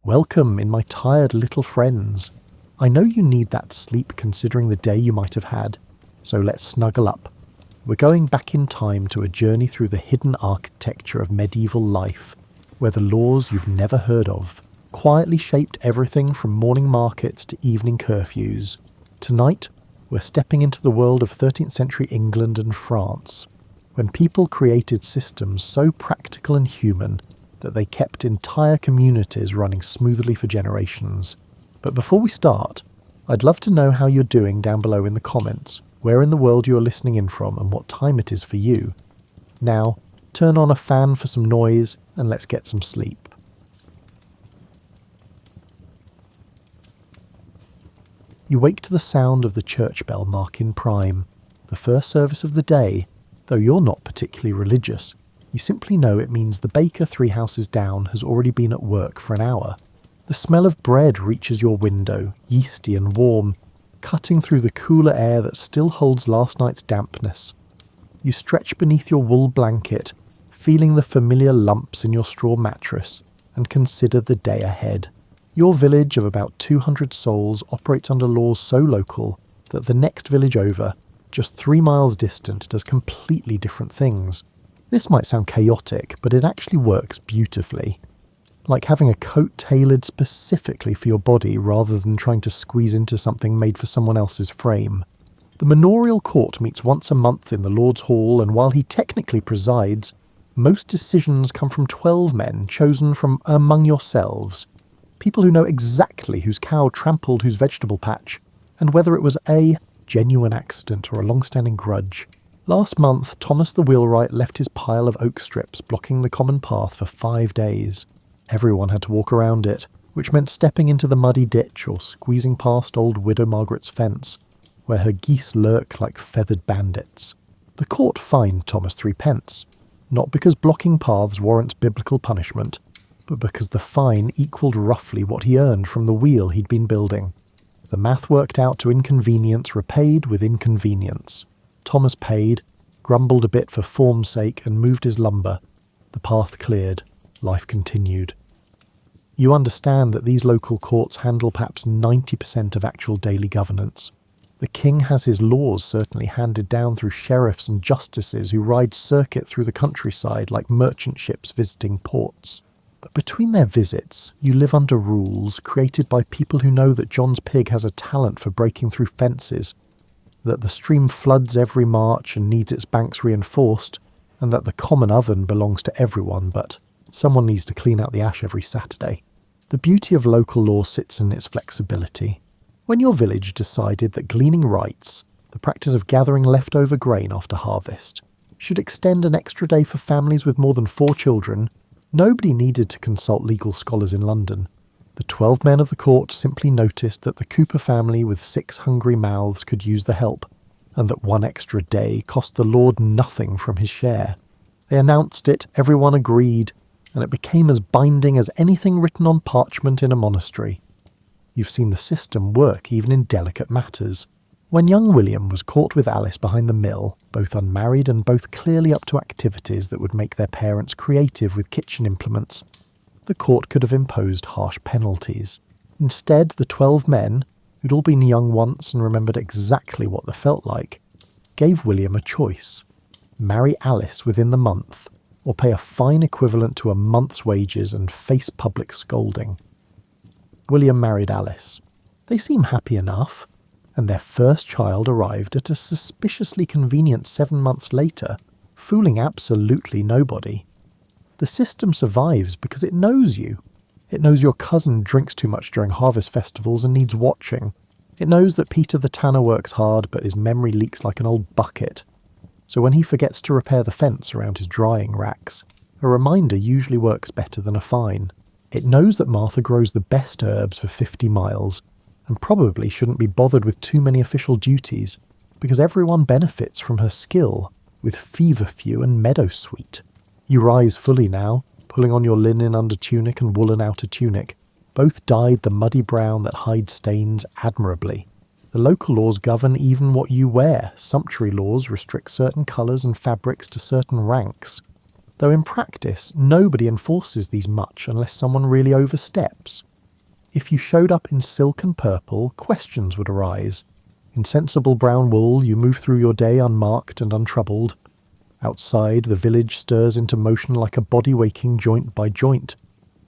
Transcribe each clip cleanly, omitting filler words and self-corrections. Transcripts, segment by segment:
Welcome in my tired little friends. I know you need that sleep considering the day you might have had, so let's snuggle up. We're going back in time to a journey through the hidden architecture of medieval life, where the laws you've never heard of quietly shaped everything from morning markets to evening curfews. Tonight, we're stepping into the world of 13th century England and France, when people created systems so practical and human that they kept entire communities running smoothly for generations. But before we start, I'd love to know how you're doing down below in the comments, where in the world you're listening in from and what time it is for you. Now, turn on a fan for some noise and let's get some sleep. You wake to the sound of the church bell marking prime, the first service of the day. Though you're not particularly religious, you simply know it means the baker 3 houses down has already been at work for an hour. The smell of bread reaches your window, yeasty and warm, cutting through the cooler air that still holds last night's dampness. You stretch beneath your wool blanket, feeling the familiar lumps in your straw mattress, and consider the day ahead. Your village of about 200 souls operates under laws so local that the next village over, just 3 miles distant, does completely different things. This might sound chaotic, but it actually works beautifully. Like having a coat tailored specifically for your body rather than trying to squeeze into something made for someone else's frame. The manorial court meets once a month in the Lord's Hall, and while he technically presides, most decisions come from 12 men chosen from among yourselves. People who know exactly whose cow trampled whose vegetable patch, and whether it was a genuine accident or a long-standing grudge. Last month, Thomas the wheelwright left his pile of oak strips blocking the common path for 5 days. Everyone had to walk around it, which meant stepping into the muddy ditch or squeezing past old Widow Margaret's fence, where her geese lurk like feathered bandits. The court fined Thomas 3 pence, not because blocking paths warrants biblical punishment, but because the fine equalled roughly what he earned from the wheel he'd been building. The math worked out to inconvenience repaid with inconvenience. Thomas paid, grumbled a bit for form's sake, and moved his lumber. The path cleared. Life continued. You understand that these local courts handle perhaps 90% of actual daily governance. The king has his laws certainly handed down through sheriffs and justices who ride circuit through the countryside like merchant ships visiting ports. But between their visits, you live under rules created by people who know that John's pig has a talent for breaking through fences, that the stream floods every March and needs its banks reinforced, and that the common oven belongs to everyone, but someone needs to clean out the ash every Saturday. The beauty of local law sits in its flexibility. When your village decided that gleaning rights, the practice of gathering leftover grain after harvest, should extend an extra day for families with more than 4 children, nobody needed to consult legal scholars in London. The 12 men of the court simply noticed that the Cooper family with 6 hungry mouths could use the help, and that 1 extra day cost the Lord nothing from his share. They announced it, everyone agreed, and it became as binding as anything written on parchment in a monastery. You've seen the system work even in delicate matters. When young William was caught with Alice behind the mill, both unmarried and both clearly up to activities that would make their parents creative with kitchen implements, the court could have imposed harsh penalties. Instead, the 12 men, who'd all been young once and remembered exactly what they felt like, gave William a choice: marry Alice within the month, or pay a fine equivalent to a month's wages and face public scolding. William married Alice. They seem happy enough, and their first child arrived at a suspiciously convenient 7 months later, fooling absolutely nobody. The system survives because it knows you. It knows your cousin drinks too much during harvest festivals and needs watching. It knows that Peter the tanner works hard but his memory leaks like an old bucket. So when he forgets to repair the fence around his drying racks, a reminder usually works better than a fine. It knows that Martha grows the best herbs for 50 miles, and probably shouldn't be bothered with too many official duties, because everyone benefits from her skill with feverfew and meadowsweet. You rise fully now, pulling on your linen under tunic and woolen outer tunic, both dyed the muddy brown that hides stains admirably. The local laws govern even what you wear. Sumptuary laws restrict certain colours and fabrics to certain ranks. Though in practice, nobody enforces these much unless someone really oversteps. If you showed up in silk and purple, questions would arise. In sensible brown wool, you move through your day unmarked and untroubled. Outside, the village stirs into motion like a body waking joint by joint.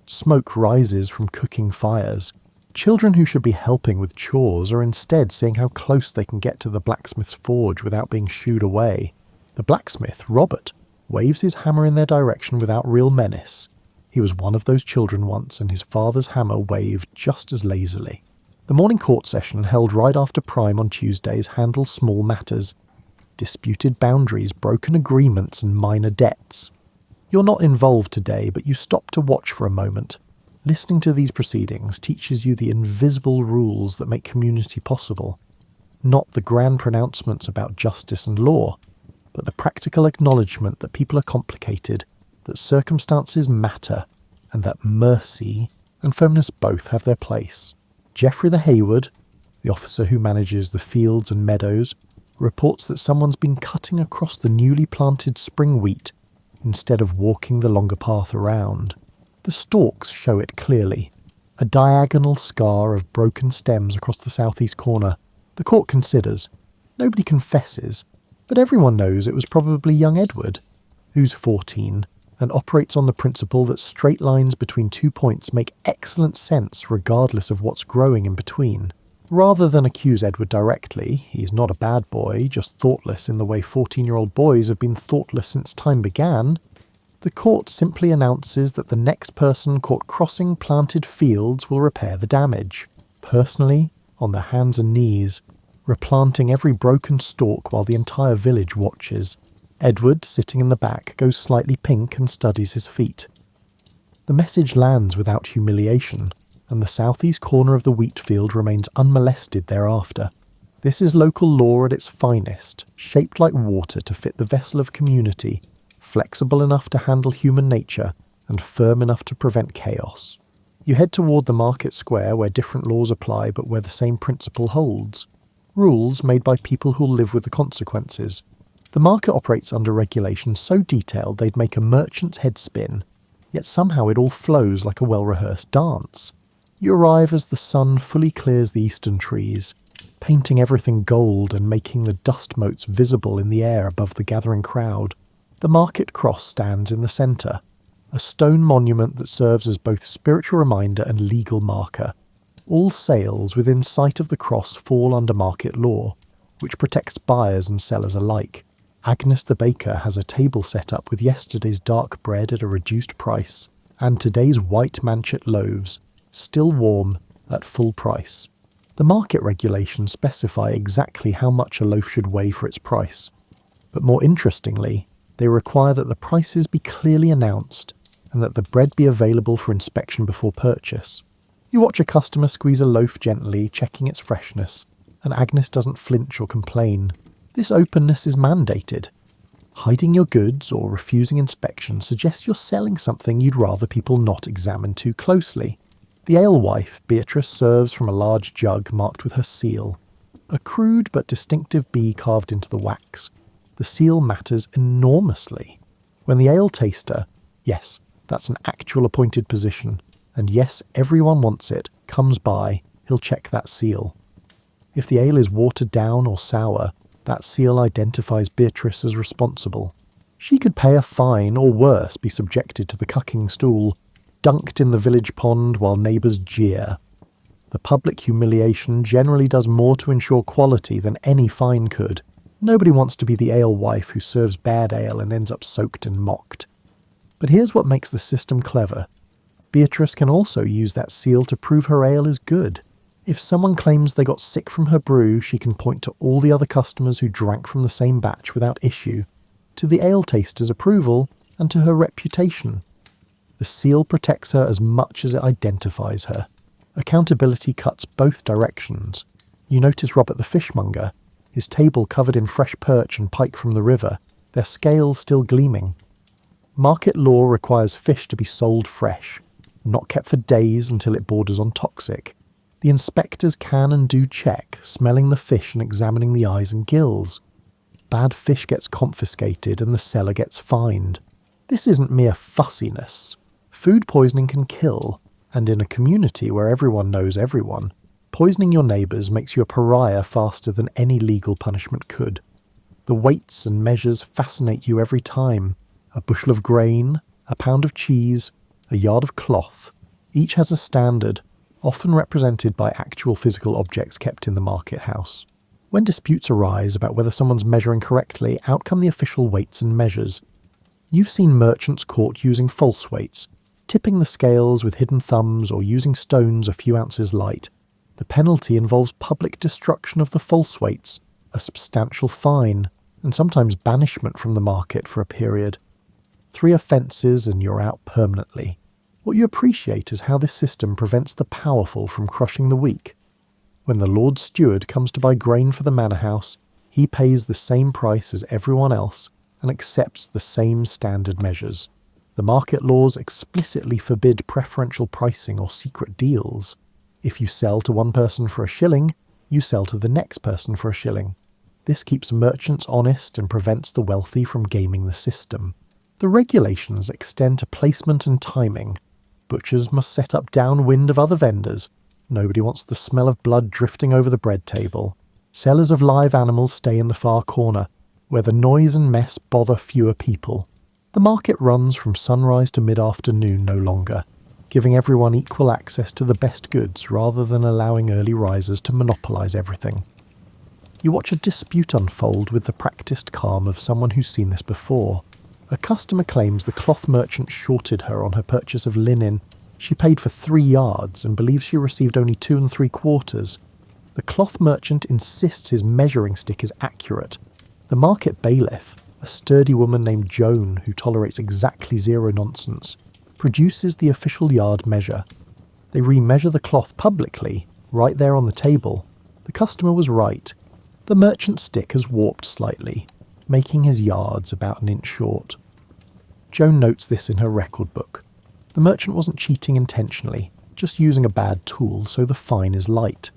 Smoke rises from cooking fires. Children who should be helping with chores are instead seeing how close they can get to the blacksmith's forge without being shooed away. The blacksmith, Robert, waves his hammer in their direction without real menace. He was one of those children once, and his father's hammer waved just as lazily. The morning court session held right after Prime on Tuesdays handles small matters. Disputed boundaries, broken agreements, and minor debts. You're not involved today, but you stop to watch for a moment. Listening to these proceedings teaches you the invisible rules that make community possible. Not the grand pronouncements about justice and law, but the practical acknowledgement that people are complicated, that circumstances matter, and that mercy and firmness both have their place. Geoffrey the Hayward, the officer who manages the fields and meadows, reports that someone's been cutting across the newly planted spring wheat instead of walking the longer path around. The stalks show it clearly, a diagonal scar of broken stems across the southeast corner. The court considers. Nobody confesses, but everyone knows it was probably young Edward, who's 14, and operates on the principle that straight lines between 2 points make excellent sense regardless of what's growing in between. Rather than accuse Edward directly, he's not a bad boy, just thoughtless in the way 14-year-old boys have been thoughtless since time began, the court simply announces that the next person caught crossing planted fields will repair the damage. Personally, on their hands and knees, replanting every broken stalk while the entire village watches. Edward, sitting in the back, goes slightly pink and studies his feet. The message lands without humiliation, and the southeast corner of the wheat field remains unmolested thereafter. This is local law at its finest, shaped like water to fit the vessel of community, flexible enough to handle human nature, and firm enough to prevent chaos. You head toward the market square where different laws apply but where the same principle holds. Rules made by people who'll live with the consequences. The market operates under regulations so detailed they'd make a merchant's head spin, yet somehow it all flows like a well-rehearsed dance. You arrive as the sun fully clears the eastern trees, painting everything gold and making the dust motes visible in the air above the gathering crowd. The market cross stands in the centre, a stone monument that serves as both spiritual reminder and legal marker. All sales within sight of the cross fall under market law, which protects buyers and sellers alike. Agnes the baker has a table set up with yesterday's dark bread at a reduced price, and today's white manchet loaves, still warm, at full price. The market regulations specify exactly how much a loaf should weigh for its price. But more interestingly, they require that the prices be clearly announced, and that the bread be available for inspection before purchase. You watch a customer squeeze a loaf gently, checking its freshness, and Agnes doesn't flinch or complain. This openness is mandated. Hiding your goods or refusing inspection suggests you're selling something you'd rather people not examine too closely. The alewife, Beatrice, serves from a large jug marked with her seal, a crude but distinctive bee carved into the wax. The seal matters enormously. When the ale taster, yes, that's an actual appointed position, and yes, everyone wants it, comes by, he'll check that seal. If the ale is watered down or sour, that seal identifies Beatrice as responsible. She could pay a fine, or worse, be subjected to the cucking stool, dunked in the village pond while neighbours jeer. The public humiliation generally does more to ensure quality than any fine could. Nobody wants to be the alewife who serves bad ale and ends up soaked and mocked. But here's what makes the system clever. Beatrice can also use that seal to prove her ale is good. If someone claims they got sick from her brew, she can point to all the other customers who drank from the same batch without issue, to the ale taster's approval, and to her reputation. The seal protects her as much as it identifies her. Accountability cuts both directions. You notice Robert the fishmonger, his table covered in fresh perch and pike from the river, their scales still gleaming. Market law requires fish to be sold fresh, not kept for days until it borders on toxic. The inspectors can and do check, smelling the fish and examining the eyes and gills. Bad fish gets confiscated and the seller gets fined. This isn't mere fussiness. Food poisoning can kill, And in a community where everyone knows everyone, poisoning your neighbours makes you a pariah faster than any legal punishment could. The weights and measures fascinate you every time. A bushel of grain, a pound of cheese, a yard of cloth. Each has a standard, often represented by actual physical objects kept in the market house. When disputes arise about whether someone's measuring correctly, out come the official weights and measures. You've seen merchants caught using false weights, tipping the scales with hidden thumbs or using stones a few ounces light. The penalty involves public destruction of the false weights, a substantial fine, and sometimes banishment from the market for a period. 3 offences and you're out permanently. What you appreciate is how this system prevents the powerful from crushing the weak. When the Lord Steward comes to buy grain for the manor house, he pays the same price as everyone else and accepts the same standard measures. The market laws explicitly forbid preferential pricing or secret deals. If you sell to one person for a shilling, you sell to the next person for a shilling. This keeps merchants honest and prevents the wealthy from gaming the system. The regulations extend to placement and timing. Butchers must set up downwind of other vendors. Nobody wants the smell of blood drifting over the bread table. Sellers of live animals stay in the far corner, where the noise and mess bother fewer people. The market runs from sunrise to mid-afternoon no longer, giving everyone equal access to the best goods rather than allowing early risers to monopolise everything. You watch a dispute unfold with the practised calm of someone who's seen this before. A customer claims the cloth merchant shorted her on her purchase of linen. She paid for 3 yards and believes she received only 2 3/4. The cloth merchant insists his measuring stick is accurate. The market bailiff, a sturdy woman named Joan who tolerates exactly zero nonsense, produces the official yard measure. They remeasure the cloth publicly, right there on the table. The customer was right. The merchant's stick has warped slightly, making his yards about an inch short. Joan notes this in her record book. The merchant wasn't cheating intentionally, just using a bad tool, so the fine is light.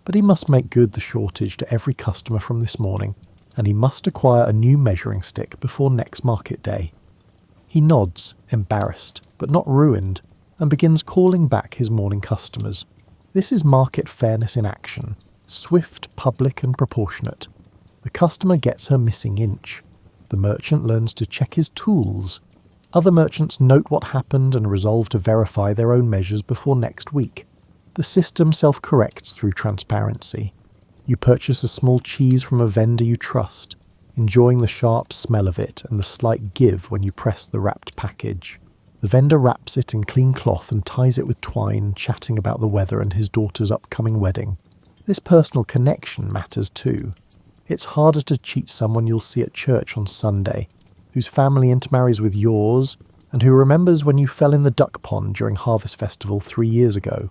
But he must make good the shortage to every customer from this morning, and he must acquire a new measuring stick before next market day. He nods, embarrassed, but not ruined, and begins calling back his morning customers. This is market fairness in action, swift, public and proportionate. The customer gets her missing inch. The merchant learns to check his tools. Other merchants note what happened and resolve to verify their own measures before next week. The system self-corrects through transparency. You purchase a small cheese from a vendor you trust, enjoying the sharp smell of it and the slight give when you press the wrapped package. The vendor wraps it in clean cloth and ties it with twine, chatting about the weather and his daughter's upcoming wedding. This personal connection matters too. It's harder to cheat someone you'll see at church on Sunday, whose family intermarries with yours, and who remembers when you fell in the duck pond during Harvest Festival 3 years ago.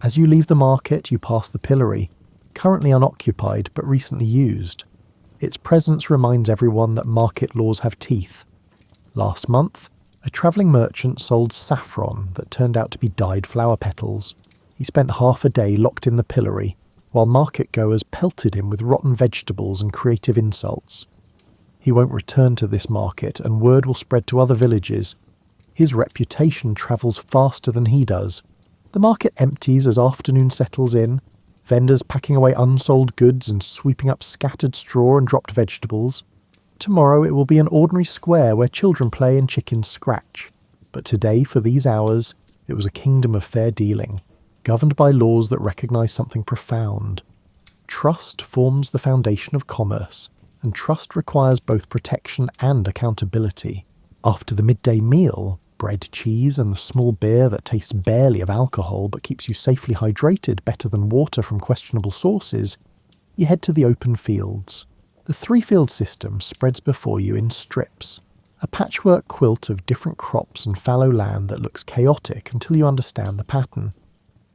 As you leave the market, you pass the pillory, currently unoccupied but recently used. Its presence reminds everyone that market laws have teeth. Last month, a travelling merchant sold saffron that turned out to be dyed flower petals. He spent half a day locked in the pillory, while market-goers pelted him with rotten vegetables and creative insults. He won't return to this market, and word will spread to other villages. His reputation travels faster than he does. The market empties as afternoon settles in, vendors packing away unsold goods and sweeping up scattered straw and dropped vegetables. Tomorrow it will be an ordinary square where children play and chickens scratch. But today, for these hours, it was a kingdom of fair dealing, governed by laws that recognise something profound. Trust forms the foundation of commerce, and trust requires both protection and accountability. After the midday meal, bread, cheese, and the small beer that tastes barely of alcohol but keeps you safely hydrated better than water from questionable sources, you head to the open fields. The 3-field system spreads before you in strips, a patchwork quilt of different crops and fallow land that looks chaotic until you understand the pattern.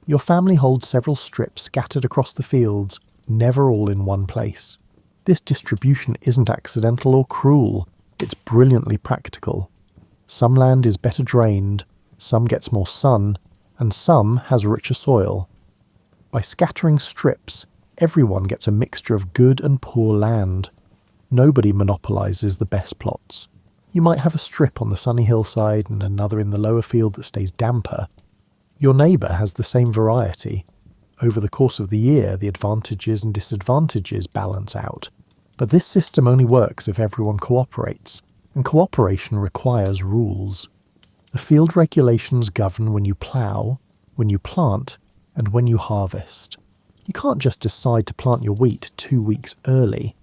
Your family holds several strips scattered across the fields, never all in one place. This distribution isn't accidental or cruel, it's brilliantly practical. Some land is better drained, some gets more sun, and some has richer soil. By scattering strips, everyone gets a mixture of good and poor land. Nobody monopolises the best plots. You might have a strip on the sunny hillside and another in the lower field that stays damper. Your neighbour has the same variety. Over the course of the year, the advantages and disadvantages balance out. But this system only works if everyone cooperates, and cooperation requires rules. The field regulations govern when you plough, when you plant, and when you harvest. You can't just decide to plant your wheat 2 weeks early,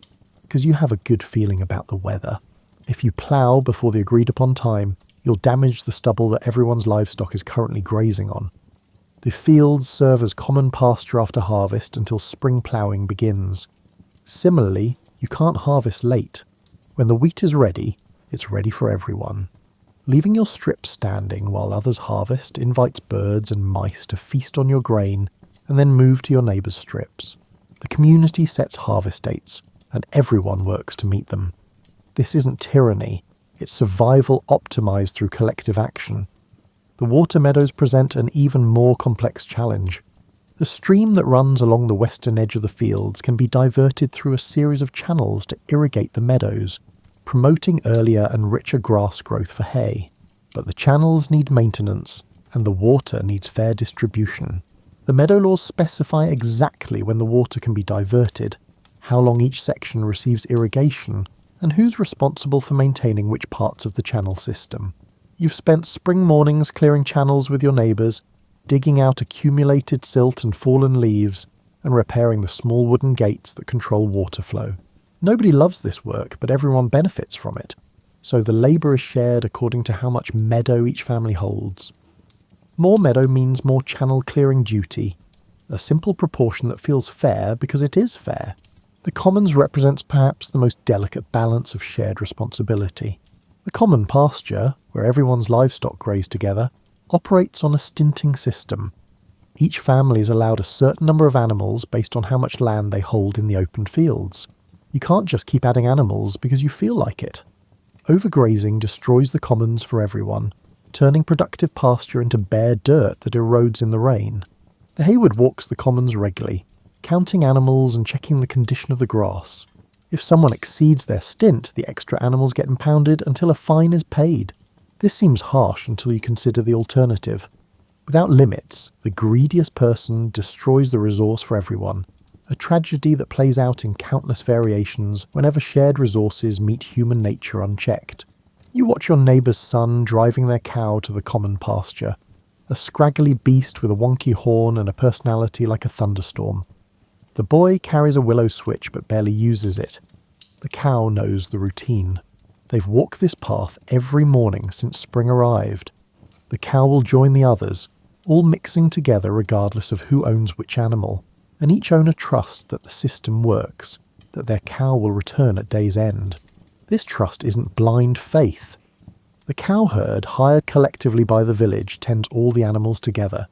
because you have a good feeling about the weather. If you plough before the agreed upon time, you'll damage the stubble that everyone's livestock is currently grazing on. The fields serve as common pasture after harvest until spring ploughing begins. Similarly, you can't harvest late. When the wheat is ready, it's ready for everyone. Leaving your strips standing while others harvest invites birds and mice to feast on your grain and then move to your neighbour's strips. The community sets harvest dates, and everyone works to meet them. This isn't tyranny, it's survival optimised through collective action. The water meadows present an even more complex challenge. The stream that runs along the western edge of the fields can be diverted through a series of channels to irrigate the meadows, promoting earlier and richer grass growth for hay. But the channels need maintenance, and the water needs fair distribution. The meadow laws specify exactly when the water can be diverted, how long each section receives irrigation, and who's responsible for maintaining which parts of the channel system. You've spent spring mornings clearing channels with your neighbours, digging out accumulated silt and fallen leaves, and repairing the small wooden gates that control water flow. Nobody loves this work, but everyone benefits from it, so the labour is shared according to how much meadow each family holds. More meadow means more channel clearing duty, a simple proportion that feels fair because it is fair. The commons represents perhaps the most delicate balance of shared responsibility. The common pasture, where everyone's livestock graze together, operates on a stinting system. Each family is allowed a certain number of animals based on how much land they hold in the open fields. You can't just keep adding animals because you feel like it. Overgrazing destroys the commons for everyone, turning productive pasture into bare dirt that erodes in the rain. The Hayward walks the commons regularly, counting animals and checking the condition of the grass. If someone exceeds their stint, the extra animals get impounded until a fine is paid. This seems harsh until you consider the alternative. Without limits, the greediest person destroys the resource for everyone, a tragedy that plays out in countless variations whenever shared resources meet human nature unchecked. You watch your neighbour's son driving their cow to the common pasture, a scraggly beast with a wonky horn and a personality like a thunderstorm. The boy carries a willow switch but barely uses it. The cow knows the routine. They've walked this path every morning since spring arrived. The cow will join the others, all mixing together regardless of who owns which animal, and each owner trusts that the system works, that their cow will return at day's end. This trust isn't blind faith. The cowherd, hired collectively by the village, tends all the animals together.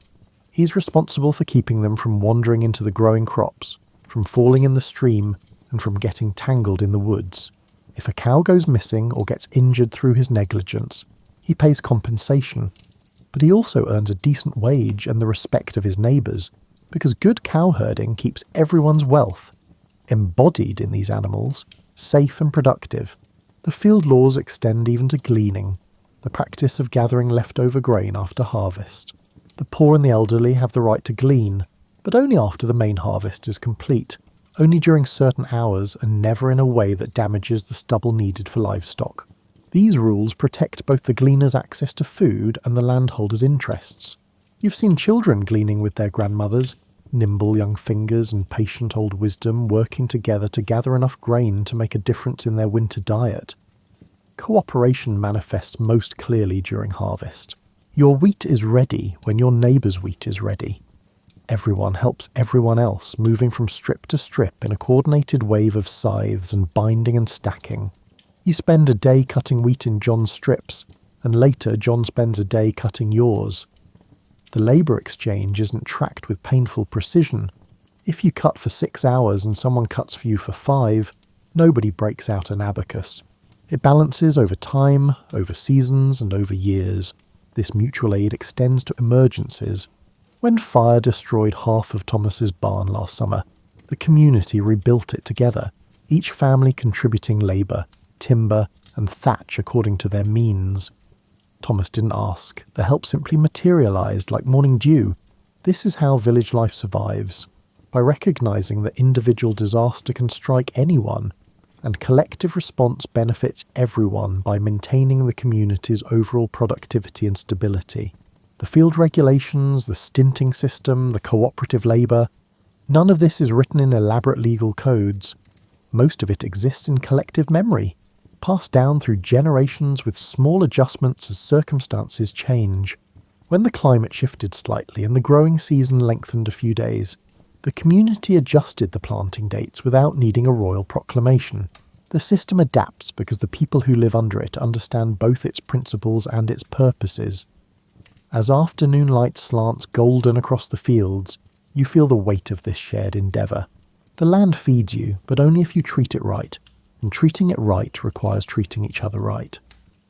He's responsible for keeping them from wandering into the growing crops, from falling in the stream, and from getting tangled in the woods. If a cow goes missing or gets injured through his negligence, he pays compensation. But he also earns a decent wage and the respect of his neighbours, because good cowherding keeps everyone's wealth embodied in these animals, safe and productive. The field laws extend even to gleaning, the practice of gathering leftover grain after harvest. The poor and the elderly have the right to glean, but only after the main harvest is complete, only during certain hours and never in a way that damages the stubble needed for livestock. These rules protect both the gleaner's access to food and the landholder's interests. You've seen children gleaning with their grandmothers, nimble young fingers and patient old wisdom working together to gather enough grain to make a difference in their winter diet. Cooperation manifests most clearly during harvest. Your wheat is ready when your neighbour's wheat is ready. Everyone helps everyone else, moving from strip to strip in a coordinated wave of scythes and binding and stacking. You spend a day cutting wheat in John's strips, and later John spends a day cutting yours. The labour exchange isn't tracked with painful precision. If you cut for 6 hours and someone cuts for you for 5, nobody breaks out an abacus. It balances over time, over seasons, and over years. This mutual aid extends to emergencies. When fire destroyed half of Thomas's barn last summer, the community rebuilt it together, each family contributing labour, timber, and thatch according to their means. Thomas didn't ask. The help simply materialized like morning dew. This is how village life survives, by recognizing that individual disaster can strike anyone, and collective response benefits everyone by maintaining the community's overall productivity and stability. The field regulations, the stinting system, the cooperative labour, none of this is written in elaborate legal codes. Most of it exists in collective memory, passed down through generations with small adjustments as circumstances change. When the climate shifted slightly and the growing season lengthened a few days, the community adjusted the planting dates without needing a royal proclamation. The system adapts because the people who live under it understand both its principles and its purposes. As afternoon light slants golden across the fields, you feel the weight of this shared endeavour. The land feeds you, but only if you treat it right, and treating it right requires treating each other right.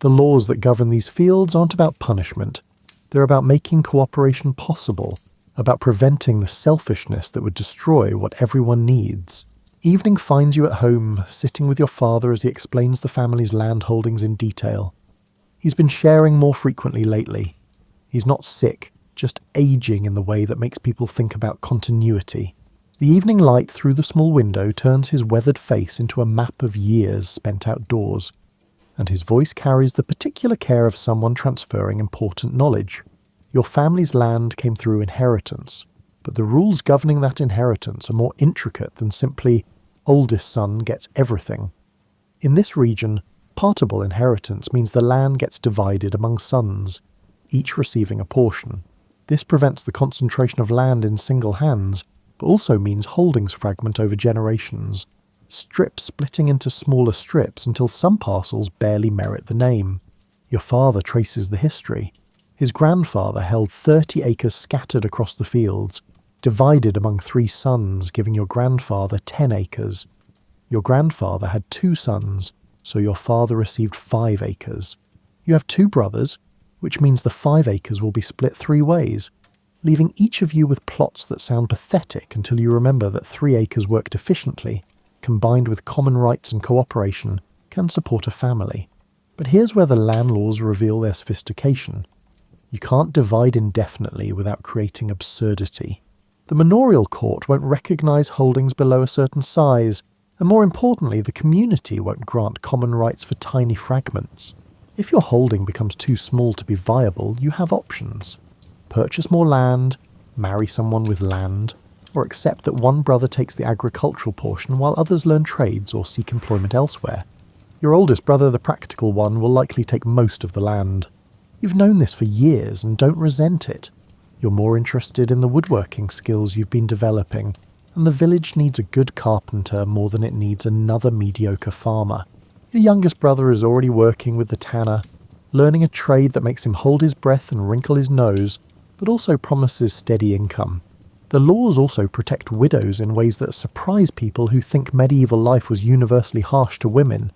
The laws that govern these fields aren't about punishment. They're about making cooperation possible, about preventing the selfishness that would destroy what everyone needs. Evening finds you at home, sitting with your father as he explains the family's land holdings in detail. He's been sharing more frequently lately. He's not sick, just aging in the way that makes people think about continuity. The evening light through the small window turns his weathered face into a map of years spent outdoors, and his voice carries the particular care of someone transferring important knowledge. Your family's land came through inheritance, but the rules governing that inheritance are more intricate than simply oldest son gets everything. In this region, partible inheritance means the land gets divided among sons, each receiving a portion. This prevents the concentration of land in single hands, but also means holdings fragment over generations, strips splitting into smaller strips until some parcels barely merit the name. Your father traces the history. His grandfather held 30 acres scattered across the fields, divided among 3 sons, giving your grandfather 10 acres. Your grandfather had 2 sons, so your father received 5 acres. You have 2 brothers, which means the 5 acres will be split 3 ways, leaving each of you with plots that sound pathetic until you remember that 3 acres worked efficiently, combined with common rights and cooperation, can support a family. But here's where the land laws reveal their sophistication. You can't divide indefinitely without creating absurdity. The manorial court won't recognise holdings below a certain size, and more importantly, the community won't grant common rights for tiny fragments. If your holding becomes too small to be viable, you have options. Purchase more land, marry someone with land, or accept that one brother takes the agricultural portion while others learn trades or seek employment elsewhere. Your oldest brother, the practical one, will likely take most of the land. You've known this for years and don't resent it. You're more interested in the woodworking skills you've been developing, and the village needs a good carpenter more than it needs another mediocre farmer. Your youngest brother is already working with the tanner, learning a trade that makes him hold his breath and wrinkle his nose, but also promises steady income. The laws also protect widows in ways that surprise people who think medieval life was universally harsh to women.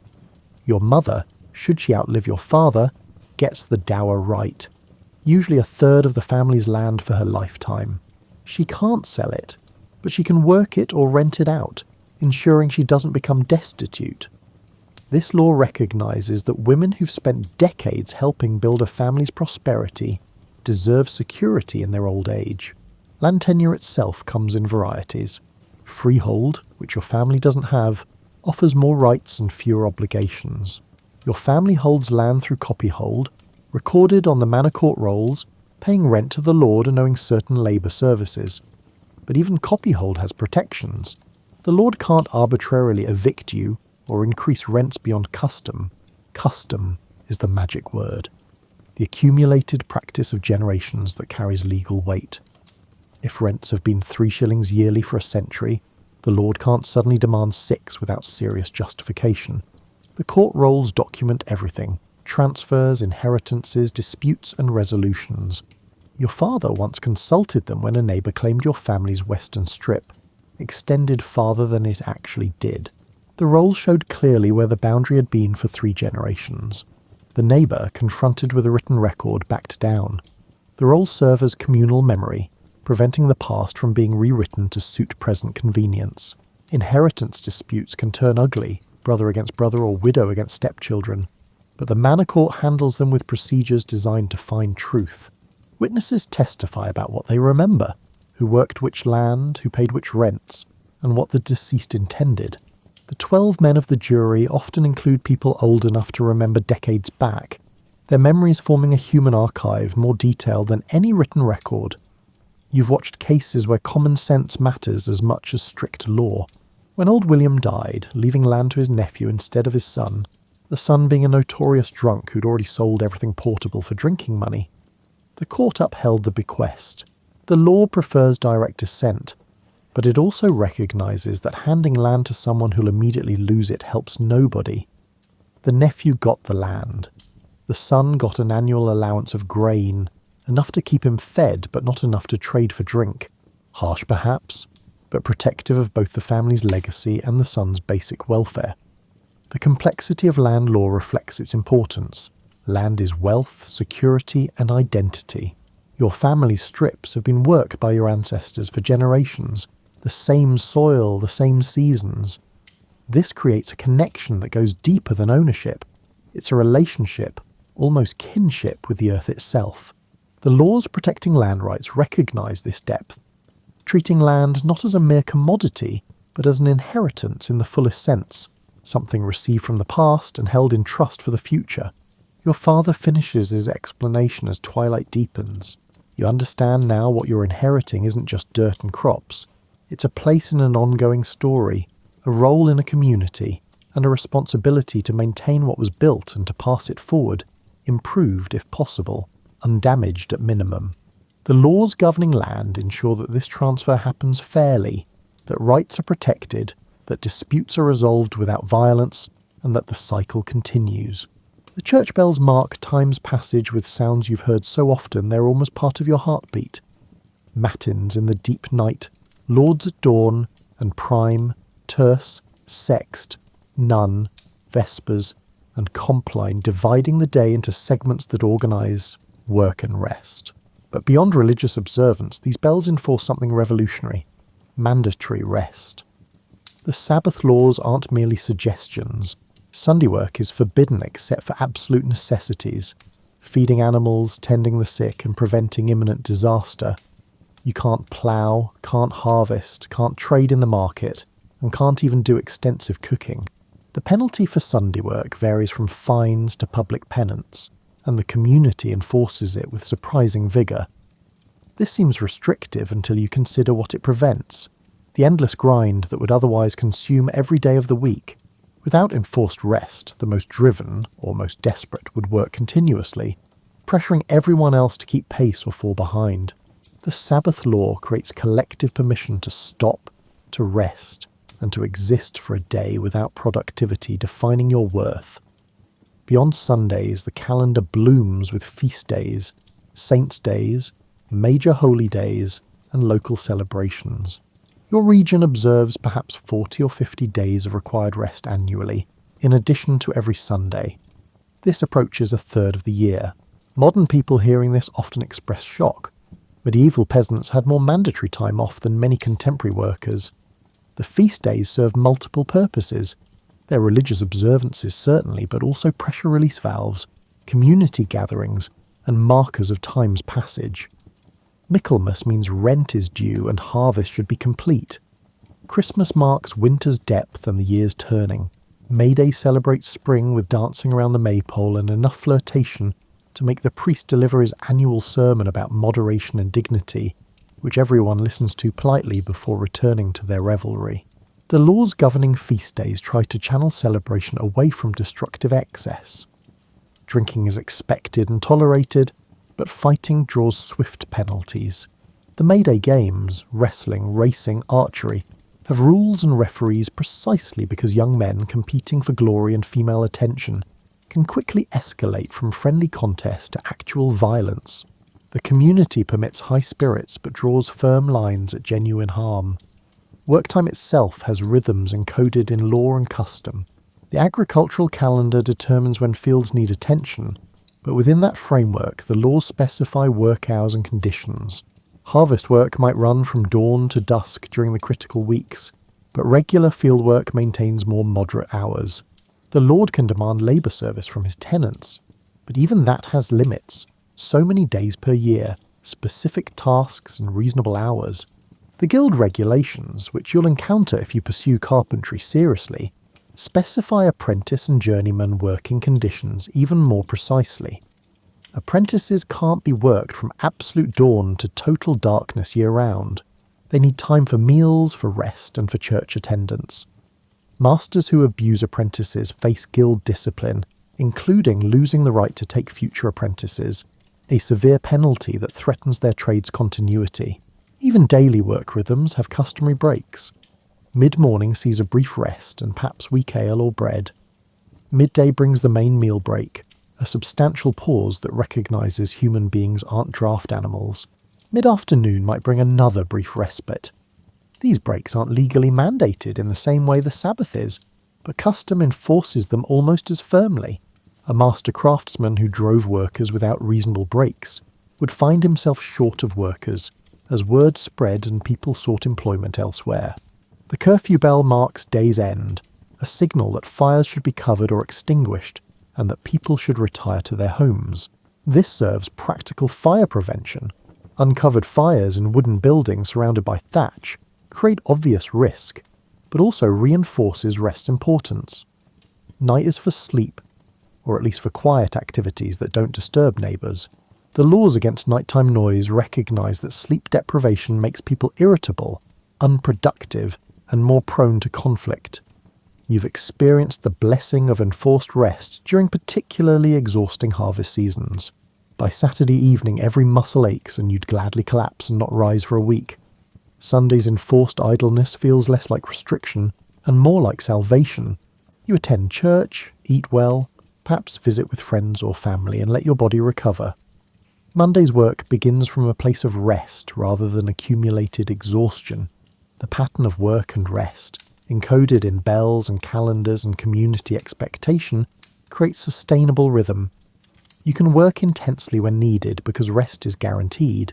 Your mother, should she outlive your father, gets the dower right, usually 1/3 of the family's land for her lifetime. She can't sell it, but she can work it or rent it out, ensuring she doesn't become destitute. This law recognises that women who've spent decades helping build a family's prosperity deserve security in their old age. Land tenure itself comes in varieties. Freehold, which your family doesn't have, offers more rights and fewer obligations. Your family holds land through copyhold, recorded on the manor court rolls, paying rent to the lord and owing certain labour services. But even copyhold has protections. The lord can't arbitrarily evict you or increase rents beyond custom. Custom is the magic word, the accumulated practice of generations that carries legal weight. If rents have been 3 shillings yearly for a century, the lord can't suddenly demand 6 without serious justification. The court rolls document everything: transfers, inheritances, disputes and resolutions. Your father once consulted them when a neighbour claimed your family's western strip, extended farther than it actually did. The rolls showed clearly where the boundary had been for 3 generations. The neighbour, confronted with a written record, backed down. The rolls serve as communal memory, preventing the past from being rewritten to suit present convenience. Inheritance disputes can turn ugly, brother against brother or widow against stepchildren. but the manor court handles them with procedures designed to find truth. Witnesses testify about what they remember, who worked which land, who paid which rents, and what the deceased intended. The 12 men of the jury often include people old enough to remember decades back, their memories forming a human archive more detailed than any written record. You've watched cases where common sense matters as much as strict law. When old William died, leaving land to his nephew instead of his son, the son being a notorious drunk who'd already sold everything portable for drinking money, the court upheld the bequest. The law prefers direct descent, but it also recognises that handing land to someone who'll immediately lose it helps nobody. The nephew got the land. The son got an annual allowance of grain, enough to keep him fed but not enough to trade for drink. Harsh perhaps, but protective of both the family's legacy and the son's basic welfare. The complexity of land law reflects its importance. Land is wealth, security and identity. Your family's strips have been worked by your ancestors for generations, the same soil, the same seasons. This creates a connection that goes deeper than ownership. It's a relationship, almost kinship with the earth itself. The laws protecting land rights recognise this depth, treating land not as a mere commodity, but as an inheritance in the fullest sense, something received from the past and held in trust for the future. Your father finishes his explanation as twilight deepens. You understand now what you're inheriting isn't just dirt and crops. It's a place in an ongoing story, a role in a community, and a responsibility to maintain what was built and to pass it forward, improved if possible, undamaged at minimum. The laws governing land ensure that this transfer happens fairly, that rights are protected, that disputes are resolved without violence, and that the cycle continues. The church bells mark time's passage with sounds you've heard so often they're almost part of your heartbeat. Matins in the deep night, lauds at dawn, and prime, terce, sext, none, vespers, and compline dividing the day into segments that organise work and rest. But beyond religious observance, these bells enforce something revolutionary: mandatory rest. The Sabbath laws aren't merely suggestions. Sunday work is forbidden except for absolute necessities: feeding animals, tending the sick, and preventing imminent disaster. You can't plough, can't harvest, can't trade in the market, and can't even do extensive cooking. The penalty for Sunday work varies from fines to public penance, and the community enforces it with surprising vigour. This seems restrictive until you consider what it prevents: the endless grind that would otherwise consume every day of the week. Without enforced rest, the most driven, or most desperate, would work continuously, pressuring everyone else to keep pace or fall behind. The Sabbath law creates collective permission to stop, to rest, and to exist for a day without productivity defining your worth. Beyond Sundays, the calendar blooms with feast days, saints' days, major holy days, and local celebrations. Your region observes perhaps 40 or 50 days of required rest annually, in addition to every Sunday. This approaches a third of the year. Modern people hearing this often express shock. Medieval peasants had more mandatory time off than many contemporary workers. The feast days serve multiple purposes. They're religious observances certainly, but also pressure release valves, community gatherings, and markers of time's passage. Michaelmas means rent is due and harvest should be complete. Christmas marks winter's depth and the year's turning. May Day celebrates spring with dancing around the maypole and enough flirtation to make the priest deliver his annual sermon about moderation and dignity, which everyone listens to politely before returning to their revelry. The laws governing feast days try to channel celebration away from destructive excess. Drinking is expected and tolerated, but fighting draws swift penalties. The May Day games, wrestling, racing, archery, have rules and referees precisely because young men competing for glory and female attention can quickly escalate from friendly contest to actual violence. The community permits high spirits but draws firm lines at genuine harm. Work time itself has rhythms encoded in law and custom. The agricultural calendar determines when fields need attention, but within that framework the laws specify work hours and conditions. Harvest work might run from dawn to dusk during the critical weeks, but regular fieldwork maintains more moderate hours. The lord can demand labour service from his tenants, but even that has limits. So many days per year, specific tasks and reasonable hours. The guild regulations, which you'll encounter if you pursue carpentry seriously, specify apprentice and journeyman working conditions even more precisely. Apprentices can't be worked from absolute dawn to total darkness year-round. They need time for meals, for rest, and for church attendance. Masters who abuse apprentices face guild discipline, including losing the right to take future apprentices, a severe penalty that threatens their trade's continuity. Even daily work rhythms have customary breaks. Mid-morning sees a brief rest and perhaps weak ale or bread. Midday brings the main meal break, a substantial pause that recognises human beings aren't draft animals. Mid-afternoon might bring another brief respite. These breaks aren't legally mandated in the same way the Sabbath is, but custom enforces them almost as firmly. A master craftsman who drove workers without reasonable breaks would find himself short of workers, as word spread and people sought employment elsewhere. The curfew bell marks day's end, a signal that fires should be covered or extinguished, and that people should retire to their homes. This serves practical fire prevention. Uncovered fires in wooden buildings surrounded by thatch create obvious risk, but also reinforces rest's importance. Night is for sleep, or at least for quiet activities that don't disturb neighbours. The laws against nighttime noise recognise that sleep deprivation makes people irritable, unproductive, and more prone to conflict. You've experienced the blessing of enforced rest during particularly exhausting harvest seasons. By Saturday evening every muscle aches and you'd gladly collapse and not rise for a week. Sunday's enforced idleness feels less like restriction and more like salvation. You attend church, eat well, perhaps visit with friends or family and let your body recover. Monday's work begins from a place of rest rather than accumulated exhaustion. The pattern of work and rest, encoded in bells and calendars and community expectation, creates sustainable rhythm. You can work intensely when needed because rest is guaranteed.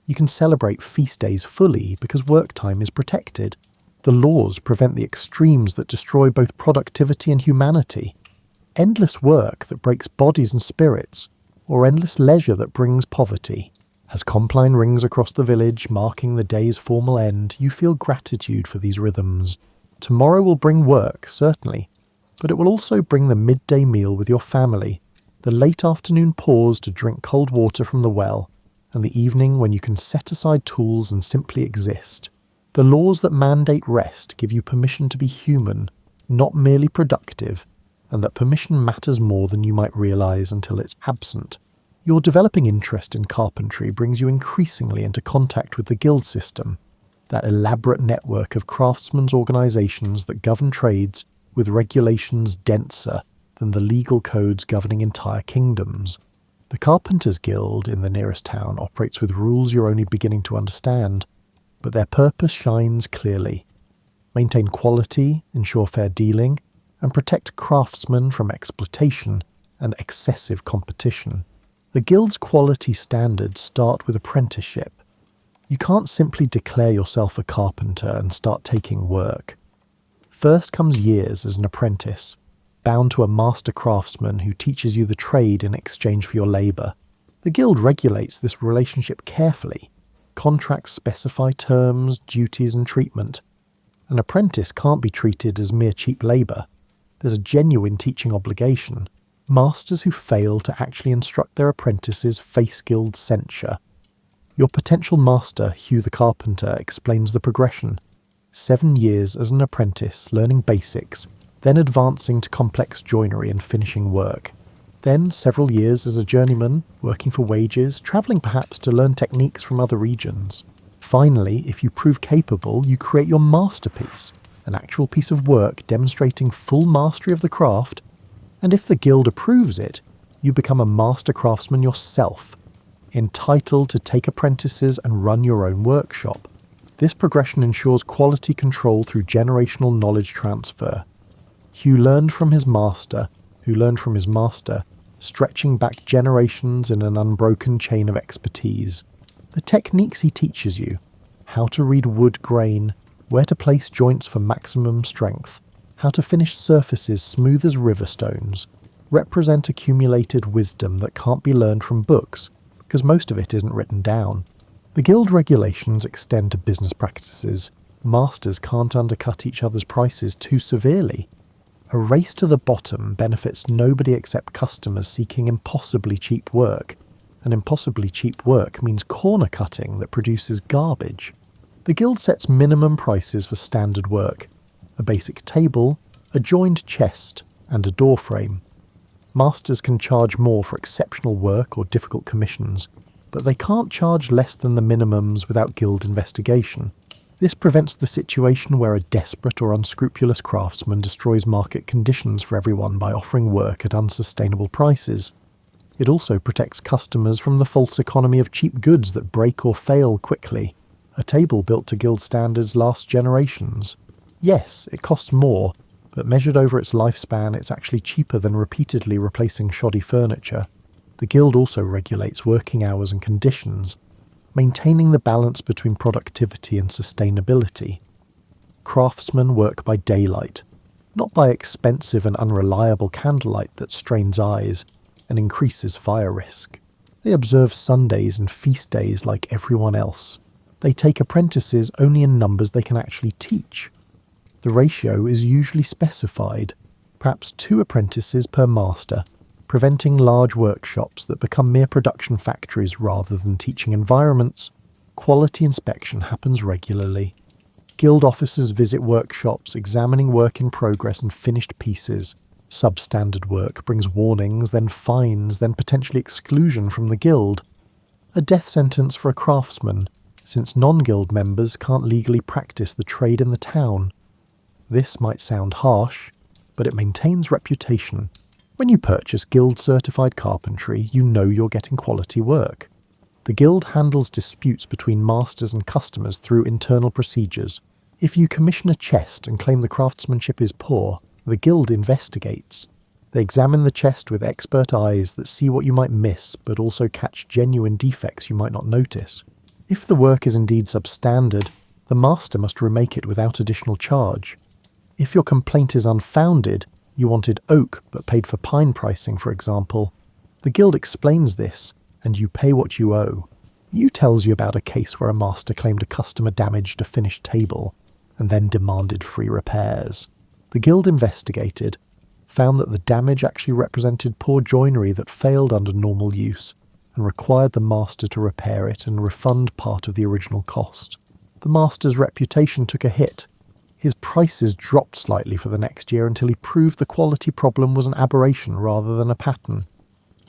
You can celebrate feast days fully because work time is protected. The laws prevent the extremes that destroy both productivity and humanity. Endless work that breaks bodies and spirits, or endless leisure that brings poverty. As compline rings across the village, marking the day's formal end, you feel gratitude for these rhythms. Tomorrow will bring work, certainly, but it will also bring the midday meal with your family, the late afternoon pause to drink cold water from the well, and the evening when you can set aside tools and simply exist. The laws that mandate rest give you permission to be human, not merely productive, and that permission matters more than you might realise until it's absent. Your developing interest in carpentry brings you increasingly into contact with the guild system, that elaborate network of craftsmen's organisations that govern trades with regulations denser than the legal codes governing entire kingdoms. The Carpenters' Guild in the nearest town operates with rules you're only beginning to understand, but their purpose shines clearly. Maintain quality, ensure fair dealing, and protect craftsmen from exploitation and excessive competition. The Guild's quality standards start with apprenticeship. You can't simply declare yourself a carpenter and start taking work. First comes years as an apprentice, bound to a master craftsman who teaches you the trade in exchange for your labour. The Guild regulates this relationship carefully. Contracts specify terms, duties and treatment. An apprentice can't be treated as mere cheap labour. There's a genuine teaching obligation. Masters who fail to actually instruct their apprentices face guild censure. Your potential master, Hugh the Carpenter, explains the progression. 7 years as an apprentice, learning basics, then advancing to complex joinery and finishing work. Then several years as a journeyman, working for wages, travelling perhaps to learn techniques from other regions. Finally, if you prove capable, you create your masterpiece, an actual piece of work demonstrating full mastery of the craft, and if the guild approves it, you become a master craftsman yourself, entitled to take apprentices and run your own workshop. This progression ensures quality control through generational knowledge transfer. Hugh learned from his master, who learned from his master, stretching back generations in an unbroken chain of expertise. The techniques he teaches you, how to read wood grain, where to place joints for maximum strength, how to finish surfaces smooth as river stones, represent accumulated wisdom that can't be learned from books, because most of it isn't written down. The guild regulations extend to business practices. Masters can't undercut each other's prices too severely. A race to the bottom benefits nobody except customers seeking impossibly cheap work, and impossibly cheap work means corner cutting that produces garbage. The guild sets minimum prices for standard work: a basic table, a joined chest, and a door frame. Masters can charge more for exceptional work or difficult commissions, but they can't charge less than the minimums without guild investigation. This prevents the situation where a desperate or unscrupulous craftsman destroys market conditions for everyone by offering work at unsustainable prices. It also protects customers from the false economy of cheap goods that break or fail quickly. A table built to guild standards lasts generations. Yes, it costs more, but measured over its lifespan, it's actually cheaper than repeatedly replacing shoddy furniture. The guild also regulates working hours and conditions, maintaining the balance between productivity and sustainability. Craftsmen work by daylight, not by expensive and unreliable candlelight that strains eyes and increases fire risk. They observe Sundays and feast days like everyone else. They take apprentices only in numbers they can actually teach. The ratio is usually specified, perhaps 2 apprentices per master, preventing large workshops that become mere production factories rather than teaching environments. Quality inspection happens regularly. Guild officers visit workshops, examining work in progress and finished pieces. Substandard work brings warnings, then fines, then potentially exclusion from the guild. A death sentence for a craftsman, since non-guild members can't legally practice the trade in the town. This might sound harsh, but it maintains reputation. When you purchase guild-certified carpentry, you know you're getting quality work. The guild handles disputes between masters and customers through internal procedures. If you commission a chest and claim the craftsmanship is poor, the guild investigates. They examine the chest with expert eyes that see what you might miss, but also catch genuine defects you might not notice. If the work is indeed substandard, the master must remake it without additional charge. If your complaint is unfounded, you wanted oak but paid for pine pricing, for example, the guild explains this, and you pay what you owe. You tells you about a case where a master claimed a customer damaged a finished table, and then demanded free repairs. The guild investigated, found that the damage actually represented poor joinery that failed under normal use, and required the master to repair it and refund part of the original cost. The master's reputation took a hit. His prices dropped slightly for the next year until he proved the quality problem was an aberration rather than a pattern.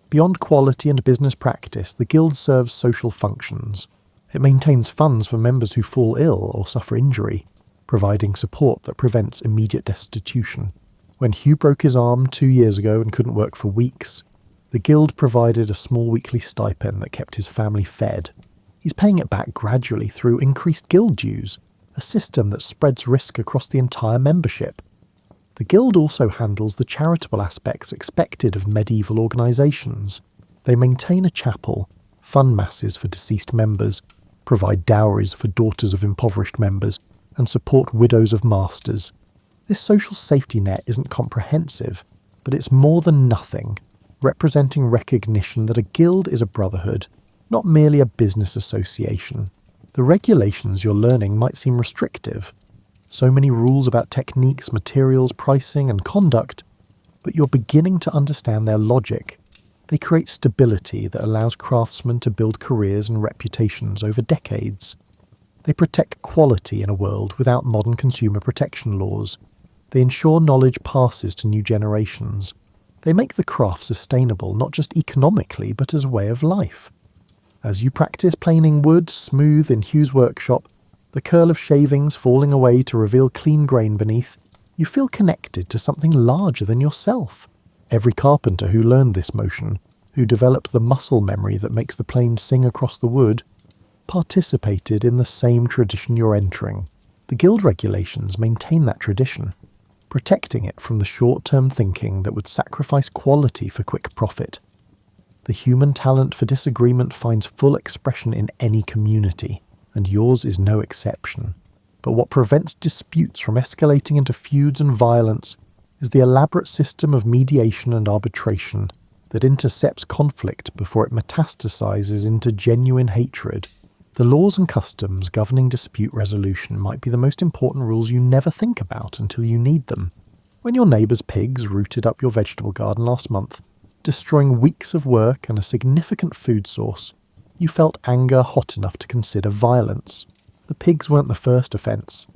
Beyond quality and business practice, the guild serves social functions. It maintains funds for members who fall ill or suffer injury, providing support that prevents immediate destitution. When Hugh broke his arm 2 years ago and couldn't work for weeks, the guild provided a small weekly stipend that kept his family fed. He's paying it back gradually through increased guild dues, a system that spreads risk across the entire membership. The guild also handles the charitable aspects expected of medieval organisations. They maintain a chapel, fund masses for deceased members, provide dowries for daughters of impoverished members, and support widows of masters. This social safety net isn't comprehensive, but it's more than nothing, representing recognition that a guild is a brotherhood, not merely a business association. The regulations you're learning might seem restrictive. So many rules about techniques, materials, pricing, and conduct, but you're beginning to understand their logic. They create stability that allows craftsmen to build careers and reputations over decades. They protect quality in a world without modern consumer protection laws. They ensure knowledge passes to new generations. They make the craft sustainable not just economically but as a way of life. As you practice planing wood smooth in Hugh's workshop, the curl of shavings falling away to reveal clean grain beneath, you feel connected to something larger than yourself. Every carpenter who learned this motion, who developed the muscle memory that makes the plane sing across the wood, participated in the same tradition you're entering. The guild regulations maintain that tradition, protecting it from the short-term thinking that would sacrifice quality for quick profit. The human talent for disagreement finds full expression in any community, and yours is no exception. But what prevents disputes from escalating into feuds and violence is the elaborate system of mediation and arbitration that intercepts conflict before it metastasizes into genuine hatred. The laws and customs governing dispute resolution might be the most important rules you never think about until you need them. When your neighbour's pigs rooted up your vegetable garden last month, destroying weeks of work and a significant food source, you felt anger hot enough to consider violence. The pigs weren't the first offence.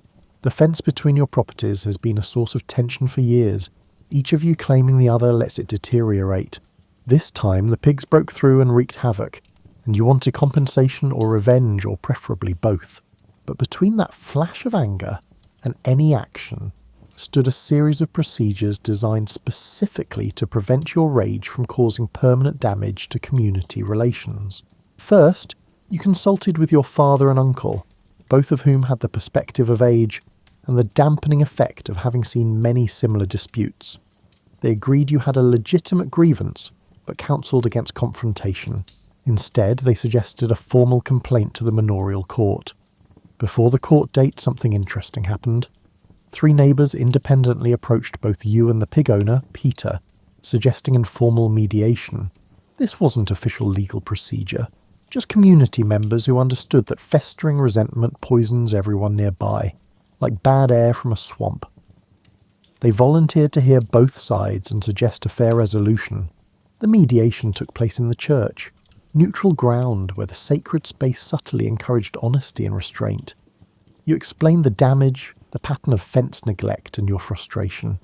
The fence between your properties has been a source of tension for years, each of you claiming the other lets it deteriorate. This time the pigs broke through and wreaked havoc, and you wanted compensation or revenge, or preferably both. But between that flash of anger and any action stood a series of procedures designed specifically to prevent your rage from causing permanent damage to community relations. First, you consulted with your father and uncle, both of whom had the perspective of age and the dampening effect of having seen many similar disputes. They agreed you had a legitimate grievance, but counselled against confrontation. Instead, they suggested a formal complaint to the manorial court. Before the court date, something interesting happened. 3 neighbours independently approached both you and the pig owner, Peter, suggesting informal mediation. This wasn't official legal procedure, just community members who understood that festering resentment poisons everyone nearby, like bad air from a swamp. They volunteered to hear both sides and suggest a fair resolution. The mediation took place in the church, neutral ground where the sacred space subtly encouraged honesty and restraint. You explained the damage, the pattern of fence neglect, and your frustration.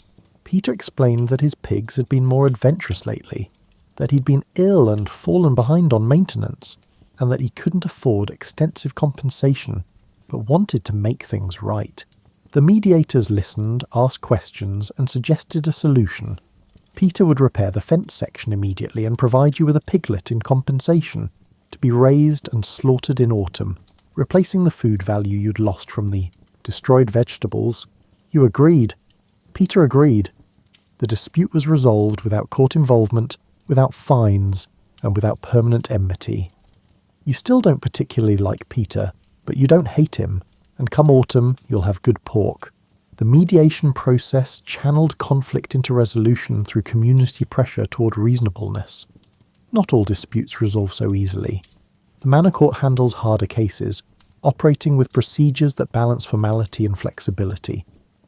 Peter explained that his pigs had been more adventurous lately, that he'd been ill and fallen behind on maintenance, and that he couldn't afford extensive compensation, but wanted to make things right. The mediators listened, asked questions, and suggested a solution. Peter would repair the fence section immediately and provide you with a piglet in compensation, to be raised and slaughtered in autumn, replacing the food value you'd lost from the destroyed vegetables. You agreed. Peter agreed. The dispute was resolved without court involvement, without fines, and without permanent enmity. You still don't particularly like Peter, but you don't hate him, and come autumn you'll have good pork. The mediation process channeled conflict into resolution through community pressure toward reasonableness. Not all disputes resolve so easily. The Manor Court handles harder cases, operating with procedures that balance formality and flexibility.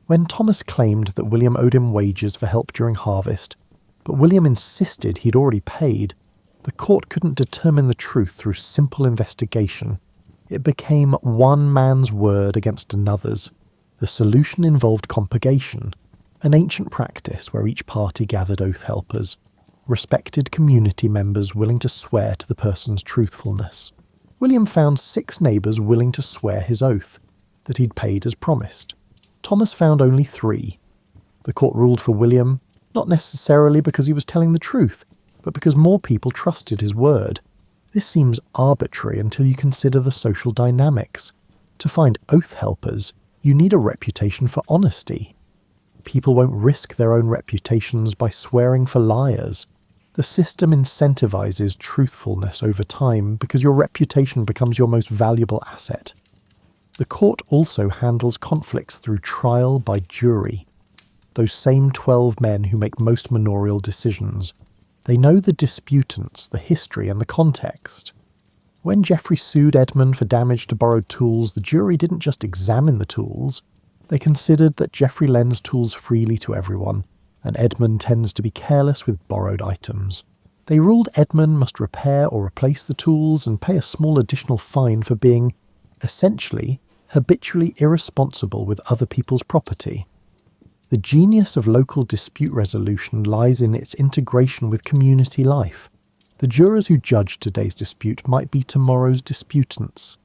When Thomas claimed that William owed him wages for help during harvest, but William insisted he'd already paid, the court couldn't determine the truth through simple investigation. It became one man's word against another's. The solution involved compurgation, an ancient practice where each party gathered oath helpers, respected community members willing to swear to the person's truthfulness. William found 6 neighbours willing to swear his oath, that he'd paid as promised. Thomas found only 3. The court ruled for William, not necessarily because he was telling the truth, but because more people trusted his word. This seems arbitrary until you consider the social dynamics. To find oath helpers, you need a reputation for honesty. People won't risk their own reputations by swearing for liars. The system incentivizes truthfulness over time because your reputation becomes your most valuable asset. The court also handles conflicts through trial by jury. Those same 12 men who make most manorial decisions. They know the disputants, the history, and the context. When Geoffrey sued Edmund for damage to borrowed tools, the jury didn't just examine the tools. They considered that Geoffrey lends tools freely to everyone, and Edmund tends to be careless with borrowed items. They ruled Edmund must repair or replace the tools and pay a small additional fine for being, essentially, habitually irresponsible with other people's property. The genius of local dispute resolution lies in its integration with community life. The jurors who judge today's dispute might be tomorrow's disputants.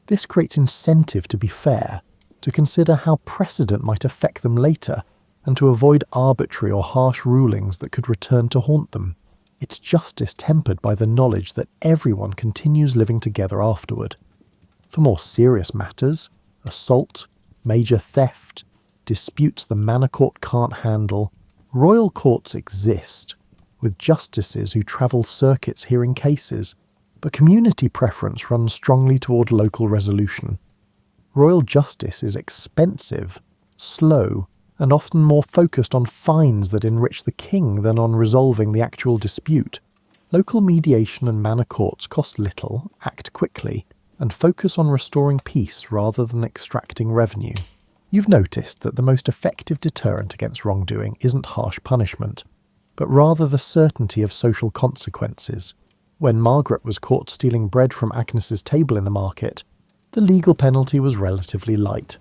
This creates incentive to be fair, to consider how precedent might affect them later, and to avoid arbitrary or harsh rulings that could return to haunt them. It's justice tempered by the knowledge that everyone continues living together afterward. For more serious matters, assault, major theft, disputes the Manor Court can't handle, royal courts exist, with justices who travel circuits hearing cases, but community preference runs strongly toward local resolution. Royal justice is expensive, slow, and often more focused on fines that enrich the king than on resolving the actual dispute. Local mediation and manor courts cost little, act quickly, and focus on restoring peace rather than extracting revenue. You've noticed that the most effective deterrent against wrongdoing isn't harsh punishment, but rather the certainty of social consequences. When Margaret was caught stealing bread from Agnes's table in the market, the legal penalty was relatively light.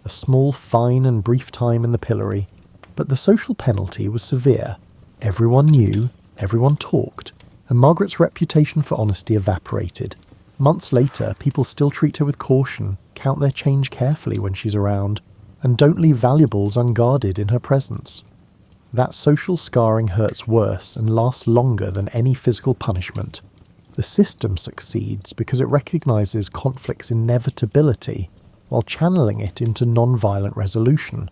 A small fine and brief time in the pillory, but the social penalty was severe. Everyone knew, everyone talked, and Margaret's reputation for honesty evaporated. Months later, people still treat her with caution, count their change carefully when she's around, and don't leave valuables unguarded in her presence. That social scarring hurts worse and lasts longer than any physical punishment. The system succeeds because it recognises conflict's inevitability while channeling it into non-violent resolution.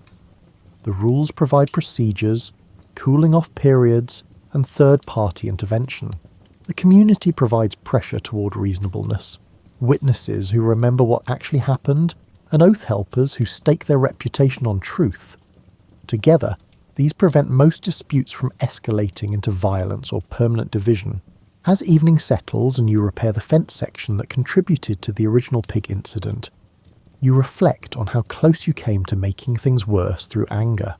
The rules provide procedures, cooling off periods, and third-party intervention. The community provides pressure toward reasonableness, witnesses who remember what actually happened, and oath helpers who stake their reputation on truth. Together, these prevent most disputes from escalating into violence or permanent division. As evening settles and you repair the fence section that contributed to the original pig incident, you reflect on how close you came to making things worse through anger.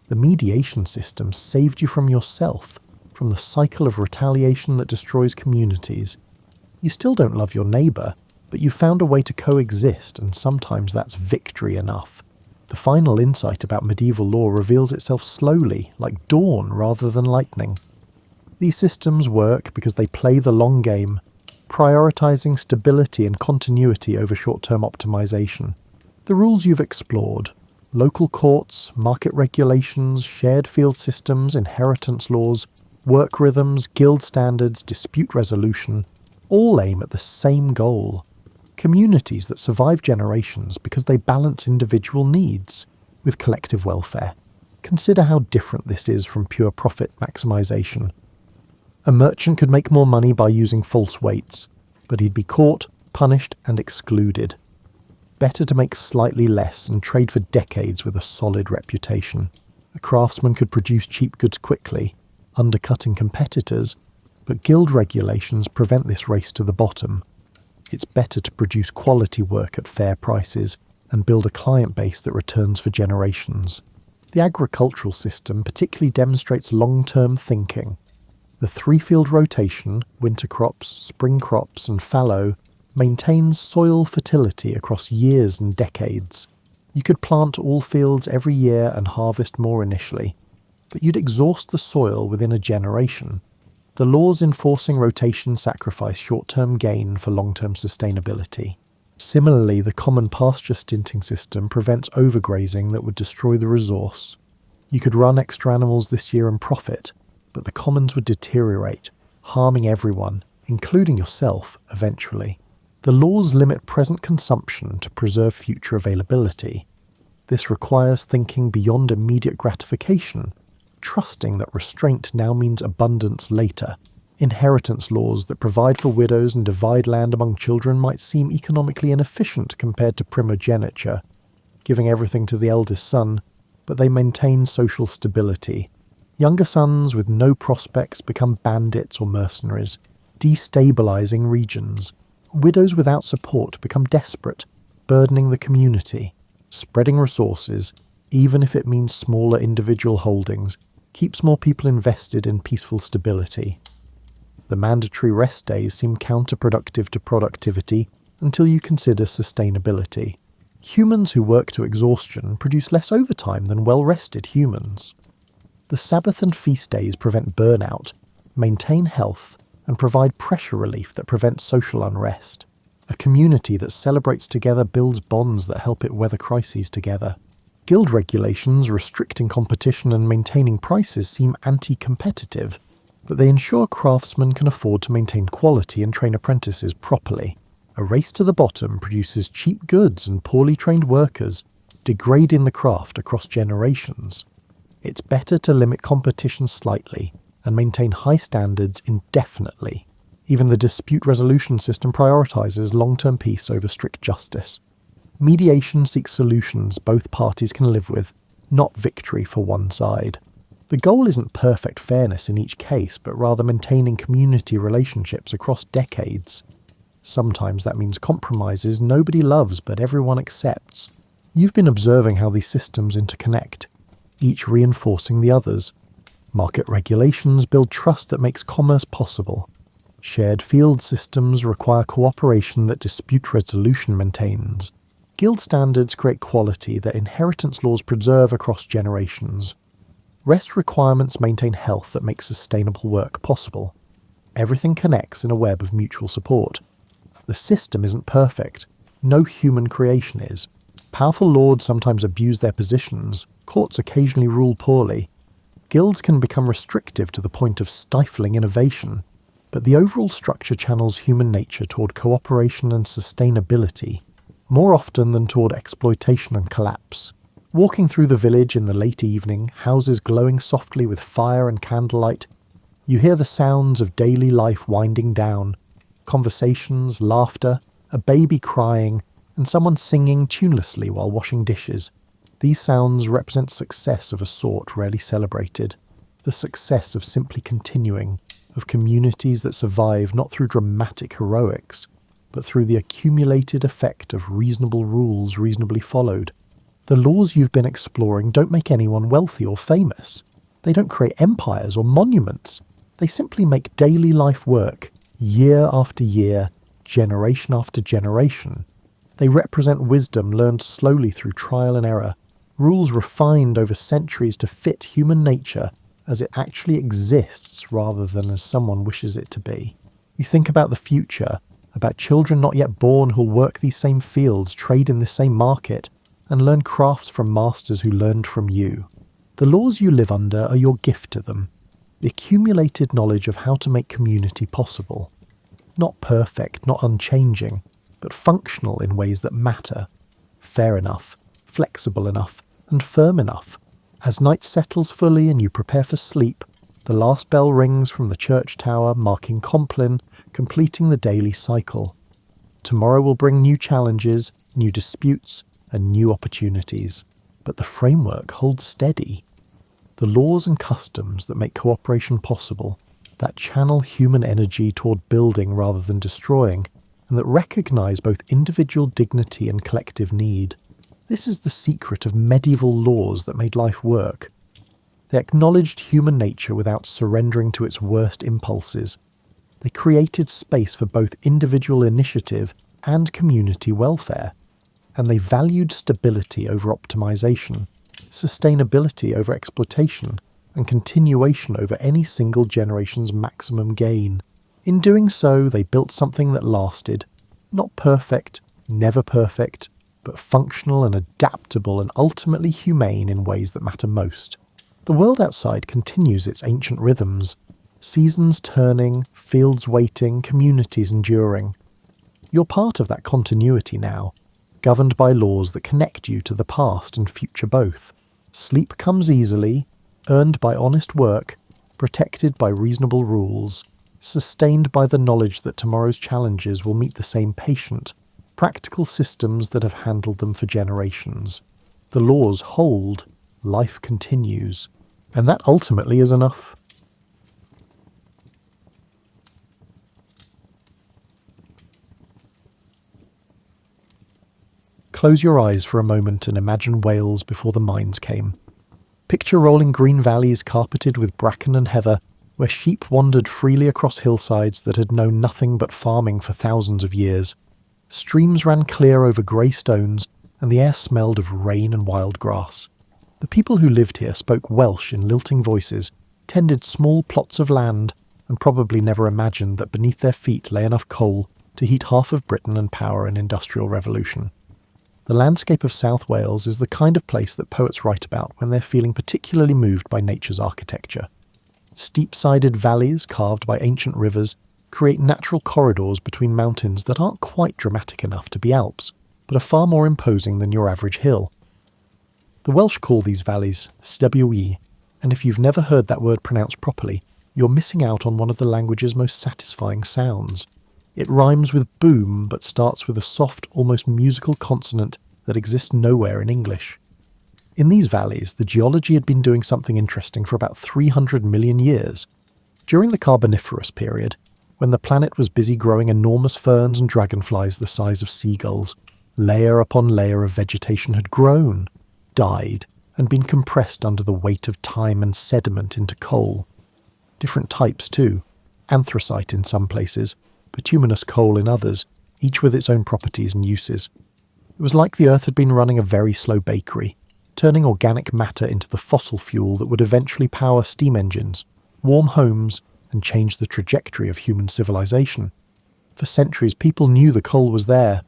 The mediation system saved you from yourself, from the cycle of retaliation that destroys communities. You still don't love your neighbour, but you found a way to coexist, and sometimes that's victory enough. The final insight about medieval law reveals itself slowly, like dawn rather than lightning. These systems work because they play the long game, prioritising stability and continuity over short-term optimization. The rules you've explored, local courts, market regulations, shared field systems, inheritance laws, work rhythms, guild standards, dispute resolution, all aim at the same goal. Communities that survive generations because they balance individual needs with collective welfare. Consider how different this is from pure profit maximization. A merchant could make more money by using false weights, but he'd be caught, punished, and excluded. Better to make slightly less and trade for decades with a solid reputation. A craftsman could produce cheap goods quickly, undercutting competitors, but guild regulations prevent this race to the bottom. It's better to produce quality work at fair prices and build a client base that returns for generations. The agricultural system particularly demonstrates long-term thinking. The three-field rotation, winter crops, spring crops, and fallow, maintains soil fertility across years and decades. You could plant all fields every year and harvest more initially, but you'd exhaust the soil within a generation. The laws enforcing rotation sacrifice short-term gain for long-term sustainability. Similarly, the common pasture stinting system prevents overgrazing that would destroy the resource. You could run extra animals this year and profit, but the commons would deteriorate, harming everyone, including yourself, eventually. The laws limit present consumption to preserve future availability. This requires thinking beyond immediate gratification, trusting that restraint now means abundance later. Inheritance laws that provide for widows and divide land among children might seem economically inefficient compared to primogeniture, giving everything to the eldest son, but they maintain social stability. Younger sons with no prospects become bandits or mercenaries, destabilizing regions. Widows without support become desperate, burdening the community. Spreading resources, even if it means smaller individual holdings, keeps more people invested in peaceful stability. The mandatory rest days seem counterproductive to productivity until you consider sustainability. Humans who work to exhaustion produce less overtime than well-rested humans. The Sabbath and feast days prevent burnout, maintain health, and provide pressure relief that prevents social unrest. A community that celebrates together builds bonds that help it weather crises together. Guild regulations restricting competition and maintaining prices seem anti-competitive, but they ensure craftsmen can afford to maintain quality and train apprentices properly. A race to the bottom produces cheap goods and poorly trained workers, degrading the craft across generations. It's better to limit competition slightly and maintain high standards indefinitely. Even the dispute resolution system prioritizes long-term peace over strict justice. Mediation seeks solutions both parties can live with, not victory for one side. The goal isn't perfect fairness in each case, but rather maintaining community relationships across decades. Sometimes that means compromises nobody loves but everyone accepts. You've been observing how these systems interconnect, each reinforcing the others. Market regulations build trust that makes commerce possible. Shared field systems require cooperation that dispute resolution maintains. Guild standards create quality that inheritance laws preserve across generations. Rest requirements maintain health that makes sustainable work possible. Everything connects in a web of mutual support. The system isn't perfect. No human creation is. Powerful lords sometimes abuse their positions. Courts occasionally rule poorly. Guilds can become restrictive to the point of stifling innovation. But the overall structure channels human nature toward cooperation and sustainability, more often than toward exploitation and collapse. Walking through the village in the late evening, houses glowing softly with fire and candlelight, you hear the sounds of daily life winding down, conversations, laughter, a baby crying, and someone singing tunelessly while washing dishes. These sounds represent success of a sort rarely celebrated, the success of simply continuing, of communities that survive not through dramatic heroics, but through the accumulated effect of reasonable rules reasonably followed. The laws you've been exploring don't make anyone wealthy or famous. They don't create empires or monuments. They simply make daily life work, year after year, generation after generation. They represent wisdom learned slowly through trial and error, rules refined over centuries to fit human nature as it actually exists rather than as someone wishes it to be. You think about the future, about children not yet born who'll work these same fields, trade in the same market, and learn crafts from masters who learned from you. The laws you live under are your gift to them, the accumulated knowledge of how to make community possible. Not perfect, not unchanging, but functional in ways that matter, fair enough, flexible enough, and firm enough. As night settles fully and you prepare for sleep, the last bell rings from the church tower, marking Compline, completing the daily cycle. Tomorrow will bring new challenges, new disputes, and new opportunities. But the framework holds steady. The laws and customs that make cooperation possible, that channel human energy toward building rather than destroying, and that recognize both individual dignity and collective need. This is the secret of medieval laws that made life work. They acknowledged human nature without surrendering to its worst impulses. They created space for both individual initiative and community welfare. And they valued stability over optimization, sustainability over exploitation, and continuation over any single generation's maximum gain. In doing so, they built something that lasted, not perfect, never perfect, but functional and adaptable and ultimately humane in ways that matter most. The world outside continues its ancient rhythms, seasons turning, fields waiting, communities enduring. You're part of that continuity now, governed by laws that connect you to the past and future both. Sleep comes easily, earned by honest work, protected by reasonable rules, sustained by the knowledge that tomorrow's challenges will meet the same patient, practical systems that have handled them for generations. The laws hold, life continues, and that ultimately is enough. Close your eyes for a moment and imagine Wales before the mines came. Picture rolling green valleys carpeted with bracken and heather, where sheep wandered freely across hillsides that had known nothing but farming for thousands of years. Streams ran clear over grey stones, and the air smelled of rain and wild grass. The people who lived here spoke Welsh in lilting voices, tended small plots of land, and probably never imagined that beneath their feet lay enough coal to heat half of Britain and power an industrial revolution. The landscape of South Wales is the kind of place that poets write about when they're feeling particularly moved by nature's architecture. Steep-sided valleys carved by ancient rivers create natural corridors between mountains that aren't quite dramatic enough to be Alps, but are far more imposing than your average hill. The Welsh call these valleys Stubwy, and if you've never heard that word pronounced properly, you're missing out on one of the language's most satisfying sounds. It rhymes with boom, but starts with a soft, almost musical consonant that exist nowhere in English. In these valleys, the geology had been doing something interesting for about 300 million years. During the Carboniferous period, when the planet was busy growing enormous ferns and dragonflies the size of seagulls, layer upon layer of vegetation had grown, died, and been compressed under the weight of time and sediment into coal. Different types too, anthracite in some places, bituminous coal in others, each with its own properties and uses. It was like the Earth had been running a very slow bakery, turning organic matter into the fossil fuel that would eventually power steam engines, warm homes, and change the trajectory of human civilization. For centuries, people knew the coal was there.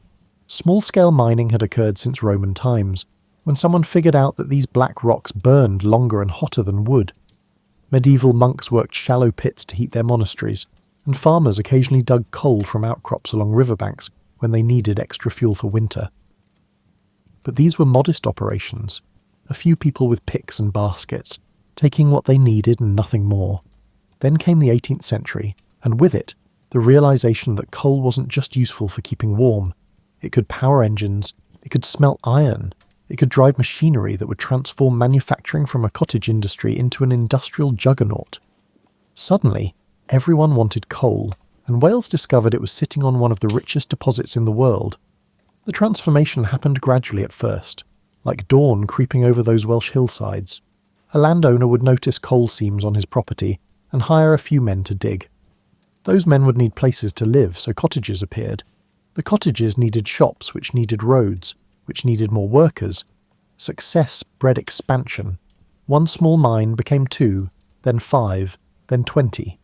Small-scale mining had occurred since Roman times, when someone figured out that these black rocks burned longer and hotter than wood. Medieval monks worked shallow pits to heat their monasteries, and farmers occasionally dug coal from outcrops along riverbanks when they needed extra fuel for winter. But these were modest operations, a few people with picks and baskets, taking what they needed and nothing more. Then came the 18th century, and with it, the realization that coal wasn't just useful for keeping warm. It could power engines, it could smelt iron, it could drive machinery that would transform manufacturing from a cottage industry into an industrial juggernaut. Suddenly, everyone wanted coal, and Wales discovered it was sitting on one of the richest deposits in the world. The transformation happened gradually at first, like dawn creeping over those Welsh hillsides. A landowner would notice coal seams on his property and hire a few men to dig. Those men would need places to live, so cottages appeared. The cottages needed shops, which needed roads, which needed more workers. Success bred expansion. One small mine became 2, then 5, then 20.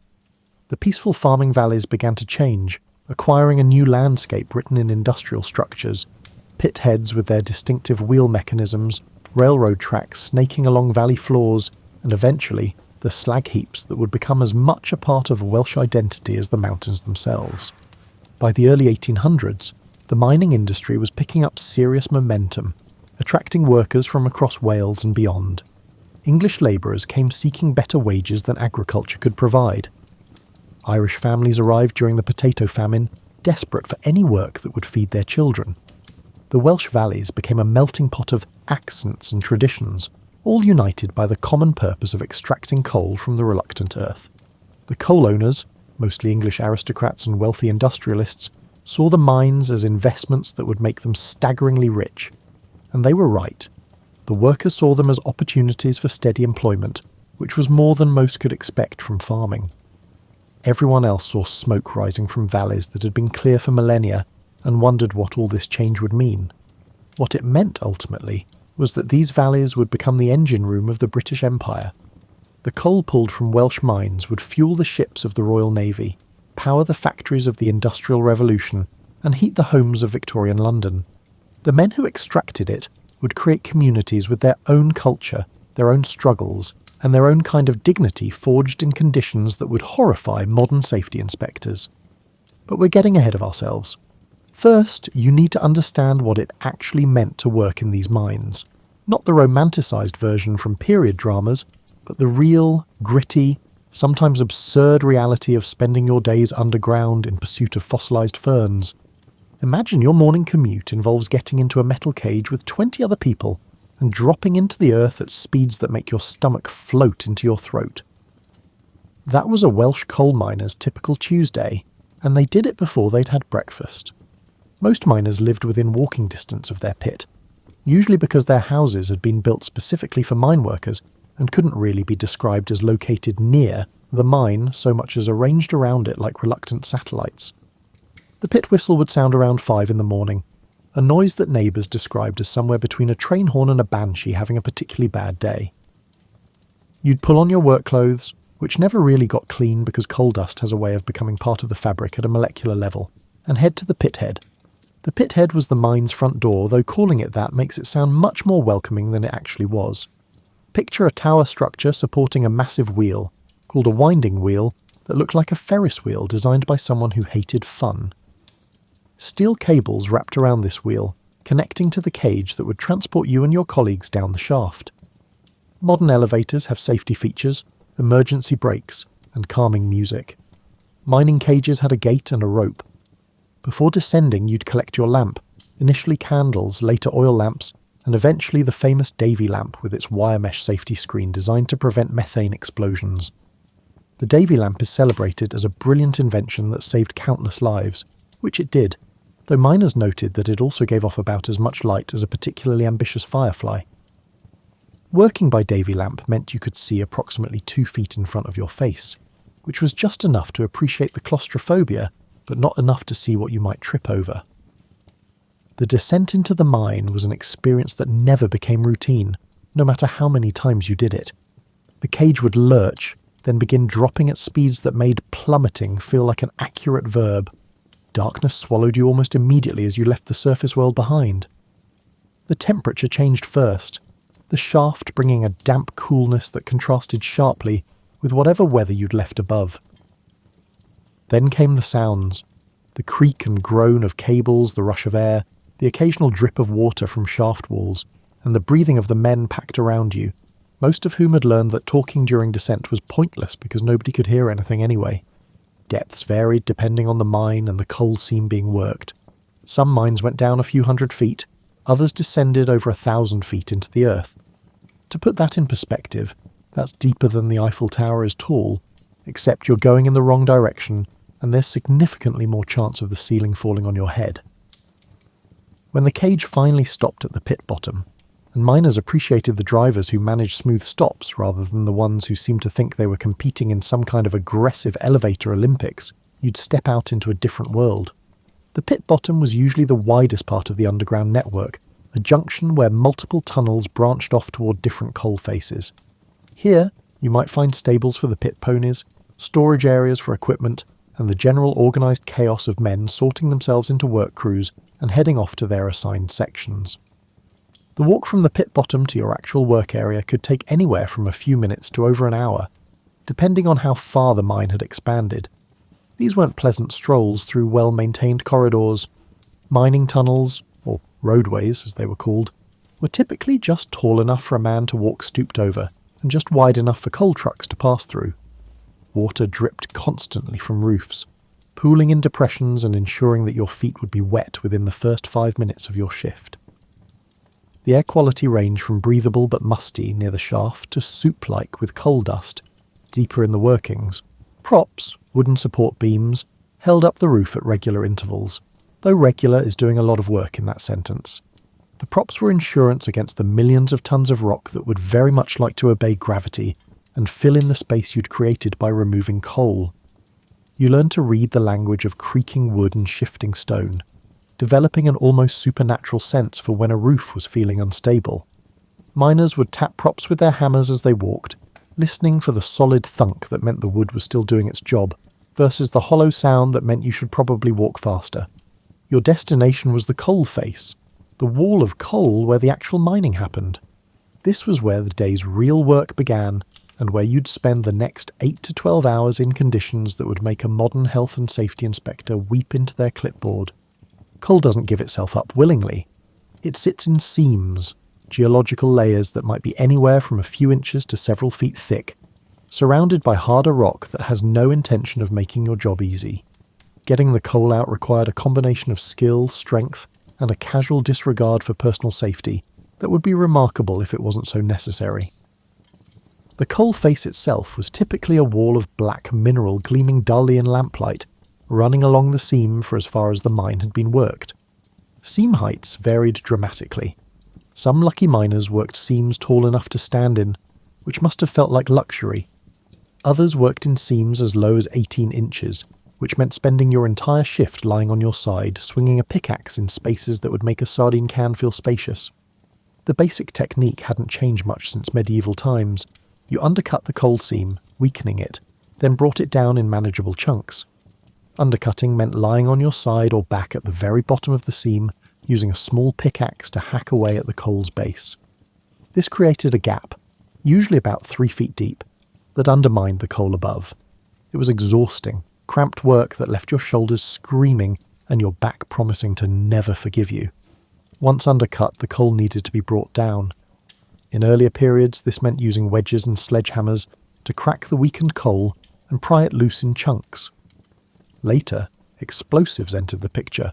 The peaceful farming valleys began to change, acquiring a new landscape written in industrial structures. Pit heads with their distinctive wheel mechanisms, railroad tracks snaking along valley floors, and eventually the slag heaps that would become as much a part of Welsh identity as the mountains themselves. By the early 1800s, the mining industry was picking up serious momentum, attracting workers from across Wales and beyond. English labourers came seeking better wages than agriculture could provide. Irish families arrived during the potato famine, desperate for any work that would feed their children. The Welsh valleys became a melting pot of accents and traditions, all united by the common purpose of extracting coal from the reluctant earth. The coal owners, mostly English aristocrats and wealthy industrialists, saw the mines as investments that would make them staggeringly rich. And they were right. The workers saw them as opportunities for steady employment, which was more than most could expect from farming. Everyone else saw smoke rising from valleys that had been clear for millennia and wondered what all this change would mean. What it meant, ultimately, was that these valleys would become the engine room of the British Empire. The coal pulled from Welsh mines would fuel the ships of the Royal Navy, power the factories of the Industrial Revolution, and heat the homes of Victorian London. The men who extracted it would create communities with their own culture, their own struggles, and their own kind of dignity forged in conditions that would horrify modern safety inspectors. But we're getting ahead of ourselves. First, you need to understand what it actually meant to work in these mines. Not the romanticised version from period dramas, but the real, gritty, sometimes absurd reality of spending your days underground in pursuit of fossilised ferns. Imagine your morning commute involves getting into a metal cage with 20 other people and dropping into the earth at speeds that make your stomach float into your throat. That was a Welsh coal miner's typical Tuesday, and they did it before they'd had breakfast. Most miners lived within walking distance of their pit, usually because their houses had been built specifically for mine workers and couldn't really be described as located near the mine so much as arranged around it like reluctant satellites. The pit whistle would sound around 5 in the morning, a noise that neighbours described as somewhere between a train horn and a banshee having a particularly bad day. You'd pull on your work clothes, which never really got clean because coal dust has a way of becoming part of the fabric at a molecular level, and head to the pit head. The pit head was the mine's front door, though calling it that makes it sound much more welcoming than it actually was. Picture a tower structure supporting a massive wheel, called a winding wheel, that looked like a Ferris wheel designed by someone who hated fun. Steel cables wrapped around this wheel, connecting to the cage that would transport you and your colleagues down the shaft. Modern elevators have safety features, emergency brakes, and calming music. Mining cages had a gate and a rope. Before descending, you'd collect your lamp, Initially candles, later oil lamps, and eventually the famous Davy lamp with its wire mesh safety screen designed to prevent methane explosions. The Davy lamp is celebrated as a brilliant invention that saved countless lives, which it did, though miners noted that it also gave off about as much light as a particularly ambitious firefly. Working by Davy lamp meant you could see approximately 2 feet in front of your face, which was just enough to appreciate the claustrophobia, but not enough to see what you might trip over. The descent into the mine was an experience that never became routine, no matter how many times you did it. The cage would lurch, then begin dropping at speeds that made plummeting feel like an accurate verb. Darkness swallowed you almost immediately as you left the surface world behind. The temperature changed first, the shaft bringing a damp coolness that contrasted sharply with whatever weather you'd left above. Then came the sounds, the creak and groan of cables, the rush of air, the occasional drip of water from shaft walls, and the breathing of the men packed around you, most of whom had learned that talking during descent was pointless because nobody could hear anything anyway. Depths varied depending on the mine and the coal seam being worked. Some mines went down a few hundred feet, others descended over 1,000 feet into the earth. To put that in perspective, that's deeper than the Eiffel Tower is tall, except you're going in the wrong direction and there's significantly more chance of the ceiling falling on your head. When the cage finally stopped at the pit bottom, and miners appreciated the drivers who managed smooth stops rather than the ones who seemed to think they were competing in some kind of aggressive elevator Olympics, you'd step out into a different world. The pit bottom was usually the widest part of the underground network, a junction where multiple tunnels branched off toward different coal faces. Here, you might find stables for the pit ponies, storage areas for equipment, and the general organised chaos of men sorting themselves into work crews and heading off to their assigned sections. The walk from the pit bottom to your actual work area could take anywhere from a few minutes to over an hour, depending on how far the mine had expanded. These weren't pleasant strolls through well-maintained corridors. Mining tunnels, or roadways as they were called, were typically just tall enough for a man to walk stooped over, and just wide enough for coal trucks to pass through. Water dripped constantly from roofs, pooling in depressions and ensuring that your feet would be wet within the first 5 minutes of your shift. The air quality ranged from breathable but musty near the shaft to soup-like with coal dust, deeper in the workings. Props, wooden support beams, held up the roof at regular intervals, though regular is doing a lot of work in that sentence. The props were insurance against the millions of tons of rock that would very much like to obey gravity and fill in the space you'd created by removing coal. You learned to read the language of creaking wood and shifting stone, developing an almost supernatural sense for when a roof was feeling unstable. Miners would tap props with their hammers as they walked, listening for the solid thunk that meant the wood was still doing its job, versus the hollow sound that meant you should probably walk faster. Your destination was the coal face, the wall of coal where the actual mining happened. This was where the day's real work began, and where you'd spend the next 8 to 12 hours in conditions that would make a modern health and safety inspector weep into their clipboard. Coal doesn't give itself up willingly. It sits in seams, geological layers that might be anywhere from a few inches to several feet thick, surrounded by harder rock that has no intention of making your job easy. Getting the coal out required a combination of skill, strength, and a casual disregard for personal safety that would be remarkable if it wasn't so necessary. The coal face itself was typically a wall of black mineral gleaming dully in lamplight, running along the seam for as far as the mine had been worked. Seam heights varied dramatically. Some lucky miners worked seams tall enough to stand in, which must have felt like luxury. Others worked in seams as low as 18 inches, which meant spending your entire shift lying on your side, swinging a pickaxe in spaces that would make a sardine can feel spacious. The basic technique hadn't changed much since medieval times. You undercut the coal seam, weakening it, then brought it down in manageable chunks. Undercutting meant lying on your side or back at the very bottom of the seam, using a small pickaxe to hack away at the coal's base. This created a gap, usually about 3 feet deep, that undermined the coal above. It was exhausting, cramped work that left your shoulders screaming and your back promising to never forgive you. Once undercut, the coal needed to be brought down. In earlier periods, this meant using wedges and sledgehammers to crack the weakened coal and pry it loose in chunks. Later, explosives entered the picture.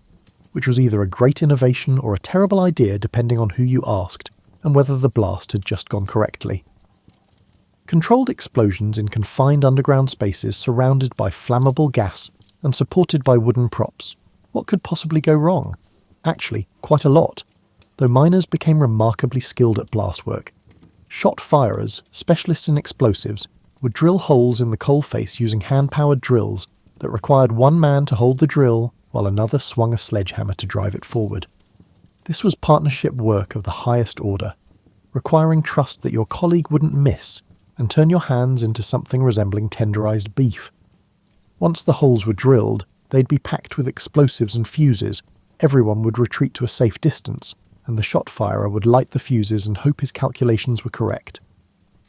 which was either a great innovation or a terrible idea depending on who you asked, and whether the blast had just gone correctly. Controlled explosions in confined underground spaces surrounded by flammable gas and supported by wooden props. What could possibly go wrong? Actually, quite a lot, though miners became remarkably skilled at blast work. Shot firers, specialists in explosives, would drill holes in the coal face using hand-powered drills that required one man to hold the drill while another swung a sledgehammer to drive it forward. This was partnership work of the highest order, requiring trust that your colleague wouldn't miss and turn your hands into something resembling tenderized beef. Once the holes were drilled, they'd be packed with explosives and fuses. Everyone would retreat to a safe distance, and the shot firer would light the fuses and hope his calculations were correct.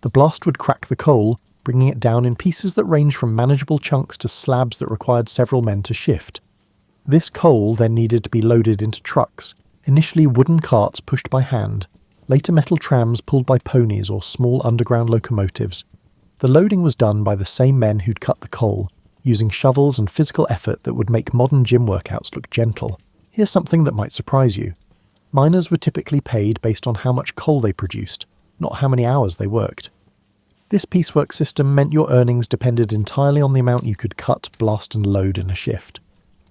The blast would crack the coal, bringing it down in pieces that ranged from manageable chunks to slabs that required several men to shift. This coal then needed to be loaded into trucks, initially wooden carts pushed by hand, later metal trams pulled by ponies or small underground locomotives. The loading was done by the same men who'd cut the coal, using shovels and physical effort that would make modern gym workouts look gentle. Here's something that might surprise you. Miners were typically paid based on how much coal they produced, not how many hours they worked. This piecework system meant your earnings depended entirely on the amount you could cut, blast and load in a shift.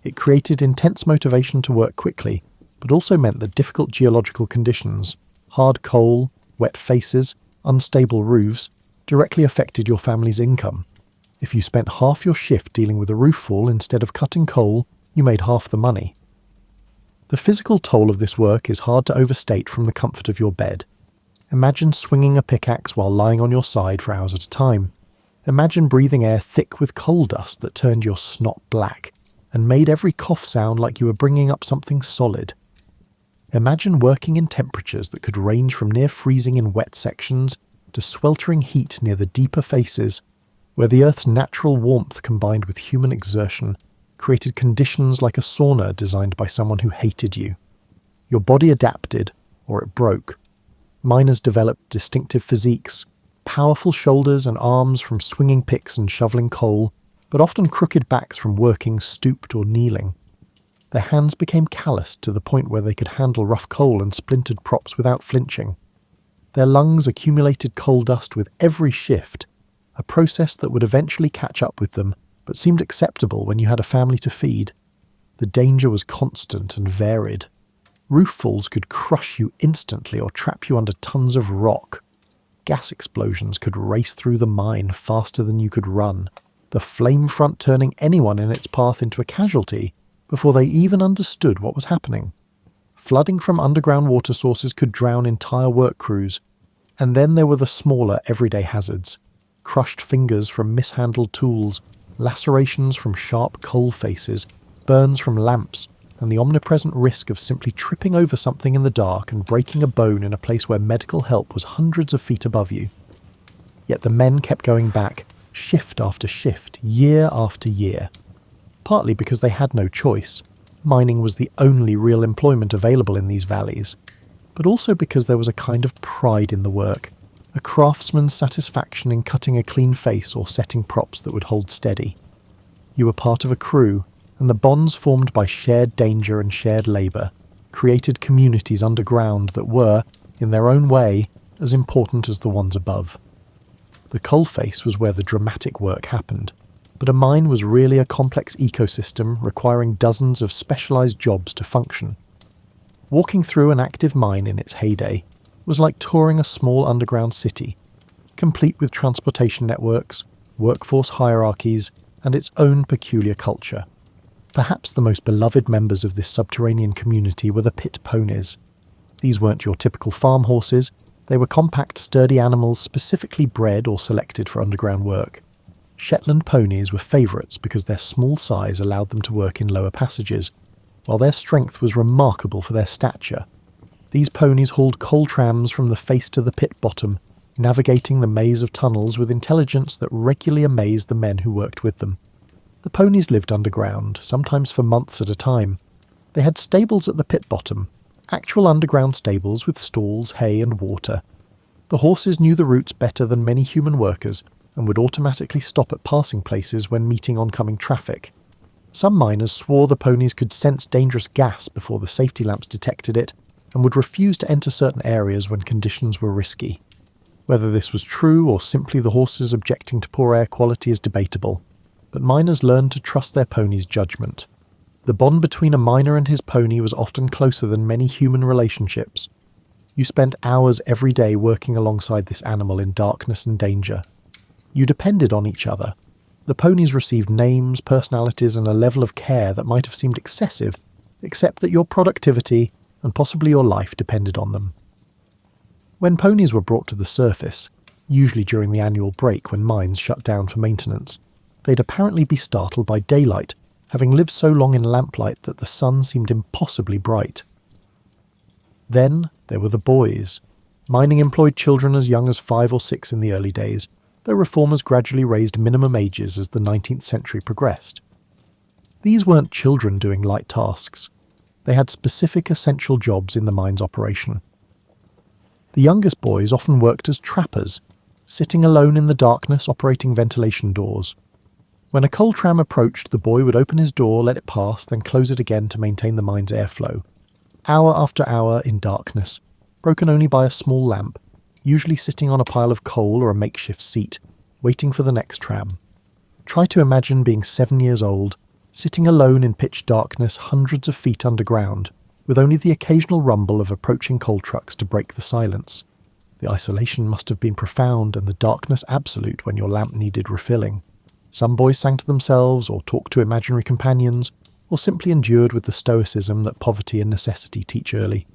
It created intense motivation to work quickly, but also meant that difficult geological conditions, hard coal, wet faces, unstable roofs, directly affected your family's income. If you spent half your shift dealing with a roof fall instead of cutting coal, you made half the money. The physical toll of this work is hard to overstate from the comfort of your bed. Imagine swinging a pickaxe while lying on your side for hours at a time. Imagine breathing air thick with coal dust that turned your snot black and made every cough sound like you were bringing up something solid. Imagine working in temperatures that could range from near freezing in wet sections to sweltering heat near the deeper faces, where the Earth's natural warmth combined with human exertion created conditions like a sauna designed by someone who hated you. Your body adapted, or it broke. Miners developed distinctive physiques, powerful shoulders and arms from swinging picks and shoveling coal, but often crooked backs from working stooped or kneeling. Their hands became calloused to the point where they could handle rough coal and splintered props without flinching. Their lungs accumulated coal dust with every shift, a process that would eventually catch up with them, but seemed acceptable when you had a family to feed. The danger was constant and varied. Roof falls could crush you instantly or trap you under tons of rock. Gas explosions could race through the mine faster than you could run, the flame front turning anyone in its path into a casualty before they even understood what was happening. Flooding from underground water sources could drown entire work crews. And then there were the smaller everyday hazards. Crushed fingers from mishandled tools, lacerations from sharp coal faces, burns from lamps, and the omnipresent risk of simply tripping over something in the dark and breaking a bone in a place where medical help was hundreds of feet above you. Yet the men kept going back, shift after shift, year after year. Partly because they had no choice. Mining was the only real employment available in these valleys. But also because there was a kind of pride in the work, a craftsman's satisfaction in cutting a clean face or setting props that would hold steady. You were part of a crew, and the bonds formed by shared danger and shared labour created communities underground that were, in their own way, as important as the ones above. The coalface was where the dramatic work happened, but a mine was really a complex ecosystem requiring dozens of specialised jobs to function. Walking through an active mine in its heyday was like touring a small underground city, complete with transportation networks, workforce hierarchies, and its own peculiar culture. Perhaps the most beloved members of this subterranean community were the pit ponies. These weren't your typical farm horses, they were compact, sturdy animals specifically bred or selected for underground work. Shetland ponies were favourites because their small size allowed them to work in lower passages, while their strength was remarkable for their stature. These ponies hauled coal trams from the face to the pit bottom, navigating the maze of tunnels with intelligence that regularly amazed the men who worked with them. The ponies lived underground, sometimes for months at a time. They had stables at the pit bottom, actual underground stables with stalls, hay and water. The horses knew the routes better than many human workers and would automatically stop at passing places when meeting oncoming traffic. Some miners swore the ponies could sense dangerous gas before the safety lamps detected it, and would refuse to enter certain areas when conditions were risky. Whether this was true or simply the horses objecting to poor air quality is debatable, but miners learned to trust their pony's judgment. The bond between a miner and his pony was often closer than many human relationships. You spent hours every day working alongside this animal in darkness and danger. You depended on each other. The ponies received names, personalities, and a level of care that might have seemed excessive, except that your productivity and possibly your life depended on them. When ponies were brought to the surface, usually during the annual break when mines shut down for maintenance, they'd apparently be startled by daylight, having lived so long in lamplight that the sun seemed impossibly bright. Then there were the boys. Mining employed children as young as 5 or 6 in the early days, though reformers gradually raised minimum ages as the 19th century progressed. These weren't children doing light tasks. They had specific essential jobs in the mine's operation. The youngest boys often worked as trappers, sitting alone in the darkness operating ventilation doors. When a coal tram approached, the boy would open his door, let it pass, then close it again to maintain the mine's airflow. Hour after hour in darkness, broken only by a small lamp, usually sitting on a pile of coal or a makeshift seat, waiting for the next tram. Try to imagine being 7 years old, sitting alone in pitch darkness hundreds of feet underground, with only the occasional rumble of approaching coal trucks to break the silence. The isolation must have been profound and the darkness absolute when your lamp needed refilling. Some boys sang to themselves or talked to imaginary companions, or simply endured with the stoicism that poverty and necessity teach early.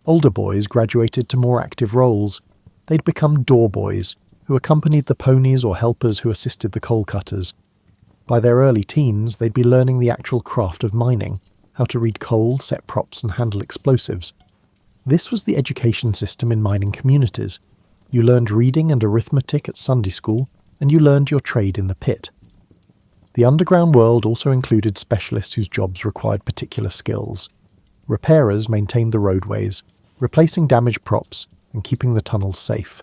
Older boys graduated to more active roles. They'd become door boys, who accompanied the ponies or helpers who assisted the coal cutters. By their early teens, they'd be learning the actual craft of mining, how to read coal, set props, and handle explosives. This was the education system in mining communities. You learned reading and arithmetic at Sunday school, and you learned your trade in the pit. The underground world also included specialists whose jobs required particular skills. Repairers maintained the roadways, replacing damaged props and keeping the tunnels safe.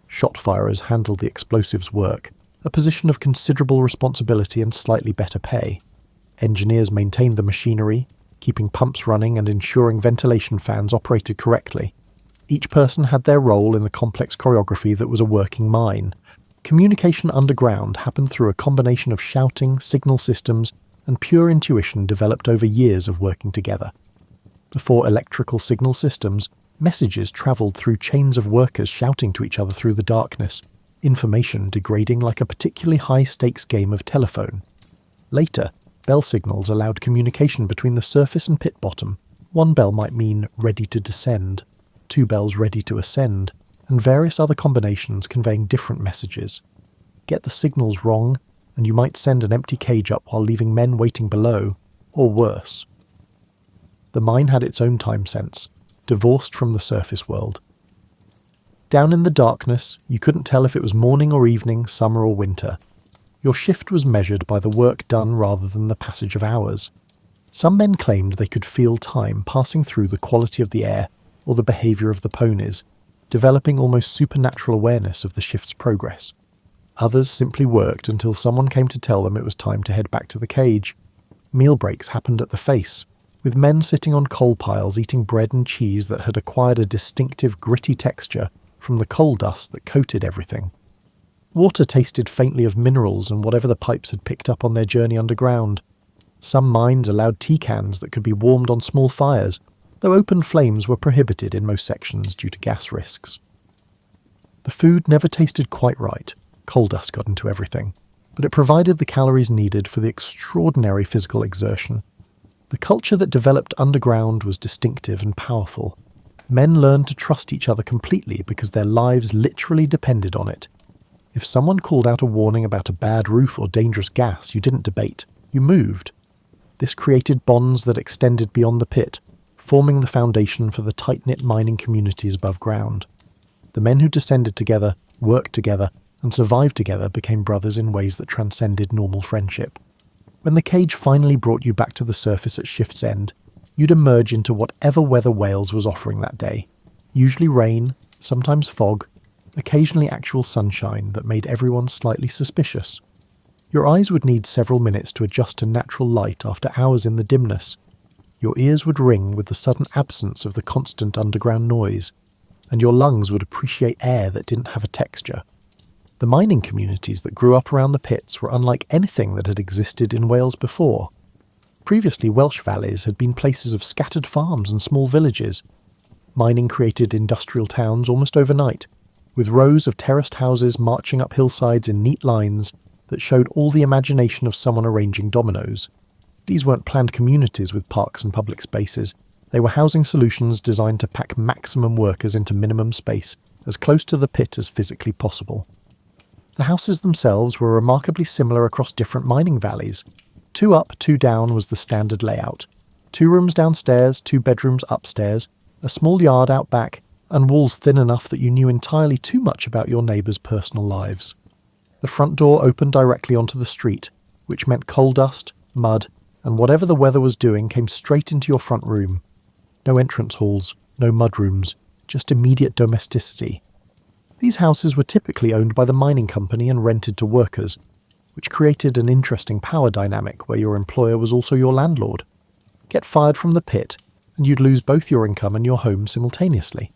Shot firers handled the explosives work, a position of considerable responsibility and slightly better pay. Engineers maintained the machinery, keeping pumps running and ensuring ventilation fans operated correctly. Each person had their role in the complex choreography that was a working mine. Communication underground happened through a combination of shouting, signal systems, and pure intuition developed over years of working together. Before electrical signal systems, messages travelled through chains of workers shouting to each other through the darkness, information degrading like a particularly high-stakes game of telephone. Later, bell signals allowed communication between the surface and pit bottom. One bell might mean ready to descend, 2 bells ready to ascend, and various other combinations conveying different messages. Get the signals wrong, and you might send an empty cage up while leaving men waiting below, or worse. The mine had its own time sense, divorced from the surface world. Down in the darkness, you couldn't tell if it was morning or evening, summer or winter. Your shift was measured by the work done rather than the passage of hours. Some men claimed they could feel time passing through the quality of the air or the behaviour of the ponies, developing almost supernatural awareness of the shift's progress. Others simply worked until someone came to tell them it was time to head back to the cage. Meal breaks happened at the face, with men sitting on coal piles eating bread and cheese that had acquired a distinctive gritty texture from the coal dust that coated everything. Water tasted faintly of minerals and whatever the pipes had picked up on their journey underground. Some mines allowed tea cans that could be warmed on small fires, though open flames were prohibited in most sections due to gas risks. The food never tasted quite right. Coal dust got into everything, but it provided the calories needed for the extraordinary physical exertion. The culture that developed underground was distinctive and powerful. Men learned to trust each other completely because their lives literally depended on it. If someone called out a warning about a bad roof or dangerous gas, you didn't debate. You moved. This created bonds that extended beyond the pit, forming the foundation for the tight-knit mining communities above ground. The men who descended together, worked together, and survived together became brothers in ways that transcended normal friendship. When the cage finally brought you back to the surface at shift's end, you'd emerge into whatever weather Wales was offering that day. Usually rain, sometimes fog, occasionally actual sunshine that made everyone slightly suspicious. Your eyes would need several minutes to adjust to natural light after hours in the dimness. Your ears would ring with the sudden absence of the constant underground noise, and your lungs would appreciate air that didn't have a texture. The mining communities that grew up around the pits were unlike anything that had existed in Wales before. Previously, Welsh valleys had been places of scattered farms and small villages. Mining created industrial towns almost overnight, with rows of terraced houses marching up hillsides in neat lines that showed all the imagination of someone arranging dominoes. These weren't planned communities with parks and public spaces. They were housing solutions designed to pack maximum workers into minimum space, as close to the pit as physically possible. The houses themselves were remarkably similar across different mining valleys. 2 up, 2 down was the standard layout. 2 rooms downstairs, 2 bedrooms upstairs, a small yard out back, and walls thin enough that you knew entirely too much about your neighbours' personal lives. The front door opened directly onto the street, which meant coal dust, mud, and whatever the weather was doing came straight into your front room. No entrance halls, no mudrooms, just immediate domesticity. These houses were typically owned by the mining company and rented to workers, which created an interesting power dynamic where your employer was also your landlord. Get fired from the pit, and you'd lose both your income and your home simultaneously.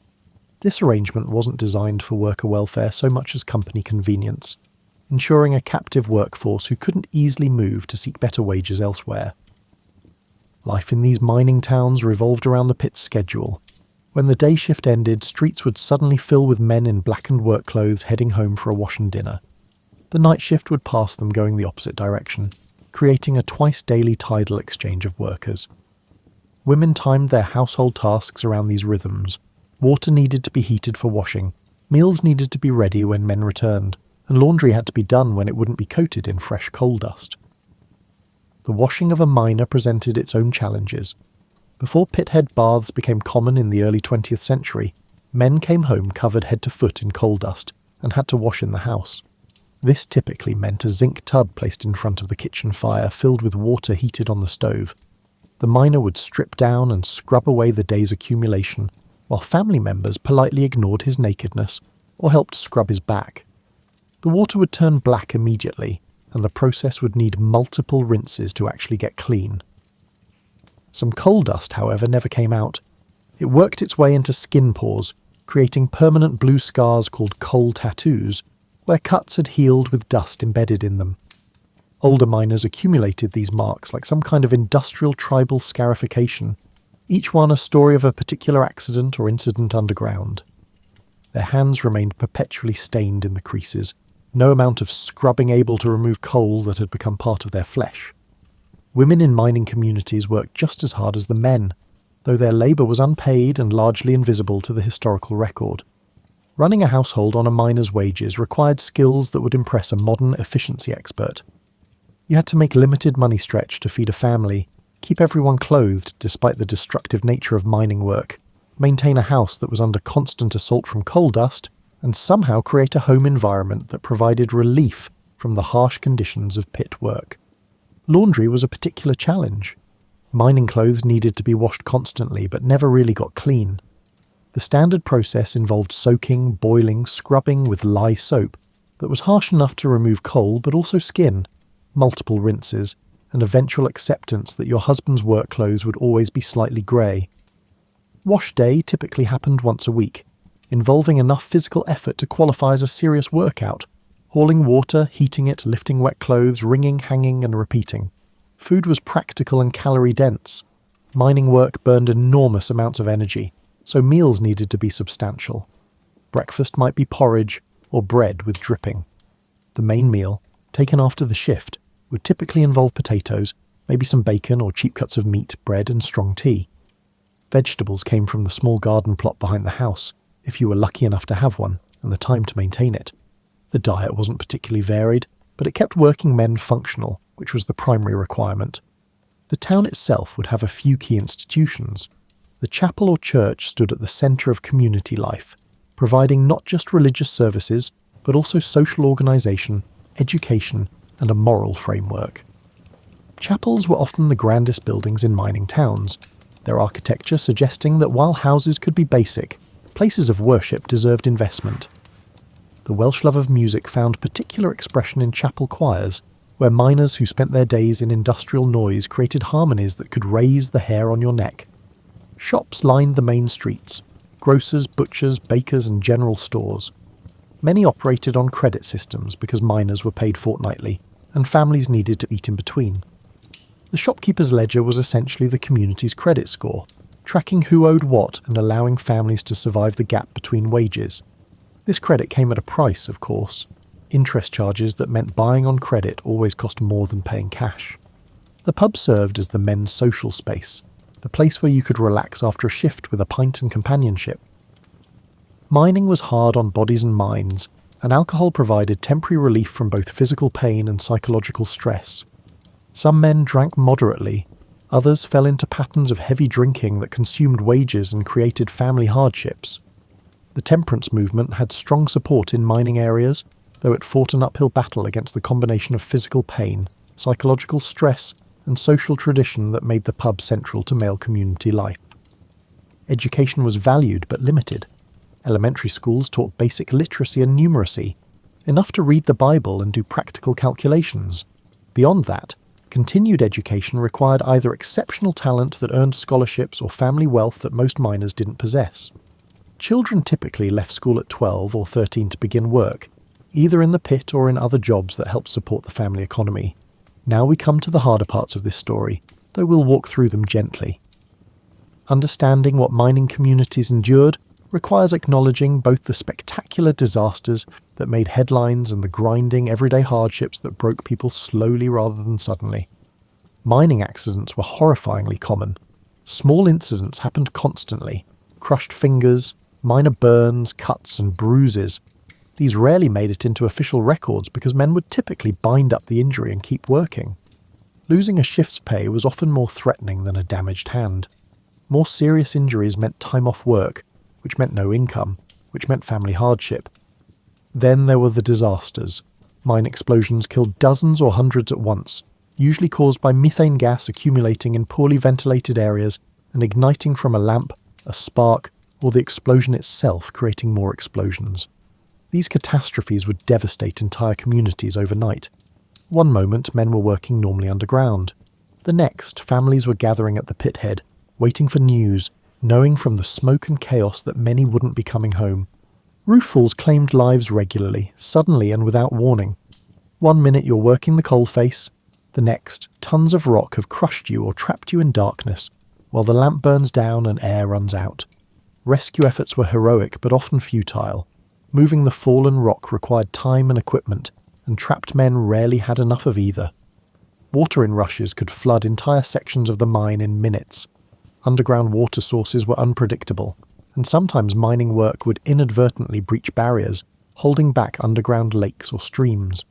This arrangement wasn't designed for worker welfare so much as company convenience, ensuring a captive workforce who couldn't easily move to seek better wages elsewhere. Life in these mining towns revolved around the pit's schedule. When the day shift ended, streets would suddenly fill with men in blackened work clothes heading home for a wash and dinner. The night shift would pass them going the opposite direction, creating a twice-daily tidal exchange of workers. Women timed their household tasks around these rhythms. Water needed to be heated for washing, meals needed to be ready when men returned, and laundry had to be done when it wouldn't be coated in fresh coal dust. The washing of a miner presented its own challenges. Before pithead baths became common in the early 20th century, men came home covered head to foot in coal dust and had to wash in the house. This typically meant a zinc tub placed in front of the kitchen fire filled with water heated on the stove. The miner would strip down and scrub away the day's accumulation, while family members politely ignored his nakedness or helped scrub his back. The water would turn black immediately, and the process would need multiple rinses to actually get clean. Some coal dust, however, never came out. It worked its way into skin pores, creating permanent blue scars called coal tattoos, where cuts had healed with dust embedded in them. Older miners accumulated these marks like some kind of industrial tribal scarification, each one a story of a particular accident or incident underground. Their hands remained perpetually stained in the creases, no amount of scrubbing able to remove coal that had become part of their flesh. Women in mining communities worked just as hard as the men, though their labour was unpaid and largely invisible to the historical record. Running a household on a miner's wages required skills that would impress a modern efficiency expert. You had to make limited money stretch to feed a family, keep everyone clothed despite the destructive nature of mining work, maintain a house that was under constant assault from coal dust, and somehow create a home environment that provided relief from the harsh conditions of pit work. Laundry was a particular challenge. Mining clothes needed to be washed constantly but never really got clean. The standard process involved soaking, boiling, scrubbing with lye soap that was harsh enough to remove coal but also skin, multiple rinses, and eventual acceptance that your husband's work clothes would always be slightly grey. Wash day typically happened once a week, involving enough physical effort to qualify as a serious workout, hauling water, heating it, lifting wet clothes, wringing, hanging and repeating. Food was practical and calorie-dense. Mining work burned enormous amounts of energy, so meals needed to be substantial. Breakfast might be porridge or bread with dripping. The main meal, taken after the shift, would typically involve potatoes, maybe some bacon or cheap cuts of meat, bread and strong tea. Vegetables came from the small garden plot behind the house, if you were lucky enough to have one, and the time to maintain it. The diet wasn't particularly varied, but it kept working men functional, which was the primary requirement. The town itself would have a few key institutions. The chapel or church stood at the centre of community life, providing not just religious services, but also social organisation, education, and a moral framework. Chapels were often the grandest buildings in mining towns, their architecture suggesting that while houses could be basic, places of worship deserved investment. The Welsh love of music found particular expression in chapel choirs, where miners who spent their days in industrial noise created harmonies that could raise the hair on your neck. Shops lined the main streets: grocers, butchers, bakers and general stores. Many operated on credit systems because miners were paid fortnightly, and families needed to eat in between. The shopkeeper's ledger was essentially the community's credit score, tracking who owed what and allowing families to survive the gap between wages. This credit came at a price, of course. Interest charges that meant buying on credit always cost more than paying cash. The pub served as the men's social space, the place where you could relax after a shift with a pint and companionship. Mining was hard on bodies and minds, and alcohol provided temporary relief from both physical pain and psychological stress. Some men drank moderately, others fell into patterns of heavy drinking that consumed wages and created family hardships. The temperance movement had strong support in mining areas, though it fought an uphill battle against the combination of physical pain, psychological stress, and social tradition that made the pub central to male community life. Education was valued but limited. Elementary schools taught basic literacy and numeracy, enough to read the Bible and do practical calculations. Beyond that, continued education required either exceptional talent that earned scholarships or family wealth that most miners didn't possess. Children typically left school at 12 or 13 to begin work, either in the pit or in other jobs that helped support the family economy. Now we come to the harder parts of this story, though we'll walk through them gently. Understanding what mining communities endured requires acknowledging both the spectacular disasters that made headlines and the grinding everyday hardships that broke people slowly rather than suddenly. Mining accidents were horrifyingly common. Small incidents happened constantly: crushed fingers, minor burns, cuts and bruises. These rarely made it into official records because men would typically bind up the injury and keep working. Losing a shift's pay was often more threatening than a damaged hand. More serious injuries meant time off work, which meant no income, which meant family hardship. Then there were the disasters. Mine explosions killed dozens or hundreds at once, usually caused by methane gas accumulating in poorly ventilated areas and igniting from a lamp, a spark, or the explosion itself, creating more explosions. These catastrophes would devastate entire communities overnight. One moment, men were working normally underground. The next, families were gathering at the pit head, waiting for news, knowing from the smoke and chaos that many wouldn't be coming home. Roof falls claimed lives regularly, suddenly and without warning. One minute you're working the coalface, the next, tons of rock have crushed you or trapped you in darkness, while the lamp burns down and air runs out. Rescue efforts were heroic but often futile. Moving the fallen rock required time and equipment, and trapped men rarely had enough of either. Water in rushes could flood entire sections of the mine in minutes. Underground water sources were unpredictable, and sometimes mining work would inadvertently breach barriers, holding back underground lakes or streams.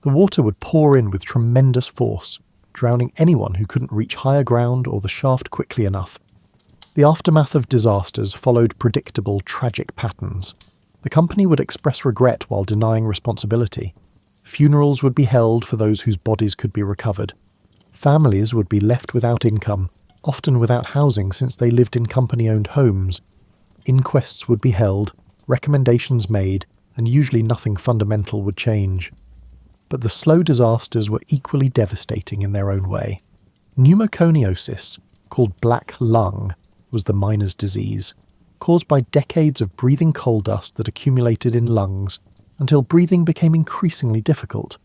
The water would pour in with tremendous force, drowning anyone who couldn't reach higher ground or the shaft quickly enough. The aftermath of disasters followed predictable, tragic patterns. The company would express regret while denying responsibility. Funerals would be held for those whose bodies could be recovered. Families would be left without income, often without housing since they lived in company-owned homes. Inquests would be held, recommendations made, and usually nothing fundamental would change. But the slow disasters were equally devastating in their own way. Pneumoconiosis, called black lung, was the miner's disease, caused by decades of breathing coal dust that accumulated in lungs until breathing became increasingly difficult.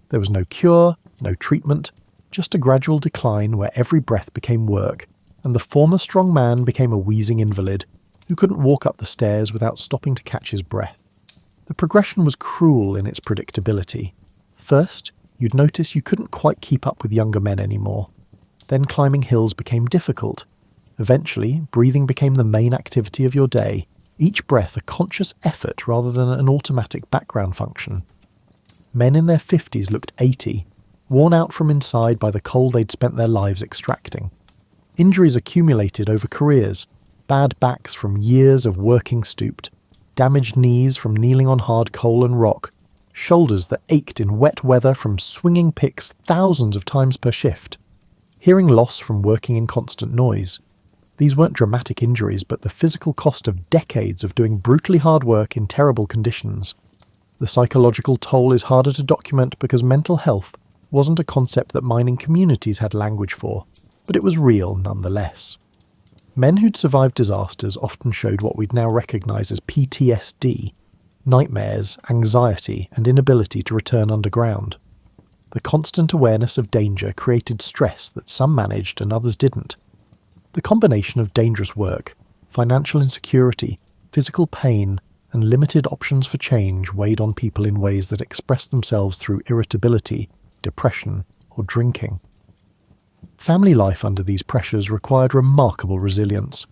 There was no cure, no treatment, just a gradual decline where every breath became work, and the former strong man became a wheezing invalid who couldn't walk up the stairs without stopping to catch his breath. The progression was cruel in its predictability. First, you'd notice you couldn't quite keep up with younger men anymore. Then climbing hills became difficult. Eventually, breathing became the main activity of your day, each breath a conscious effort rather than an automatic background function. Men in their 50s looked 80, worn out from inside by the coal they'd spent their lives extracting. Injuries accumulated over careers, bad backs from years of working stooped, damaged knees from kneeling on hard coal and rock, shoulders that ached in wet weather from swinging picks thousands of times per shift, hearing loss from working in constant noise. These weren't dramatic injuries, but the physical cost of decades of doing brutally hard work in terrible conditions. The psychological toll is harder to document because mental health, wasn't a concept that mining communities had language for, but it was real nonetheless. Men who'd survived disasters often showed what we'd now recognise as PTSD, nightmares, anxiety, and inability to return underground. The constant awareness of danger created stress that some managed and others didn't. The combination of dangerous work, financial insecurity, physical pain, and limited options for change weighed on people in ways that expressed themselves through irritability, depression, or drinking. Family life under these pressures required remarkable resilience.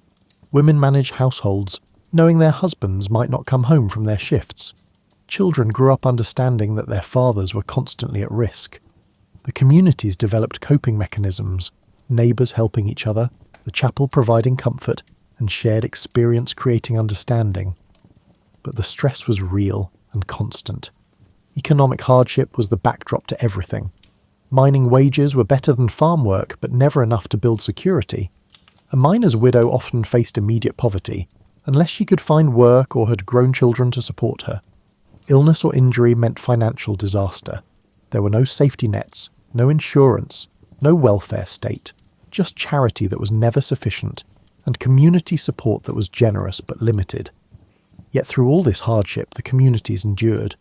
Women managed households, knowing their husbands might not come home from their shifts. Children grew up understanding that their fathers were constantly at risk. The communities developed coping mechanisms, neighbours helping each other, the chapel providing comfort, and shared experience creating understanding. But the stress was real and constant. Economic hardship was the backdrop to everything. Mining wages were better than farm work, but never enough to build security. A miner's widow often faced immediate poverty, unless she could find work or had grown children to support her. Illness or injury meant financial disaster. There were no safety nets, no insurance, no welfare state, just charity that was never sufficient, and community support that was generous but limited. Yet through all this hardship, the communities endured.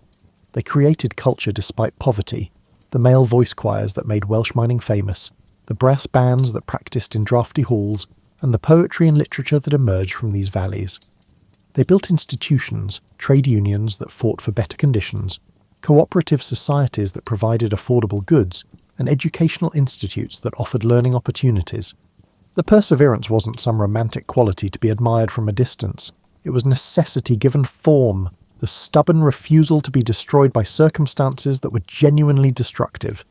They created culture despite poverty, the male voice choirs that made Welsh mining famous, the brass bands that practiced in drafty halls, and the poetry and literature that emerged from these valleys. They built institutions, trade unions that fought for better conditions, cooperative societies that provided affordable goods, and educational institutes that offered learning opportunities. The perseverance wasn't some romantic quality to be admired from a distance. It was necessity given form, the stubborn refusal to be destroyed by circumstances that were genuinely destructive.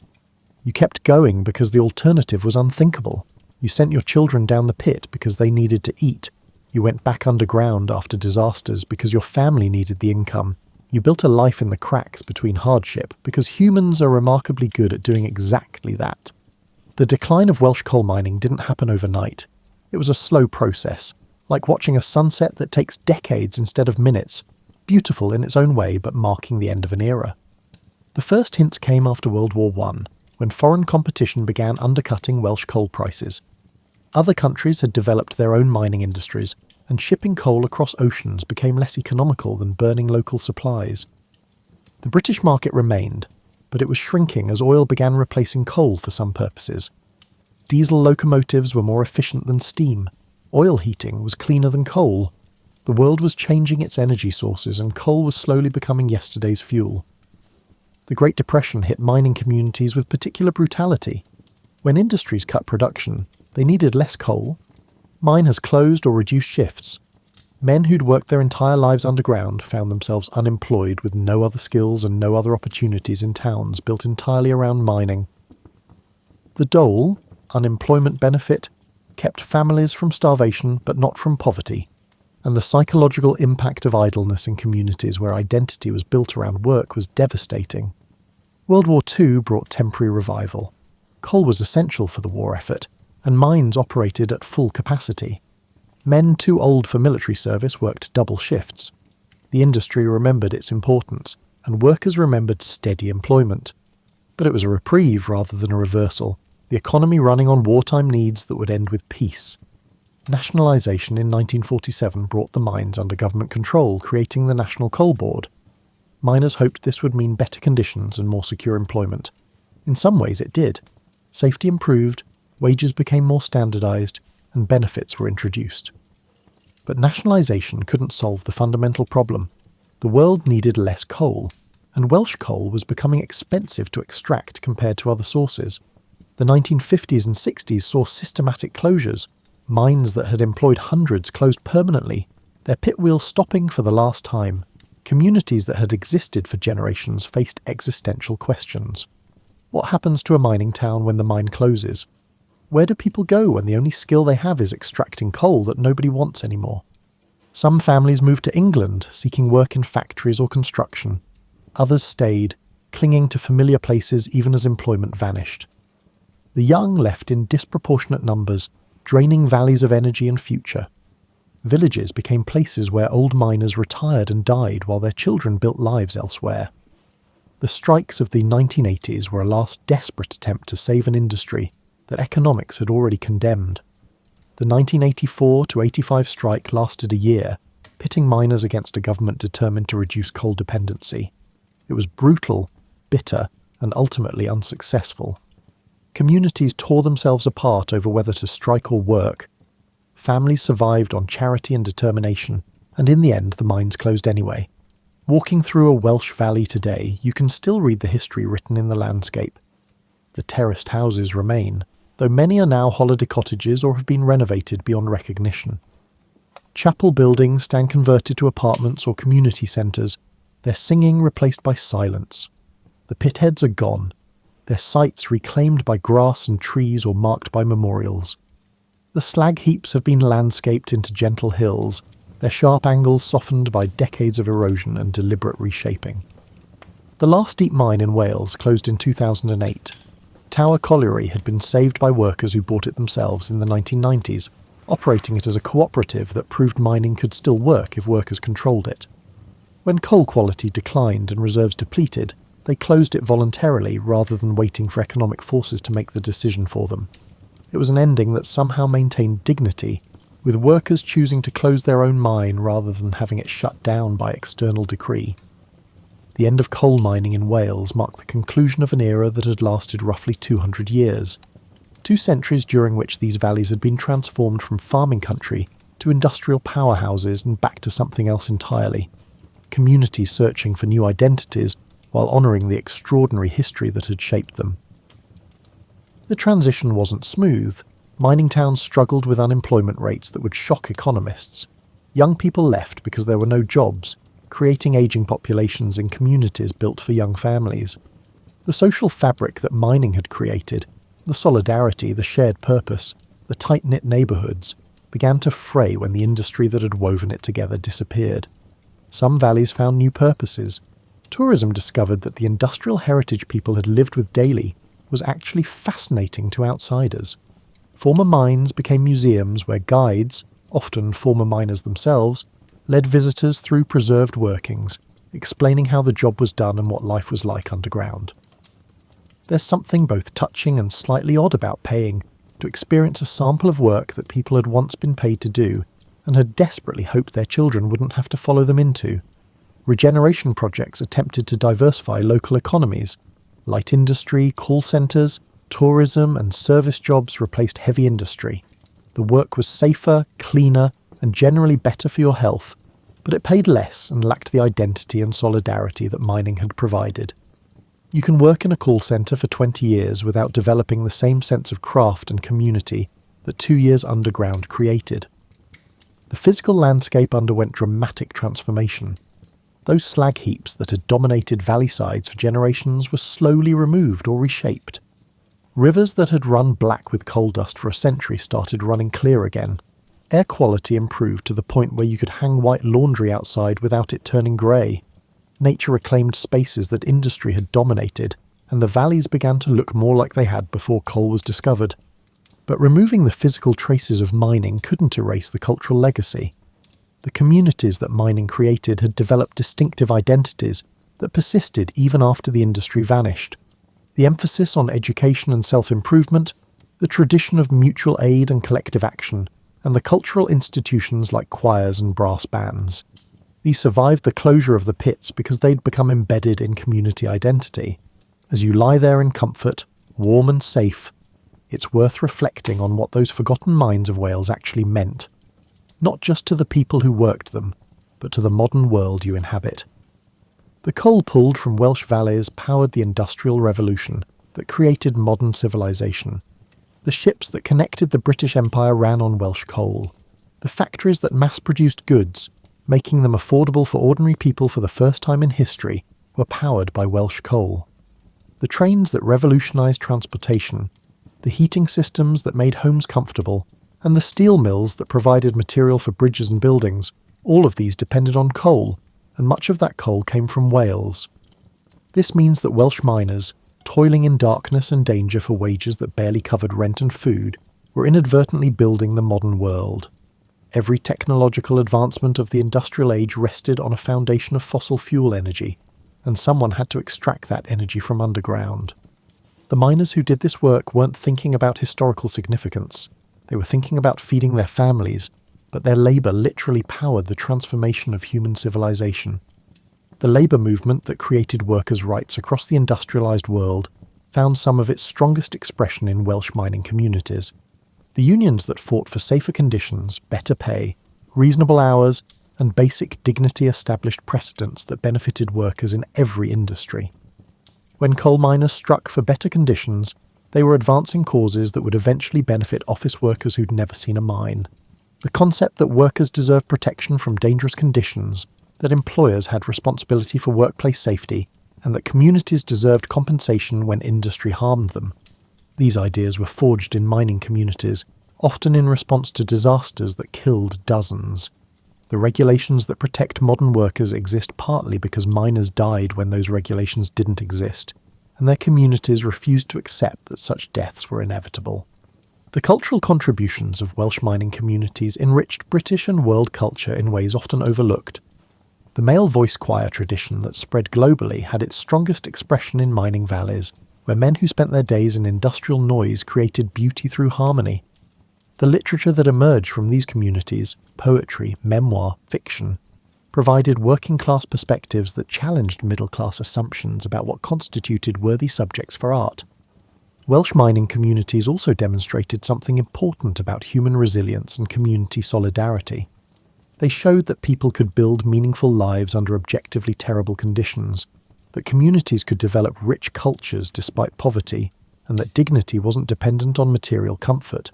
You kept going because the alternative was unthinkable. You sent your children down the pit because they needed to eat. You went back underground after disasters because your family needed the income. You built a life in the cracks between hardship because humans are remarkably good at doing exactly that. The decline of Welsh coal mining didn't happen overnight. It was a slow process, like watching a sunset that takes decades instead of minutes, beautiful in its own way but marking the end of an era. The first hints came after World War I, when foreign competition began undercutting Welsh coal prices. Other countries had developed their own mining industries, and shipping coal across oceans became less economical than burning local supplies. The British market remained, but it was shrinking as oil began replacing coal for some purposes. Diesel locomotives were more efficient than steam. Oil heating was cleaner than coal. The world was changing its energy sources, and coal was slowly becoming yesterday's fuel. The Great Depression hit mining communities with particular brutality. When industries cut production, they needed less coal. Miners closed or reduced shifts. Men who'd worked their entire lives underground found themselves unemployed with no other skills and no other opportunities in towns built entirely around mining. The dole, unemployment benefit, kept families from starvation but not from poverty, and the psychological impact of idleness in communities where identity was built around work was devastating. World War II brought temporary revival. Coal was essential for the war effort, and mines operated at full capacity. Men too old for military service worked double shifts. The industry remembered its importance, and workers remembered steady employment. But it was a reprieve rather than a reversal, the economy running on wartime needs that would end with peace. Nationalisation in 1947 brought the mines under government control, creating the National Coal Board. Miners hoped this would mean better conditions and more secure employment. In some ways it did. Safety improved, wages became more standardised, and benefits were introduced. But nationalisation couldn't solve the fundamental problem. The world needed less coal, and Welsh coal was becoming expensive to extract compared to other sources. The 1950s and 60s saw systematic closures. Mines that had employed hundreds closed permanently, their pit wheels stopping for the last time. Communities that had existed for generations faced existential questions. What happens to a mining town when the mine closes? Where do people go when the only skill they have is extracting coal that nobody wants anymore? Some families moved to England, seeking work in factories or construction. Others stayed, clinging to familiar places even as employment vanished. The young left in disproportionate numbers, draining valleys of energy and future. Villages became places where old miners retired and died while their children built lives elsewhere. The strikes of the 1980s were a last desperate attempt to save an industry that economics had already condemned. The 1984 to 85 strike lasted a year, pitting miners against a government determined to reduce coal dependency. It was brutal, bitter, and ultimately unsuccessful. Communities tore themselves apart over whether to strike or work. Families survived on charity and determination, and in the end the mines closed anyway. Walking through a Welsh valley today, you can still read the history written in the landscape. The terraced houses remain, though many are now holiday cottages or have been renovated beyond recognition. Chapel buildings stand converted to apartments or community centres, their singing replaced by silence. The pitheads are gone, their sites reclaimed by grass and trees or marked by memorials. The slag heaps have been landscaped into gentle hills, their sharp angles softened by decades of erosion and deliberate reshaping. The last deep mine in Wales closed in 2008. Tower Colliery had been saved by workers who bought it themselves in the 1990s, operating it as a cooperative that proved mining could still work if workers controlled it. When coal quality declined and reserves depleted, they closed it voluntarily rather than waiting for economic forces to make the decision for them. It was an ending that somehow maintained dignity, with workers choosing to close their own mine rather than having it shut down by external decree. The end of coal mining in Wales marked the conclusion of an era that had lasted roughly 200 years. 2 centuries during which these valleys had been transformed from farming country to industrial powerhouses and back to something else entirely. Communities searching for new identities while honouring the extraordinary history that had shaped them. The transition wasn't smooth. Mining towns struggled with unemployment rates that would shock economists. Young people left because there were no jobs, creating ageing populations in communities built for young families. The social fabric that mining had created, the solidarity, the shared purpose, the tight-knit neighbourhoods, began to fray when the industry that had woven it together disappeared. Some valleys found new purposes. Tourism discovered that the industrial heritage people had lived with daily was actually fascinating to outsiders. Former mines became museums where guides, often former miners themselves, led visitors through preserved workings, explaining how the job was done and what life was like underground. There's something both touching and slightly odd about paying to experience a sample of work that people had once been paid to do and had desperately hoped their children wouldn't have to follow them into. Regeneration projects attempted to diversify local economies. Light industry, call centres, tourism and service jobs replaced heavy industry. The work was safer, cleaner, and generally better for your health, but it paid less and lacked the identity and solidarity that mining had provided. You can work in a call centre for 20 years without developing the same sense of craft and community that 2 years underground created. The physical landscape underwent dramatic transformation. Those slag heaps that had dominated valley sides for generations were slowly removed or reshaped. Rivers that had run black with coal dust for a century started running clear again. Air quality improved to the point where you could hang white laundry outside without it turning grey. Nature reclaimed spaces that industry had dominated, and the valleys began to look more like they had before coal was discovered. But removing the physical traces of mining couldn't erase the cultural legacy. The communities that mining created had developed distinctive identities that persisted even after the industry vanished. The emphasis on education and self-improvement, the tradition of mutual aid and collective action, and the cultural institutions like choirs and brass bands. These survived the closure of the pits because they'd become embedded in community identity. As you lie there in comfort, warm and safe, it's worth reflecting on what those forgotten mines of Wales actually meant, not just to the people who worked them, but to the modern world you inhabit. The coal pulled from Welsh valleys powered the Industrial Revolution that created modern civilization. The ships that connected the British Empire ran on Welsh coal. The factories that mass-produced goods, making them affordable for ordinary people for the first time in history, were powered by Welsh coal. The trains that revolutionised transportation, the heating systems that made homes comfortable, and the steel mills that provided material for bridges and buildings, all of these depended on coal, and much of that coal came from Wales. This means that Welsh miners, toiling in darkness and danger for wages that barely covered rent and food, were inadvertently building the modern world. Every technological advancement of the industrial age rested on a foundation of fossil fuel energy, and someone had to extract that energy from underground. The miners who did this work weren't thinking about historical significance. They were thinking about feeding their families, but their labour literally powered the transformation of human civilization. The labour movement that created workers' rights across the industrialised world found some of its strongest expression in Welsh mining communities. The unions that fought for safer conditions, better pay, reasonable hours, and basic dignity established precedents that benefited workers in every industry. When coal miners struck for better conditions, they were advancing causes that would eventually benefit office workers who'd never seen a mine. The concept that workers deserve protection from dangerous conditions, that employers had responsibility for workplace safety, and that communities deserved compensation when industry harmed them. These ideas were forged in mining communities, often in response to disasters that killed dozens. The regulations that protect modern workers exist partly because miners died when those regulations didn't exist, and their communities refused to accept that such deaths were inevitable. The cultural contributions of Welsh mining communities enriched British and world culture in ways often overlooked. The male voice choir tradition that spread globally had its strongest expression in mining valleys, where men who spent their days in industrial noise created beauty through harmony. The literature that emerged from these communities, poetry, memoir, fiction, provided working-class perspectives that challenged middle-class assumptions about what constituted worthy subjects for art. Welsh mining communities also demonstrated something important about human resilience and community solidarity. They showed that people could build meaningful lives under objectively terrible conditions, that communities could develop rich cultures despite poverty, and that dignity wasn't dependent on material comfort.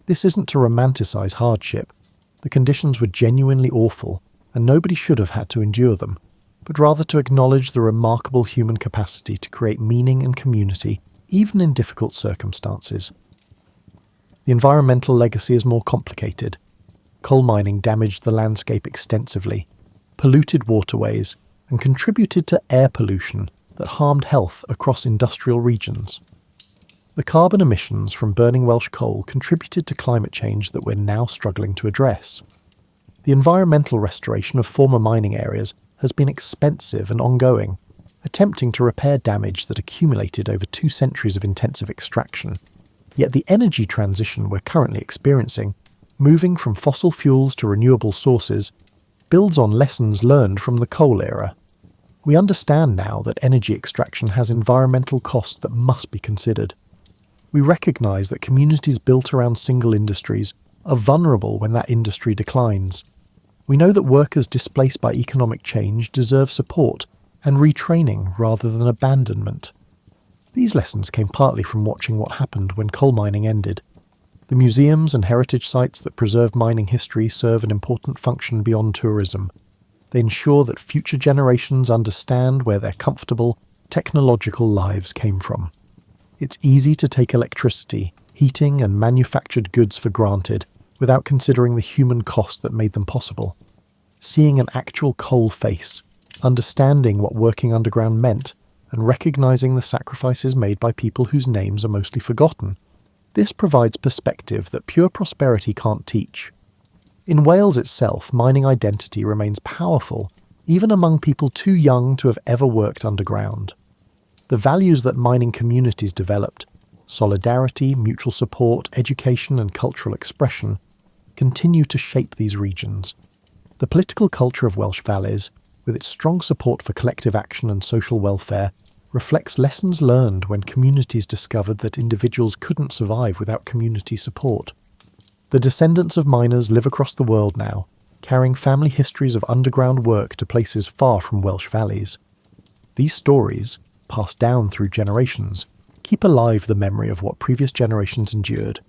This isn't to romanticize hardship. The conditions were genuinely awful, and nobody should have had to endure them, but rather to acknowledge the remarkable human capacity to create meaning and community, even in difficult circumstances. The environmental legacy is more complicated. Coal mining damaged the landscape extensively, polluted waterways, and contributed to air pollution that harmed health across industrial regions. The carbon emissions from burning Welsh coal contributed to climate change that we're now struggling to address. The environmental restoration of former mining areas has been expensive and ongoing, attempting to repair damage that accumulated over 2 centuries of intensive extraction. Yet the energy transition we're currently experiencing, moving from fossil fuels to renewable sources, builds on lessons learned from the coal era. We understand now that energy extraction has environmental costs that must be considered. We recognise that communities built around single industries are vulnerable when that industry declines. We know that workers displaced by economic change deserve support and retraining rather than abandonment. These lessons came partly from watching what happened when coal mining ended. The museums and heritage sites that preserve mining history serve an important function beyond tourism. They ensure that future generations understand where their comfortable, technological lives came from. It's easy to take electricity, heating, and manufactured goods for granted without considering the human cost that made them possible. Seeing an actual coal face, understanding what working underground meant, and recognising the sacrifices made by people whose names are mostly forgotten. This provides perspective that pure prosperity can't teach. In Wales itself, mining identity remains powerful, even among people too young to have ever worked underground. The values that mining communities developed, solidarity, mutual support, education, and cultural expression, continue to shape these regions. The political culture of Welsh valleys, with its strong support for collective action and social welfare, reflects lessons learned when communities discovered that individuals couldn't survive without community support. The descendants of miners live across the world now, carrying family histories of underground work to places far from Welsh valleys. These stories, passed down through generations, keep alive the memory of what previous generations endured.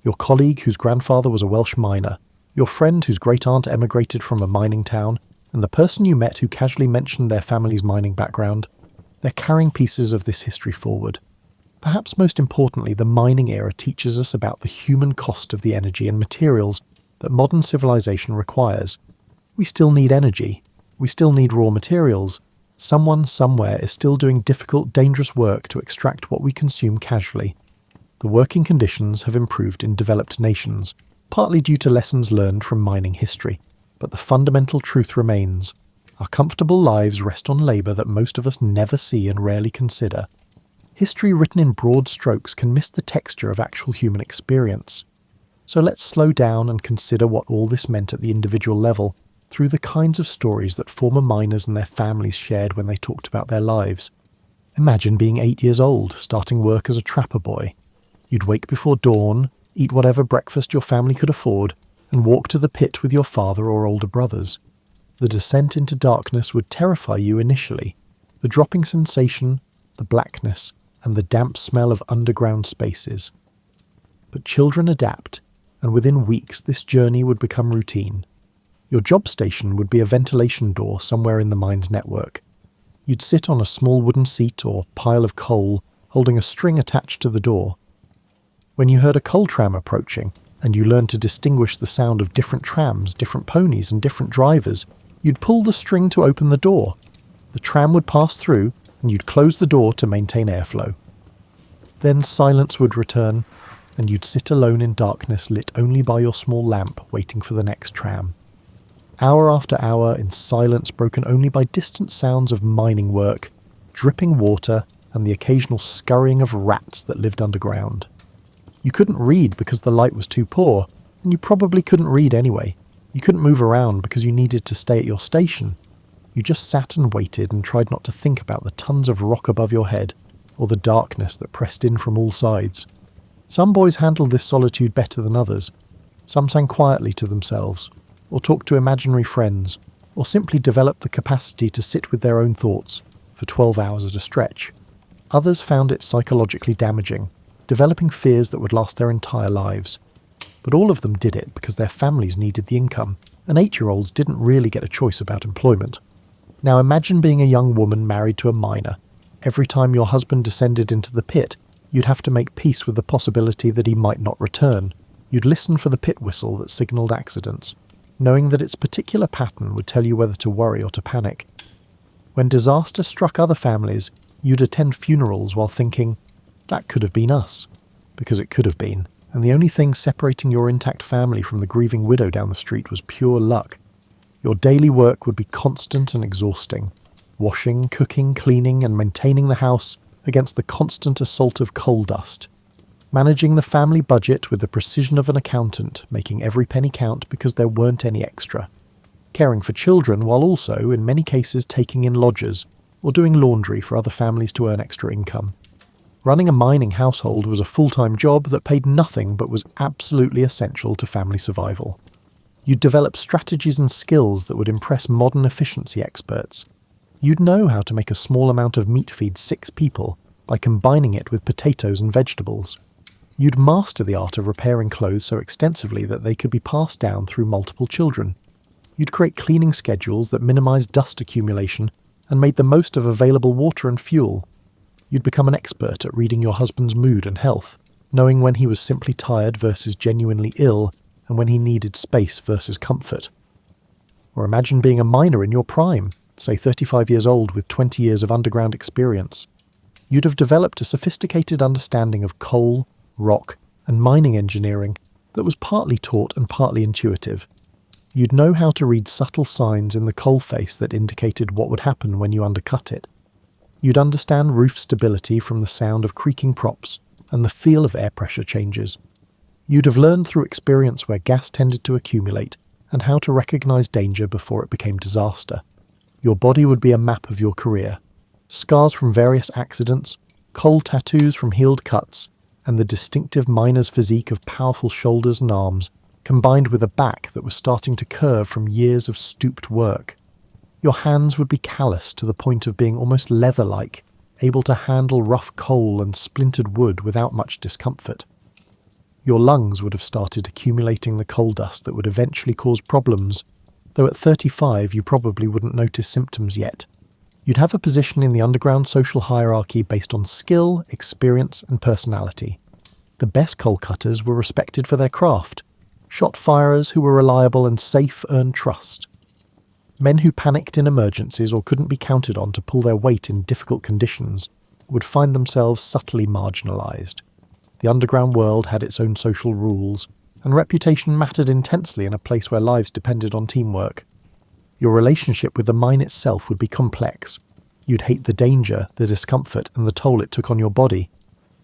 Your colleague whose grandfather was a Welsh miner, your friend whose great-aunt emigrated from a mining town, and the person you met who casually mentioned their family's mining background, they're carrying pieces of this history forward. Perhaps most importantly, the mining era teaches us about the human cost of the energy and materials that modern civilization requires. We still need energy. We still need raw materials. Someone somewhere is still doing difficult, dangerous work to extract what we consume casually. The working conditions have improved in developed nations, partly due to lessons learned from mining history, but the fundamental truth remains. Our comfortable lives rest on labour that most of us never see and rarely consider. History written in broad strokes can miss the texture of actual human experience. So let's slow down and consider what all this meant at the individual level through the kinds of stories that former miners and their families shared when they talked about their lives. Imagine being 8 years old, starting work as a trapper boy. You'd wake before dawn, eat whatever breakfast your family could afford, and walk to the pit with your father or older brothers. The descent into darkness would terrify you initially. The dropping sensation, the blackness, and the damp smell of underground spaces. But children adapt, and within weeks this journey would become routine. Your job station would be a ventilation door somewhere in the mine's network. You'd sit on a small wooden seat or pile of coal, holding a string attached to the door. When you heard a coal tram approaching, and you learned to distinguish the sound of different trams, different ponies, and different drivers, you'd pull the string to open the door. The tram would pass through, and you'd close the door to maintain airflow. Then silence would return, and you'd sit alone in darkness lit only by your small lamp, waiting for the next tram. Hour after hour in silence broken only by distant sounds of mining work, dripping water, and the occasional scurrying of rats that lived underground. You couldn't read because the light was too poor, and you probably couldn't read anyway. You couldn't move around because you needed to stay at your station. You just sat and waited and tried not to think about the tons of rock above your head, or the darkness that pressed in from all sides. Some boys handled this solitude better than others. Some sang quietly to themselves, or talked to imaginary friends, or simply developed the capacity to sit with their own thoughts for 12 hours at a stretch. Others found it psychologically damaging, developing fears that would last their entire lives. But all of them did it because their families needed the income, and 8-year-olds didn't really get a choice about employment. Now imagine being a young woman married to a miner. Every time your husband descended into the pit, you'd have to make peace with the possibility that he might not return. You'd listen for the pit whistle that signalled accidents, knowing that its particular pattern would tell you whether to worry or to panic. When disaster struck other families, you'd attend funerals while thinking, that could have been us. Because it could have been, and the only thing separating your intact family from the grieving widow down the street was pure luck. Your daily work would be constant and exhausting. Washing, cooking, cleaning, and maintaining the house against the constant assault of coal dust. Managing the family budget with the precision of an accountant, making every penny count because there weren't any extra. Caring for children while also, in many cases, taking in lodgers, or doing laundry for other families to earn extra income. Running a mining household was a full-time job that paid nothing but was absolutely essential to family survival. You'd develop strategies and skills that would impress modern efficiency experts. You'd know how to make a small amount of meat feed 6 people by combining it with potatoes and vegetables. You'd master the art of repairing clothes so extensively that they could be passed down through multiple children. You'd create cleaning schedules that minimized dust accumulation and made the most of available water and fuel. You'd become an expert at reading your husband's mood and health, knowing when he was simply tired versus genuinely ill, and when he needed space versus comfort. Or imagine being a miner in your prime, say 35 years old with 20 years of underground experience. You'd have developed a sophisticated understanding of coal, rock, and mining engineering that was partly taught and partly intuitive. You'd know how to read subtle signs in the coal face that indicated what would happen when you undercut it. You'd understand roof stability from the sound of creaking props and the feel of air pressure changes. You'd have learned through experience where gas tended to accumulate and how to recognize danger before it became disaster. Your body would be a map of your career. Scars from various accidents, coal tattoos from healed cuts, and the distinctive miner's physique of powerful shoulders and arms, combined with a back that was starting to curve from years of stooped work. Your hands would be calloused to the point of being almost leather-like, able to handle rough coal and splintered wood without much discomfort. Your lungs would have started accumulating the coal dust that would eventually cause problems, though at 35 you probably wouldn't notice symptoms yet. You'd have a position in the underground social hierarchy based on skill, experience, and personality. The best coal cutters were respected for their craft. Shot firers who were reliable and safe earned trust. Men who panicked in emergencies or couldn't be counted on to pull their weight in difficult conditions would find themselves subtly marginalised. The underground world had its own social rules, and reputation mattered intensely in a place where lives depended on teamwork. Your relationship with the mine itself would be complex. You'd hate the danger, the discomfort, and the toll it took on your body.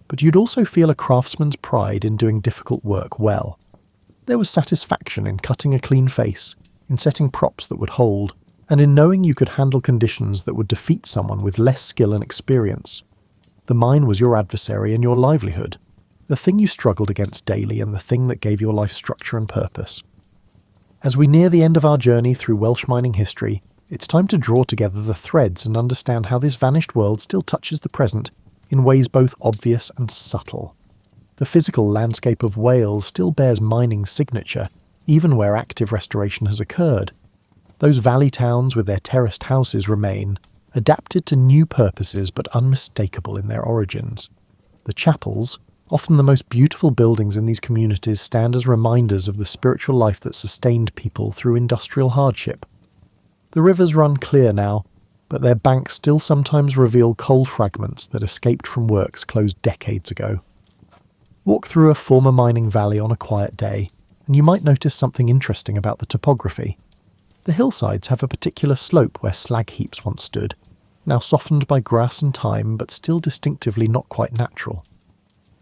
But you'd also feel a craftsman's pride in doing difficult work well. There was satisfaction in cutting a clean face, in setting props that would hold, and in knowing you could handle conditions that would defeat someone with less skill and experience. The mine was your adversary and your livelihood, the thing you struggled against daily and the thing that gave your life structure and purpose. As we near the end of our journey through Welsh mining history, it's time to draw together the threads and understand how this vanished world still touches the present in ways both obvious and subtle. The physical landscape of Wales still bears mining's signature, even where active restoration has occurred. Those valley towns with their terraced houses remain, adapted to new purposes but unmistakable in their origins. The chapels, often the most beautiful buildings in these communities, stand as reminders of the spiritual life that sustained people through industrial hardship. The rivers run clear now, but their banks still sometimes reveal coal fragments that escaped from works closed decades ago. Walk through a former mining valley on a quiet day, and you might notice something interesting about the topography. The hillsides have a particular slope where slag heaps once stood, now softened by grass and time, but still distinctively not quite natural.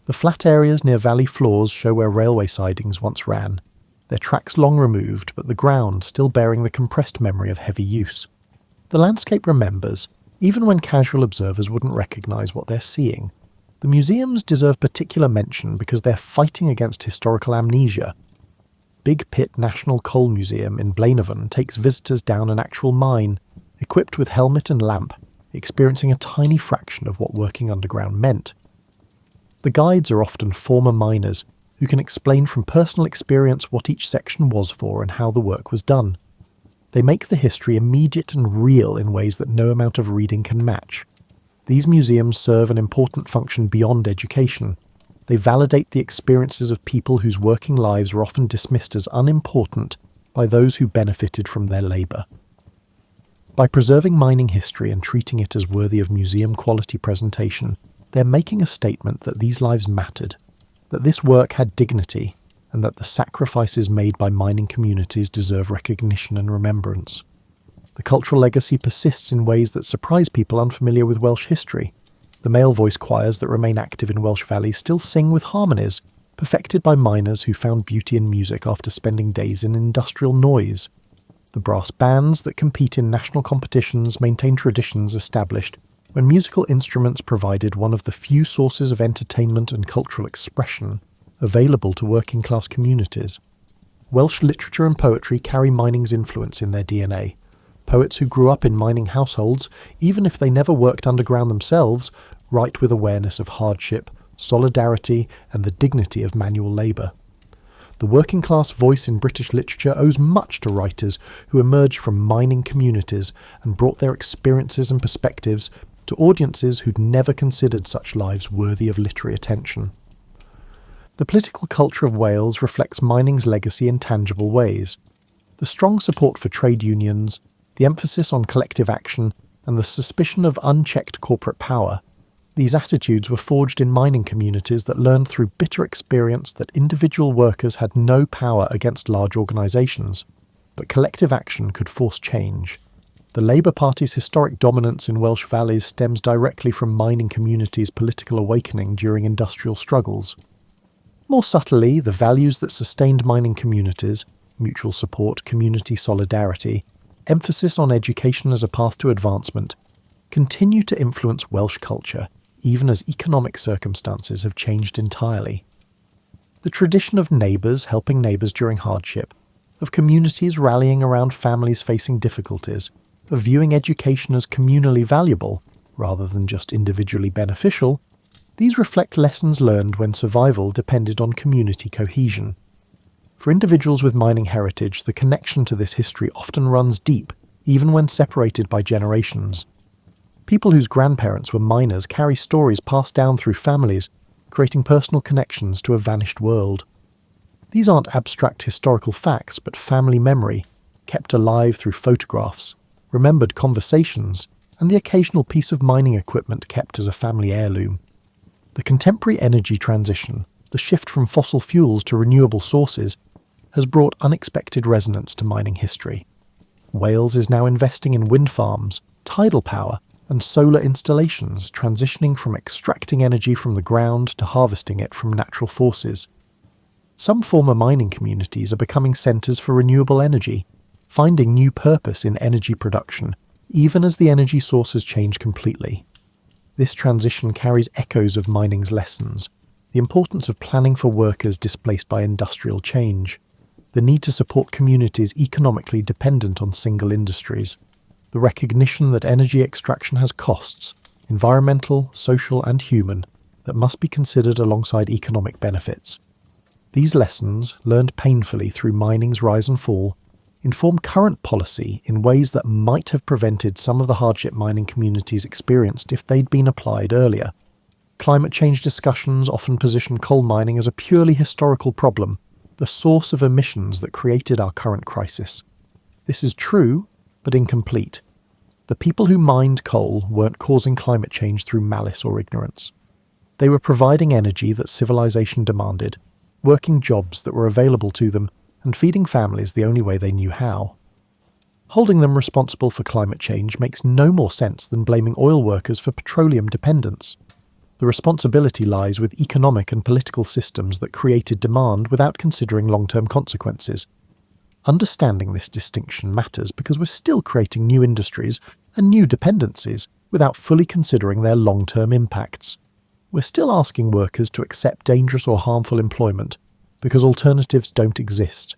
The flat areas near valley floors show where railway sidings once ran, their tracks long removed, but the ground still bearing the compressed memory of heavy use. The landscape remembers, even when casual observers wouldn't recognise what they're seeing. The museums deserve particular mention because they're fighting against historical amnesia. Big Pit National Coal Museum in Blaenavon takes visitors down an actual mine, equipped with helmet and lamp, experiencing a tiny fraction of what working underground meant. The guides are often former miners who can explain from personal experience what each section was for and how the work was done. They make the history immediate and real in ways that no amount of reading can match. These museums serve an important function beyond education. They validate the experiences of people whose working lives were often dismissed as unimportant by those who benefited from their labour. By preserving mining history and treating it as worthy of museum-quality presentation, they're making a statement that these lives mattered, that this work had dignity, and that the sacrifices made by mining communities deserve recognition and remembrance. The cultural legacy persists in ways that surprise people unfamiliar with Welsh history. The male voice choirs that remain active in Welsh valleys still sing with harmonies, perfected by miners who found beauty in music after spending days in industrial noise. The brass bands that compete in national competitions maintain traditions established when musical instruments provided one of the few sources of entertainment and cultural expression available to working-class communities. Welsh literature and poetry carry mining's influence in their DNA. Poets who grew up in mining households, even if they never worked underground themselves, write with awareness of hardship, solidarity, and the dignity of manual labour. The working-class voice in British literature owes much to writers who emerged from mining communities and brought their experiences and perspectives to audiences who'd never considered such lives worthy of literary attention. The political culture of Wales reflects mining's legacy in tangible ways. The strong support for trade unions, the emphasis on collective action, and the suspicion of unchecked corporate power. These attitudes were forged in mining communities that learned through bitter experience that individual workers had no power against large organisations, but collective action could force change. The Labour Party's historic dominance in Welsh valleys stems directly from mining communities' political awakening during industrial struggles. More subtly, the values that sustained mining communities, mutual support, community solidarity, emphasis on education as a path to advancement, continue to influence Welsh culture, even as economic circumstances have changed entirely. The tradition of neighbours helping neighbours during hardship, of communities rallying around families facing difficulties, of viewing education as communally valuable, rather than just individually beneficial, these reflect lessons learned when survival depended on community cohesion. For individuals with mining heritage, the connection to this history often runs deep, even when separated by generations. People whose grandparents were miners carry stories passed down through families, creating personal connections to a vanished world. These aren't abstract historical facts, but family memory, kept alive through photographs, remembered conversations, and the occasional piece of mining equipment kept as a family heirloom. The contemporary energy transition, the shift from fossil fuels to renewable sources, has brought unexpected resonance to mining history. Wales is now investing in wind farms, tidal power, and solar installations, transitioning from extracting energy from the ground to harvesting it from natural forces. Some former mining communities are becoming centres for renewable energy, finding new purpose in energy production, even as the energy sources change completely. This transition carries echoes of mining's lessons: the importance of planning for workers displaced by industrial change, the need to support communities economically dependent on single industries, the recognition that energy extraction has costs, environmental, social and human, that must be considered alongside economic benefits. These lessons, learned painfully through mining's rise and fall, inform current policy in ways that might have prevented some of the hardship mining communities experienced if they'd been applied earlier. Climate change discussions often position coal mining as a purely historical problem, the source of emissions that created our current crisis. This is true, but incomplete. The people who mined coal weren't causing climate change through malice or ignorance. They were providing energy that civilization demanded, working jobs that were available to them, and feeding families the only way they knew how. Holding them responsible for climate change makes no more sense than blaming oil workers for petroleum dependence. The responsibility lies with economic and political systems that created demand without considering long-term consequences. Understanding this distinction matters because we're still creating new industries and new dependencies without fully considering their long-term impacts. We're still asking workers to accept dangerous or harmful employment because alternatives don't exist.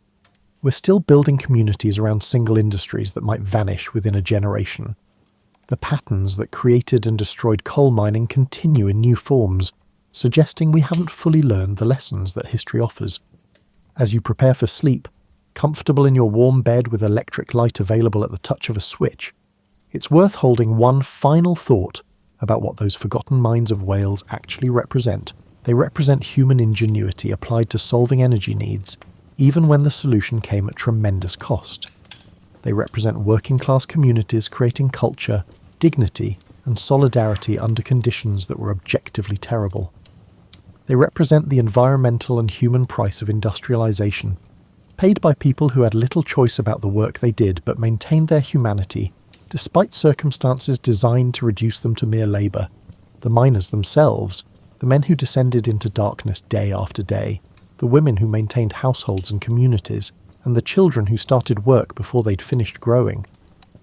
We're still building communities around single industries that might vanish within a generation. The patterns that created and destroyed coal mining continue in new forms, suggesting we haven't fully learned the lessons that history offers. As you prepare for sleep, comfortable in your warm bed with electric light available at the touch of a switch, it's worth holding one final thought about what those forgotten mines of Wales actually represent. They represent human ingenuity applied to solving energy needs, even when the solution came at tremendous cost. They represent working-class communities creating culture, dignity, and solidarity under conditions that were objectively terrible. They represent the environmental and human price of industrialization, paid by people who had little choice about the work they did but maintained their humanity, despite circumstances designed to reduce them to mere labour. The miners themselves, the men who descended into darkness day after day, the women who maintained households and communities, and the children who started work before they'd finished growing.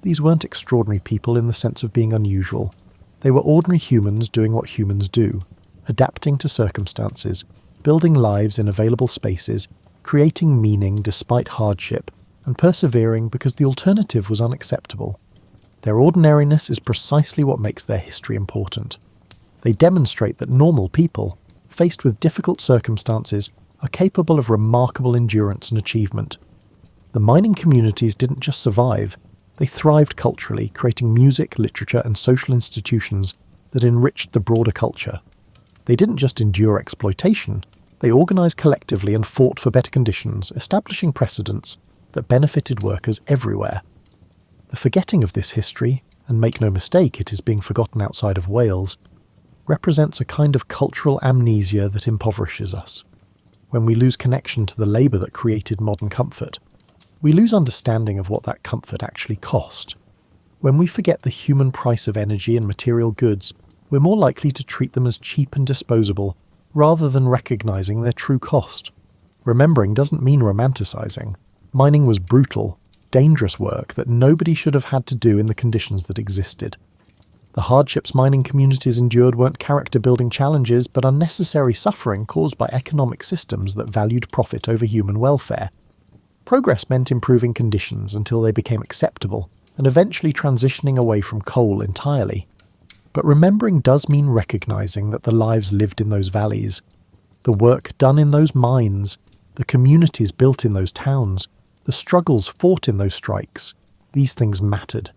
These weren't extraordinary people in the sense of being unusual. They were ordinary humans doing what humans do, adapting to circumstances, building lives in available spaces, creating meaning despite hardship, and persevering because the alternative was unacceptable. Their ordinariness is precisely what makes their history important. They demonstrate that normal people, faced with difficult circumstances, are capable of remarkable endurance and achievement. The mining communities didn't just survive, they thrived culturally, creating music, literature, and social institutions that enriched the broader culture. They didn't just endure exploitation, they organised collectively and fought for better conditions, establishing precedents that benefited workers everywhere. The forgetting of this history, and make no mistake it is being forgotten outside of Wales, represents a kind of cultural amnesia that impoverishes us. When we lose connection to the labour that created modern comfort, we lose understanding of what that comfort actually cost. When we forget the human price of energy and material goods, we're more likely to treat them as cheap and disposable, rather than recognising their true cost. Remembering doesn't mean romanticising. Mining was brutal, dangerous work that nobody should have had to do in the conditions that existed. The hardships mining communities endured weren't character-building challenges, but unnecessary suffering caused by economic systems that valued profit over human welfare. Progress meant improving conditions until they became acceptable, and eventually transitioning away from coal entirely. But remembering does mean recognising that the lives lived in those valleys, the work done in those mines, the communities built in those towns, the struggles fought in those strikes, these things mattered.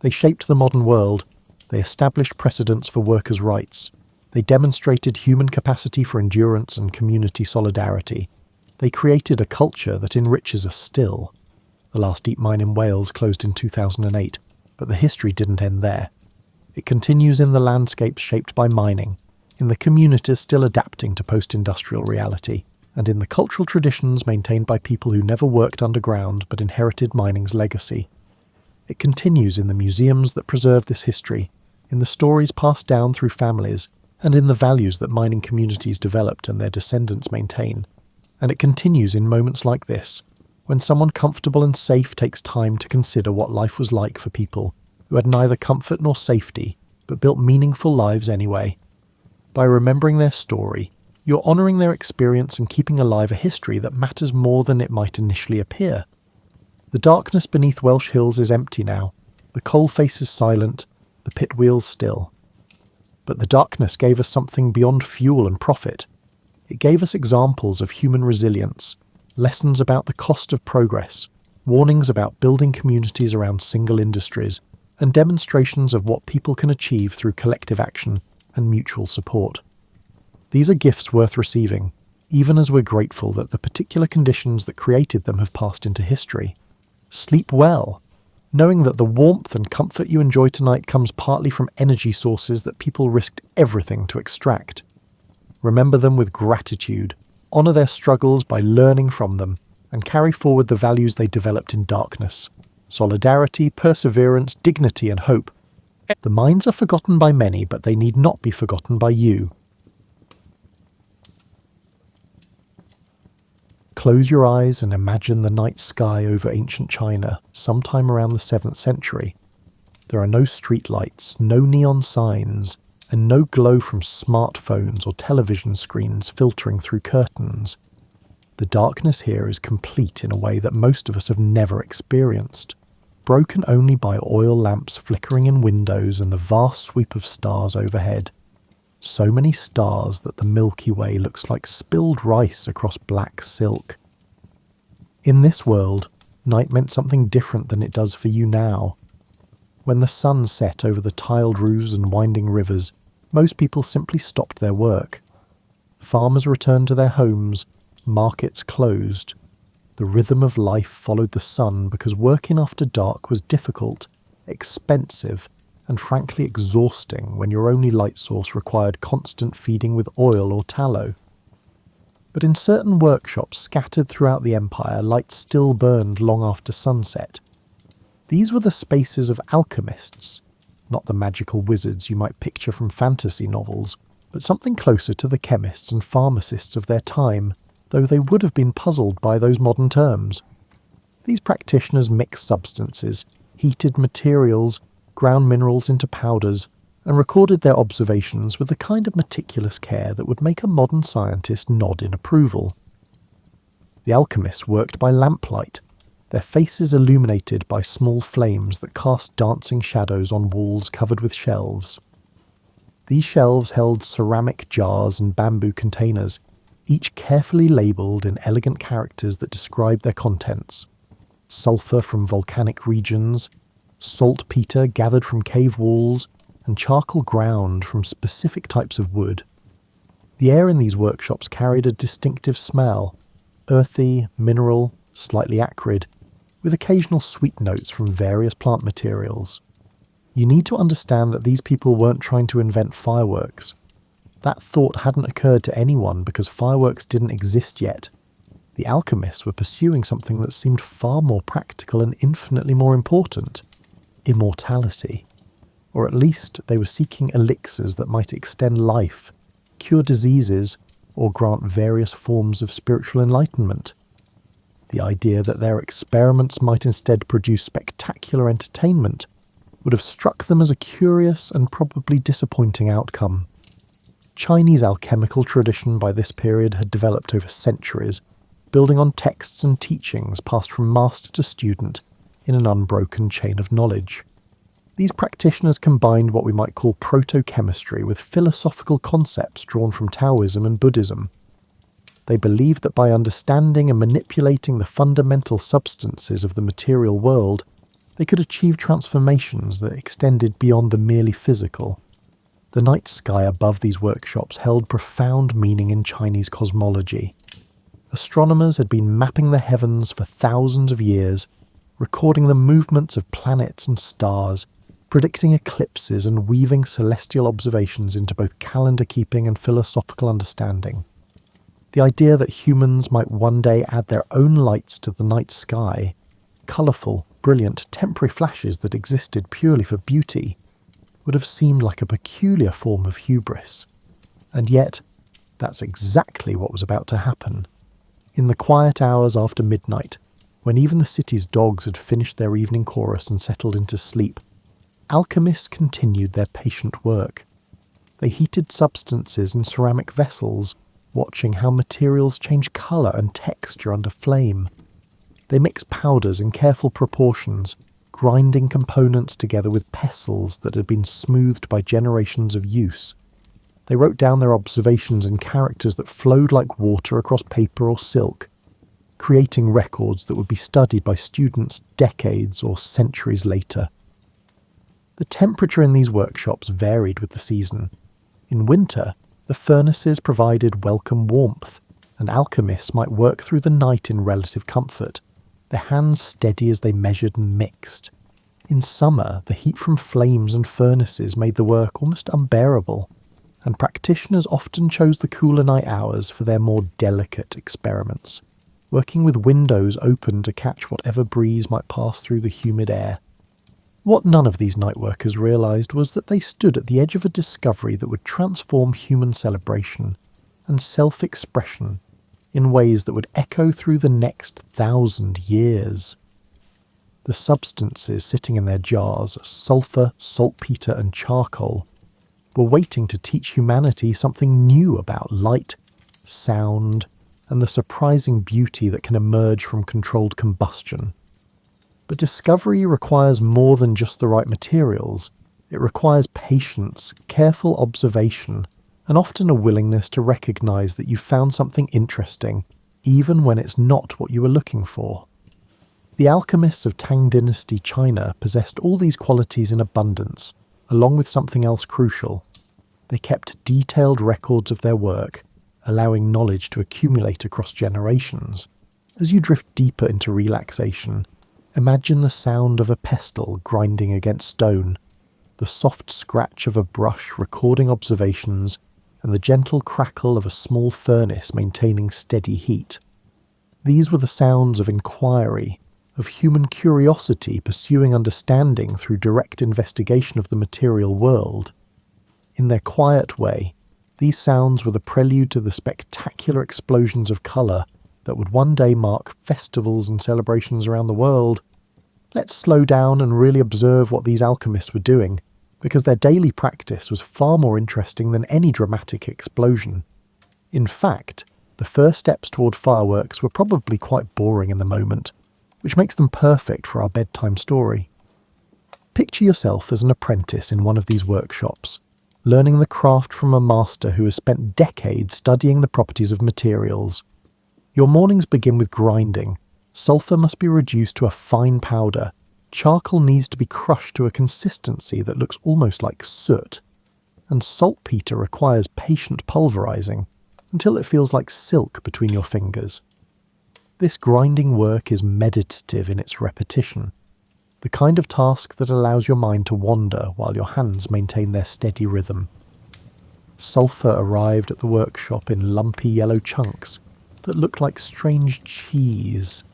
They shaped the modern world. They established precedents for workers' rights. They demonstrated human capacity for endurance and community solidarity. They created a culture that enriches us still. The last deep mine in Wales closed in 2008, but the history didn't end there. It continues in the landscapes shaped by mining, in the communities still adapting to post-industrial reality, and in the cultural traditions maintained by people who never worked underground but inherited mining's legacy. It continues in the museums that preserve this history, in the stories passed down through families, and in the values that mining communities developed and their descendants maintain. And it continues in moments like this, when someone comfortable and safe takes time to consider what life was like for people who had neither comfort nor safety, but built meaningful lives anyway. By remembering their story, you're honouring their experience and keeping alive a history that matters more than it might initially appear. The darkness beneath Welsh Hills is empty now, the coalface is silent, the pit wheels still. But the darkness gave us something beyond fuel and profit. It gave us examples of human resilience, lessons about the cost of progress, warnings about building communities around single industries, and demonstrations of what people can achieve through collective action and mutual support. These are gifts worth receiving, even as we're grateful that the particular conditions that created them have passed into history. Sleep well, knowing that the warmth and comfort you enjoy tonight comes partly from energy sources that people risked everything to extract. Remember them with gratitude, honour their struggles by learning from them, and carry forward the values they developed in darkness. Solidarity, perseverance, dignity and hope. The mines are forgotten by many, but they need not be forgotten by you. Close your eyes and imagine the night sky over ancient China, sometime around the 7th century. There are no streetlights, no neon signs, and no glow from smartphones or television screens filtering through curtains. The darkness here is complete in a way that most of us have never experienced, broken only by oil lamps flickering in windows and the vast sweep of stars overhead. So many stars that the Milky Way looks like spilled rice across black silk. In this world, night meant something different than it does for you now. When the sun set over the tiled roofs and winding rivers, most people simply stopped their work. Farmers returned to their homes, markets closed. The rhythm of life followed the sun because working after dark was difficult, expensive, and frankly exhausting when your only light source required constant feeding with oil or tallow. But in certain workshops scattered throughout the empire, light still burned long after sunset. These were the spaces of alchemists, not the magical wizards you might picture from fantasy novels, but something closer to the chemists and pharmacists of their time, though they would have been puzzled by those modern terms. These practitioners mixed substances, heated materials, ground minerals into powders, and recorded their observations with the kind of meticulous care that would make a modern scientist nod in approval. The alchemists worked by lamplight, their faces illuminated by small flames that cast dancing shadows on walls covered with shelves. These shelves held ceramic jars and bamboo containers, each carefully labelled in elegant characters that described their contents. Sulphur from volcanic regions, saltpeter gathered from cave walls, and charcoal ground from specific types of wood. The air in these workshops carried a distinctive smell, earthy, mineral, slightly acrid, with occasional sweet notes from various plant materials. You need to understand that these people weren't trying to invent fireworks. That thought hadn't occurred to anyone because fireworks didn't exist yet. The alchemists were pursuing something that seemed far more practical and infinitely more important: immortality. Or at least they were seeking elixirs that might extend life, cure diseases, or grant various forms of spiritual enlightenment. The idea that their experiments might instead produce spectacular entertainment would have struck them as a curious and probably disappointing outcome. Chinese alchemical tradition by this period had developed over centuries, building on texts and teachings passed from master to student in an unbroken chain of knowledge. These practitioners combined what we might call proto-chemistry with philosophical concepts drawn from Taoism and Buddhism. They believed that by understanding and manipulating the fundamental substances of the material world, they could achieve transformations that extended beyond the merely physical. The night sky above these workshops held profound meaning in Chinese cosmology. Astronomers had been mapping the heavens for thousands of years, recording the movements of planets and stars, predicting eclipses and weaving celestial observations into both calendar keeping and philosophical understanding. The idea that humans might one day add their own lights to the night sky, colourful, brilliant temporary flashes that existed purely for beauty would have seemed like a peculiar form of hubris. And yet, that's exactly what was about to happen. In the quiet hours after midnight, when even the city's dogs had finished their evening chorus and settled into sleep, alchemists continued their patient work. They heated substances in ceramic vessels, watching how materials change colour and texture under flame. They mixed powders in careful proportions, grinding components together with pestles that had been smoothed by generations of use. They wrote down their observations in characters that flowed like water across paper or silk, creating records that would be studied by students decades or centuries later. The temperature in these workshops varied with the season. In winter, the furnaces provided welcome warmth, and alchemists might work through the night in relative comfort, their hands steady as they measured and mixed. In summer, the heat from flames and furnaces made the work almost unbearable, and practitioners often chose the cooler night hours for their more delicate experiments, working with windows open to catch whatever breeze might pass through the humid air. What none of these night workers realised was that they stood at the edge of a discovery that would transform human celebration and self-expression in ways that would echo through the next 1,000 years. The substances sitting in their jars, sulphur, saltpeter and charcoal, were waiting to teach humanity something new about light, sound, and the surprising beauty that can emerge from controlled combustion. But discovery requires more than just the right materials. It requires patience, careful observation, and often a willingness to recognise that you've found something interesting, even when it's not what you were looking for. The alchemists of Tang Dynasty China possessed all these qualities in abundance, along with something else crucial. They kept detailed records of their work, allowing knowledge to accumulate across generations. As you drift deeper into relaxation, imagine the sound of a pestle grinding against stone, the soft scratch of a brush recording observations, and the gentle crackle of a small furnace maintaining steady heat. These were the sounds of inquiry, of human curiosity pursuing understanding through direct investigation of the material world. In their quiet way, these sounds were the prelude to the spectacular explosions of colour that would one day mark festivals and celebrations around the world. Let's slow down and really observe what these alchemists were doing, because their daily practice was far more interesting than any dramatic explosion. In fact, the first steps toward fireworks were probably quite boring in the moment, which makes them perfect for our bedtime story. Picture yourself as an apprentice in one of these workshops, learning the craft from a master who has spent decades studying the properties of materials. Your mornings begin with grinding. Sulphur must be reduced to a fine powder. Charcoal needs to be crushed to a consistency that looks almost like soot. And saltpeter requires patient pulverizing until it feels like silk between your fingers. This grinding work is meditative in its repetition, the kind of task that allows your mind to wander while your hands maintain their steady rhythm. Sulphur arrived at the workshop in lumpy yellow chunks that looked like strange cheese,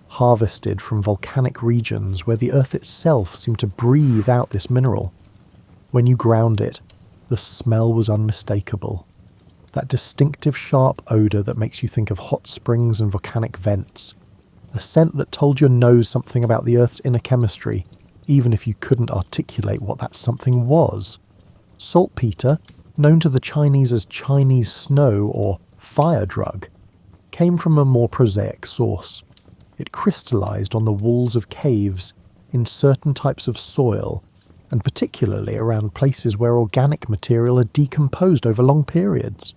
harvested from volcanic regions where the earth itself seemed to breathe out this mineral. When you ground it, the smell was unmistakable. That distinctive sharp odour that makes you think of hot springs and volcanic vents. A scent that told your nose something about the Earth's inner chemistry, even if you couldn't articulate what that something was. Saltpeter, known to the Chinese as Chinese snow or fire drug, came from a more prosaic source. It crystallised on the walls of caves, in certain types of soil, and particularly around places where organic material had decomposed over long periods.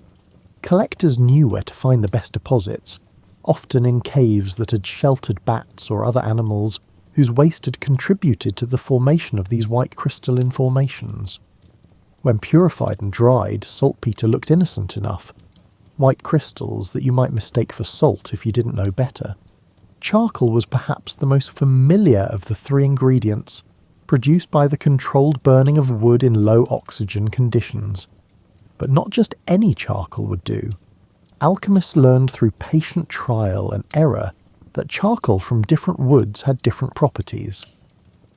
Collectors knew where to find the best deposits, often in caves that had sheltered bats or other animals whose waste had contributed to the formation of these white crystalline formations. When purified and dried, saltpeter looked innocent enough, white crystals that you might mistake for salt if you didn't know better. Charcoal was perhaps the most familiar of the three ingredients, produced by the controlled burning of wood in low oxygen conditions. But not just any charcoal would do. Alchemists learned through patient trial and error that charcoal from different woods had different properties.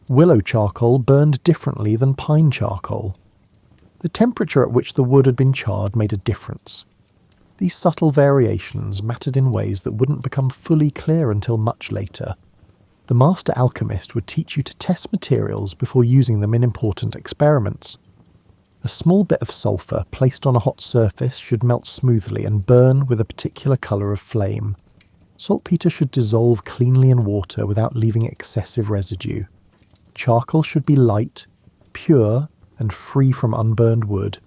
Willow charcoal burned differently than pine charcoal. The temperature at which the wood had been charred made a difference. These subtle variations mattered in ways that wouldn't become fully clear until much later. The master alchemist would teach you to test materials before using them in important experiments. A small bit of sulphur placed on a hot surface should melt smoothly and burn with a particular colour of flame. Saltpetre should dissolve cleanly in water without leaving excessive residue. Charcoal should be light, pure, and free from unburned wood.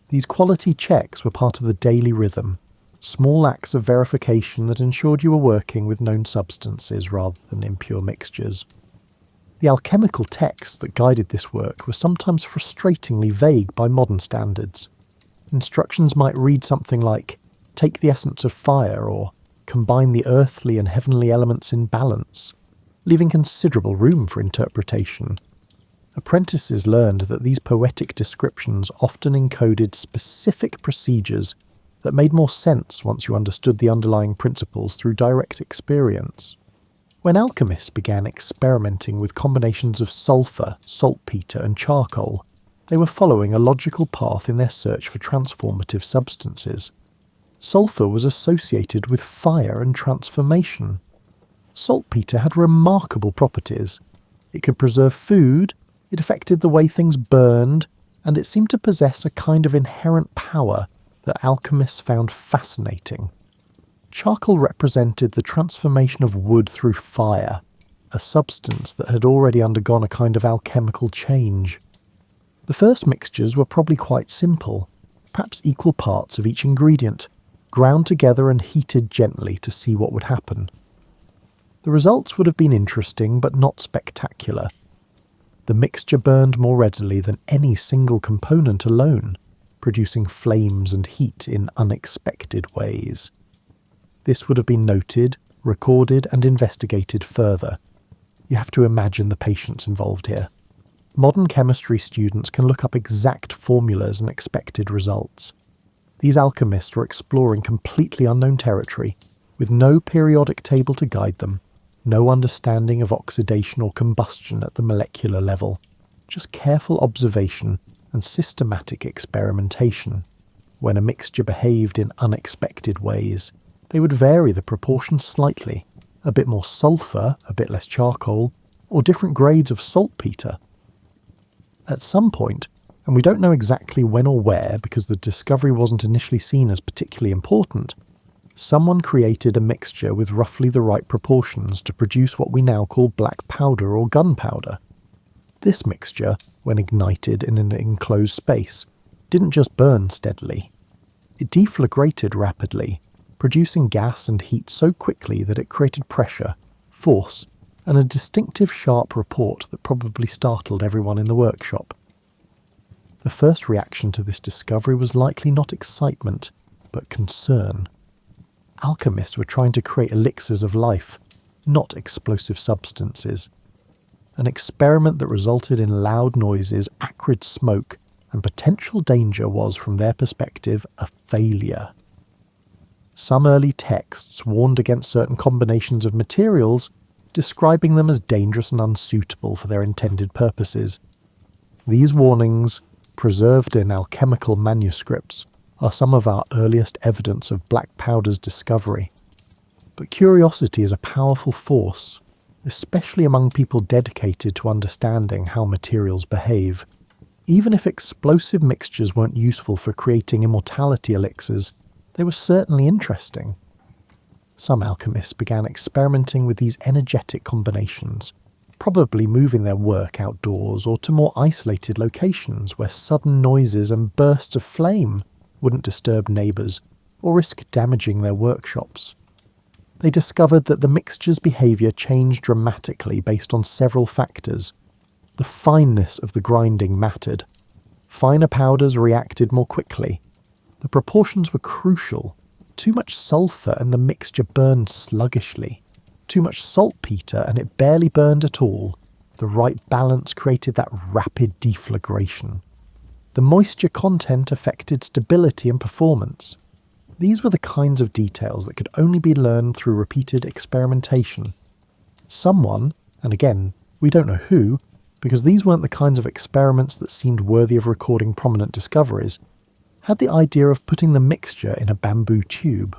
These quality checks were part of the daily rhythm, small acts of verification that ensured you were working with known substances rather than impure mixtures. The alchemical texts that guided this work were sometimes frustratingly vague by modern standards. Instructions might read something like, "Take the essence of fire," or "Combine the earthly and heavenly elements in balance," leaving considerable room for interpretation. Apprentices learned that these poetic descriptions often encoded specific procedures that made more sense once you understood the underlying principles through direct experience. When alchemists began experimenting with combinations of sulphur, saltpetre and charcoal, they were following a logical path in their search for transformative substances. Sulphur was associated with fire and transformation. Saltpetre had remarkable properties. It could preserve food, it affected the way things burned, and it seemed to possess a kind of inherent power that alchemists found fascinating. Charcoal represented the transformation of wood through fire, a substance that had already undergone a kind of alchemical change. The first mixtures were probably quite simple, perhaps equal parts of each ingredient, ground together and heated gently to see what would happen. The results would have been interesting but not spectacular. The mixture burned more readily than any single component alone, producing flames and heat in unexpected ways. This would have been noted, recorded and investigated further. You have to imagine the patience involved here. Modern chemistry students can look up exact formulas and expected results. These alchemists were exploring completely unknown territory, with no periodic table to guide them, no understanding of oxidation or combustion at the molecular level, just careful observation and systematic experimentation. When a mixture behaved in unexpected ways, they would vary the proportions slightly, a bit more sulphur, a bit less charcoal, or different grades of saltpetre. At some point, and we don't know exactly when or where because the discovery wasn't initially seen as particularly important, someone created a mixture with roughly the right proportions to produce what we now call black powder or gunpowder. This mixture, when ignited in an enclosed space, didn't just burn steadily. It deflagrated rapidly, producing gas and heat so quickly that it created pressure, force, and a distinctive sharp report that probably startled everyone in the workshop. The first reaction to this discovery was likely not excitement, but concern. Alchemists were trying to create elixirs of life, not explosive substances. An experiment that resulted in loud noises, acrid smoke, and potential danger was, from their perspective, a failure. Some early texts warned against certain combinations of materials, describing them as dangerous and unsuitable for their intended purposes. These warnings, preserved in alchemical manuscripts, are some of our earliest evidence of black powder's discovery. But curiosity is a powerful force, especially among people dedicated to understanding how materials behave. Even if explosive mixtures weren't useful for creating immortality elixirs, they were certainly interesting. Some alchemists began experimenting with these energetic combinations, probably moving their work outdoors or to more isolated locations where sudden noises and bursts of flame wouldn't disturb neighbours or risk damaging their workshops. They discovered that the mixture's behaviour changed dramatically based on several factors. The fineness of the grinding mattered. Finer powders reacted more quickly. The proportions were crucial. Too much sulphur and the mixture burned sluggishly. Too much saltpetre and it barely burned at all. The right balance created that rapid deflagration. The moisture content affected stability and performance. These were the kinds of details that could only be learned through repeated experimentation. Someone, and again, we don't know who, because these weren't the kinds of experiments that seemed worthy of recording prominent discoveries, had the idea of putting the mixture in a bamboo tube.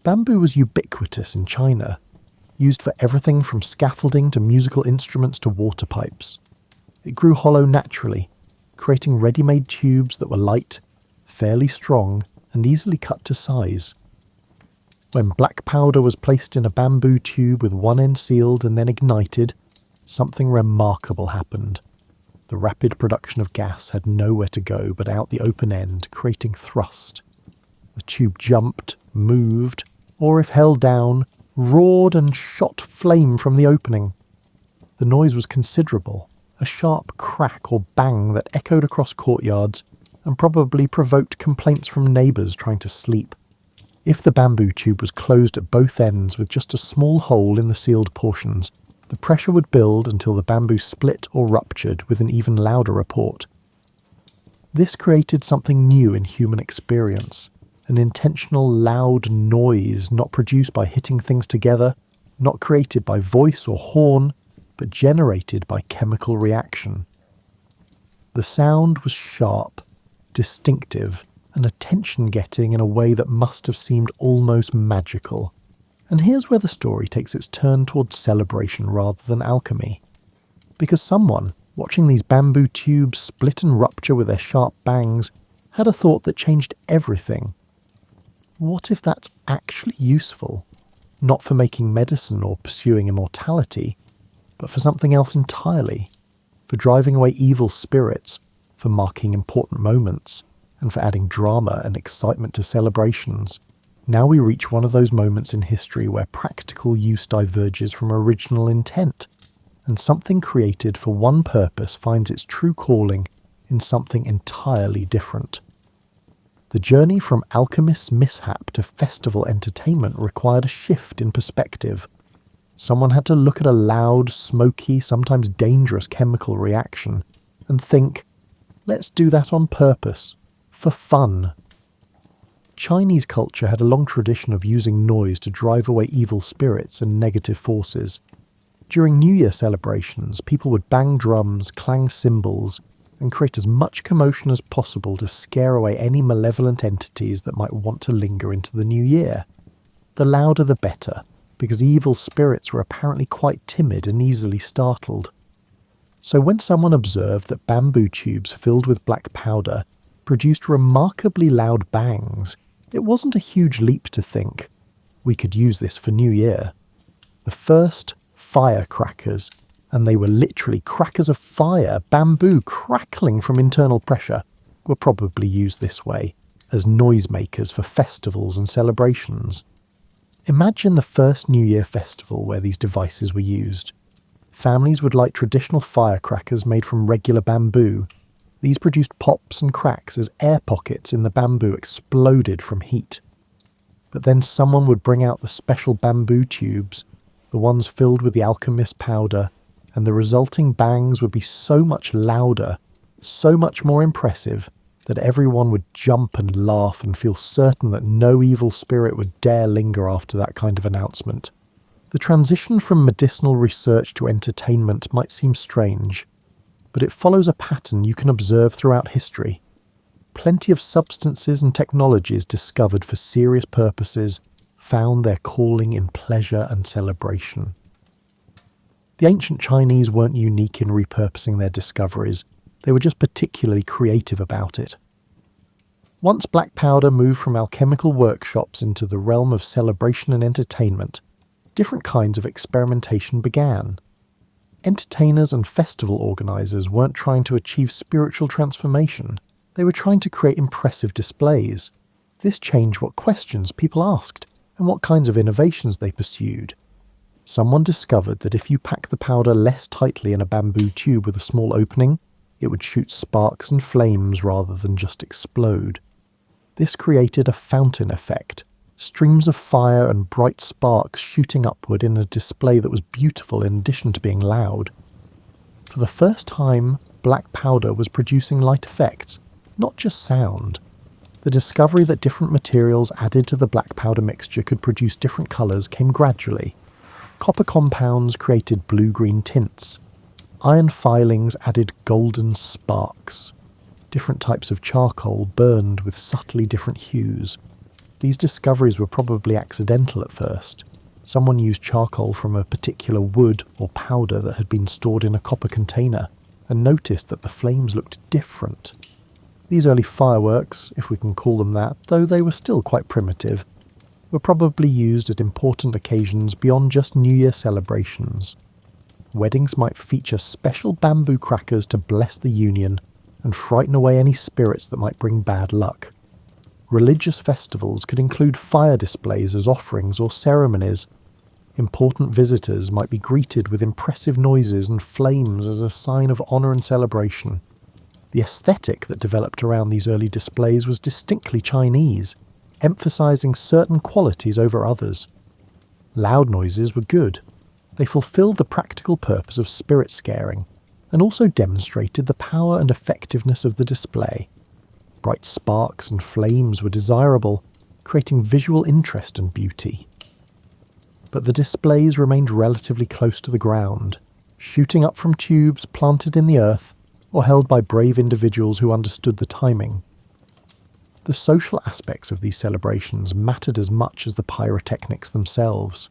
Bamboo was ubiquitous in China, used for everything from scaffolding to musical instruments to water pipes. It grew hollow naturally, creating ready-made tubes that were light, fairly strong, and easily cut to size. When black powder was placed in a bamboo tube with one end sealed and then ignited, something remarkable happened. The rapid production of gas had nowhere to go but out the open end, creating thrust. The tube jumped, moved, or if held down, roared and shot flame from the opening. The noise was considerable, a sharp crack or bang that echoed across courtyards and probably provoked complaints from neighbours trying to sleep. If the bamboo tube was closed at both ends with just a small hole in the sealed portions, the pressure would build until the bamboo split or ruptured with an even louder report. This created something new in human experience, an intentional loud noise not produced by hitting things together, not created by voice or horn, but generated by chemical reaction. The sound was sharp, distinctive, and attention-getting in a way that must have seemed almost magical. And here's where the story takes its turn towards celebration rather than alchemy. Because someone, watching these bamboo tubes split and rupture with their sharp bangs, had a thought that changed everything. What if that's actually useful? Not for making medicine or pursuing immortality, but for something else entirely. For driving away evil spirits, for marking important moments, and for adding drama and excitement to celebrations. Now we reach one of those moments in history where practical use diverges from original intent, and something created for one purpose finds its true calling in something entirely different. The journey from alchemist's mishap to festival entertainment required a shift in perspective. Someone had to look at a loud, smoky, sometimes dangerous chemical reaction and think, let's do that on purpose, for fun. Chinese culture had a long tradition of using noise to drive away evil spirits and negative forces. During New Year celebrations, people would bang drums, clang cymbals, and create as much commotion as possible to scare away any malevolent entities that might want to linger into the new year. The louder the better, because evil spirits were apparently quite timid and easily startled. So when someone observed that bamboo tubes filled with black powder produced remarkably loud bangs, it wasn't a huge leap to think, we could use this for New Year. The first firecrackers, and they were literally crackers of fire, bamboo crackling from internal pressure, were probably used this way, as noisemakers for festivals and celebrations. Imagine the first New Year festival where these devices were used. Families would light traditional firecrackers made from regular bamboo. These produced pops and cracks as air pockets in the bamboo exploded from heat. But then someone would bring out the special bamboo tubes, the ones filled with the alchemist's powder, and the resulting bangs would be so much louder, so much more impressive, that everyone would jump and laugh and feel certain that no evil spirit would dare linger after that kind of announcement. The transition from medicinal research to entertainment might seem strange, but it follows a pattern you can observe throughout history. Plenty of substances and technologies discovered for serious purposes found their calling in pleasure and celebration. The ancient Chinese weren't unique in repurposing their discoveries, they were just particularly creative about it. Once black powder moved from alchemical workshops into the realm of celebration and entertainment, different kinds of experimentation began. Entertainers and festival organisers weren't trying to achieve spiritual transformation, they were trying to create impressive displays. This changed what questions people asked and what kinds of innovations they pursued. Someone discovered that if you pack the powder less tightly in a bamboo tube with a small opening, it would shoot sparks and flames rather than just explode. This created a fountain effect, streams of fire and bright sparks shooting upward in a display that was beautiful in addition to being loud. For the first time, black powder was producing light effects, not just sound. The discovery that different materials added to the black powder mixture could produce different colours came gradually. Copper compounds created blue-green tints. Iron filings added golden sparks. Different types of charcoal burned with subtly different hues. These discoveries were probably accidental at first. Someone used charcoal from a particular wood or powder that had been stored in a copper container and noticed that the flames looked different. These early fireworks, if we can call them that, though they were still quite primitive, were probably used at important occasions beyond just New Year celebrations. Weddings might feature special bamboo crackers to bless the union and frighten away any spirits that might bring bad luck. Religious festivals could include fire displays as offerings or ceremonies. Important visitors might be greeted with impressive noises and flames as a sign of honour and celebration. The aesthetic that developed around these early displays was distinctly Chinese, emphasising certain qualities over others. Loud noises were good. They fulfilled the practical purpose of spirit scaring, and also demonstrated the power and effectiveness of the display. Bright sparks and flames were desirable, creating visual interest and beauty. But the displays remained relatively close to the ground, shooting up from tubes planted in the earth or held by brave individuals who understood the timing. The social aspects of these celebrations mattered as much as the pyrotechnics themselves.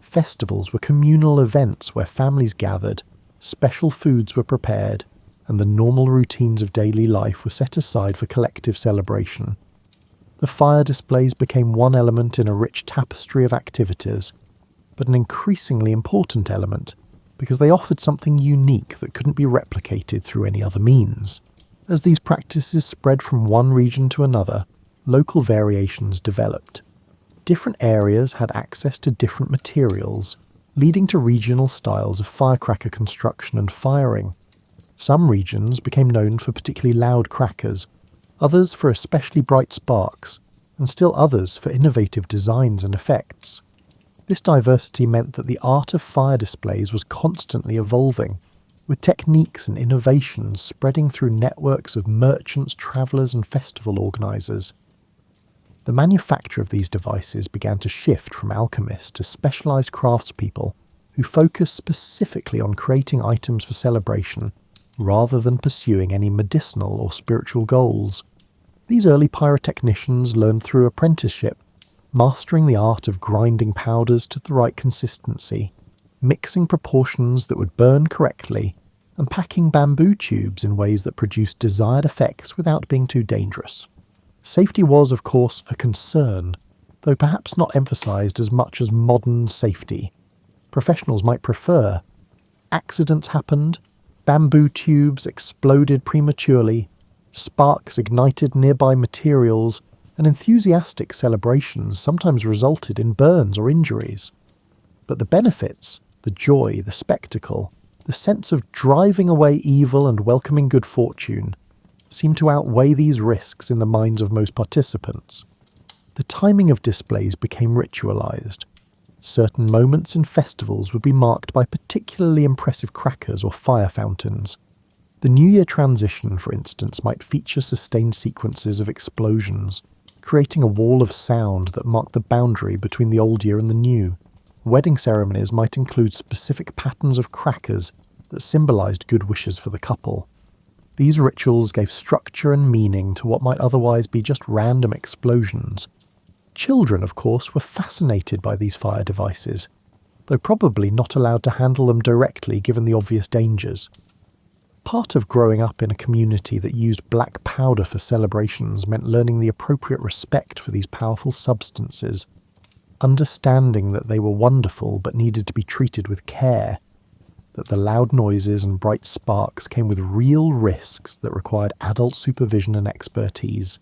Festivals were communal events where families gathered, special foods were prepared, and the normal routines of daily life were set aside for collective celebration. The fire displays became one element in a rich tapestry of activities, but an increasingly important element because they offered something unique that couldn't be replicated through any other means. As these practices spread from one region to another, local variations developed. Different areas had access to different materials, leading to regional styles of firecracker construction and firing. Some regions became known for particularly loud crackers, others for especially bright sparks, and still others for innovative designs and effects. This diversity meant that the art of fire displays was constantly evolving, with techniques and innovations spreading through networks of merchants, travellers and festival organisers. The manufacture of these devices began to shift from alchemists to specialised craftspeople who focused specifically on creating items for celebration rather than pursuing any medicinal or spiritual goals. These early pyrotechnicians learned through apprenticeship, mastering the art of grinding powders to the right consistency, mixing proportions that would burn correctly, and packing bamboo tubes in ways that produced desired effects without being too dangerous. Safety was, of course, a concern, though perhaps not emphasised as much as modern safety. Professionals might prefer. Accidents happened, bamboo tubes exploded prematurely, sparks ignited nearby materials, and enthusiastic celebrations sometimes resulted in burns or injuries. But the benefits, the joy, the spectacle, the sense of driving away evil and welcoming good fortune, seemed to outweigh these risks in the minds of most participants. The timing of displays became ritualised. Certain moments in festivals would be marked by particularly impressive crackers or fire fountains. The New Year transition, for instance, might feature sustained sequences of explosions, creating a wall of sound that marked the boundary between the old year and the new. Wedding ceremonies might include specific patterns of crackers that symbolised good wishes for the couple. These rituals gave structure and meaning to what might otherwise be just random explosions. Children, of course, were fascinated by these fire devices, though probably not allowed to handle them directly given the obvious dangers. Part of growing up in a community that used black powder for celebrations meant learning the appropriate respect for these powerful substances, understanding that they were wonderful but needed to be treated with care, that the loud noises and bright sparks came with real risks that required adult supervision and expertise.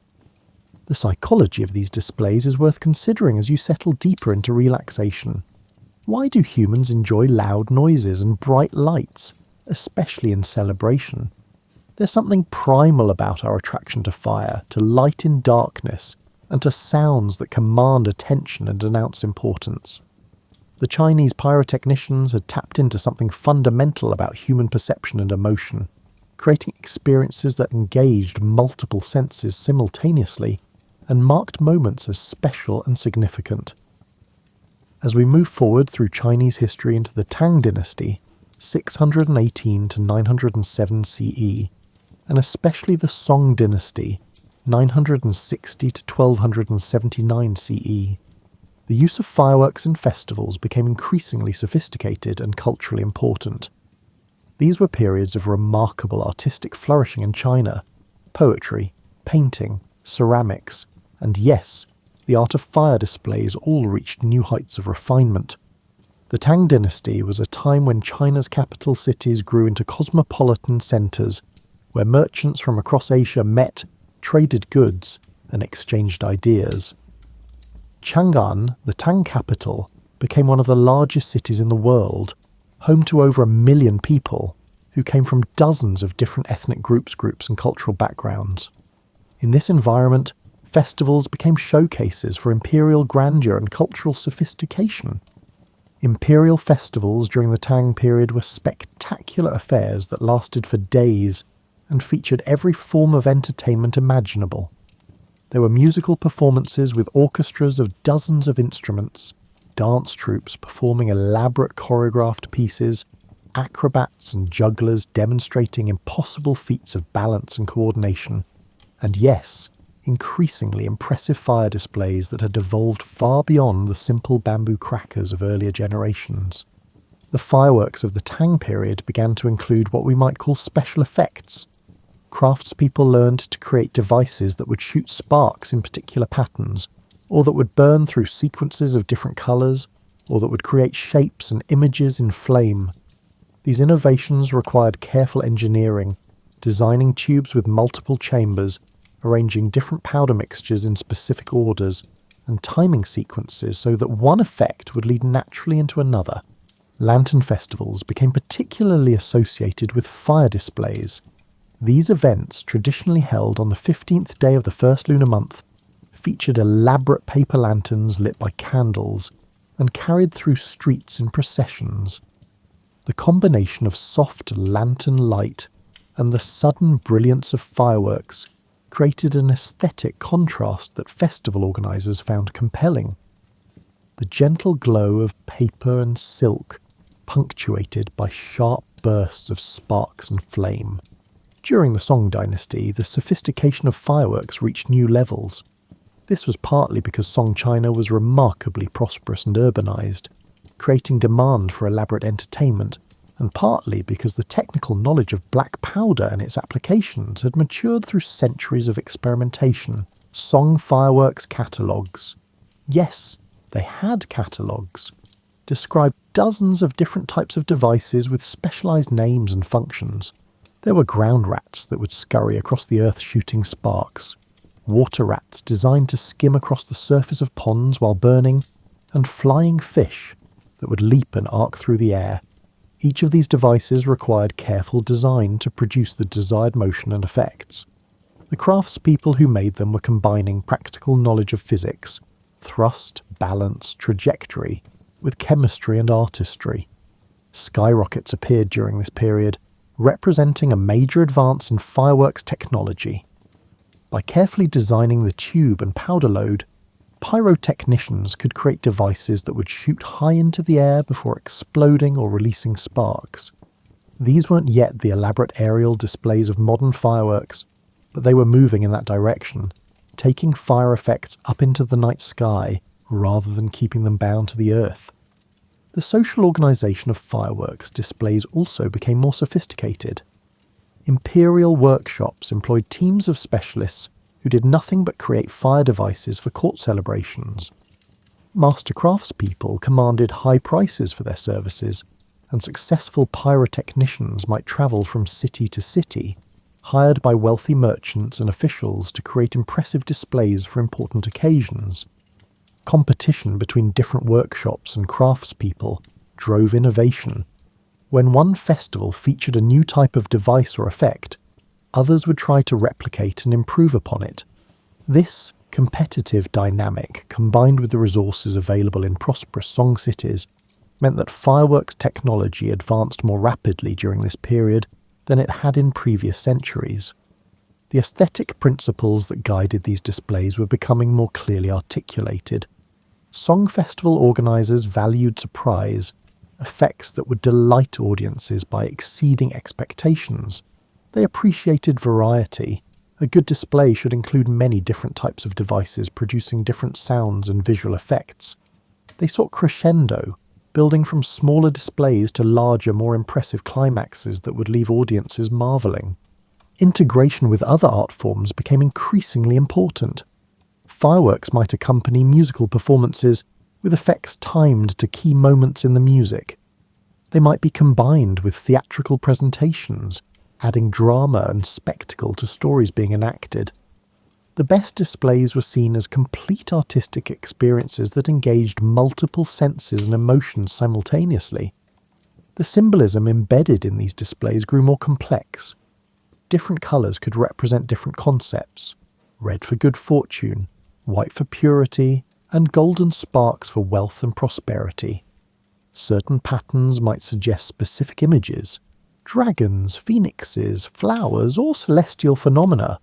The psychology of these displays is worth considering as you settle deeper into relaxation. Why do humans enjoy loud noises and bright lights, especially in celebration? There's something primal about our attraction to fire, to light in darkness, and to sounds that command attention and announce importance. The Chinese pyrotechnicians had tapped into something fundamental about human perception and emotion, creating experiences that engaged multiple senses simultaneously and marked moments as special and significant. As we move forward through Chinese history into the Tang dynasty, 618 to 907 CE, and especially the Song dynasty, 960 to 1279 CE, the use of fireworks in festivals became increasingly sophisticated and culturally important. These were periods of remarkable artistic flourishing in China: poetry, painting, ceramics, and yes, the art of fire displays all reached new heights of refinement. The Tang dynasty was a time when China's capital cities grew into cosmopolitan centres, where merchants from across Asia met, traded goods, and exchanged ideas. Chang'an, the Tang capital, became one of the largest cities in the world, home to over 1 million people, who came from dozens of different ethnic groups and cultural backgrounds. In this environment, festivals became showcases for imperial grandeur and cultural sophistication. Imperial festivals during the Tang period were spectacular affairs that lasted for days and featured every form of entertainment imaginable. There were musical performances with orchestras of dozens of instruments, dance troupes performing elaborate choreographed pieces, acrobats and jugglers demonstrating impossible feats of balance and coordination, and yes, increasingly impressive fire displays that had evolved far beyond the simple bamboo crackers of earlier generations. The fireworks of the Tang period began to include what we might call special effects. Craftspeople learned to create devices that would shoot sparks in particular patterns, or that would burn through sequences of different colours, or that would create shapes and images in flame. These innovations required careful engineering, designing tubes with multiple chambers, arranging different powder mixtures in specific orders, and timing sequences so that one effect would lead naturally into another. Lantern festivals became particularly associated with fire displays. These events, traditionally held on the 15th day of the first lunar month, featured elaborate paper lanterns lit by candles and carried through streets in processions. The combination of soft lantern light and the sudden brilliance of fireworks created an aesthetic contrast that festival organisers found compelling. The gentle glow of paper and silk, punctuated by sharp bursts of sparks and flame. During the Song dynasty, the sophistication of fireworks reached new levels. This was partly because Song China was remarkably prosperous and urbanised, creating demand for elaborate entertainment, and partly because the technical knowledge of black powder and its applications had matured through centuries of experimentation. Song fireworks catalogues. Yes, they had catalogues. Described dozens of different types of devices with specialised names and functions. There were ground rats that would scurry across the earth shooting sparks, water rats designed to skim across the surface of ponds while burning, and flying fish that would leap and arc through the air. Each of these devices required careful design to produce the desired motion and effects. The craftspeople who made them were combining practical knowledge of physics, thrust, balance, trajectory, with chemistry and artistry. Skyrockets appeared during this period, representing a major advance in fireworks technology. By carefully designing the tube and powder load, pyrotechnicians could create devices that would shoot high into the air before exploding or releasing sparks. These weren't yet the elaborate aerial displays of modern fireworks, but they were moving in that direction, taking fire effects up into the night sky rather than keeping them bound to the earth. The social organisation of fireworks displays also became more sophisticated. Imperial workshops employed teams of specialists who did nothing but create fire devices for court celebrations. Master craftspeople commanded high prices for their services, and successful pyrotechnicians might travel from city to city, hired by wealthy merchants and officials to create impressive displays for important occasions. Competition between different workshops and craftspeople drove innovation. When one festival featured a new type of device or effect, others would try to replicate and improve upon it. This competitive dynamic, combined with the resources available in prosperous Song cities, meant that fireworks technology advanced more rapidly during this period than it had in previous centuries. The aesthetic principles that guided these displays were becoming more clearly articulated. Song festival organisers valued surprise, effects that would delight audiences by exceeding expectations. They appreciated variety. A good display should include many different types of devices producing different sounds and visual effects. They sought crescendo, building from smaller displays to larger, more impressive climaxes that would leave audiences marvelling. Integration with other art forms became increasingly important. Fireworks might accompany musical performances, with effects timed to key moments in the music. They might be combined with theatrical presentations, adding drama and spectacle to stories being enacted. The best displays were seen as complete artistic experiences that engaged multiple senses and emotions simultaneously. The symbolism embedded in these displays grew more complex. Different colours could represent different concepts: red for good fortune, white for purity, and golden sparks for wealth and prosperity. Certain patterns might suggest specific images: dragons, phoenixes, flowers, or celestial phenomena.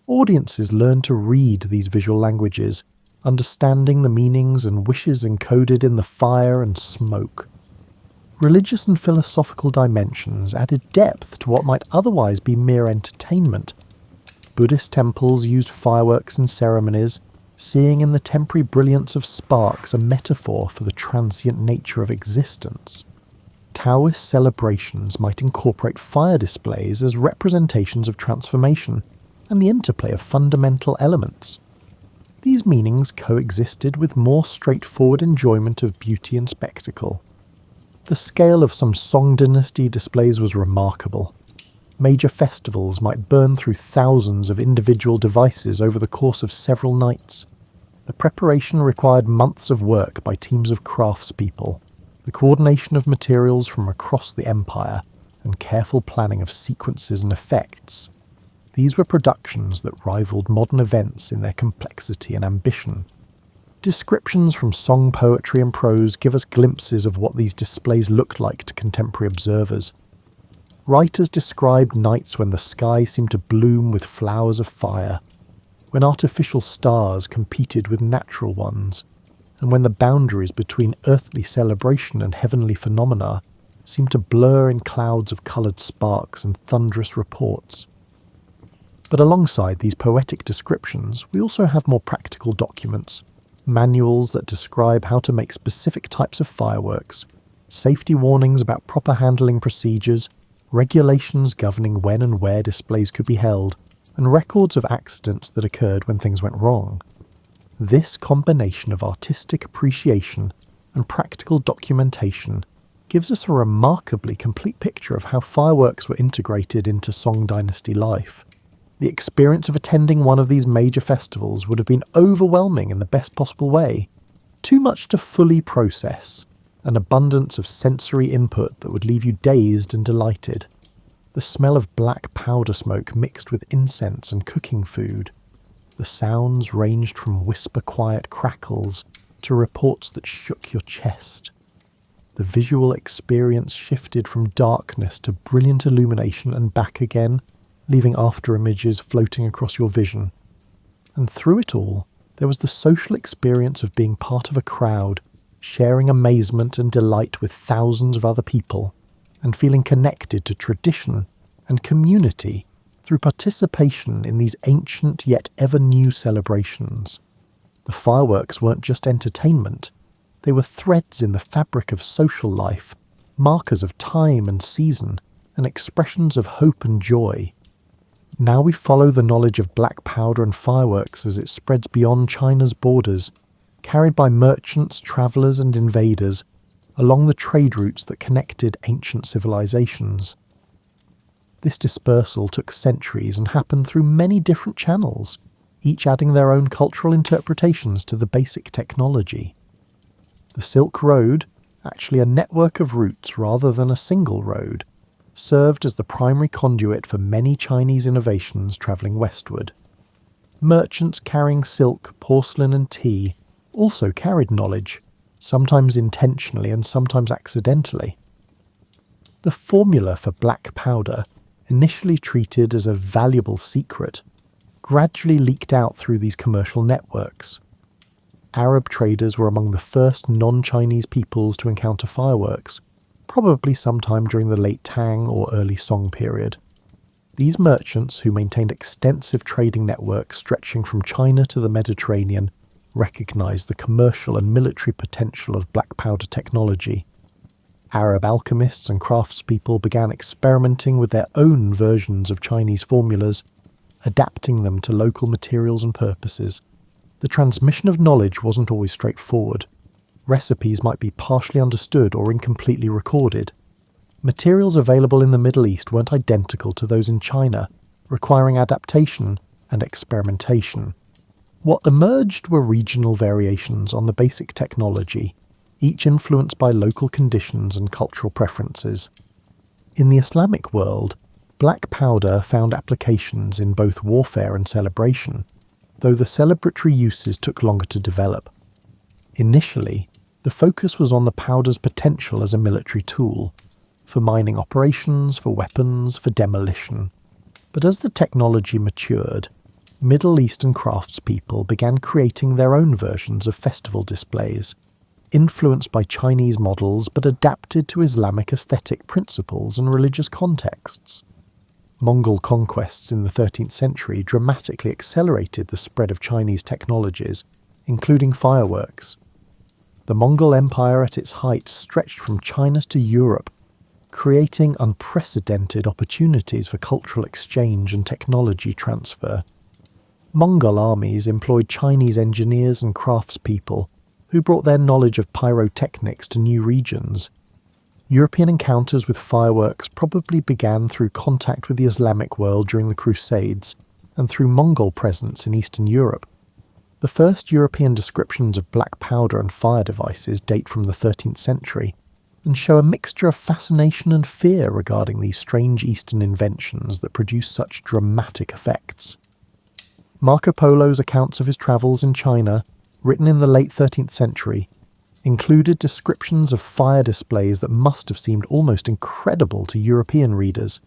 Audiences learned to read these visual languages, understanding the meanings and wishes encoded in the fire and smoke. Religious and philosophical dimensions added depth to what might otherwise be mere entertainment. Buddhist temples used fireworks in ceremonies, seeing in the temporary brilliance of sparks a metaphor for the transient nature of existence. Taoist celebrations might incorporate fire displays as representations of transformation and the interplay of fundamental elements. These meanings coexisted with more straightforward enjoyment of beauty and spectacle. The scale of some Song dynasty displays was remarkable. Major festivals might burn through thousands of individual devices over the course of several nights. The preparation required months of work by teams of craftspeople, the coordination of materials from across the empire, and careful planning of sequences and effects. These were productions that rivaled modern events in their complexity and ambition. Descriptions from song poetry and prose give us glimpses of what these displays looked like to contemporary observers. Writers described nights when the sky seemed to bloom with flowers of fire, when artificial stars competed with natural ones, and when the boundaries between earthly celebration and heavenly phenomena seemed to blur in clouds of coloured sparks and thunderous reports. But alongside these poetic descriptions, we also have more practical documents, manuals that describe how to make specific types of fireworks, safety warnings about proper handling procedures, regulations governing when and where displays could be held, and records of accidents that occurred when things went wrong. This combination of artistic appreciation and practical documentation gives us a remarkably complete picture of how fireworks were integrated into Song dynasty life. The experience of attending one of these major festivals would have been overwhelming in the best possible way. Too much to fully process, an abundance of sensory input that would leave you dazed and delighted. The smell of black powder smoke mixed with incense and cooking food. The sounds ranged from whisper-quiet crackles to reports that shook your chest. The visual experience shifted from darkness to brilliant illumination and back again, leaving after-images floating across your vision. And through it all, there was the social experience of being part of a crowd, sharing amazement and delight with thousands of other people, and feeling connected to tradition and community through participation in these ancient yet ever-new celebrations. The fireworks weren't just entertainment, they were threads in the fabric of social life, markers of time and season, and expressions of hope and joy. Now we follow the knowledge of black powder and fireworks as it spreads beyond China's borders, carried by merchants, travellers and invaders, along the trade routes that connected ancient civilizations. This dispersal took centuries and happened through many different channels, each adding their own cultural interpretations to the basic technology. The Silk Road, actually a network of routes rather than a single road, served as the primary conduit for many Chinese innovations travelling westward. Merchants carrying silk, porcelain and tea also carried knowledge, sometimes intentionally and sometimes accidentally. The formula for black powder initially treated as a valuable secret, gradually leaked out through these commercial networks. Arab traders were among the first non-Chinese peoples to encounter fireworks, probably sometime during the late Tang or early Song period. These merchants, who maintained extensive trading networks stretching from China to the Mediterranean, recognized the commercial and military potential of black powder technology. Arab alchemists and craftspeople began experimenting with their own versions of Chinese formulas, adapting them to local materials and purposes. The transmission of knowledge wasn't always straightforward. Recipes might be partially understood or incompletely recorded. Materials available in the Middle East weren't identical to those in China, requiring adaptation and experimentation. What emerged were regional variations on the basic technology, each influenced by local conditions and cultural preferences. In the Islamic world, black powder found applications in both warfare and celebration, though the celebratory uses took longer to develop. Initially, the focus was on the powder's potential as a military tool, for mining operations, for weapons, for demolition. But as the technology matured, Middle Eastern craftspeople began creating their own versions of festival displays, influenced by Chinese models but adapted to Islamic aesthetic principles and religious contexts. Mongol conquests in the 13th century dramatically accelerated the spread of Chinese technologies, including fireworks. The Mongol Empire at its height stretched from China to Europe, creating unprecedented opportunities for cultural exchange and technology transfer. Mongol armies employed Chinese engineers and craftspeople who brought their knowledge of pyrotechnics to new regions. European encounters with fireworks probably began through contact with the Islamic world during the Crusades and through Mongol presence in Eastern Europe. The first European descriptions of black powder and fire devices date from the 13th century and show a mixture of fascination and fear regarding these strange Eastern inventions that produce such dramatic effects. Marco Polo's accounts of his travels in China, written in the late 13th century, included descriptions of fire displays that must have seemed almost incredible to European readers.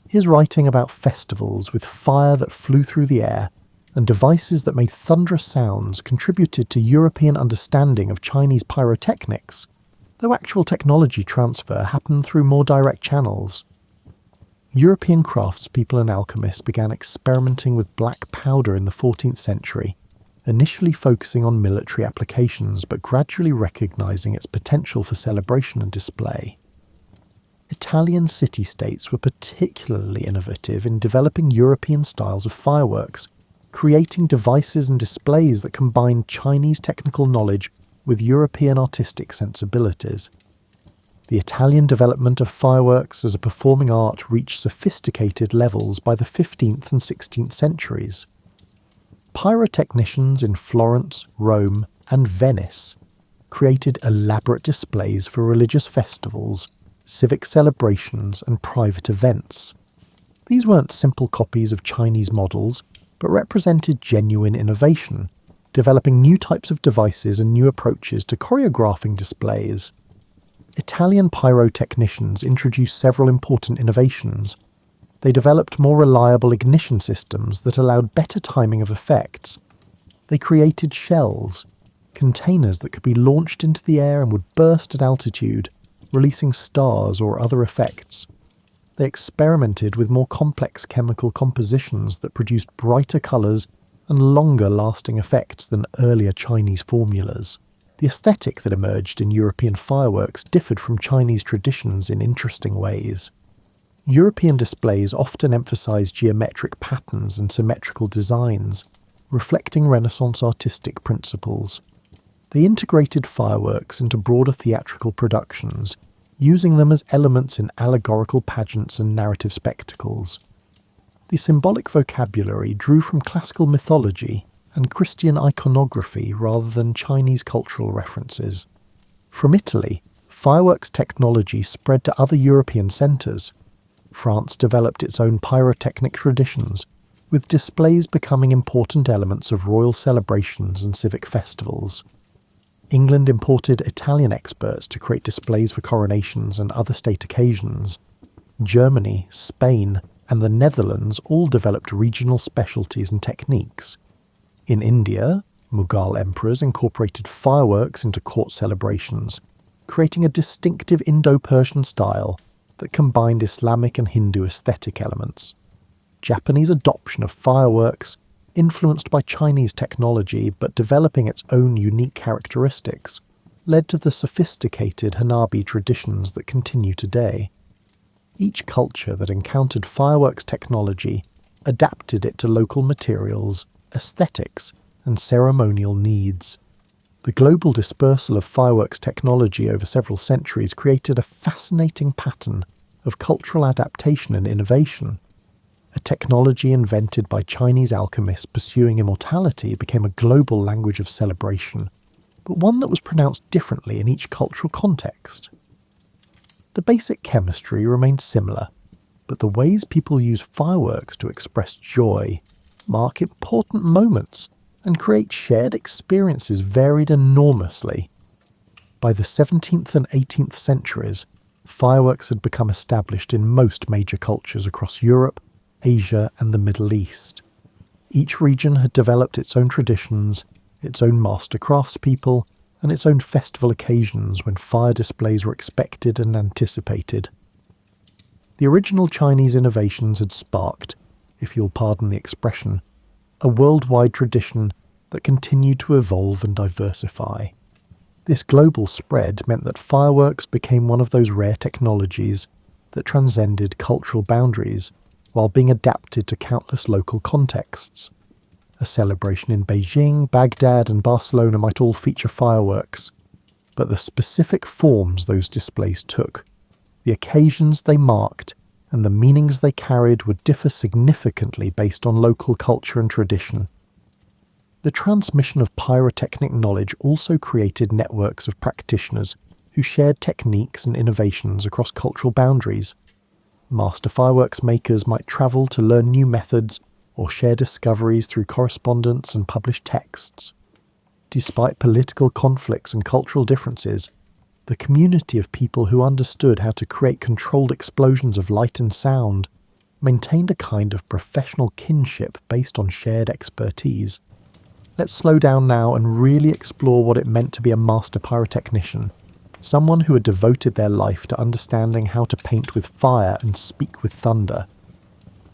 His writing about festivals with fire that flew through the air and devices that made thunderous sounds contributed to European understanding of Chinese pyrotechnics, though actual technology transfer happened through more direct channels. European craftspeople and alchemists began experimenting with black powder in the 14th century, initially focusing on military applications but gradually recognizing its potential for celebration and display. Italian city-states were particularly innovative in developing European styles of fireworks, creating devices and displays that combined Chinese technical knowledge with European artistic sensibilities. The Italian development of fireworks as a performing art reached sophisticated levels by the 15th and 16th centuries. Pyrotechnicians in Florence, Rome, and Venice created elaborate displays for religious festivals, civic celebrations, and private events. These weren't simple copies of Chinese models, but represented genuine innovation, developing new types of devices and new approaches to choreographing displays. Italian pyrotechnicians introduced several important innovations. They developed more reliable ignition systems that allowed better timing of effects. They created shells, containers that could be launched into the air and would burst at altitude, releasing stars or other effects. They experimented with more complex chemical compositions that produced brighter colours and longer-lasting effects than earlier Chinese formulas. The aesthetic that emerged in European fireworks differed from Chinese traditions in interesting ways. European displays often emphasized geometric patterns and symmetrical designs, reflecting Renaissance artistic principles. They integrated fireworks into broader theatrical productions, using them as elements in allegorical pageants and narrative spectacles. The symbolic vocabulary drew from classical mythology and Christian iconography rather than Chinese cultural references. From Italy, fireworks technology spread to other European centres. France developed its own pyrotechnic traditions, with displays becoming important elements of royal celebrations and civic festivals. England imported Italian experts to create displays for coronations and other state occasions. Germany, Spain, and the Netherlands all developed regional specialties and techniques. In India, Mughal emperors incorporated fireworks into court celebrations, creating a distinctive Indo-Persian style that combined Islamic and Hindu aesthetic elements. Japanese adoption of fireworks, influenced by Chinese technology but developing its own unique characteristics, led to the sophisticated Hanabi traditions that continue today. Each culture that encountered fireworks technology adapted it to local materials, aesthetics, and ceremonial needs. The global dispersal of fireworks technology over several centuries created a fascinating pattern of cultural adaptation and innovation. A technology invented by Chinese alchemists pursuing immortality became a global language of celebration, but one that was pronounced differently in each cultural context. The basic chemistry remained similar, but the ways people use fireworks to express joy, mark important moments, and create shared experiences varied enormously. By the 17th and 18th centuries, fireworks had become established in most major cultures across Europe, Asia, and the Middle East. Each region had developed its own traditions, its own master craftspeople, and its own festival occasions when fire displays were expected and anticipated. The original Chinese innovations had sparked, if you'll pardon the expression, a worldwide tradition that continued to evolve and diversify. This global spread meant that fireworks became one of those rare technologies that transcended cultural boundaries while being adapted to countless local contexts. A celebration in Beijing, Baghdad, and Barcelona might all feature fireworks, but the specific forms those displays took, the occasions they marked, and the meanings they carried would differ significantly based on local culture and tradition. The transmission of pyrotechnic knowledge also created networks of practitioners who shared techniques and innovations across cultural boundaries. Master fireworks makers might travel to learn new methods or share discoveries through correspondence and published texts. Despite political conflicts and cultural differences, the community of people who understood how to create controlled explosions of light and sound maintained a kind of professional kinship based on shared expertise. Let's slow down now and really explore what it meant to be a master pyrotechnician, someone who had devoted their life to understanding how to paint with fire and speak with thunder.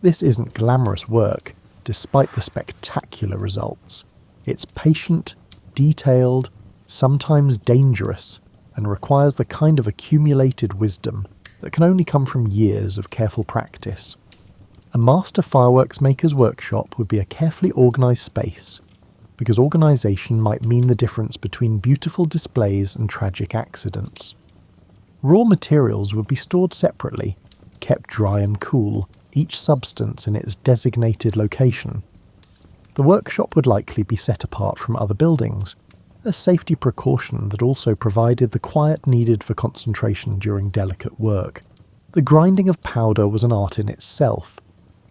This isn't glamorous work, despite the spectacular results. It's patient, detailed, sometimes dangerous, and requires the kind of accumulated wisdom that can only come from years of careful practice. A master fireworks maker's workshop would be a carefully organised space, because organisation might mean the difference between beautiful displays and tragic accidents. Raw materials would be stored separately, kept dry and cool, each substance in its designated location. The workshop would likely be set apart from other buildings, a safety precaution that also provided the quiet needed for concentration during delicate work. The grinding of powder was an art in itself.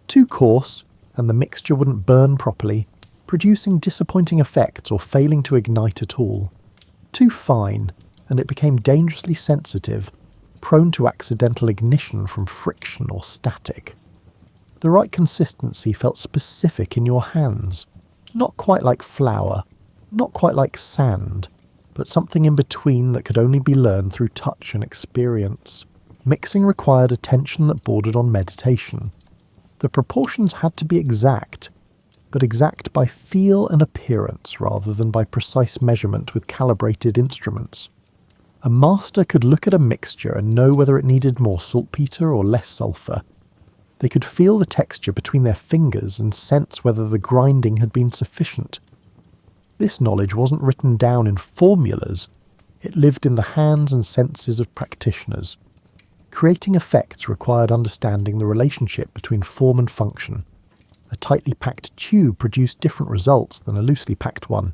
Too coarse, and the mixture wouldn't burn properly, producing disappointing effects or failing to ignite at all. Too fine, and it became dangerously sensitive, prone to accidental ignition from friction or static. The right consistency felt specific in your hands, not quite like flour, not quite like sand, but something in between that could only be learned through touch and experience. Mixing required attention that bordered on meditation. The proportions had to be exact, but exact by feel and appearance rather than by precise measurement with calibrated instruments. A master could look at a mixture and know whether it needed more saltpeter or less sulphur. They could feel the texture between their fingers and sense whether the grinding had been sufficient. This knowledge wasn't written down in formulas, it lived in the hands and senses of practitioners. Creating effects required understanding the relationship between form and function. A tightly packed tube produced different results than a loosely packed one.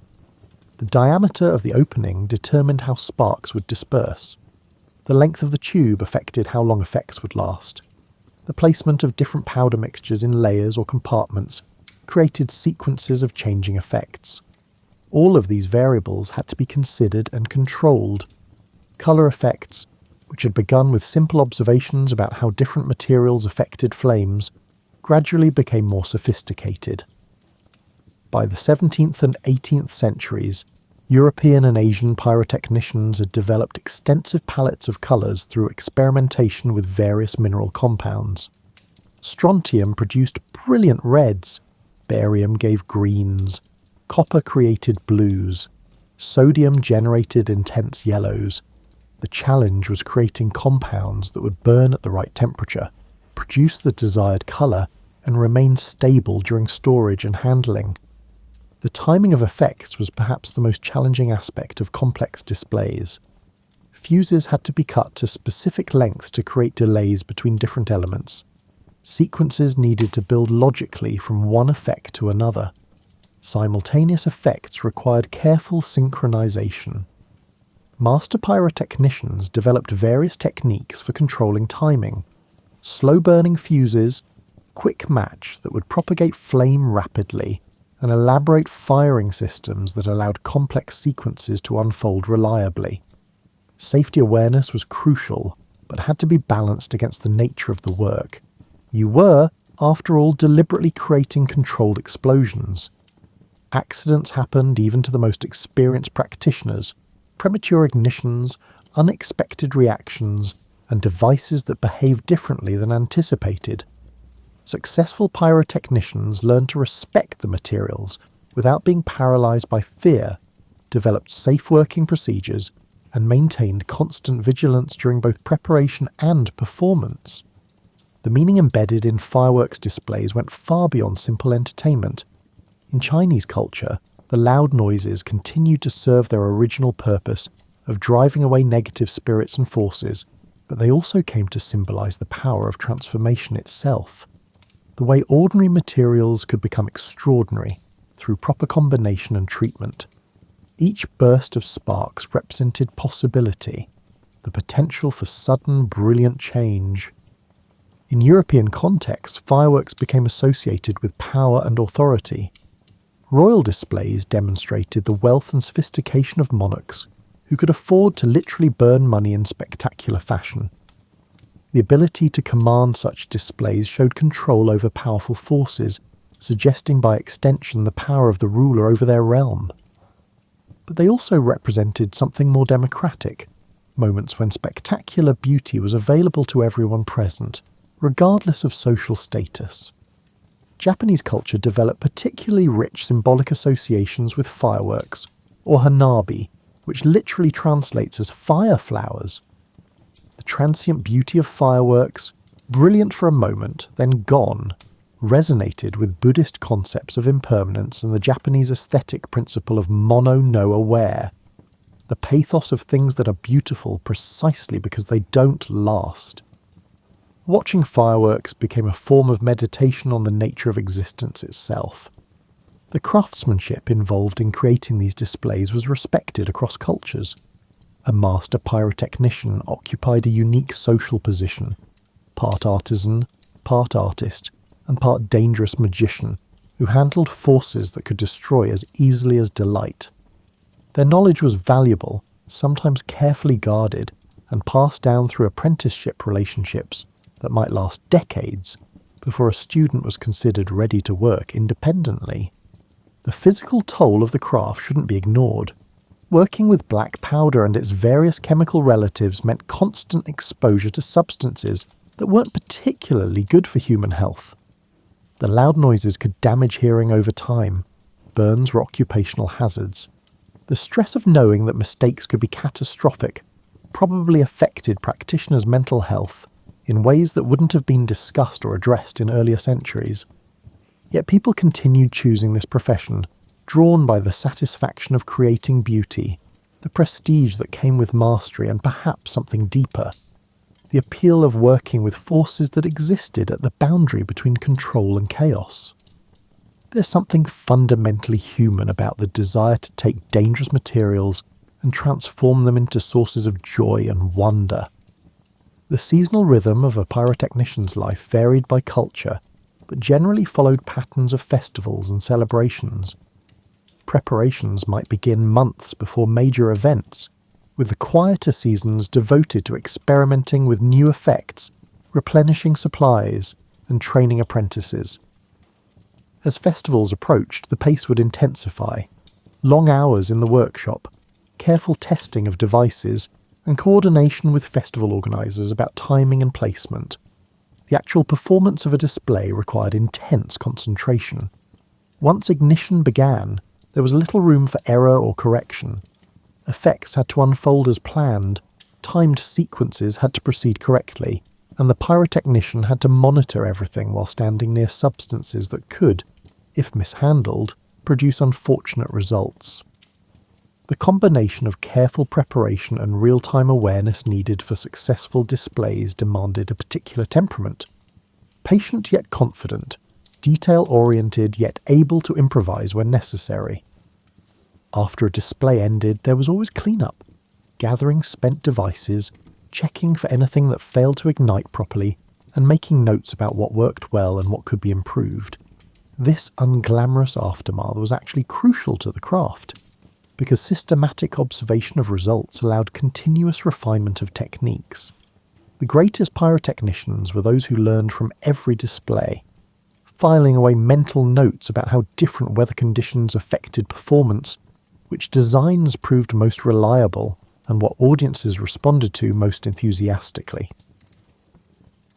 The diameter of the opening determined how sparks would disperse. The length of the tube affected how long effects would last. The placement of different powder mixtures in layers or compartments created sequences of changing effects. All of these variables had to be considered and controlled. Colour effects, which had begun with simple observations about how different materials affected flames, gradually became more sophisticated. By the 17th and 18th centuries, European and Asian pyrotechnicians had developed extensive palettes of colours through experimentation with various mineral compounds. Strontium produced brilliant reds, barium gave greens, copper created blues, sodium generated intense yellows. The challenge was creating compounds that would burn at the right temperature, produce the desired colour, and remain stable during storage and handling. The timing of effects was perhaps the most challenging aspect of complex displays. Fuses had to be cut to specific lengths to create delays between different elements. Sequences needed to build logically from one effect to another. Simultaneous effects required careful synchronization. Master pyrotechnicians developed various techniques for controlling timing. Slow-burning fuses, quick match that would propagate flame rapidly, and elaborate firing systems that allowed complex sequences to unfold reliably. Safety awareness was crucial, but had to be balanced against the nature of the work. You were, after all, deliberately creating controlled explosions. Accidents happened even to the most experienced practitioners, premature ignitions, unexpected reactions, and devices that behaved differently than anticipated. Successful pyrotechnicians learned to respect the materials without being paralysed by fear, developed safe working procedures, and maintained constant vigilance during both preparation and performance. The meaning embedded in fireworks displays went far beyond simple entertainment. In Chinese culture, the loud noises continued to serve their original purpose of driving away negative spirits and forces, but they also came to symbolise the power of transformation itself. The way ordinary materials could become extraordinary through proper combination and treatment. Each burst of sparks represented possibility, the potential for sudden, brilliant change. In European contexts, fireworks became associated with power and authority. Royal displays demonstrated the wealth and sophistication of monarchs, who could afford to literally burn money in spectacular fashion. The ability to command such displays showed control over powerful forces, suggesting by extension the power of the ruler over their realm. But they also represented something more democratic, moments when spectacular beauty was available to everyone present, regardless of social status. Japanese culture developed particularly rich symbolic associations with fireworks, or hanabi, which literally translates as fire flowers. The transient beauty of fireworks, brilliant for a moment, then gone, resonated with Buddhist concepts of impermanence and the Japanese aesthetic principle of mono no aware, the pathos of things that are beautiful precisely because they don't last. Watching fireworks became a form of meditation on the nature of existence itself. The craftsmanship involved in creating these displays was respected across cultures. A master pyrotechnician occupied a unique social position, part artisan, part artist, and part dangerous magician, who handled forces that could destroy as easily as delight. Their knowledge was valuable, sometimes carefully guarded, and passed down through apprenticeship relationships that might last decades before a student was considered ready to work independently. The physical toll of the craft shouldn't be ignored. Working with black powder and its various chemical relatives meant constant exposure to substances that weren't particularly good for human health. The loud noises could damage hearing over time. Burns were occupational hazards. The stress of knowing that mistakes could be catastrophic probably affected practitioners' mental health in ways that wouldn't have been discussed or addressed in earlier centuries. Yet people continued choosing this profession, drawn by the satisfaction of creating beauty, the prestige that came with mastery, and perhaps something deeper, the appeal of working with forces that existed at the boundary between control and chaos. There's something fundamentally human about the desire to take dangerous materials and transform them into sources of joy and wonder. The seasonal rhythm of a pyrotechnician's life varied by culture, but generally followed patterns of festivals and celebrations. Preparations might begin months before major events, with the quieter seasons devoted to experimenting with new effects, replenishing supplies, and training apprentices. As festivals approached, the pace would intensify. Long hours in the workshop, careful testing of devices, and coordination with festival organisers about timing and placement. The actual performance of a display required intense concentration. Once ignition began, there was little room for error or correction. Effects had to unfold as planned, timed sequences had to proceed correctly, and the pyrotechnician had to monitor everything while standing near substances that could, if mishandled, produce unfortunate results. The combination of careful preparation and real-time awareness needed for successful displays demanded a particular temperament. Patient yet confident, detail-oriented yet able to improvise when necessary. After a display ended, there was always clean-up, gathering spent devices, checking for anything that failed to ignite properly, and making notes about what worked well and what could be improved. This unglamorous aftermath was actually crucial to the craft, because systematic observation of results allowed continuous refinement of techniques. The greatest pyrotechnicians were those who learned from every display, filing away mental notes about how different weather conditions affected performance, which designs proved most reliable, and what audiences responded to most enthusiastically.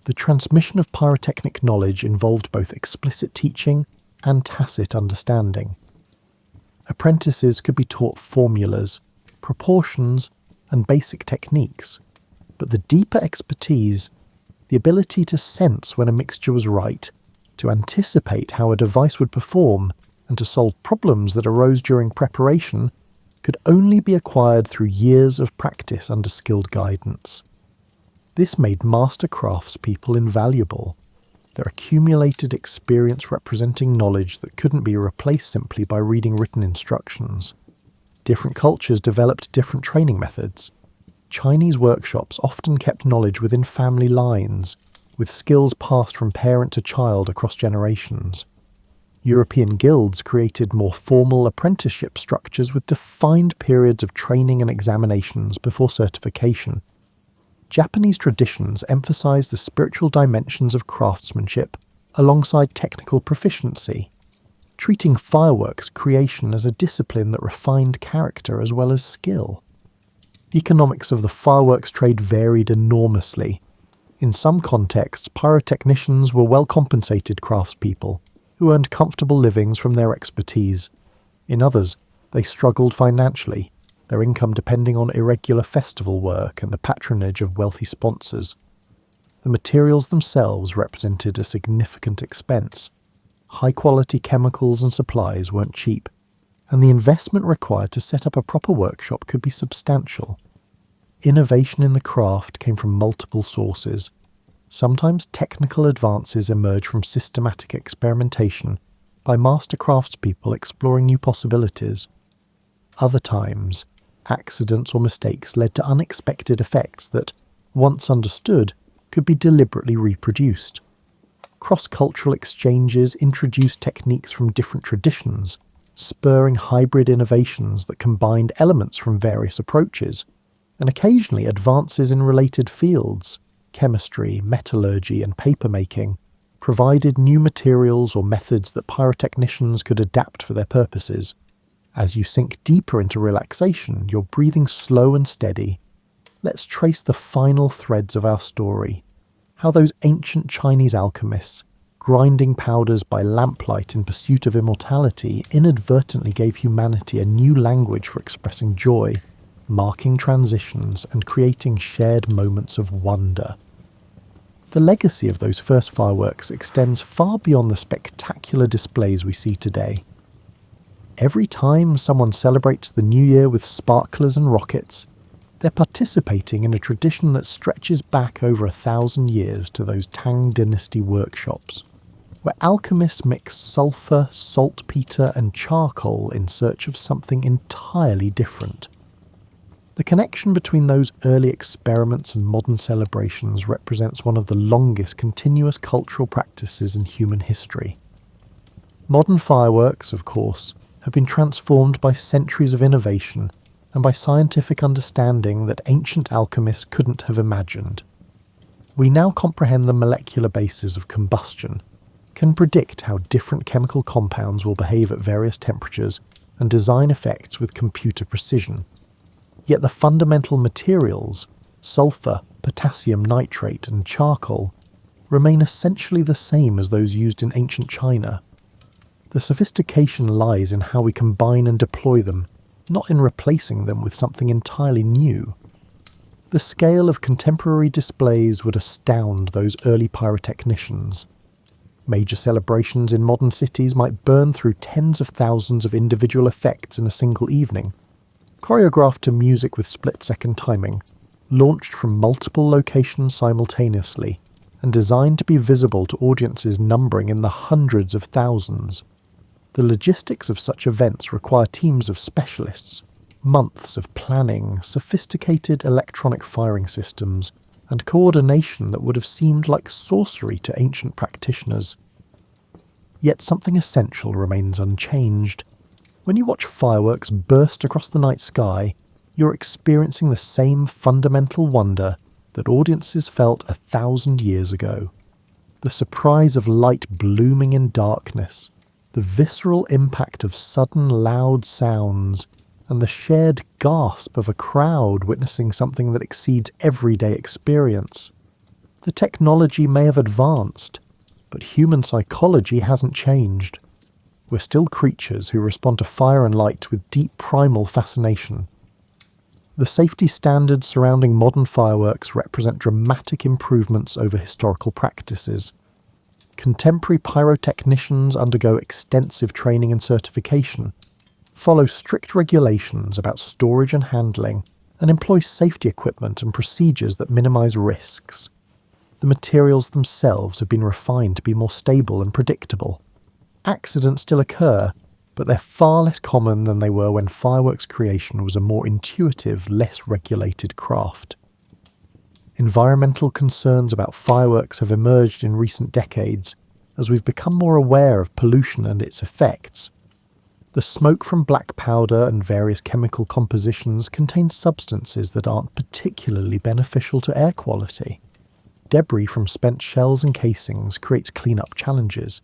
The transmission of pyrotechnic knowledge involved both explicit teaching and tacit understanding. Apprentices could be taught formulas, proportions, and basic techniques, but the deeper expertise, the ability to sense when a mixture was right, to anticipate how a device would perform, and to solve problems that arose during preparation, could only be acquired through years of practice under skilled guidance. This made master craftspeople invaluable, their accumulated experience representing knowledge that couldn't be replaced simply by reading written instructions. Different cultures developed different training methods. Chinese workshops often kept knowledge within family lines, with skills passed from parent to child across generations. European guilds created more formal apprenticeship structures with defined periods of training and examinations before certification. Japanese traditions emphasized the spiritual dimensions of craftsmanship alongside technical proficiency, treating fireworks creation as a discipline that refined character as well as skill. The economics of the fireworks trade varied enormously. In some contexts, pyrotechnicians were well-compensated craftspeople who earned comfortable livings from their expertise. In others, they struggled financially, their income depending on irregular festival work and the patronage of wealthy sponsors. The materials themselves represented a significant expense. High-quality chemicals and supplies weren't cheap, and the investment required to set up a proper workshop could be substantial. Innovation in the craft came from multiple sources. Sometimes technical advances emerge from systematic experimentation by master craftspeople exploring new possibilities. Other times, accidents or mistakes led to unexpected effects that, once understood, could be deliberately reproduced. Cross-cultural exchanges introduced techniques from different traditions, spurring hybrid innovations that combined elements from various approaches, and occasionally advances in related fields, chemistry, metallurgy, and papermaking, provided new materials or methods that pyrotechnicians could adapt for their purposes. As you sink deeper into relaxation, you're breathing slow and steady. Let's trace the final threads of our story. How those ancient Chinese alchemists, grinding powders by lamplight in pursuit of immortality, inadvertently gave humanity a new language for expressing joy, marking transitions and creating shared moments of wonder. The legacy of those first fireworks extends far beyond the spectacular displays we see today. Every time someone celebrates the new year with sparklers and rockets, they're participating in a tradition that stretches back over 1,000 years to those Tang Dynasty workshops, where alchemists mix sulfur, saltpeter, and charcoal in search of something entirely different. The connection between those early experiments and modern celebrations represents one of the longest continuous cultural practices in human history. Modern fireworks, of course, have been transformed by centuries of innovation, and by scientific understanding that ancient alchemists couldn't have imagined. We now comprehend the molecular basis of combustion, can predict how different chemical compounds will behave at various temperatures, and design effects with computer precision. Yet the fundamental materials, sulfur, potassium nitrate, and charcoal, remain essentially the same as those used in ancient China. The sophistication lies in how we combine and deploy them, not in replacing them with something entirely new. The scale of contemporary displays would astound those early pyrotechnicians. Major celebrations in modern cities might burn through tens of thousands of individual effects in a single evening, choreographed to music with split-second timing, launched from multiple locations simultaneously, and designed to be visible to audiences numbering in the hundreds of thousands. The logistics of such events require teams of specialists, months of planning, sophisticated electronic firing systems, and coordination that would have seemed like sorcery to ancient practitioners. Yet something essential remains unchanged. When you watch fireworks burst across the night sky, you're experiencing the same fundamental wonder that audiences felt 1,000 years ago. The surprise of light blooming in darkness, the visceral impact of sudden loud sounds, and the shared gasp of a crowd witnessing something that exceeds everyday experience. The technology may have advanced, but human psychology hasn't changed. We're still creatures who respond to fire and light with deep primal fascination. The safety standards surrounding modern fireworks represent dramatic improvements over historical practices. Contemporary pyrotechnicians undergo extensive training and certification, follow strict regulations about storage and handling, and employ safety equipment and procedures that minimize risks. The materials themselves have been refined to be more stable and predictable. Accidents still occur, but they're far less common than they were when fireworks creation was a more intuitive, less regulated craft. Environmental concerns about fireworks have emerged in recent decades as we've become more aware of pollution and its effects. The smoke from black powder and various chemical compositions contains substances that aren't particularly beneficial to air quality. Debris from spent shells and casings creates cleanup challenges.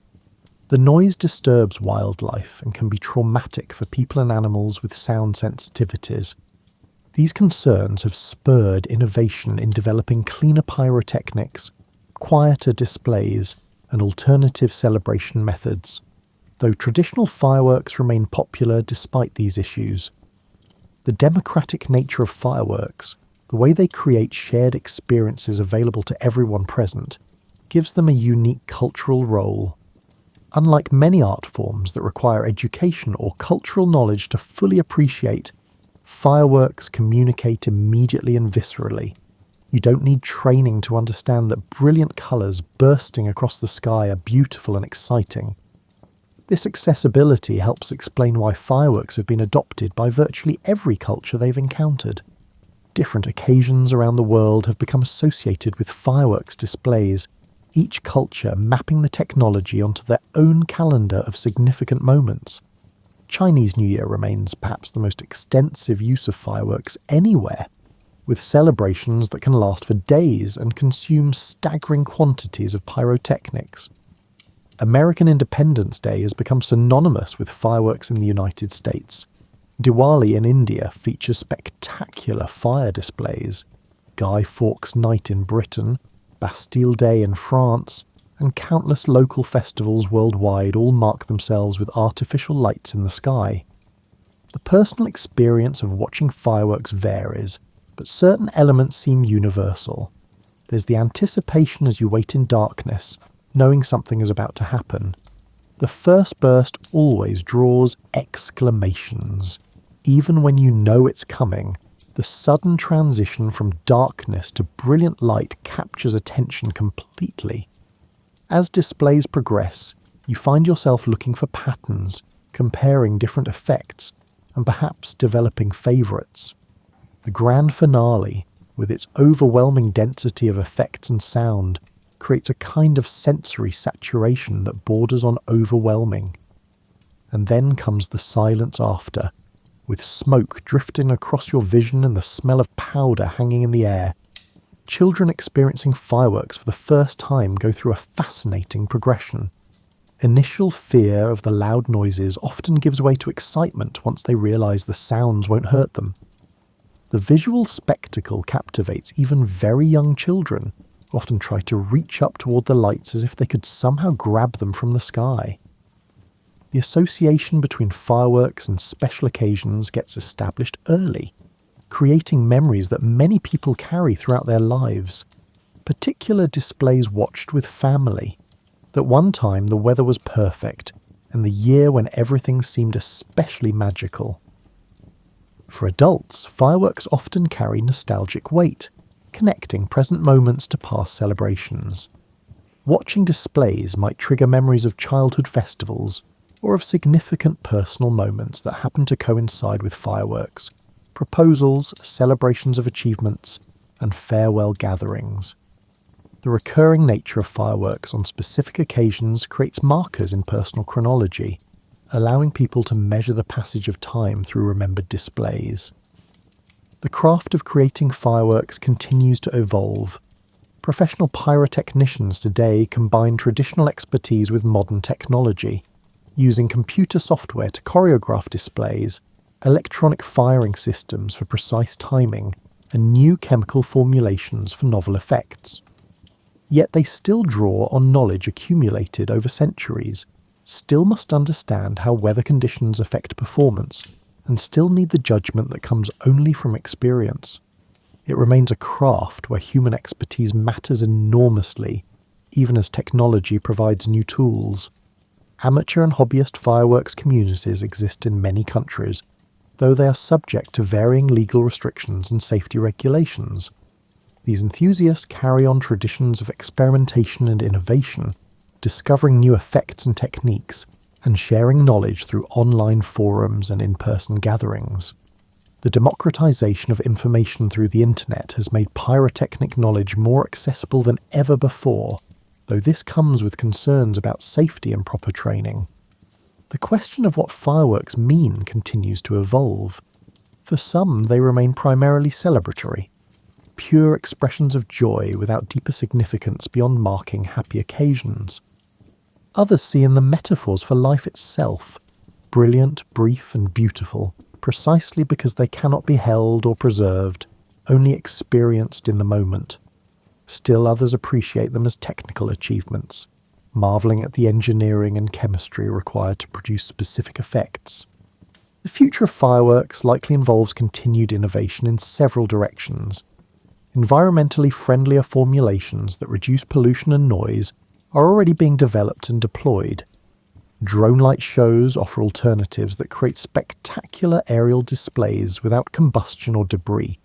The noise disturbs wildlife and can be traumatic for people and animals with sound sensitivities. These concerns have spurred innovation in developing cleaner pyrotechnics, quieter displays, and alternative celebration methods, though traditional fireworks remain popular despite these issues. The democratic nature of fireworks, the way they create shared experiences available to everyone present, gives them a unique cultural role. Unlike many art forms that require education or cultural knowledge to fully appreciate, fireworks communicate immediately and viscerally. You don't need training to understand that brilliant colours bursting across the sky are beautiful and exciting. This accessibility helps explain why fireworks have been adopted by virtually every culture they've encountered. Different occasions around the world have become associated with fireworks displays, each culture mapping the technology onto their own calendar of significant moments. Chinese New Year remains perhaps the most extensive use of fireworks anywhere, with celebrations that can last for days and consume staggering quantities of pyrotechnics. American Independence Day has become synonymous with fireworks in the United States. Diwali in India features spectacular fire displays. Guy Fawkes Night in Britain, Bastille Day in France, and countless local festivals worldwide all mark themselves with artificial lights in the sky. The personal experience of watching fireworks varies, but certain elements seem universal. There's the anticipation as you wait in darkness, knowing something is about to happen. The first burst always draws exclamations. Even when you know it's coming, the sudden transition from darkness to brilliant light captures attention completely. As displays progress, you find yourself looking for patterns, comparing different effects, and perhaps developing favourites. The grand finale, with its overwhelming density of effects and sound, creates a kind of sensory saturation that borders on overwhelming. And then comes the silence after, with smoke drifting across your vision and the smell of powder hanging in the air. Children experiencing fireworks for the first time go through a fascinating progression. Initial fear of the loud noises often gives way to excitement once they realise the sounds won't hurt them. The visual spectacle captivates even very young children, who often try to reach up toward the lights as if they could somehow grab them from the sky. The association between fireworks and special occasions gets established early, creating memories that many people carry throughout their lives. Particular displays watched with family. At one time the weather was perfect, and the year when everything seemed especially magical. For adults, fireworks often carry nostalgic weight, connecting present moments to past celebrations. Watching displays might trigger memories of childhood festivals, or of significant personal moments that happen to coincide with fireworks, proposals, celebrations of achievements, and farewell gatherings. The recurring nature of fireworks on specific occasions creates markers in personal chronology, allowing people to measure the passage of time through remembered displays. The craft of creating fireworks continues to evolve. Professional pyrotechnicians today combine traditional expertise with modern technology, using computer software to choreograph displays, electronic firing systems for precise timing, and new chemical formulations for novel effects. Yet they still draw on knowledge accumulated over centuries, still must understand how weather conditions affect performance, and still need the judgment that comes only from experience. It remains a craft where human expertise matters enormously, even as technology provides new tools. Amateur and hobbyist fireworks communities exist in many countries, though they are subject to varying legal restrictions and safety regulations. These enthusiasts carry on traditions of experimentation and innovation, discovering new effects and techniques, and sharing knowledge through online forums and in-person gatherings. The democratization of information through the internet has made pyrotechnic knowledge more accessible than ever before, though this comes with concerns about safety and proper training. The question of what fireworks mean continues to evolve. For some, they remain primarily celebratory, pure expressions of joy without deeper significance beyond marking happy occasions. Others see in them metaphors for life itself, brilliant, brief, and beautiful, precisely because they cannot be held or preserved, only experienced in the moment. Still others appreciate them as technical achievements, marvelling at the engineering and chemistry required to produce specific effects. The future of fireworks likely involves continued innovation in several directions. Environmentally friendlier formulations that reduce pollution and noise are already being developed and deployed. Drone light shows offer alternatives that create spectacular aerial displays without combustion or debris.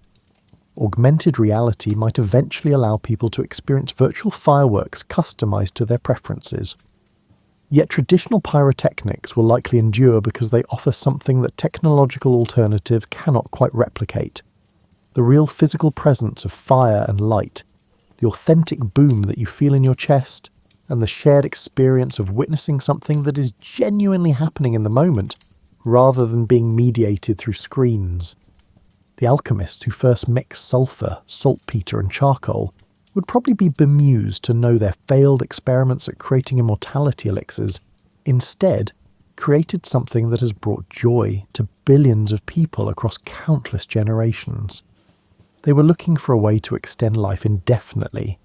Augmented reality might eventually allow people to experience virtual fireworks customized to their preferences. Yet traditional pyrotechnics will likely endure because they offer something that technological alternatives cannot quite replicate. The real physical presence of fire and light, the authentic boom that you feel in your chest, and the shared experience of witnessing something that is genuinely happening in the moment, rather than being mediated through screens. The alchemists who first mixed sulphur, saltpeter, and charcoal would probably be bemused to know their failed experiments at creating immortality elixirs instead created something that has brought joy to billions of people across countless generations. They were looking for a way to extend life indefinitely,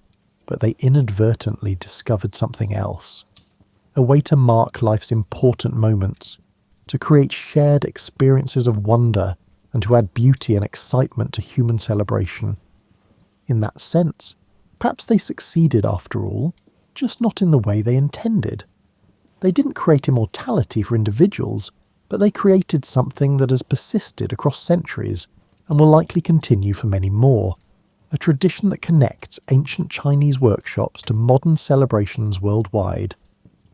but they inadvertently discovered something else. A way to mark life's important moments, to create shared experiences of wonder, and to add beauty and excitement to human celebration. In that sense, perhaps they succeeded after all, just not in the way they intended. They didn't create immortality for individuals, but they created something that has persisted across centuries and will likely continue for many more, a tradition that connects ancient Chinese workshops to modern celebrations worldwide,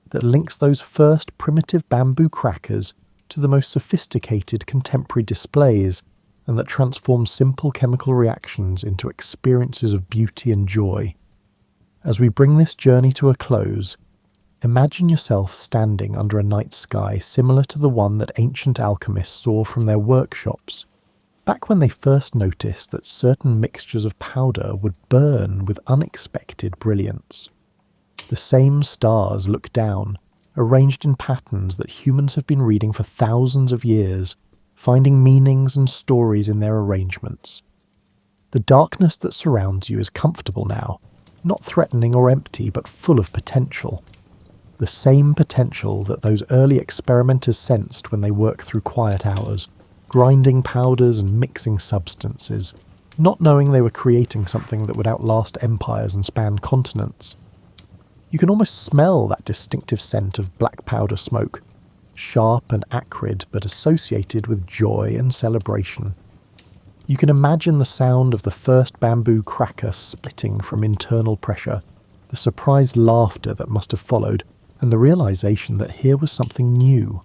that links those first primitive bamboo crackers to the most sophisticated contemporary displays, and that transforms simple chemical reactions into experiences of beauty and joy. As we bring this journey to a close, Imagine yourself standing under a night sky similar to the one that ancient alchemists saw from their workshops, back when they first noticed that certain mixtures of powder would burn with unexpected brilliance. The same stars look down, arranged in patterns that humans have been reading for thousands of years, finding meanings and stories in their arrangements. The darkness that surrounds you is comfortable now, not threatening or empty, but full of potential. The same potential that those early experimenters sensed when they worked through quiet hours, grinding powders and mixing substances, not knowing they were creating something that would outlast empires and span continents. You can almost smell that distinctive scent of black powder smoke, sharp and acrid but associated with joy and celebration. You can imagine the sound of the first bamboo cracker splitting from internal pressure, the surprised laughter that must have followed, and the realization that here was something new,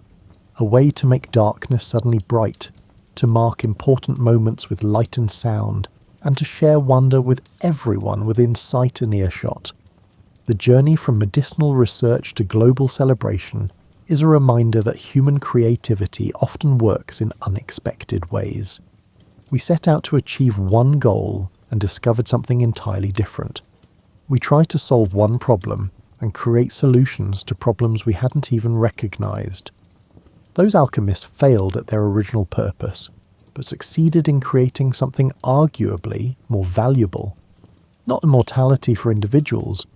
a way to make darkness suddenly bright, to mark important moments with light and sound, and to share wonder with everyone within sight and earshot. The journey from medicinal research to global celebration is a reminder that human creativity often works in unexpected ways. We set out to achieve one goal and discovered something entirely different. We tried to solve one problem and create solutions to problems we hadn't even recognized. Those alchemists failed at their original purpose, but succeeded in creating something arguably more valuable. Not immortality for individuals,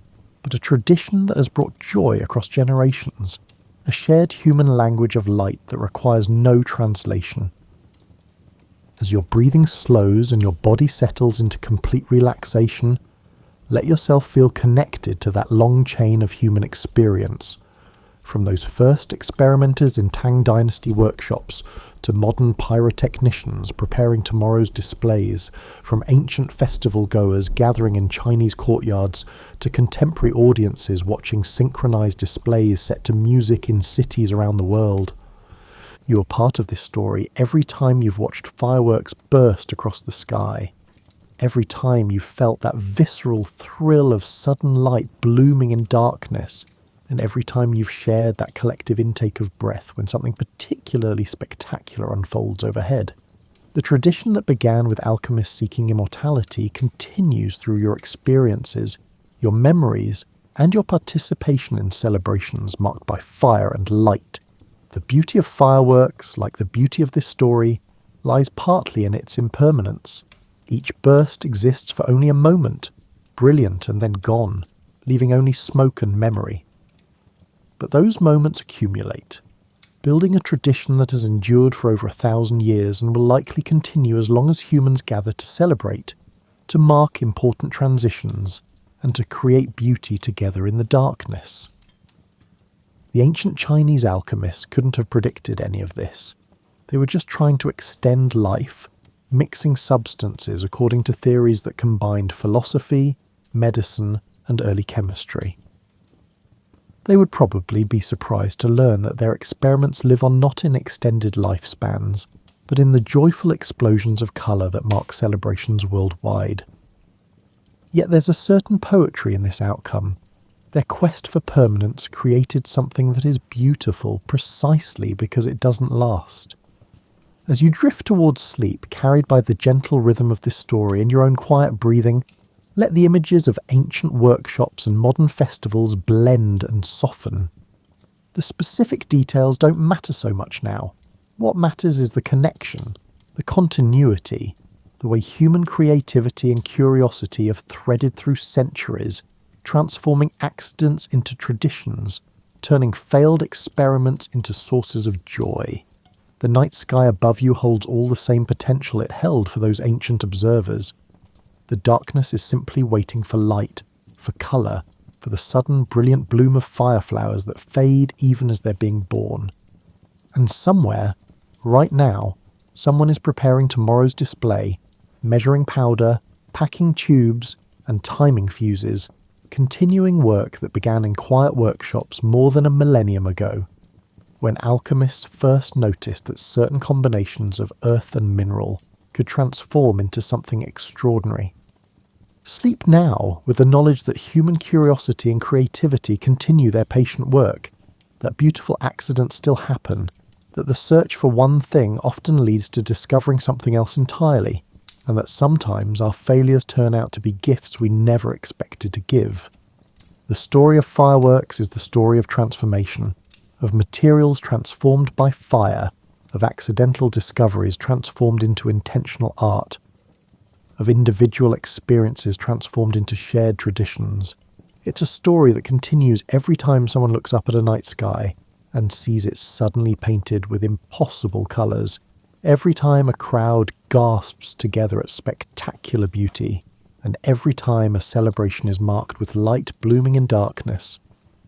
but a tradition that has brought joy across generations, a shared human language of light that requires no translation. As your breathing slows and your body settles into complete relaxation, let yourself feel connected to that long chain of human experience, from those first experimenters in Tang Dynasty workshops to modern pyrotechnicians preparing tomorrow's displays, from ancient festival goers gathering in Chinese courtyards to contemporary audiences watching synchronized displays set to music in cities around the world. You are part of this story every time you've watched fireworks burst across the sky, every time you felt that visceral thrill of sudden light blooming in darkness, and every time you've shared that collective intake of breath when something particularly spectacular unfolds overhead. The tradition that began with alchemists seeking immortality continues through your experiences, your memories, and your participation in celebrations marked by fire and light. The beauty of fireworks, like the beauty of this story, lies partly in its impermanence. Each burst exists for only a moment, brilliant and then gone, leaving only smoke and memory. But those moments accumulate, building a tradition that has endured for over 1,000 years and will likely continue as long as humans gather to celebrate, to mark important transitions, and to create beauty together in the darkness. The ancient Chinese alchemists couldn't have predicted any of this. They were just trying to extend life, mixing substances according to theories that combined philosophy, medicine, and early chemistry. They would probably be surprised to learn that their experiments live on not in extended lifespans, but in the joyful explosions of colour that mark celebrations worldwide. Yet there's a certain poetry in this outcome. Their quest for permanence created something that is beautiful precisely because it doesn't last. As you drift towards sleep, carried by the gentle rhythm of this story and your own quiet breathing, let the images of ancient workshops and modern festivals blend and soften. The specific details don't matter so much now. What matters is the connection, the continuity, the way human creativity and curiosity have threaded through centuries, transforming accidents into traditions, turning failed experiments into sources of joy. The night sky above you holds all the same potential it held for those ancient observers. The darkness is simply waiting for light, for colour, for the sudden brilliant bloom of fireflowers that fade even as they're being born. And somewhere, right now, someone is preparing tomorrow's display, measuring powder, packing tubes, and timing fuses, continuing work that began in quiet workshops more than a millennium ago, when alchemists first noticed that certain combinations of earth and mineral could transform into something extraordinary. Sleep now with the knowledge that human curiosity and creativity continue their patient work, that beautiful accidents still happen, that the search for one thing often leads to discovering something else entirely, and that sometimes our failures turn out to be gifts we never expected to give. The story of fireworks is the story of transformation, of materials transformed by fire, of accidental discoveries transformed into intentional art, of individual experiences transformed into shared traditions. It's a story that continues every time someone looks up at a night sky and sees it suddenly painted with impossible colours, every time a crowd gasps together at spectacular beauty, and every time a celebration is marked with light blooming in darkness.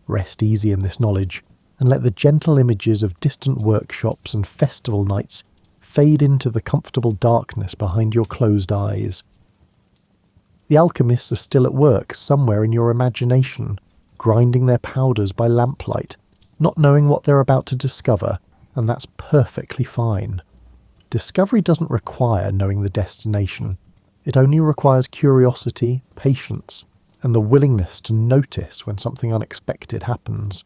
Rest easy in this knowledge, and let the gentle images of distant workshops and festival nights fade into the comfortable darkness behind your closed eyes. The alchemists are still at work somewhere in your imagination, grinding their powders by lamplight, not knowing what they're about to discover, and that's perfectly fine. Discovery doesn't require knowing the destination. It only requires curiosity, patience, and the willingness to notice when something unexpected happens.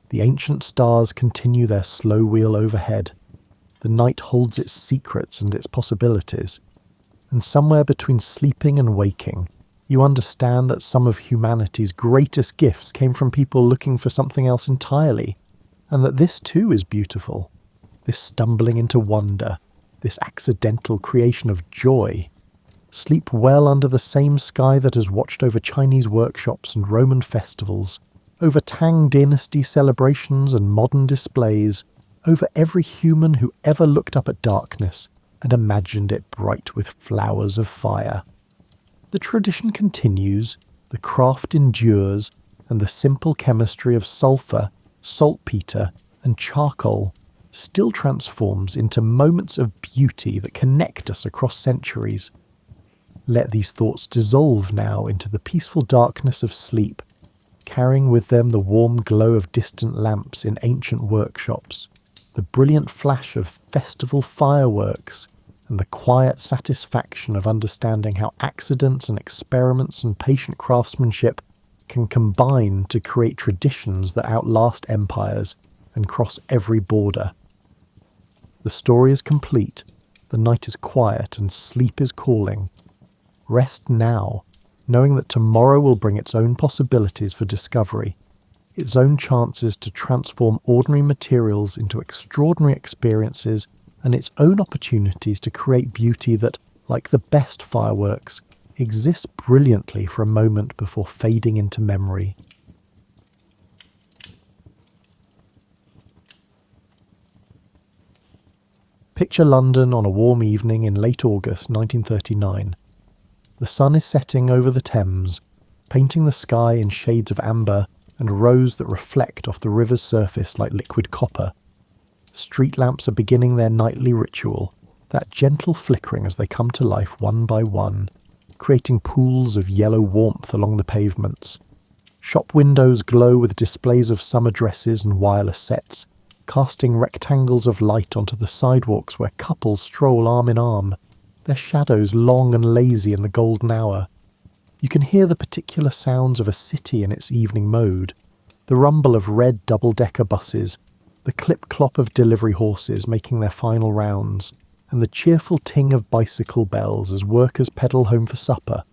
The ancient stars continue their slow wheel overhead. The night holds its secrets and its possibilities. And somewhere between sleeping and waking, you understand that some of humanity's greatest gifts came from people looking for something else entirely, and that this too is beautiful. This stumbling into wonder, this accidental creation of joy. Sleep well under the same sky that has watched over Chinese workshops and Roman festivals, over Tang Dynasty celebrations and modern displays, over every human who ever looked up at darkness and imagined it bright with flowers of fire. The tradition continues, the craft endures, and the simple chemistry of sulphur, saltpeter, and charcoal still transforms into moments of beauty that connect us across centuries. Let these thoughts dissolve now into the peaceful darkness of sleep, carrying with them the warm glow of distant lamps in ancient workshops, the brilliant flash of festival fireworks, and the quiet satisfaction of understanding how accidents and experiments and patient craftsmanship can combine to create traditions that outlast empires and cross every border. The story is complete, the night is quiet, and sleep is calling. Rest now, knowing that tomorrow will bring its own possibilities for discovery, its own chances to transform ordinary materials into extraordinary experiences, and its own opportunities to create beauty that, like the best fireworks, exists brilliantly for a moment before fading into memory. Picture London on a warm evening in late August 1939. The sun is setting over the Thames, painting the sky in shades of amber and rose that reflect off the river's surface like liquid copper. Street lamps are beginning their nightly ritual, that gentle flickering as they come to life one by one, creating pools of yellow warmth along the pavements. Shop windows glow with displays of summer dresses and wireless sets, casting rectangles of light onto the sidewalks where couples stroll arm in arm, their shadows long and lazy in the golden hour. You can hear the particular sounds of a city in its evening mode, the rumble of red double-decker buses, the clip-clop of delivery horses making their final rounds, and the cheerful ting of bicycle bells as workers pedal home for supper.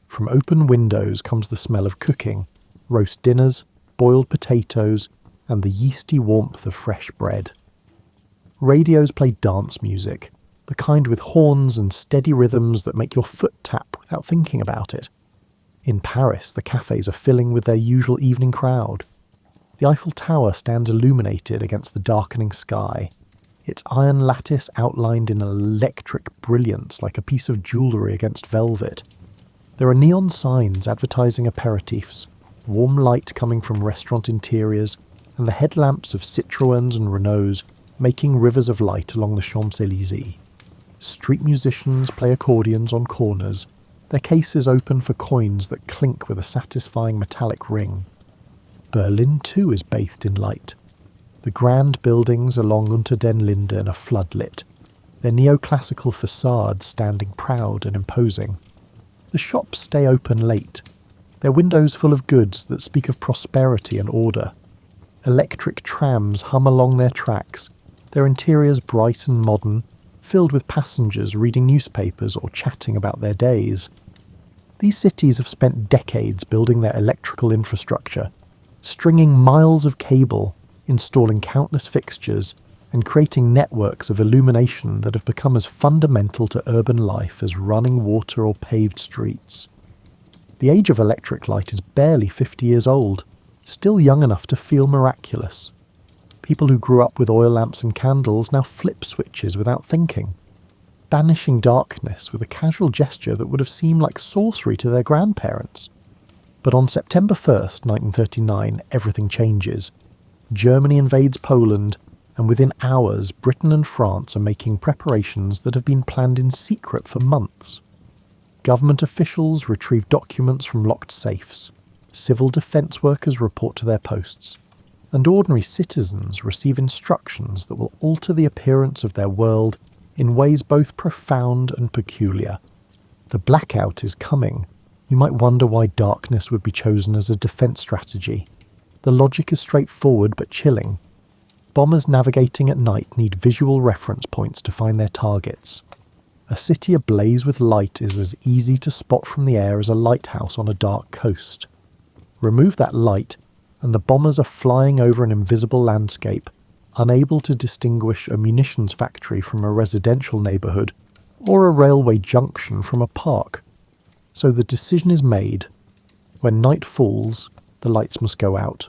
From open windows comes the smell of cooking, roast dinners, boiled potatoes, and the yeasty warmth of fresh bread. Radios play dance music, the kind with horns and steady rhythms that make your foot tap without thinking about it. In Paris, the cafes are filling with their usual evening crowd. The Eiffel Tower stands illuminated against the darkening sky, its iron lattice outlined in an electric brilliance like a piece of jewellery against velvet. There are neon signs advertising aperitifs, warm light coming from restaurant interiors, and the headlamps of Citroëns and Renaults making rivers of light along the Champs-Élysées. Street musicians play accordions on corners, their cases open for coins that clink with a satisfying metallic ring. Berlin too is bathed in light. The grand buildings along Unter den Linden are floodlit, their neoclassical facades standing proud and imposing. The shops stay open late, their windows full of goods that speak of prosperity and order. Electric trams hum along their tracks, their interiors bright and modern, filled with passengers reading newspapers or chatting about their days. These cities have spent decades building their electrical infrastructure, stringing miles of cable, installing countless fixtures, and creating networks of illumination that have become as fundamental to urban life as running water or paved streets. The age of electric light is barely 50 years old, still young enough to feel miraculous. People who grew up with oil lamps and candles now flip switches without thinking, banishing darkness with a casual gesture that would have seemed like sorcery to their grandparents. But on September 1st, 1939, everything changes. Germany invades Poland, and within hours, Britain and France are making preparations that have been planned in secret for months. Government officials retrieve documents from locked safes, civil defence workers report to their posts, and ordinary citizens receive instructions that will alter the appearance of their world in ways both profound and peculiar. The blackout is coming. You might wonder why darkness would be chosen as a defence strategy. The logic is straightforward but chilling. Bombers navigating at night need visual reference points to find their targets. A city ablaze with light is as easy to spot from the air as a lighthouse on a dark coast. Remove that light, and the bombers are flying over an invisible landscape, unable to distinguish a munitions factory from a residential neighbourhood, or a railway junction from a park. So the decision is made. When night falls, the lights must go out.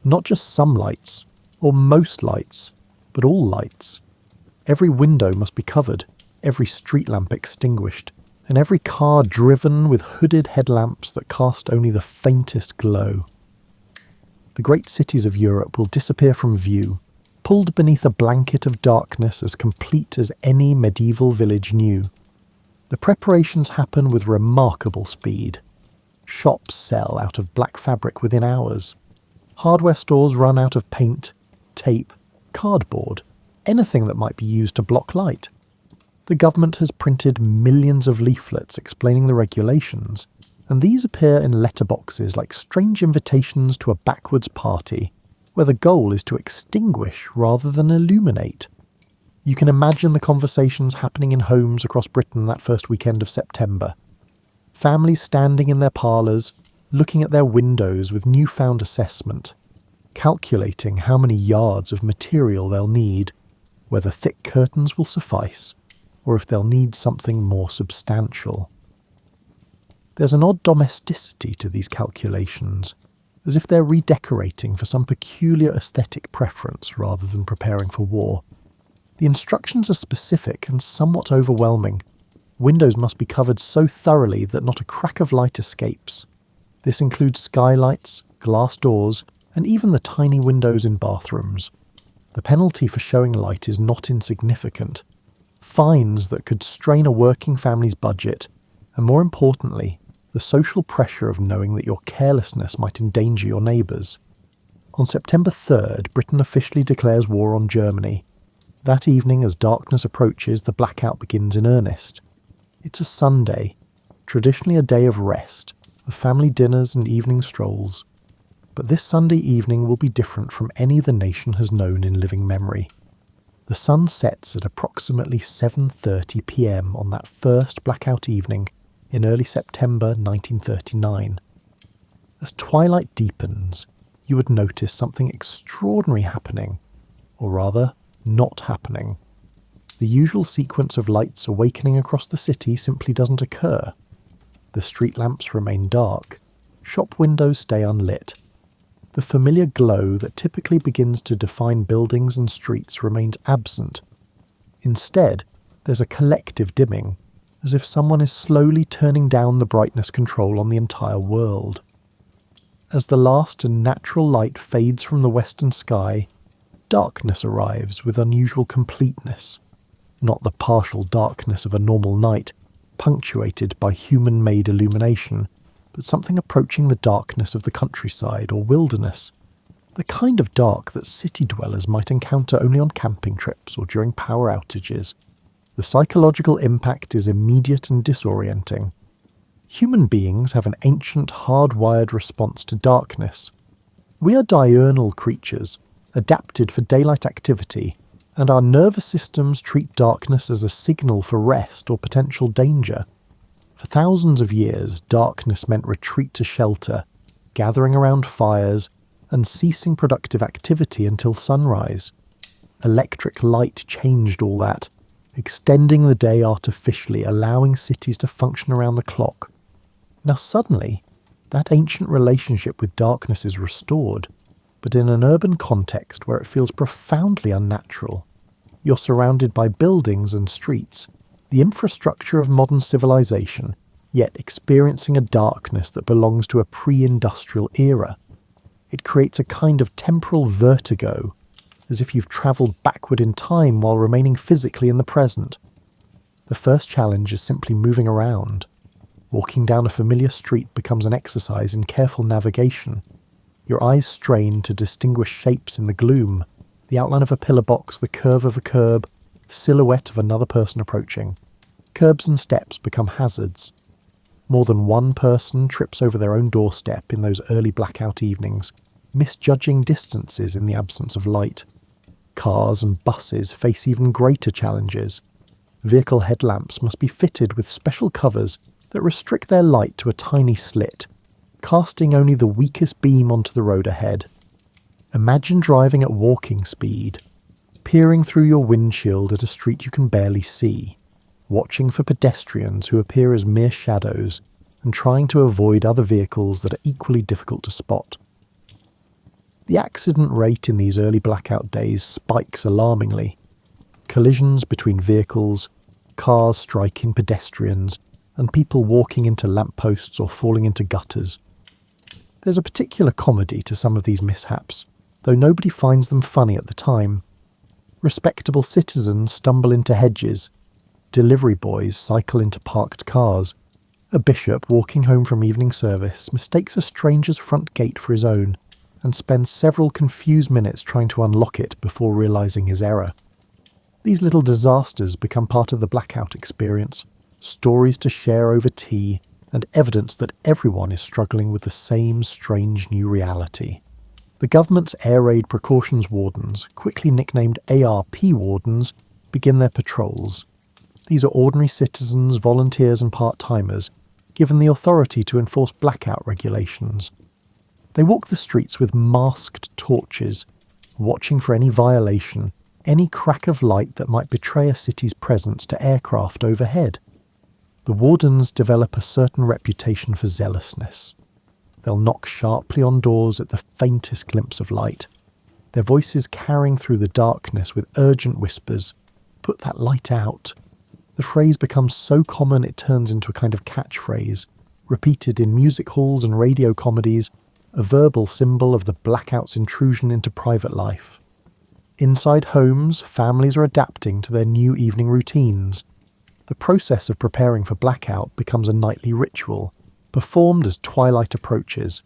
Not just some lights, or most lights, but all lights. Every window must be covered, every street lamp extinguished, and every car driven with hooded headlamps that cast only the faintest glow. The great cities of Europe will disappear from view, pulled beneath a blanket of darkness as complete as any medieval village knew. The preparations happen with remarkable speed. Shops sell out of black fabric within hours. Hardware stores run out of paint, tape, cardboard, anything that might be used to block light. The government has printed millions of leaflets explaining the regulations, and these appear in letterboxes like strange invitations to a backwards party, where the goal is to extinguish rather than illuminate. You can imagine the conversations happening in homes across Britain that first weekend of September. Families standing in their parlours, looking at their windows with newfound assessment, calculating how many yards of material they'll need, whether thick curtains will suffice, or if they'll need something more substantial. There's an odd domesticity to these calculations, as if they're redecorating for some peculiar aesthetic preference rather than preparing for war. The instructions are specific and somewhat overwhelming. Windows must be covered so thoroughly that not a crack of light escapes. This includes skylights, glass doors, and even the tiny windows in bathrooms. The penalty for showing light is not insignificant. Fines that could strain a working family's budget, and more importantly, the social pressure of knowing that your carelessness might endanger your neighbours. On September 3rd, Britain officially declares war on Germany. That evening, as darkness approaches, the blackout begins in earnest. It's a Sunday, traditionally a day of rest, of family dinners and evening strolls. But this Sunday evening will be different from any the nation has known in living memory. The sun sets at approximately 7:30 p.m. on that first blackout evening in early September 1939. As twilight deepens, you would notice something extraordinary happening, or rather, not happening. The usual sequence of lights awakening across the city simply doesn't occur. The street lamps remain dark, shop windows stay unlit. The familiar glow that typically begins to define buildings and streets remains absent. Instead, there's a collective dimming, as if someone is slowly turning down the brightness control on the entire world. As the last and natural light fades from the western sky, darkness arrives with unusual completeness. Not the partial darkness of a normal night, punctuated by human-made illumination, but something approaching the darkness of the countryside or wilderness, the kind of dark that city dwellers might encounter only on camping trips or during power outages. The psychological impact is immediate and disorienting. Human beings have an ancient hardwired response to darkness. We are diurnal creatures, adapted for daylight activity, and our nervous systems treat darkness as a signal for rest or potential danger. For thousands of years, darkness meant retreat to shelter, gathering around fires, and ceasing productive activity until sunrise. Electric light changed all that, extending the day artificially, allowing cities to function around the clock. Now suddenly, that ancient relationship with darkness is restored, but in an urban context where it feels profoundly unnatural. You're surrounded by buildings and streets, the infrastructure of modern civilization, yet experiencing a darkness that belongs to a pre-industrial era. It creates a kind of temporal vertigo, as if you've travelled backward in time while remaining physically in the present. The first challenge is simply moving around. Walking down a familiar street becomes an exercise in careful navigation. Your eyes strain to distinguish shapes in the gloom, the outline of a pillar box, the curve of a curb, the silhouette of another person approaching. Curbs and steps become hazards. More than one person trips over their own doorstep in those early blackout evenings, misjudging distances in the absence of light. Cars and buses face even greater challenges. Vehicle headlamps must be fitted with special covers that restrict their light to a tiny slit, casting only the weakest beam onto the road ahead. Imagine driving at walking speed, peering through your windshield at a street you can barely see, watching for pedestrians who appear as mere shadows, and trying to avoid other vehicles that are equally difficult to spot. The accident rate in these early blackout days spikes alarmingly. Collisions between vehicles, cars striking pedestrians, and people walking into lampposts or falling into gutters. There's a particular comedy to some of these mishaps, though nobody finds them funny at the time. Respectable citizens stumble into hedges. Delivery boys cycle into parked cars. A bishop walking home from evening service mistakes a stranger's front gate for his own, and spends several confused minutes trying to unlock it before realising his error. These little disasters become part of the blackout experience, stories to share over tea, and evidence that everyone is struggling with the same strange new reality. The government's air raid precautions wardens, quickly nicknamed ARP wardens, begin their patrols. These are ordinary citizens, volunteers and part-timers, given the authority to enforce blackout regulations. They walk the streets with masked torches, watching for any violation, any crack of light that might betray a city's presence to aircraft overhead. The wardens develop a certain reputation for zealousness. They'll knock sharply on doors at the faintest glimpse of light, their voices carrying through the darkness with urgent whispers, "Put that light out." The phrase becomes so common it turns into a kind of catchphrase, repeated in music halls and radio comedies, a verbal symbol of the blackout's intrusion into private life. Inside homes, families are adapting to their new evening routines. The process of preparing for blackout becomes a nightly ritual, performed as twilight approaches.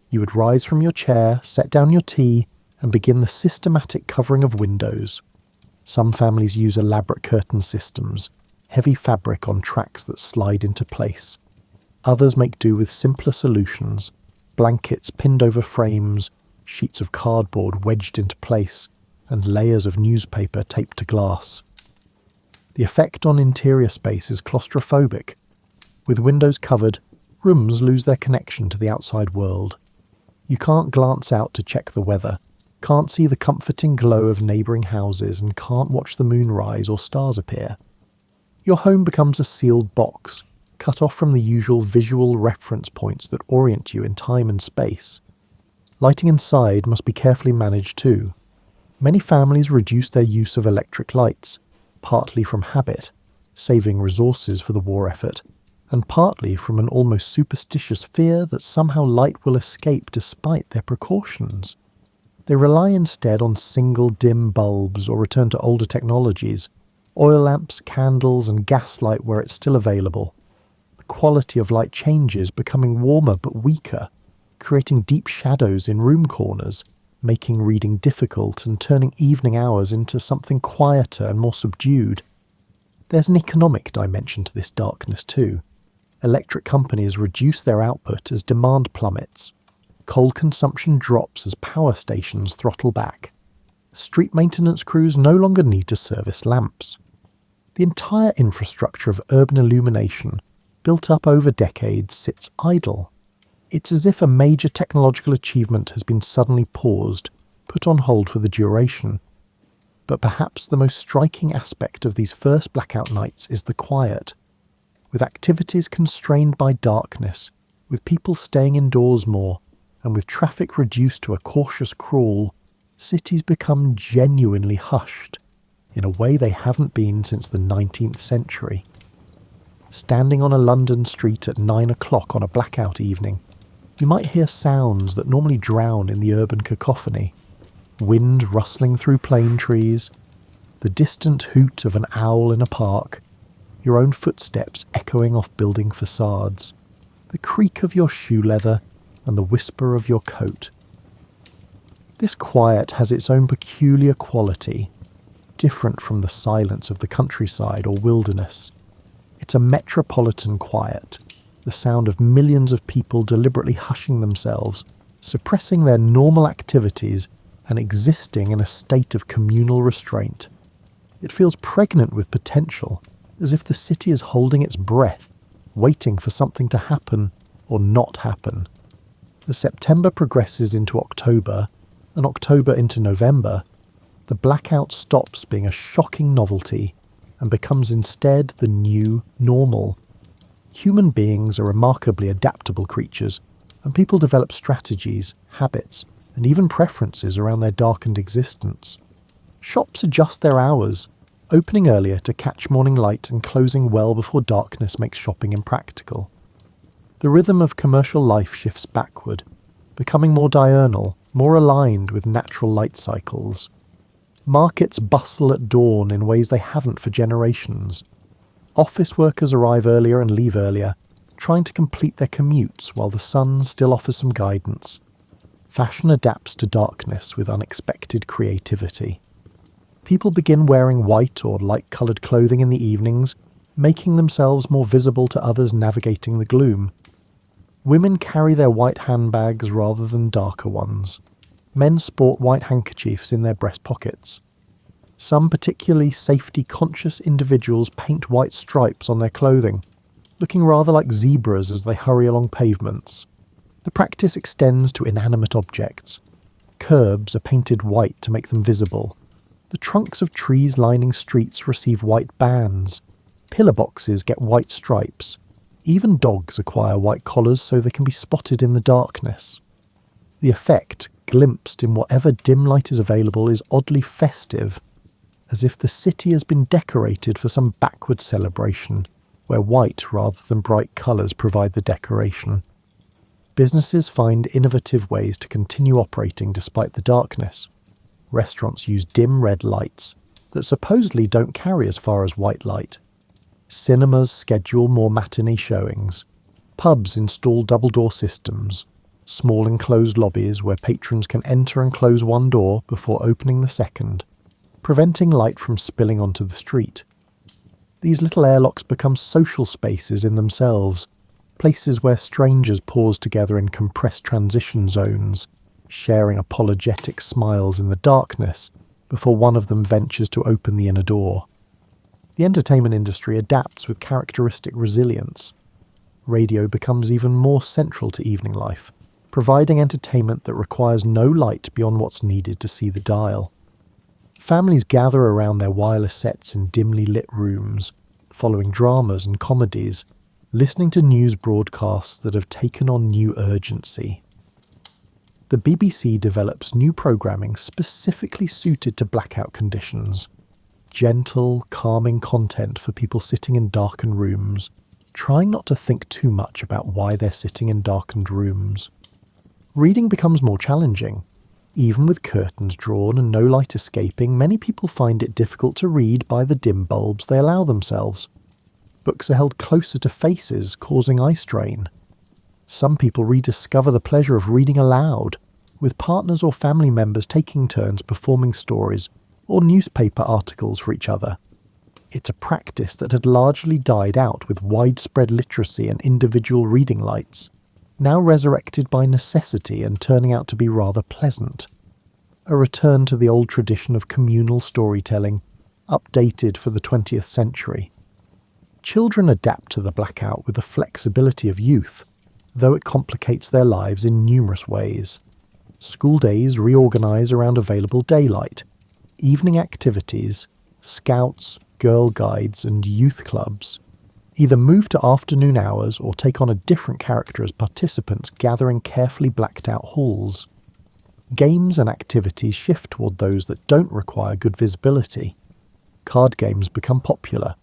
You would rise from your chair, set down your tea, and begin the systematic covering of windows. Some families use elaborate curtain systems, heavy fabric on tracks that slide into place. Others make do with simpler solutions, blankets pinned over frames, sheets of cardboard wedged into place, and layers of newspaper taped to glass. The effect on interior space is claustrophobic. With windows covered, rooms lose their connection to the outside world. You can't glance out to check the weather, can't see the comforting glow of neighbouring houses, and can't watch the moon rise or stars appear. Your home becomes a sealed box, cut off from the usual visual reference points that orient you in time and space. Lighting inside must be carefully managed too. Many families reduce their use of electric lights, partly from habit, saving resources for the war effort, and partly from an almost superstitious fear that somehow light will escape despite their precautions. They rely instead on single dim bulbs or return to older technologies, oil lamps, candles and gaslight where it's still available. The quality of light changes, becoming warmer but weaker, creating deep shadows in room corners, making reading difficult and turning evening hours into something quieter and more subdued. There's an economic dimension to this darkness too. Electric companies reduce their output as demand plummets. Coal consumption drops as power stations throttle back. Street maintenance crews no longer need to service lamps. The entire infrastructure of urban illumination, built up over decades, sits idle. It's as if a major technological achievement has been suddenly paused, put on hold for the duration. But perhaps the most striking aspect of these first blackout nights is the quiet. With activities constrained by darkness, with people staying indoors more, and with traffic reduced to a cautious crawl, cities become genuinely hushed, in a way they haven't been since the 19th century. Standing on a London street at 9 o'clock on a blackout evening, you might hear sounds that normally drown in the urban cacophony. Wind rustling through plane trees, the distant hoot of an owl in a park, your own footsteps echoing off building facades, the creak of your shoe leather and the whisper of your coat. This quiet has its own peculiar quality, different from the silence of the countryside or wilderness. It's a metropolitan quiet, the sound of millions of people deliberately hushing themselves, suppressing their normal activities and existing in a state of communal restraint. It feels pregnant with potential, as if the city is holding its breath, waiting for something to happen or not happen. As September progresses into October, and October into November, the blackout stops being a shocking novelty and becomes instead the new normal. Human beings are remarkably adaptable creatures, and people develop strategies, habits, and even preferences around their darkened existence. Shops adjust their hours, opening earlier to catch morning light and closing well before darkness makes shopping impractical. The rhythm of commercial life shifts backward, becoming more diurnal, more aligned with natural light cycles. Markets bustle at dawn in ways they haven't for generations. Office workers arrive earlier and leave earlier, trying to complete their commutes while the sun still offers some guidance. Fashion adapts to darkness with unexpected creativity. People begin wearing white or light-coloured clothing in the evenings, making themselves more visible to others navigating the gloom. Women carry their white handbags rather than darker ones. Men sport white handkerchiefs in their breast pockets. Some particularly safety-conscious individuals paint white stripes on their clothing, looking rather like zebras as they hurry along pavements. The practice extends to inanimate objects. Curbs are painted white to make them visible. The trunks of trees lining streets receive white bands. Pillar boxes get white stripes. Even dogs acquire white collars so they can be spotted in the darkness. The effect, glimpsed in whatever dim light is available, is oddly festive, as if the city has been decorated for some backward celebration, where white rather than bright colours provide the decoration. Businesses find innovative ways to continue operating despite the darkness. Restaurants use dim red lights that supposedly don't carry as far as white light. Cinemas schedule more matinee showings. Pubs install double-door systems. Small enclosed lobbies where patrons can enter and close one door before opening the second, preventing light from spilling onto the street. These little airlocks become social spaces in themselves, places where strangers pause together in compressed transition zones, sharing apologetic smiles in the darkness before one of them ventures to open the inner door. The entertainment industry adapts with characteristic resilience. Radio becomes even more central to evening life, providing entertainment that requires no light beyond what's needed to see the dial. Families gather around their wireless sets in dimly lit rooms, following dramas and comedies, listening to news broadcasts that have taken on new urgency. The BBC develops new programming specifically suited to blackout conditions. Gentle, calming content for people sitting in darkened rooms, trying not to think too much about why they're sitting in darkened rooms. Reading becomes more challenging. Even with curtains drawn and no light escaping, many people find it difficult to read by the dim bulbs they allow themselves. Books are held closer to faces, causing eye strain. Some people rediscover the pleasure of reading aloud, with partners or family members taking turns performing stories or newspaper articles for each other. It's a practice that had largely died out with widespread literacy and individual reading lights, now resurrected by necessity and turning out to be rather pleasant. A return to the old tradition of communal storytelling, updated for the 20th century. Children adapt to the blackout with the flexibility of youth, though it complicates their lives in numerous ways. School days reorganise around available daylight. Evening activities, scouts, girl guides and youth clubs either move to afternoon hours or take on a different character as participants gather in carefully blacked out halls. Games and activities shift toward those that don't require good visibility. Card games become popular.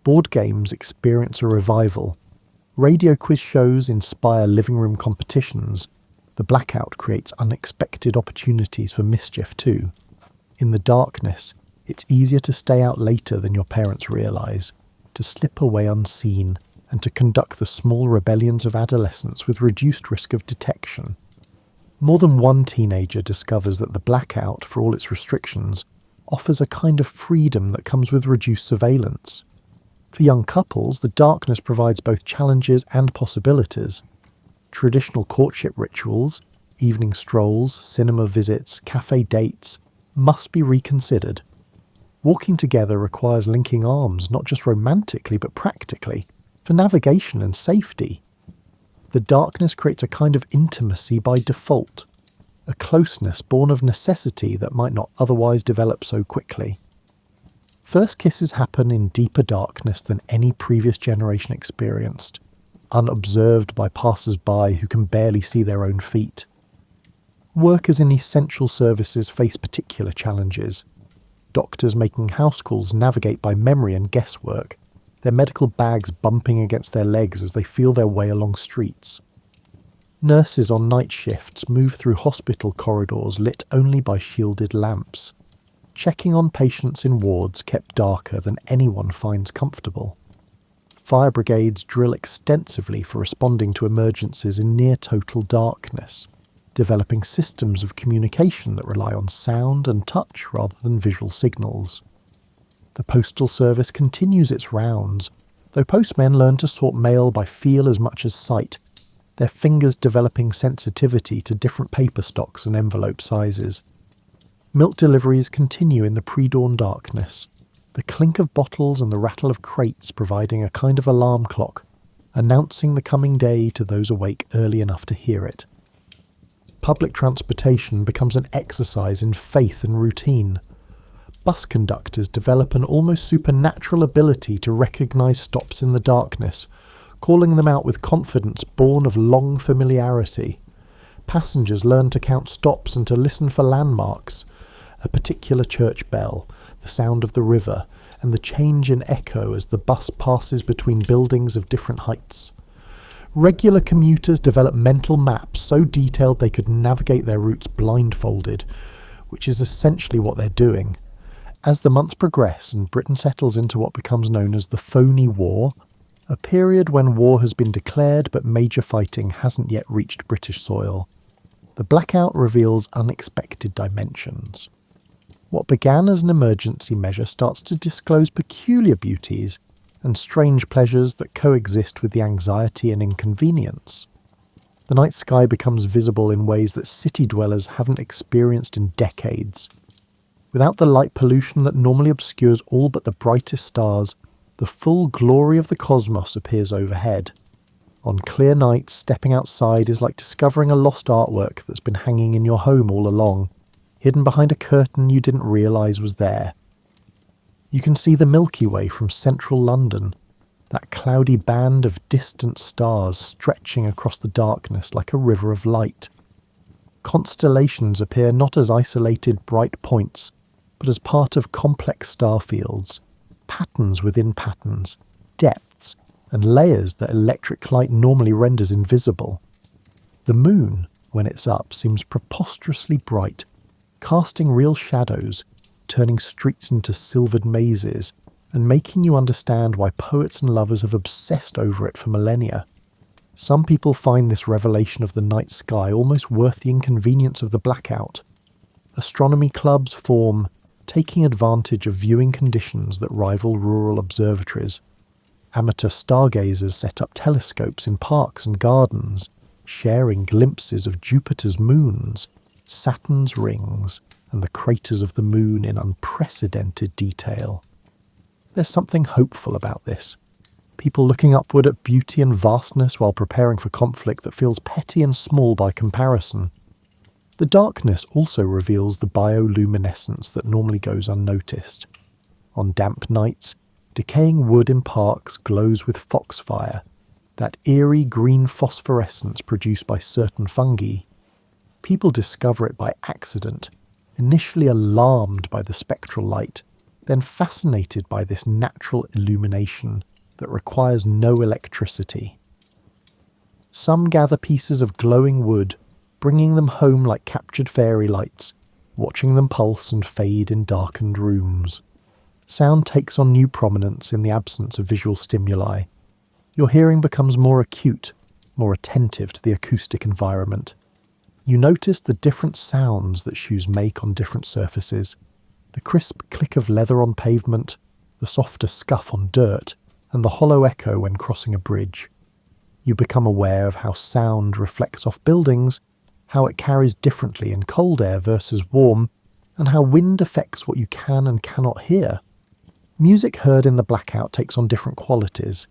Board games experience a revival. Radio quiz shows inspire living room competitions. The blackout creates unexpected opportunities for mischief too. In the darkness, it's easier to stay out later than your parents realise, to slip away unseen, and to conduct the small rebellions of adolescence with reduced risk of detection. More than one teenager discovers that the blackout, for all its restrictions, offers a kind of freedom that comes with reduced surveillance. For young couples, the darkness provides both challenges and possibilities. Traditional courtship rituals, evening strolls, cinema visits, cafe dates, must be reconsidered. Walking together requires linking arms, not just romantically but practically, for navigation and safety. The darkness creates a kind of intimacy by default, a closeness born of necessity that might not otherwise develop so quickly. First kisses happen in deeper darkness than any previous generation experienced, unobserved by passers-by who can barely see their own feet. Workers in essential services face particular challenges. Doctors making house calls navigate by memory and guesswork, their medical bags bumping against their legs as they feel their way along streets. Nurses on night shifts move through hospital corridors lit only by shielded lamps, checking on patients in wards kept darker than anyone finds comfortable. Fire brigades drill extensively for responding to emergencies in near-total darkness, developing systems of communication that rely on sound and touch rather than visual signals. The postal service continues its rounds, though postmen learn to sort mail by feel as much as sight, their fingers developing sensitivity to different paper stocks and envelope sizes. Milk deliveries continue in the pre-dawn darkness, the clink of bottles and the rattle of crates providing a kind of alarm clock, announcing the coming day to those awake early enough to hear it. Public transportation becomes an exercise in faith and routine. Bus conductors develop an almost supernatural ability to recognise stops in the darkness, calling them out with confidence born of long familiarity. Passengers learn to count stops and to listen for landmarks, a particular church bell, the sound of the river, and the change in echo as the bus passes between buildings of different heights. Regular commuters develop mental maps so detailed they could navigate their routes blindfolded, which is essentially what they're doing. As the months progress and Britain settles into what becomes known as the phony war, a period when war has been declared but major fighting hasn't yet reached British soil, the blackout reveals unexpected dimensions. What began as an emergency measure starts to disclose peculiar beauties and strange pleasures that coexist with the anxiety and inconvenience. The night sky becomes visible in ways that city dwellers haven't experienced in decades. Without the light pollution that normally obscures all but the brightest stars, the full glory of the cosmos appears overhead. On clear nights, stepping outside is like discovering a lost artwork that's been hanging in your home all along, hidden behind a curtain you didn't realise was there. You can see the Milky Way from central London, that cloudy band of distant stars stretching across the darkness like a river of light. Constellations appear not as isolated bright points, but as part of complex star fields, patterns within patterns, depths, and layers that electric light normally renders invisible. The moon, when it's up, seems preposterously bright, casting real shadows, turning streets into silvered mazes, and making you understand why poets and lovers have obsessed over it for millennia. Some people find this revelation of the night sky almost worth the inconvenience of the blackout. Astronomy clubs form, taking advantage of viewing conditions that rival rural observatories. Amateur stargazers set up telescopes in parks and gardens, sharing glimpses of Jupiter's moons, Saturn's rings, and the craters of the moon in unprecedented detail. There's something hopeful about this. People looking upward at beauty and vastness while preparing for conflict that feels petty and small by comparison. The darkness also reveals the bioluminescence that normally goes unnoticed. On damp nights, decaying wood in parks glows with foxfire, that eerie green phosphorescence produced by certain fungi. People discover it by accident, initially alarmed by the spectral light, then fascinated by this natural illumination that requires no electricity. Some gather pieces of glowing wood, bringing them home like captured fairy lights, watching them pulse and fade in darkened rooms. Sound takes on new prominence in the absence of visual stimuli. Your hearing becomes more acute, more attentive to the acoustic environment. You notice the different sounds that shoes make on different surfaces, the crisp click of leather on pavement, the softer scuff on dirt, and the hollow echo when crossing a bridge. You become aware of how sound reflects off buildings, how it carries differently in cold air versus warm, and how wind affects what you can and cannot hear. Music heard in the blackout takes on different qualities.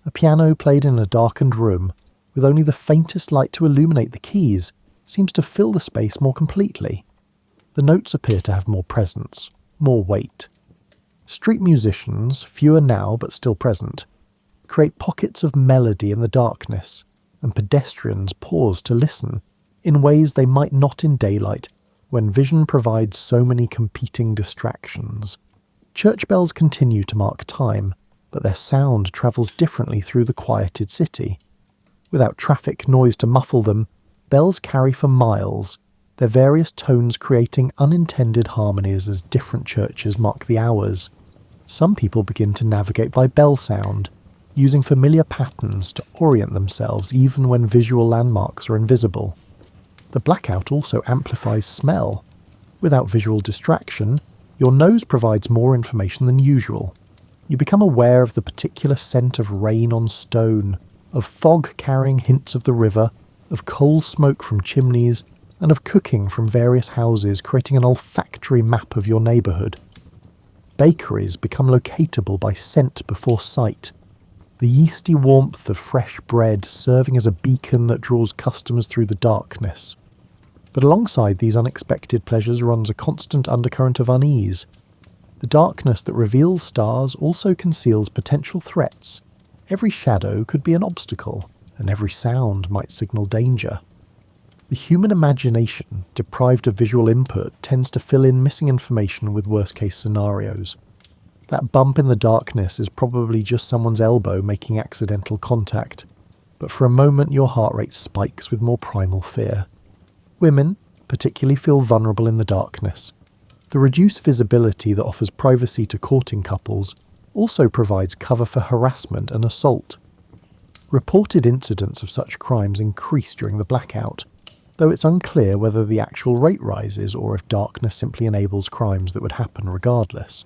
A piano played in a darkened room, with only the faintest light to illuminate the keys, seems to fill the space more completely. The notes appear to have more presence, more weight. Street musicians, fewer now but still present, create pockets of melody in the darkness, and pedestrians pause to listen, in ways they might not in daylight, when vision provides so many competing distractions. Church bells continue to mark time, but their sound travels differently through the quieted city. Without traffic noise to muffle them, bells carry for miles, their various tones creating unintended harmonies as different churches mark the hours. Some people begin to navigate by bell sound, using familiar patterns to orient themselves even when visual landmarks are invisible. The blackout also amplifies smell. Without visual distraction, your nose provides more information than usual. You become aware of the particular scent of rain on stone, of fog carrying hints of the river, of coal smoke from chimneys, and of cooking from various houses, creating an olfactory map of your neighbourhood. Bakeries become locatable by scent before sight, the yeasty warmth of fresh bread serving as a beacon that draws customers through the darkness. But alongside these unexpected pleasures runs a constant undercurrent of unease. The darkness that reveals stars also conceals potential threats. Every shadow could be an obstacle, and every sound might signal danger. The human imagination, deprived of visual input, tends to fill in missing information with worst-case scenarios. That bump in the darkness is probably just someone's elbow making accidental contact, but for a moment your heart rate spikes with more primal fear. Women particularly feel vulnerable in the darkness. The reduced visibility that offers privacy to courting couples also provides cover for harassment and assault. Reported incidents of such crimes increase during the blackout, though it's unclear whether the actual rate rises or if darkness simply enables crimes that would happen regardless.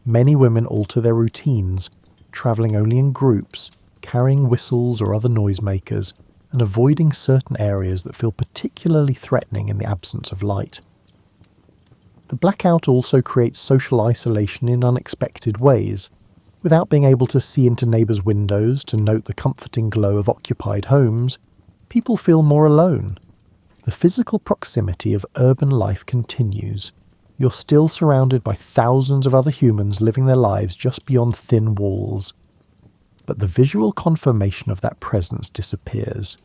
Many women alter their routines, travelling only in groups, carrying whistles or other noisemakers, and avoiding certain areas that feel particularly threatening in the absence of light. The blackout also creates social isolation in unexpected ways. Without being able to see into neighbours' windows to note the comforting glow of occupied homes, people feel more alone. The physical proximity of urban life continues. You're still surrounded by thousands of other humans living their lives just beyond thin walls. But the visual confirmation of that presence disappears.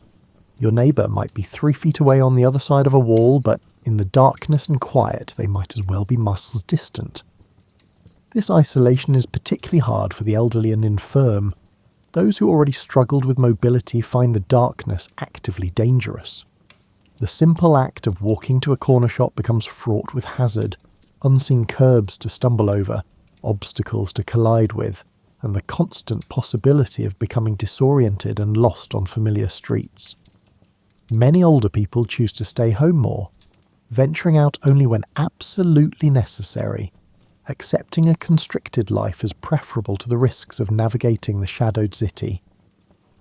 Your neighbour might be 3 feet away on the other side of a wall, but in the darkness and quiet they might as well be miles distant. This isolation is particularly hard for the elderly and infirm. Those who already struggled with mobility find the darkness actively dangerous. The simple act of walking to a corner shop becomes fraught with hazard, unseen curbs to stumble over, obstacles to collide with, and the constant possibility of becoming disoriented and lost on familiar streets. Many older people choose to stay home more. venturing out only when absolutely necessary, accepting a constricted life as preferable to the risks of navigating the shadowed city.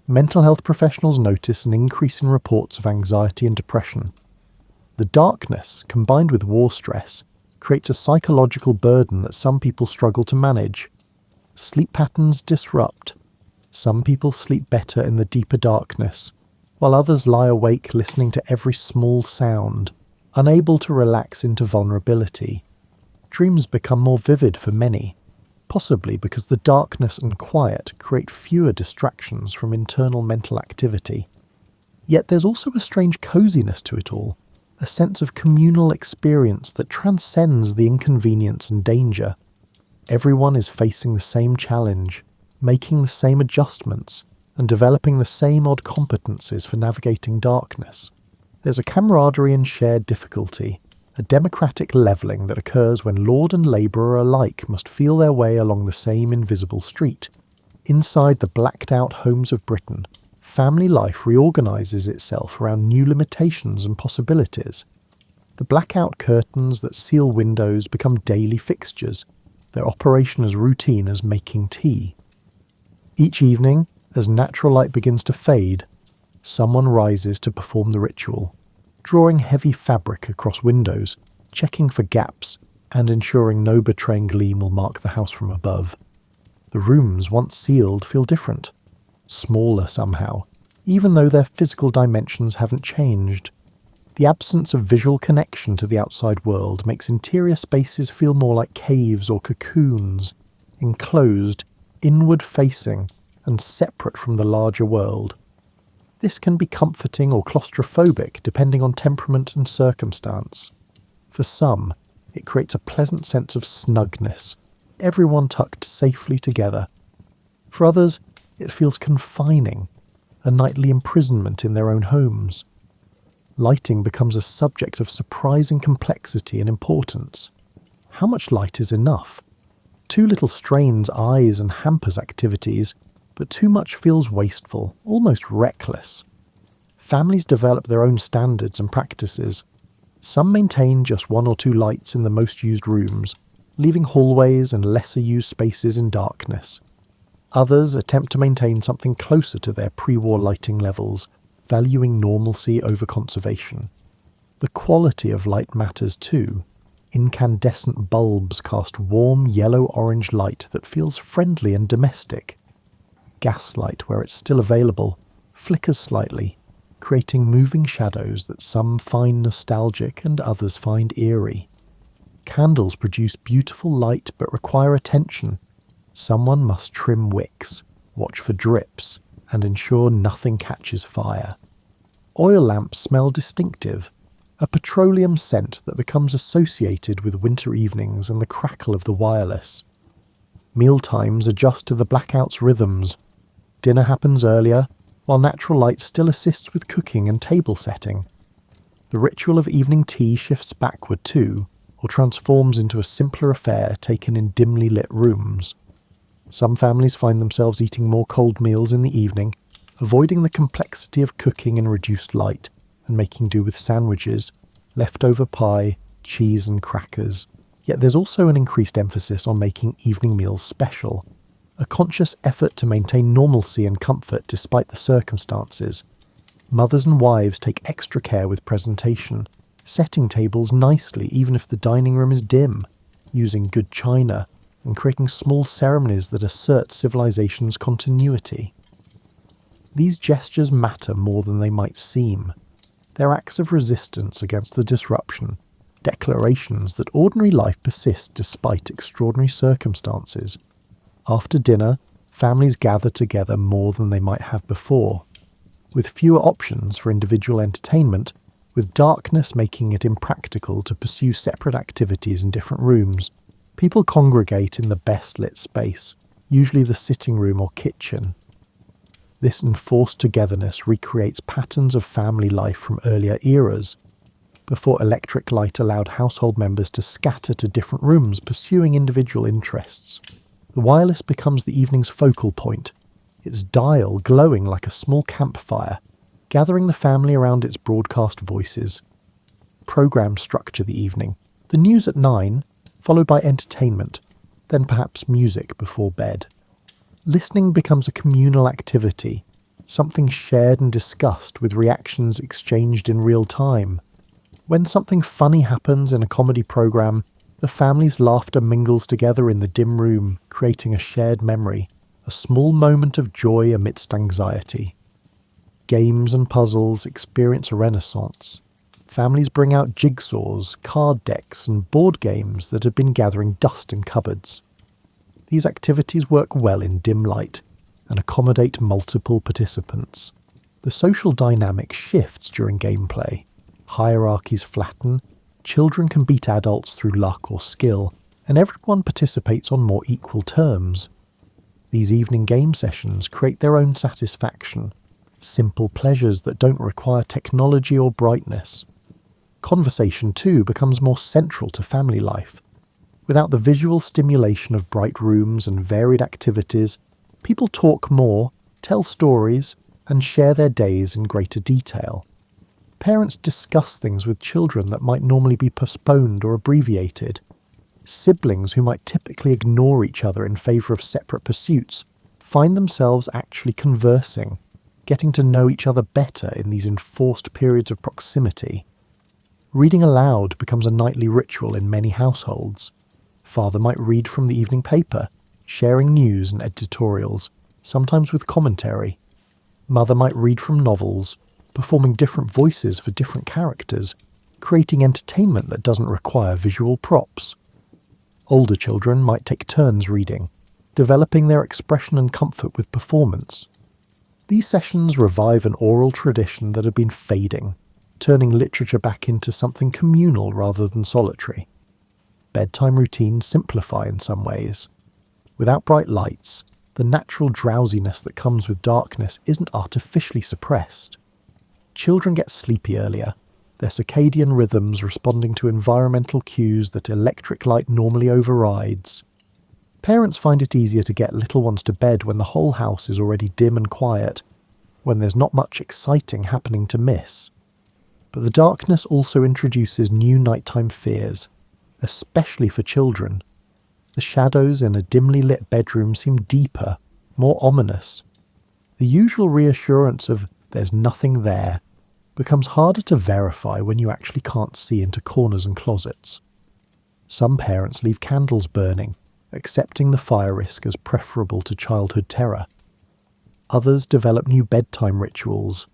Mental health professionals notice an increase in reports of anxiety and depression. The darkness, combined with war stress, creates a psychological burden that some people struggle to manage. Sleep patterns disrupt. Some people sleep better in the deeper darkness, while others lie awake listening to every small sound, unable to relax into vulnerability. Dreams become more vivid for many, possibly because the darkness and quiet create fewer distractions from internal mental activity. Yet there's also a strange coziness to it all, a sense of communal experience that transcends the inconvenience and danger. Everyone is facing the same challenge, making the same adjustments, and developing the same odd competencies for navigating darkness. There's a camaraderie and shared difficulty, a democratic levelling that occurs when lord and labourer alike must feel their way along the same invisible street. Inside the blacked-out homes of Britain, family life reorganises itself around new limitations and possibilities. The blackout curtains that seal windows become daily fixtures, their operation as routine as making tea. Each evening, as natural light begins to fade, someone rises to perform the ritual, drawing heavy fabric across windows, checking for gaps, and ensuring no betraying gleam will mark the house from above. The rooms, once sealed, feel different, smaller somehow, even though their physical dimensions haven't changed. The absence of visual connection to the outside world makes interior spaces feel more like caves or cocoons, enclosed, inward-facing, and separate from the larger world. This can be comforting or claustrophobic depending on temperament and circumstance. For some, it creates a pleasant sense of snugness, everyone tucked safely together. For others, it feels confining, a nightly imprisonment in their own homes. Lighting becomes a subject of surprising complexity and importance. How much light is enough? Too little strains eyes and hampers activities, but too much feels wasteful, almost reckless. Families develop their own standards and practices. Some maintain just 1 or 2 lights in the most used rooms, leaving hallways and lesser used spaces in darkness. Others attempt to maintain something closer to their pre-war lighting levels, valuing normalcy over conservation. The quality of light matters too. Incandescent bulbs cast warm yellow-orange light that feels friendly and domestic. Gaslight, where it's still available, flickers slightly, creating moving shadows that some find nostalgic and others find eerie. Candles produce beautiful light but require attention. Someone must trim wicks, watch for drips, and ensure nothing catches fire. Oil lamps smell distinctive, a petroleum scent that becomes associated with winter evenings and the crackle of the wireless. Mealtimes adjust to the blackout's rhythms. Dinner happens earlier, while natural light still assists with cooking and table setting. The ritual of evening tea shifts backward too, or transforms into a simpler affair taken in dimly lit rooms. Some families find themselves eating more cold meals in the evening, avoiding the complexity of cooking in reduced light, and making do with sandwiches, leftover pie, cheese and crackers. Yet there's also an increased emphasis on making evening meals special, a conscious effort to maintain normalcy and comfort despite the circumstances. Mothers and wives take extra care with presentation, setting tables nicely even if the dining room is dim, using good china, and creating small ceremonies that assert civilization's continuity. These gestures matter more than they might seem. They're acts of resistance against the disruption, declarations that ordinary life persists despite extraordinary circumstances. After dinner, families gather together more than they might have before. With fewer options for individual entertainment, with darkness making it impractical to pursue separate activities in different rooms, people congregate in the best lit space, usually the sitting room or kitchen. This enforced togetherness recreates patterns of family life from earlier eras, before electric light allowed household members to scatter to different rooms pursuing individual interests. The wireless becomes the evening's focal point, its dial glowing like a small campfire, gathering the family around its broadcast voices. programmed structure the evening. The news at 9, followed by entertainment, then perhaps music before bed. Listening becomes a communal activity, something shared and discussed with reactions exchanged in real time. When something funny happens in a comedy program, the family's laughter mingles together in the dim room, creating a shared memory, a small moment of joy amidst anxiety. Games and puzzles experience a renaissance. Families bring out jigsaws, card decks, and board games that had been gathering dust in cupboards. These activities work well in dim light and accommodate multiple participants. The social dynamic shifts during gameplay. Hierarchies flatten, children can beat adults through luck or skill, and everyone participates on more equal terms. These evening game sessions create their own satisfaction, simple pleasures that don't require technology or brightness. Conversation, too, becomes more central to family life. Without the visual stimulation of bright rooms and varied activities, people talk more, tell stories, and share their days in greater detail. Parents discuss things with children that might normally be postponed or abbreviated. Siblings who might typically ignore each other in favour of separate pursuits find themselves actually conversing, getting to know each other better in these enforced periods of proximity. Reading aloud becomes a nightly ritual in many households. Father might read from the evening paper, sharing news and editorials, sometimes with commentary. Mother might read from novels, performing different voices for different characters, creating entertainment that doesn't require visual props. Older children might take turns reading, developing their expression and comfort with performance. These sessions revive an oral tradition that had been fading, turning literature back into something communal rather than solitary. Bedtime routines simplify in some ways. Without bright lights, the natural drowsiness that comes with darkness isn't artificially suppressed. Children get sleepy earlier, their circadian rhythms responding to environmental cues that electric light normally overrides. Parents find it easier to get little ones to bed when the whole house is already dim and quiet, when there's not much exciting happening to miss. But the darkness also introduces new nighttime fears, especially for children. The shadows in a dimly lit bedroom seem deeper, more ominous. The usual reassurance of "there's nothing there" becomes harder to verify when you actually can't see into corners and closets. Some parents leave candles burning, accepting the fire risk as preferable to childhood terror. Others develop new bedtime rituals,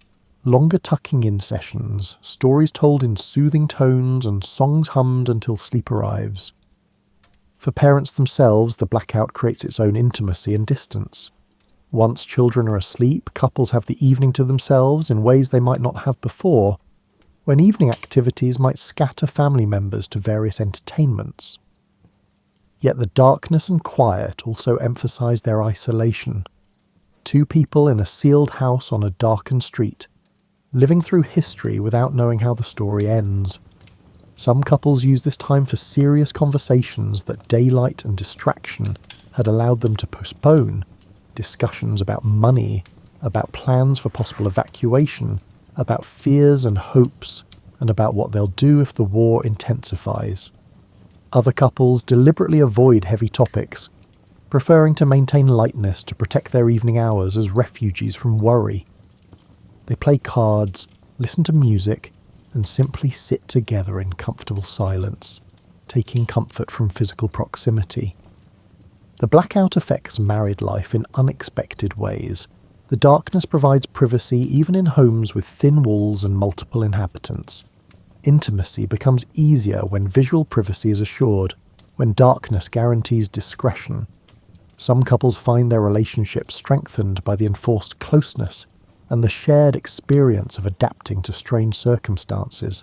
longer tucking-in sessions, stories told in soothing tones, and songs hummed until sleep arrives. For parents themselves, the blackout creates its own intimacy and distance. Once children are asleep, couples have the evening to themselves in ways they might not have before, when evening activities might scatter family members to various entertainments. Yet the darkness and quiet also emphasize their isolation. Two people in a sealed house on a darkened street, living through history without knowing how the story ends. Some couples use this time for serious conversations that daylight and distraction had allowed them to postpone. Discussions about money, about plans for possible evacuation, about fears and hopes, and about what they'll do if the war intensifies. Other couples deliberately avoid heavy topics, preferring to maintain lightness to protect their evening hours as refugees from worry. They play cards, listen to music, and simply sit together in comfortable silence, taking comfort from physical proximity. The blackout affects married life in unexpected ways. The darkness provides privacy even in homes with thin walls and multiple inhabitants. Intimacy becomes easier when visual privacy is assured, when darkness guarantees discretion. Some couples find their relationship strengthened by the enforced closeness and the shared experience of adapting to strange circumstances.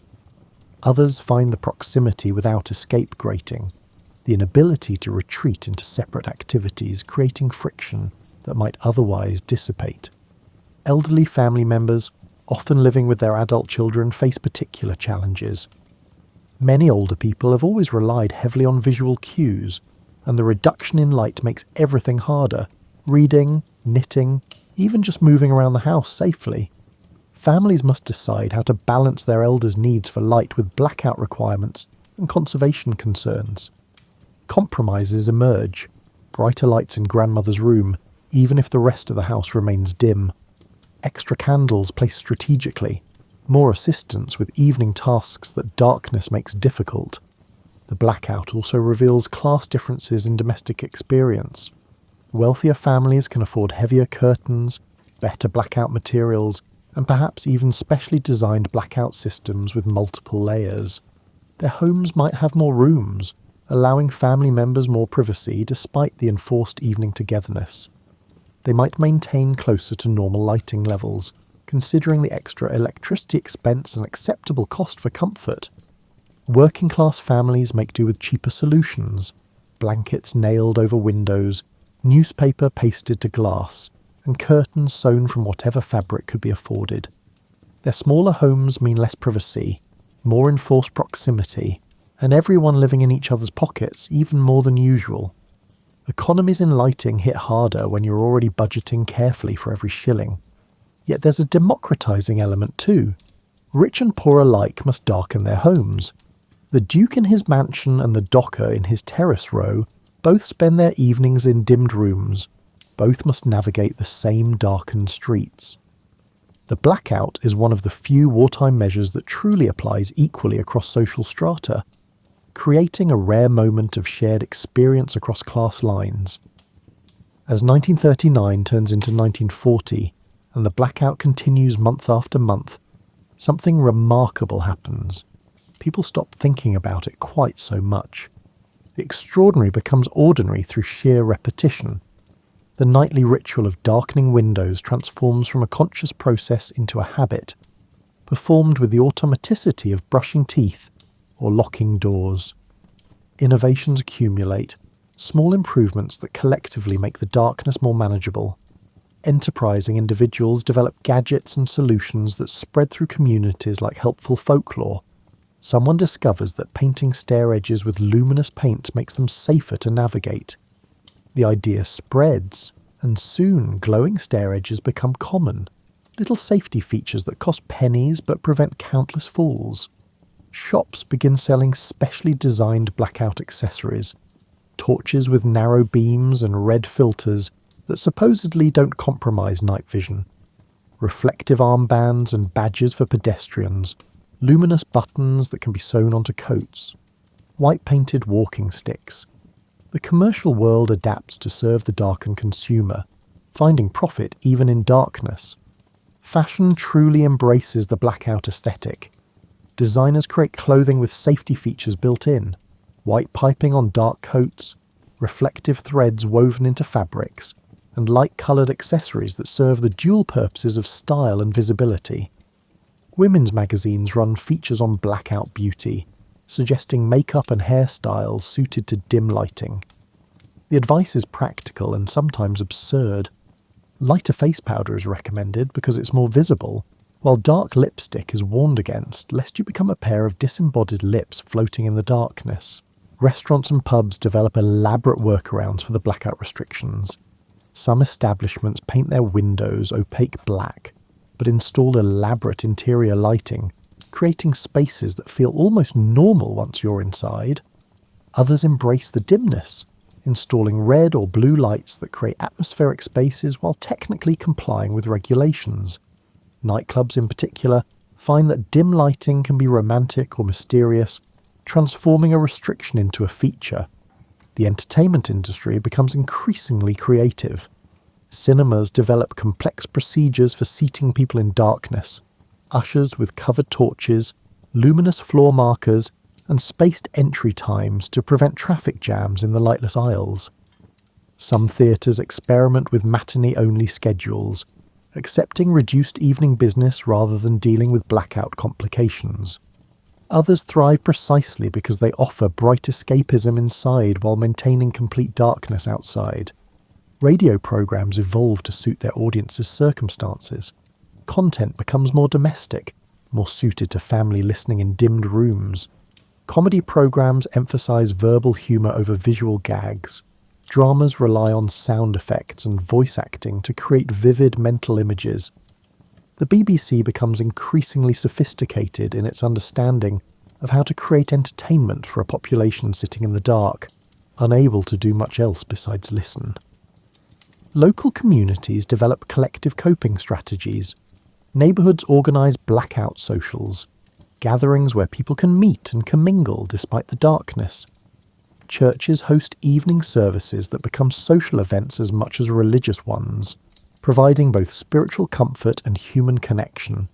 Others find the proximity without escape grating, the inability to retreat into separate activities, creating friction that might otherwise dissipate. Elderly family members, often living with their adult children, face particular challenges. Many older people have always relied heavily on visual cues, and the reduction in light makes everything harder. Reading, knitting, even just moving around the house safely. Families must decide how to balance their elders' needs for light with blackout requirements and conservation concerns. Compromises emerge. Brighter lights in grandmother's room, even if the rest of the house remains dim. Extra candles placed strategically. More assistance with evening tasks that darkness makes difficult. The blackout also reveals class differences in domestic experience. Wealthier families can afford heavier curtains, better blackout materials, and perhaps even specially designed blackout systems with multiple layers. Their homes might have more rooms, allowing family members more privacy despite the enforced evening togetherness. They might maintain closer to normal lighting levels, considering the extra electricity expense and acceptable cost for comfort. Working-class families make do with cheaper solutions, blankets nailed over windows, newspaper pasted to glass, and curtains sewn from whatever fabric could be afforded. Their smaller homes mean less privacy, more enforced proximity, and everyone living in each other's pockets even more than usual. Economies in lighting hit harder when you're already budgeting carefully for every shilling. Yet there's a democratizing element too. Rich and poor alike must darken their homes. The Duke in his mansion and the docker in his terrace row both spend their evenings in dimmed rooms. Both must navigate the same darkened streets. The blackout is one of the few wartime measures that truly applies equally across social strata, creating a rare moment of shared experience across class lines. As 1939 turns into 1940, and the blackout continues month after month, something remarkable happens. People stop thinking about it quite so much. The extraordinary becomes ordinary through sheer repetition. The nightly ritual of darkening windows transforms from a conscious process into a habit, performed with the automaticity of brushing teeth or locking doors. Innovations accumulate, small improvements that collectively make the darkness more manageable. Enterprising individuals develop gadgets and solutions that spread through communities like helpful folklore. Someone discovers that painting stair edges with luminous paint makes them safer to navigate. The idea spreads, and soon glowing stair edges become common, little safety features that cost pennies but prevent countless falls. Shops begin selling specially designed blackout accessories, torches with narrow beams and red filters that supposedly don't compromise night vision, reflective armbands and badges for pedestrians, luminous buttons that can be sewn onto coats, white-painted walking sticks. The commercial world adapts to serve the darkened consumer, finding profit even in darkness. Fashion truly embraces the blackout aesthetic. Designers create clothing with safety features built in, white piping on dark coats, reflective threads woven into fabrics, and light-coloured accessories that serve the dual purposes of style and visibility. Women's magazines run features on blackout beauty, suggesting makeup and hairstyles suited to dim lighting. The advice is practical and sometimes absurd. Lighter face powder is recommended because it's more visible, while dark lipstick is warned against lest you become a pair of disembodied lips floating in the darkness. Restaurants and pubs develop elaborate workarounds for the blackout restrictions. Some establishments paint their windows opaque black, but install elaborate interior lighting, creating spaces that feel almost normal once you're inside. Others embrace the dimness, installing red or blue lights that create atmospheric spaces while technically complying with regulations. Nightclubs in particular find that dim lighting can be romantic or mysterious, transforming a restriction into a feature. The entertainment industry becomes increasingly creative. Cinemas develop complex procedures for seating people in darkness, ushers with covered torches, luminous floor markers, and spaced entry times to prevent traffic jams in the lightless aisles. Some theatres experiment with matinee-only schedules, accepting reduced evening business rather than dealing with blackout complications. Others thrive precisely because they offer bright escapism inside while maintaining complete darkness outside. Radio programs evolve to suit their audience's circumstances. Content becomes more domestic, more suited to family listening in dimmed rooms. Comedy programs emphasize verbal humor over visual gags. Dramas rely on sound effects and voice acting to create vivid mental images. The BBC becomes increasingly sophisticated in its understanding of how to create entertainment for a population sitting in the dark, unable to do much else besides listen. Local communities develop collective coping strategies. Neighbourhoods organise blackout socials, gatherings where people can meet and commingle despite the darkness. Churches host evening services that become social events as much as religious ones, providing both spiritual comfort and human connection.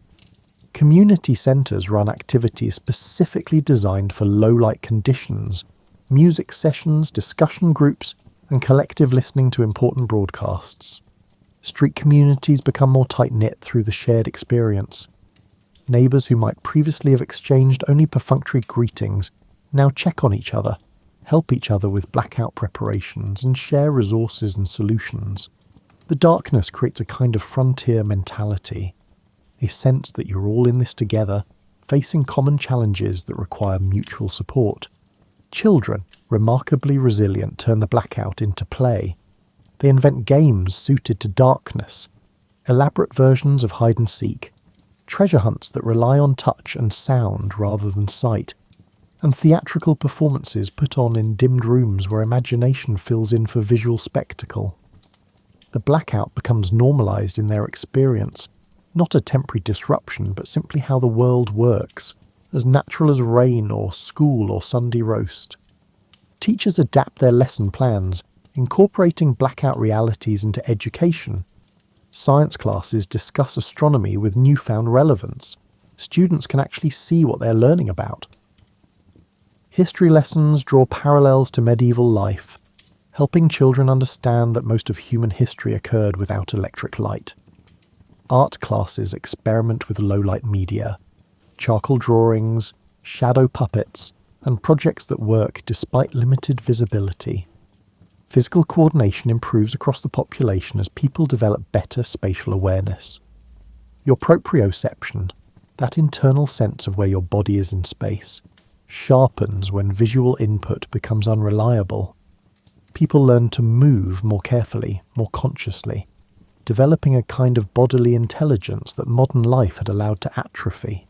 Community centres run activities specifically designed for low-light conditions, music sessions, discussion groups, and collective listening to important broadcasts. Street communities become more tight-knit through the shared experience. Neighbours who might previously have exchanged only perfunctory greetings now check on each other, help each other with blackout preparations, and share resources and solutions. The darkness creates a kind of frontier mentality, a sense that you're all in this together, facing common challenges that require mutual support. Children, remarkably resilient, turn the blackout into play. They invent games suited to darkness, elaborate versions of hide and seek, treasure hunts that rely on touch and sound rather than sight, and theatrical performances put on in dimmed rooms where imagination fills in for visual spectacle. The blackout becomes normalised in their experience, not a temporary disruption, but simply how the world works, as natural as rain or school or Sunday roast. Teachers adapt their lesson plans, incorporating blackout realities into education. Science classes discuss astronomy with newfound relevance. Students can actually see what they're learning about. History lessons draw parallels to medieval life, helping children understand that most of human history occurred without electric light. Art classes experiment with low-light media, charcoal drawings, shadow puppets, and projects that work despite limited visibility. Physical coordination improves across the population as people develop better spatial awareness. Your proprioception, that internal sense of where your body is in space, sharpens when visual input becomes unreliable. People learn to move more carefully, more consciously, developing a kind of bodily intelligence that modern life had allowed to atrophy.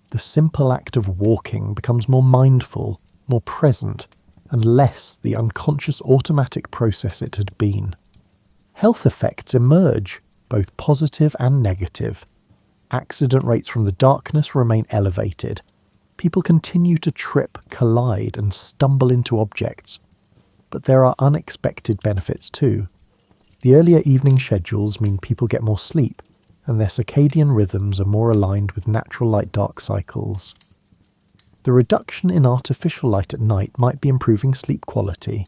The simple act of walking becomes more mindful, more present, and less the unconscious automatic process it had been. Health effects emerge, both positive and negative. Accident rates from the darkness remain elevated. People continue to trip, collide, and stumble into objects. But there are unexpected benefits too. The earlier evening schedules mean people get more sleep, and their circadian rhythms are more aligned with natural light-dark cycles. The reduction in artificial light at night might be improving sleep quality,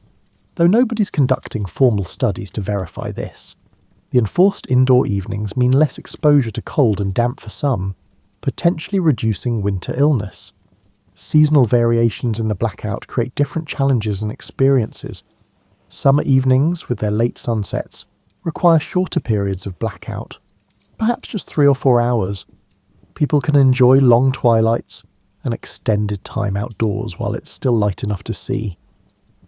though nobody's conducting formal studies to verify this. The enforced indoor evenings mean less exposure to cold and damp for some, potentially reducing winter illness. Seasonal variations in the blackout create different challenges and experiences. Summer evenings, with their late sunsets, require shorter periods of blackout, perhaps just 3 or 4 hours. People can enjoy long twilights and extended time outdoors while it's still light enough to see.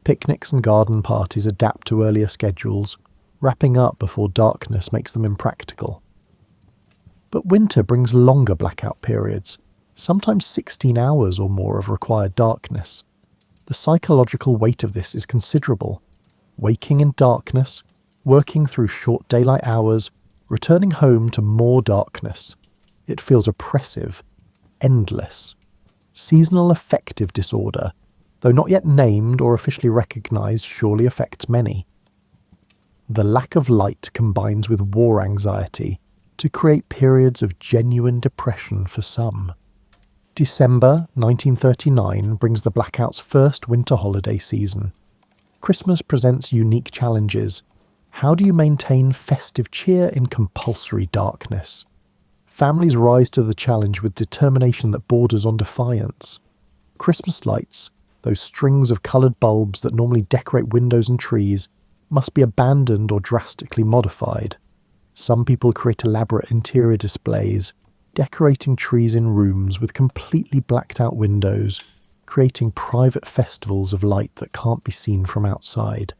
Picnics and garden parties adapt to earlier schedules, wrapping up before darkness makes them impractical. But winter brings longer blackout periods, sometimes 16 hours or more of required darkness. The psychological weight of this is considerable. Waking in darkness, working through short daylight hours, returning home to more darkness. It feels oppressive, endless. Seasonal affective disorder, though not yet named or officially recognised, surely affects many. The lack of light combines with war anxiety to create periods of genuine depression for some. December 1939 brings the blackout's first winter holiday season. Christmas presents unique challenges. How do you maintain festive cheer in compulsory darkness? Families rise to the challenge with determination that borders on defiance. Christmas lights, those strings of coloured bulbs that normally decorate windows and trees, must be abandoned or drastically modified. Some people create elaborate interior displays, decorating trees in rooms with completely blacked out windows, creating private festivals of light that can't be seen from outside.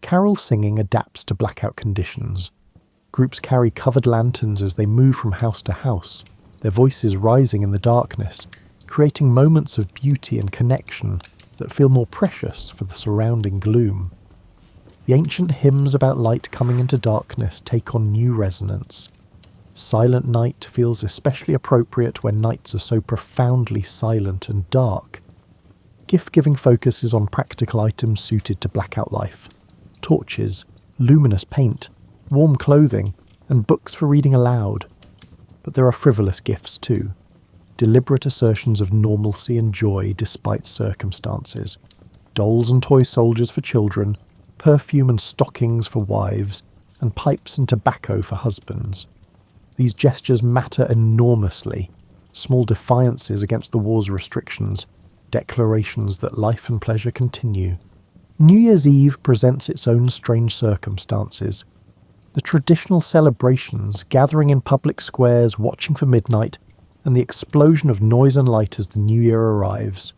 Carol singing adapts to blackout conditions. Groups carry covered lanterns as they move from house to house, their voices rising in the darkness, creating moments of beauty and connection that feel more precious for the surrounding gloom. The ancient hymns about light coming into darkness take on new resonance. Silent Night feels especially appropriate when nights are so profoundly silent and dark. Gift-giving focuses on practical items suited to blackout life. Torches, luminous paint, warm clothing, and books for reading aloud. But there are frivolous gifts too. Deliberate assertions of normalcy and joy despite circumstances. Dolls and toy soldiers for children, perfume and stockings for wives, and pipes and tobacco for husbands. These gestures matter enormously. Small defiances against the war's restrictions, declarations that life and pleasure continue. New Year's Eve presents its own strange circumstances. The traditional celebrations, gathering in public squares, watching for midnight, and the explosion of noise and light as the new year arrives,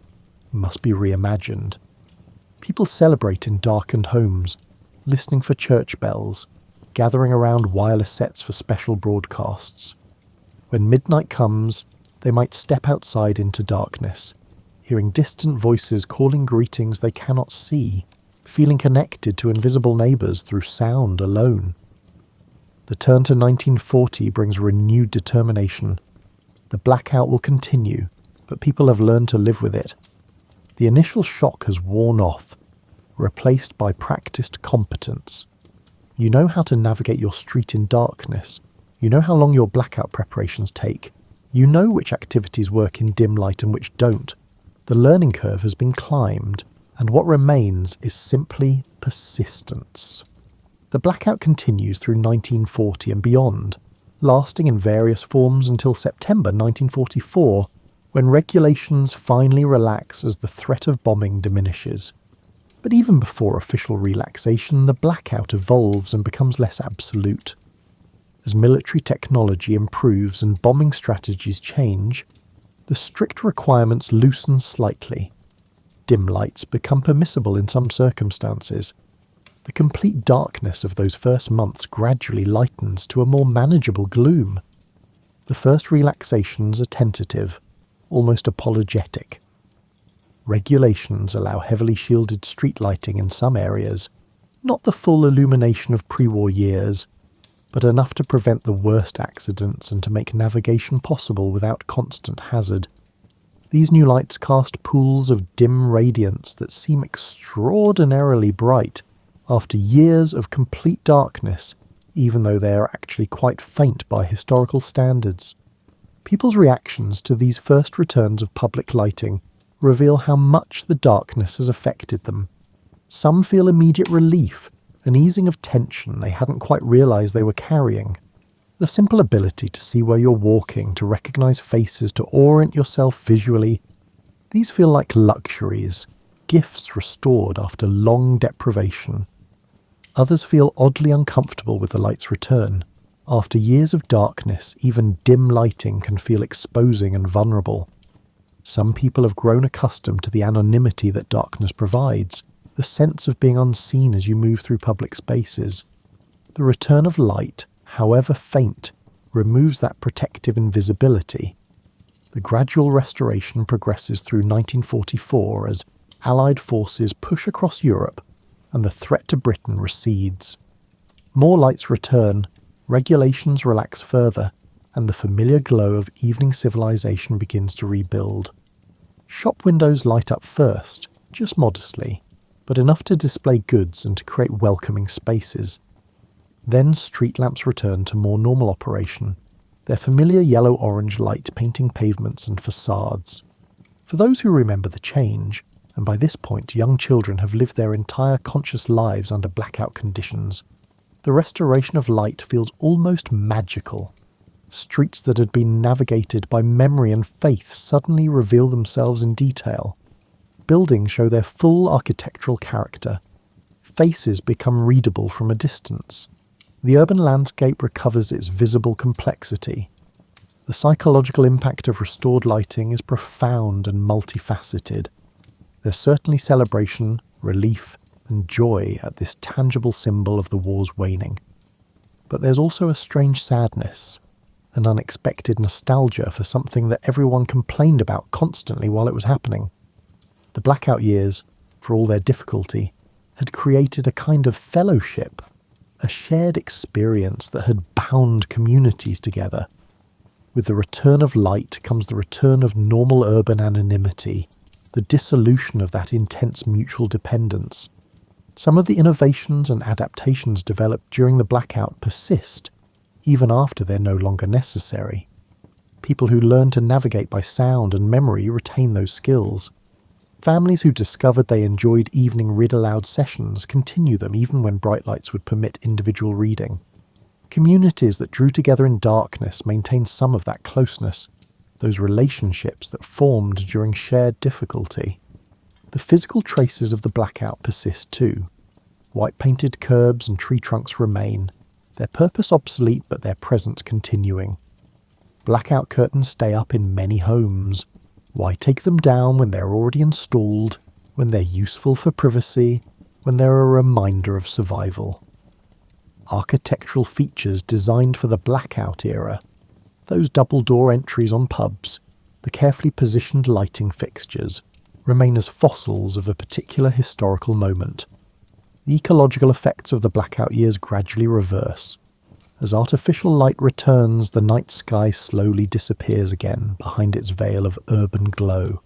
must be reimagined. People celebrate in darkened homes, listening for church bells, gathering around wireless sets for special broadcasts. When midnight comes, they might step outside into darkness, hearing distant voices calling greetings they cannot see, feeling connected to invisible neighbours through sound alone. The turn to 1940 brings renewed determination. The blackout will continue, but people have learned to live with it. The initial shock has worn off, replaced by practiced competence. You know how to navigate your street in darkness. You know how long your blackout preparations take. You know which activities work in dim light and which don't. The learning curve has been climbed, and what remains is simply persistence. The blackout continues through 1940 and beyond, lasting in various forms until September 1944, when regulations finally relax as the threat of bombing diminishes. But even before official relaxation, the blackout evolves and becomes less absolute. As military technology improves and bombing strategies change, the strict requirements loosen slightly. Dim lights become permissible in some circumstances. The complete darkness of those first months gradually lightens to a more manageable gloom. The first relaxations are tentative, almost apologetic. Regulations allow heavily shielded street lighting in some areas, not the full illumination of pre-war years, but enough to prevent the worst accidents and to make navigation possible without constant hazard. These new lights cast pools of dim radiance that seem extraordinarily bright after years of complete darkness, even though they are actually quite faint by historical standards. People's reactions to these first returns of public lighting reveal how much the darkness has affected them. Some feel immediate relief, an easing of tension they hadn't quite realised they were carrying. The simple ability to see where you're walking, to recognise faces, to orient yourself visually, these feel like luxuries, gifts restored after long deprivation. Others feel oddly uncomfortable with the light's return. After years of darkness, even dim lighting can feel exposing and vulnerable. Some people have grown accustomed to the anonymity that darkness provides, the sense of being unseen as you move through public spaces. The return of light, however faint, removes that protective invisibility. The gradual restoration progresses through 1944 as Allied forces push across Europe and the threat to Britain recedes. More lights return, regulations relax further, and the familiar glow of evening civilization begins to rebuild. Shop windows light up first, just modestly, but enough to display goods and to create welcoming spaces. Then street lamps return to more normal operation, their familiar yellow-orange light painting pavements and facades. For those who remember the change, and by this point young children have lived their entire conscious lives under blackout conditions, the restoration of light feels almost magical. Streets that had been navigated by memory and faith suddenly reveal themselves in detail. Buildings show their full architectural character. Faces become readable from a distance. The urban landscape recovers its visible complexity. The psychological impact of restored lighting is profound and multifaceted. There's certainly celebration, relief, and joy at this tangible symbol of the war's waning. But there's also a strange sadness, an unexpected nostalgia for something that everyone complained about constantly while it was happening. The blackout years, for all their difficulty, had created a kind of fellowship, a shared experience that had bound communities together. With the return of light comes the return of normal urban anonymity, the dissolution of that intense mutual dependence. Some of the innovations and adaptations developed during the blackout persist, even after they're no longer necessary. People who learn to navigate by sound and memory retain those skills. Families who discovered they enjoyed evening read-aloud sessions continue them even when bright lights would permit individual reading. Communities that drew together in darkness maintain some of that closeness, those relationships that formed during shared difficulty. The physical traces of the blackout persist too. White-painted curbs and tree trunks remain, their purpose obsolete but their presence continuing. Blackout curtains stay up in many homes. Why take them down when they're already installed, when they're useful for privacy, when they're a reminder of survival? Architectural features designed for the blackout era, those double-door entries on pubs, the carefully positioned lighting fixtures, remain as fossils of a particular historical moment. The ecological effects of the blackout years gradually reverse. As artificial light returns, the night sky slowly disappears again behind its veil of urban glow.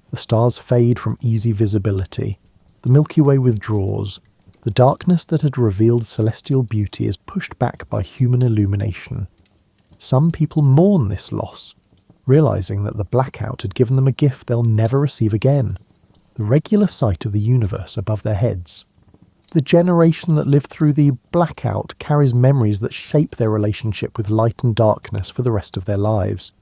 The stars fade from easy visibility. The Milky Way withdraws. The darkness that had revealed celestial beauty is pushed back by human illumination. Some people mourn this loss, realizing that the blackout had given them a gift they'll never receive again, the regular sight of the universe above their heads. The generation that lived through the blackout carries memories that shape their relationship with light and darkness for the rest of their lives.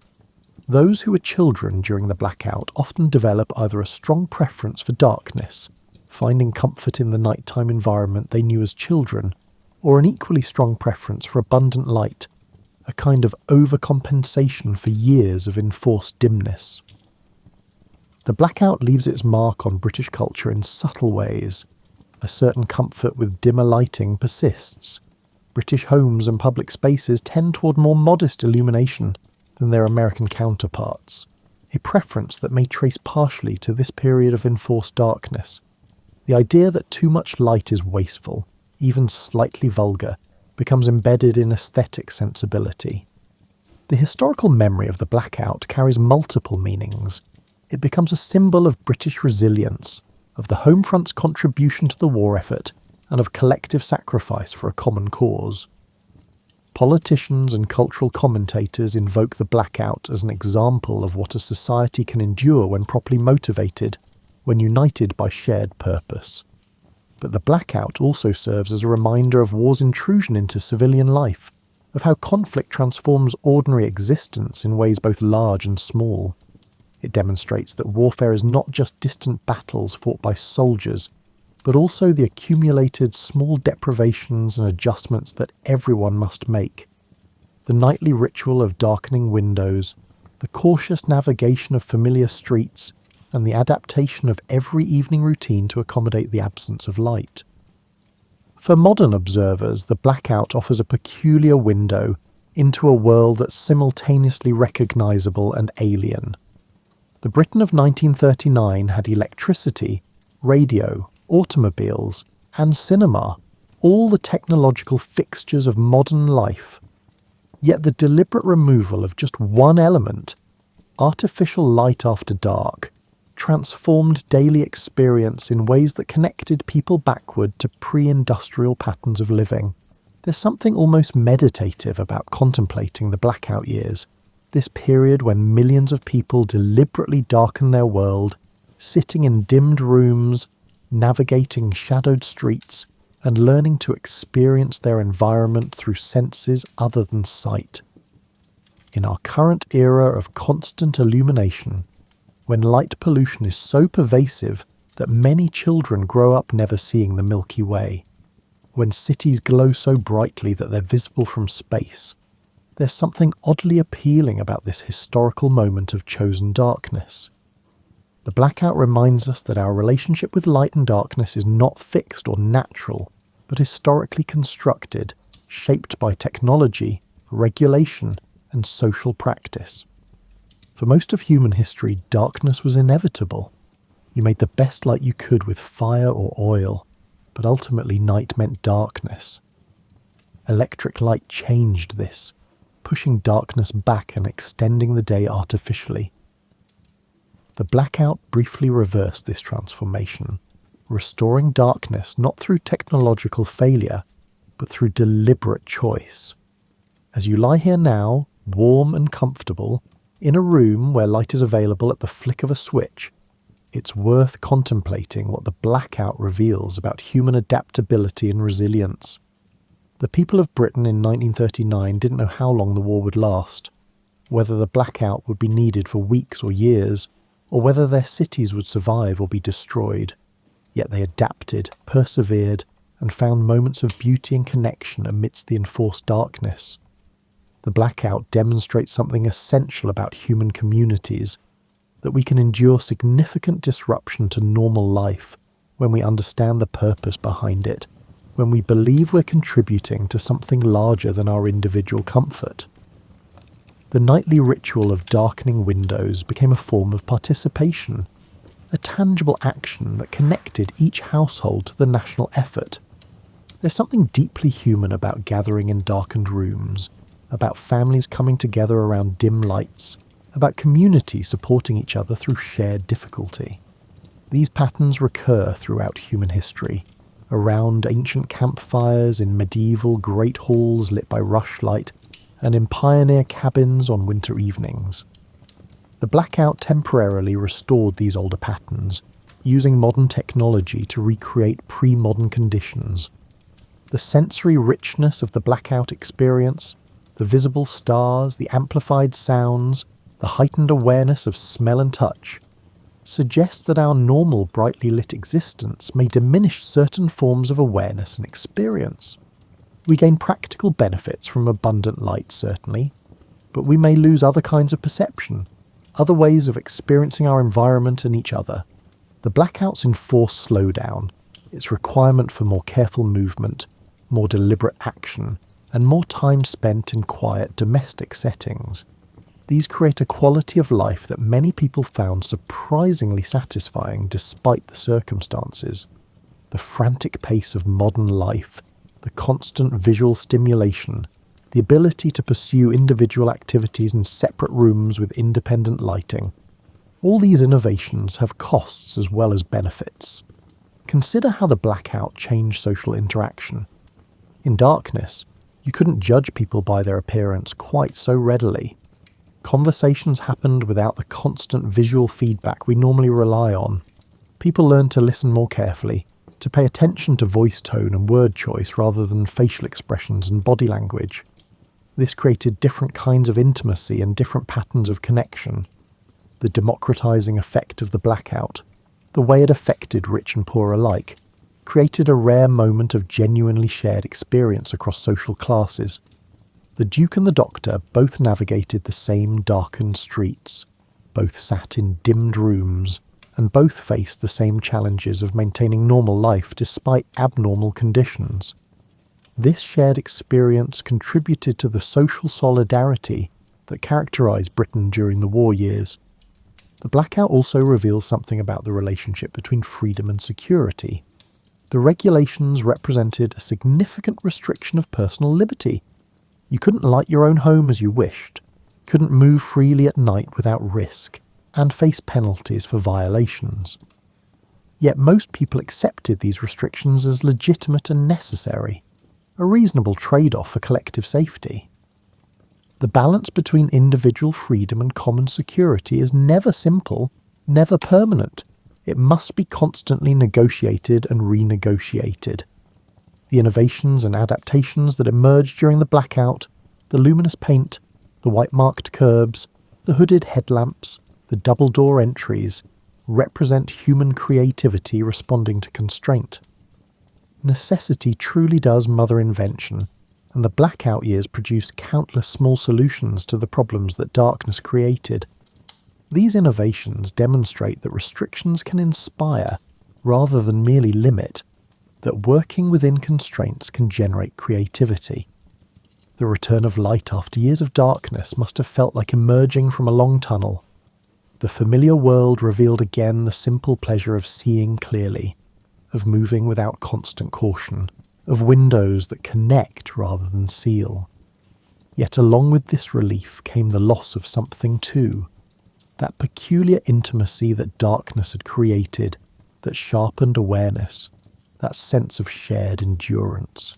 Those who were children during the blackout often develop either a strong preference for darkness, finding comfort in the nighttime environment they knew as children, or an equally strong preference for abundant light, a kind of overcompensation for years of enforced dimness. The blackout leaves its mark on British culture in subtle ways. A certain comfort with dimmer lighting persists. British homes and public spaces tend toward more modest illumination than their American counterparts, a preference that may trace partially to this period of enforced darkness. The idea that too much light is wasteful, even slightly vulgar, becomes embedded in aesthetic sensibility. The historical memory of the blackout carries multiple meanings. It becomes a symbol of British resilience, of the Home Front's contribution to the war effort, and of collective sacrifice for a common cause. Politicians and cultural commentators invoke the blackout as an example of what a society can endure when properly motivated, when united by shared purpose. But the blackout also serves as a reminder of war's intrusion into civilian life, of how conflict transforms ordinary existence in ways both large and small. It demonstrates that warfare is not just distant battles fought by soldiers, but also the accumulated small deprivations and adjustments that everyone must make. The nightly ritual of darkening windows, the cautious navigation of familiar streets, and the adaptation of every evening routine to accommodate the absence of light. For modern observers, the blackout offers a peculiar window into a world that's simultaneously recognisable and alien. The Britain of 1939 had electricity, radio, automobiles, and cinema, all the technological fixtures of modern life. Yet the deliberate removal of just one element, artificial light after dark, transformed daily experience in ways that connected people backward to pre-industrial patterns of living. There's something almost meditative about contemplating the blackout years, this period when millions of people deliberately darken their world, sitting in dimmed rooms, navigating shadowed streets, and learning to experience their environment through senses other than sight. In our current era of constant illumination, when light pollution is so pervasive that many children grow up never seeing the Milky Way, when cities glow so brightly that they're visible from space, there's something oddly appealing about this historical moment of chosen darkness. The blackout reminds us that our relationship with light and darkness is not fixed or natural, but historically constructed, shaped by technology, regulation, and social practice. For most of human history, darkness was inevitable. You made the best light you could with fire or oil, but ultimately night meant darkness. Electric light changed this, pushing darkness back and extending the day artificially. The blackout briefly reversed this transformation, restoring darkness not through technological failure, but through deliberate choice. As you lie here now, warm and comfortable, in a room where light is available at the flick of a switch, it's worth contemplating what the blackout reveals about human adaptability and resilience. The people of Britain in 1939 didn't know how long the war would last, whether the blackout would be needed for weeks or years, or whether their cities would survive or be destroyed. Yet they adapted, persevered, and found moments of beauty and connection amidst the enforced darkness. The blackout demonstrates something essential about human communities, that we can endure significant disruption to normal life when we understand the purpose behind it, when we believe we're contributing to something larger than our individual comfort. The nightly ritual of darkening windows became a form of participation, a tangible action that connected each household to the national effort. There's something deeply human about gathering in darkened rooms, about families coming together around dim lights, about community supporting each other through shared difficulty. These patterns recur throughout human history, around ancient campfires, in medieval great halls lit by rushlight, and in pioneer cabins on winter evenings. The blackout temporarily restored these older patterns, using modern technology to recreate pre-modern conditions. The sensory richness of the blackout experience, the visible stars, the amplified sounds, the heightened awareness of smell and touch, suggests that our normal brightly lit existence may diminish certain forms of awareness and experience. We gain practical benefits from abundant light, certainly, but we may lose other kinds of perception, other ways of experiencing our environment and each other. The blackouts enforce slowdown, its requirement for more careful movement, more deliberate action, and more time spent in quiet domestic settings. These create a quality of life that many people found surprisingly satisfying despite the circumstances. The frantic pace of modern life, the constant visual stimulation, the ability to pursue individual activities in separate rooms with independent lighting. All these innovations have costs as well as benefits. Consider how the blackout changed social interaction. In darkness, you couldn't judge people by their appearance quite so readily. Conversations happened without the constant visual feedback we normally rely on. People learned to listen more carefully, to pay attention to voice tone and word choice rather than facial expressions and body language. This created different kinds of intimacy and different patterns of connection. The democratizing effect of the blackout, the way it affected rich and poor alike, created a rare moment of genuinely shared experience across social classes. The Duke and the Doctor both navigated the same darkened streets, both sat in dimmed rooms, and both faced the same challenges of maintaining normal life despite abnormal conditions. This shared experience contributed to the social solidarity that characterized Britain during the war years. The blackout also reveals something about the relationship between freedom and security. The regulations represented a significant restriction of personal liberty. You couldn't light your own home as you wished, couldn't move freely at night without risk, and face penalties for violations. Yet most people accepted these restrictions as legitimate and necessary, a reasonable trade-off for collective safety. The balance between individual freedom and common security is never simple, never permanent. It must be constantly negotiated and renegotiated. The innovations and adaptations that emerged during the blackout, the luminous paint, the white-marked curbs, the hooded headlamps, the double-door entries, represent human creativity responding to constraint. Necessity truly does mother invention, and the blackout years produced countless small solutions to the problems that darkness created. These innovations demonstrate that restrictions can inspire, rather than merely limit, that working within constraints can generate creativity. The return of light after years of darkness must have felt like emerging from a long tunnel. The familiar world revealed again the simple pleasure of seeing clearly, of moving without constant caution, of windows that connect rather than seal. Yet along with this relief came the loss of something too, that peculiar intimacy that darkness had created, that sharpened awareness, that sense of shared endurance.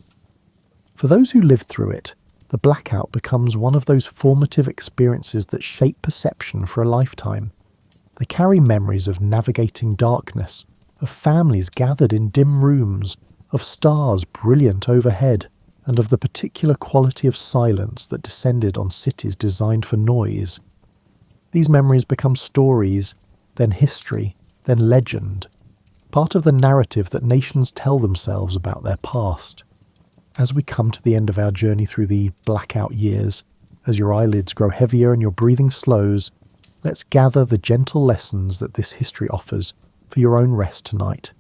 For those who lived through it, the blackout becomes one of those formative experiences that shape perception for a lifetime. They carry memories of navigating darkness, of families gathered in dim rooms, of stars brilliant overhead, and of the particular quality of silence that descended on cities designed for noise. These memories become stories, then history, then legend, part of the narrative that nations tell themselves about their past. As we come to the end of our journey through the blackout years, as your eyelids grow heavier and your breathing slows, let's gather the gentle lessons that this history offers for your own rest tonight.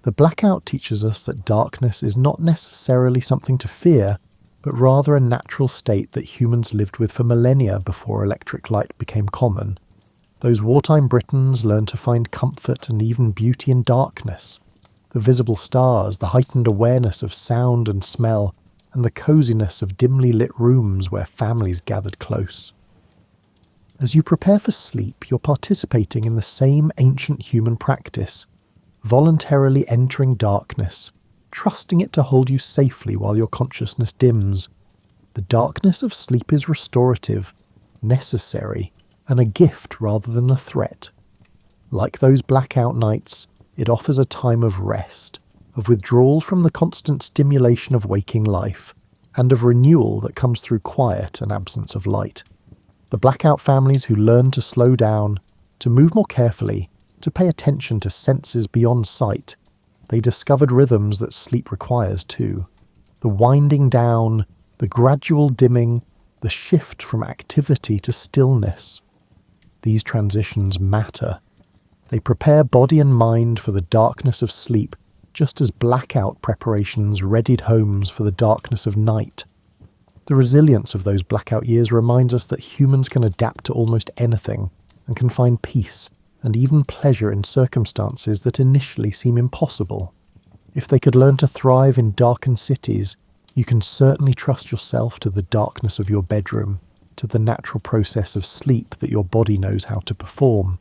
The blackout teaches us that darkness is not necessarily something to fear, but rather a natural state that humans lived with for millennia before electric light became common. Those wartime Britons learned to find comfort and even beauty in darkness. The visible stars, the heightened awareness of sound and smell, and the coziness of dimly lit rooms where families gathered close. As you prepare for sleep, you're participating in the same ancient human practice, voluntarily entering darkness, trusting it to hold you safely while your consciousness dims. The darkness of sleep is restorative, necessary, and a gift rather than a threat. Like those blackout nights, it offers a time of rest, of withdrawal from the constant stimulation of waking life, and of renewal that comes through quiet and absence of light. The blackout families who learn to slow down, to move more carefully, to pay attention to senses beyond sight, they discovered rhythms that sleep requires too. The winding down, the gradual dimming, the shift from activity to stillness. These transitions matter. They prepare body and mind for the darkness of sleep, just as blackout preparations readied homes for the darkness of night. The resilience of those blackout years reminds us that humans can adapt to almost anything, and can find peace and even pleasure in circumstances that initially seem impossible. If they could learn to thrive in darkened cities, you can certainly trust yourself to the darkness of your bedroom, to the natural process of sleep that your body knows how to perform.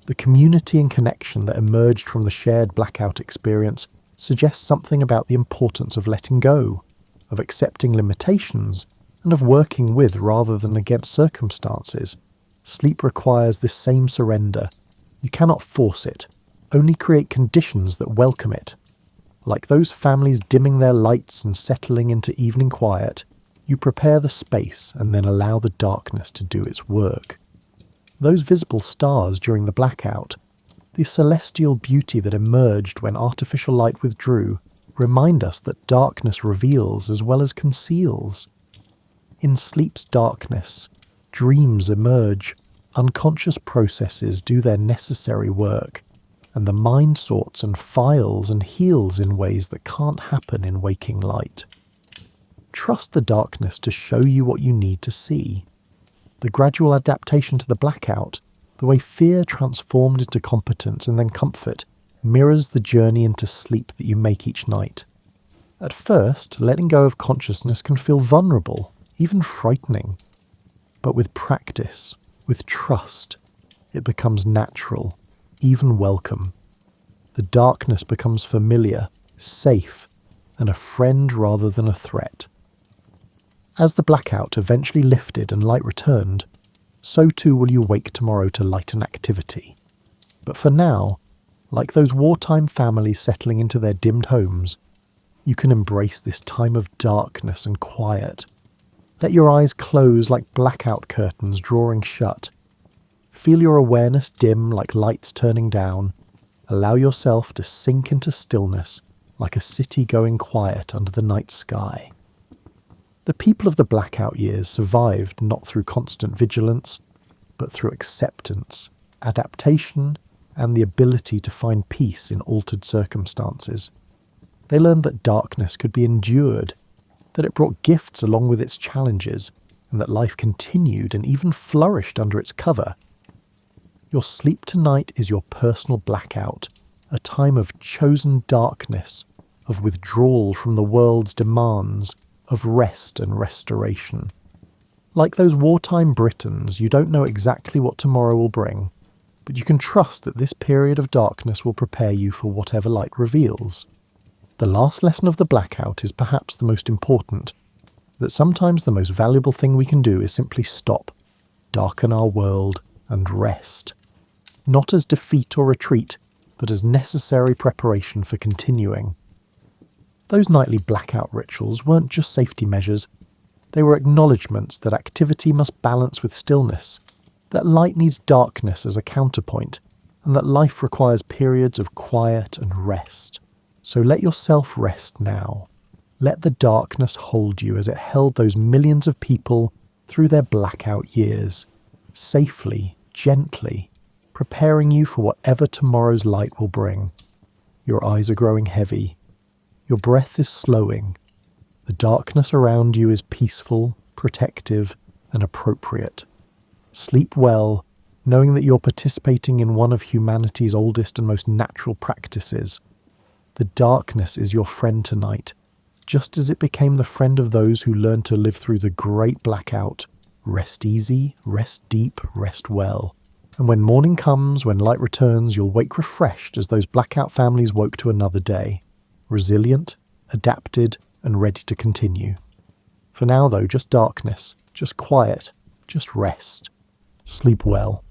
The community and connection that emerged from the shared blackout experience suggests something about the importance of letting go, of accepting limitations, and of working with rather than against circumstances. Sleep requires this same surrender. You cannot force it, only create conditions that welcome it. Like those families dimming their lights and settling into evening quiet, you prepare the space and then allow the darkness to do its work. Those visible stars during the blackout, the celestial beauty that emerged when artificial light withdrew, remind us that darkness reveals as well as conceals. In sleep's darkness, dreams emerge, unconscious processes do their necessary work, and the mind sorts and files and heals in ways that can't happen in waking light. Trust the darkness to show you what you need to see. The gradual adaptation to the blackout, the way fear transformed into competence and then comfort, mirrors the journey into sleep that you make each night. At first, letting go of consciousness can feel vulnerable, even frightening. But with practice, with trust, it becomes natural, even welcome. The darkness becomes familiar, safe, and a friend rather than a threat. As the blackout eventually lifted and light returned, so too will you wake tomorrow to light and activity. But for now, like those wartime families settling into their dimmed homes, you can embrace this time of darkness and quiet. Let your eyes close like blackout curtains drawing shut. Feel your awareness dim like lights turning down. Allow yourself to sink into stillness like a city going quiet under the night sky. The people of the blackout years survived not through constant vigilance, but through acceptance, adaptation, and the ability to find peace in altered circumstances. They learned that darkness could be endured, that it brought gifts along with its challenges, and that life continued and even flourished under its cover. Your sleep tonight is your personal blackout, a time of chosen darkness, of withdrawal from the world's demands, of rest and restoration. Like those wartime Britons, you don't know exactly what tomorrow will bring, but you can trust that this period of darkness will prepare you for whatever light reveals. The last lesson of the blackout is perhaps the most important, that sometimes the most valuable thing we can do is simply stop, darken our world, and rest. Not as defeat or retreat, but as necessary preparation for continuing. Those nightly blackout rituals weren't just safety measures, they were acknowledgements that activity must balance with stillness, that light needs darkness as a counterpoint, and that life requires periods of quiet and rest. So let yourself rest now. Let the darkness hold you as it held those millions of people through their blackout years, safely, gently, preparing you for whatever tomorrow's light will bring. Your eyes are growing heavy. Your breath is slowing. The darkness around you is peaceful, protective, and appropriate. Sleep well, knowing that you're participating in one of humanity's oldest and most natural practices. The darkness is your friend tonight, just as it became the friend of those who learned to live through the great blackout. Rest easy, rest deep, rest well. And when morning comes, when light returns, you'll wake refreshed as those blackout families woke to another day. Resilient, adapted, and ready to continue. For now though, just darkness, just quiet, just rest. Sleep well.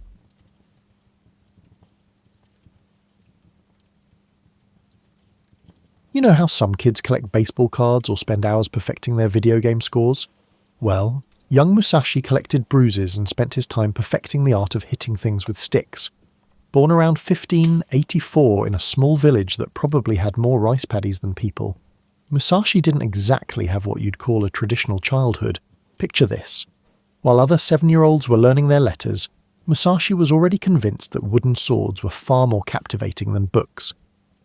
You know how some kids collect baseball cards or spend hours perfecting their video game scores? Well, young Musashi collected bruises and spent his time perfecting the art of hitting things with sticks. Born around 1584 in a small village that probably had more rice paddies than people, Musashi didn't exactly have what you'd call a traditional childhood. Picture this. While other 7-year-olds were learning their letters, Musashi was already convinced that wooden swords were far more captivating than books.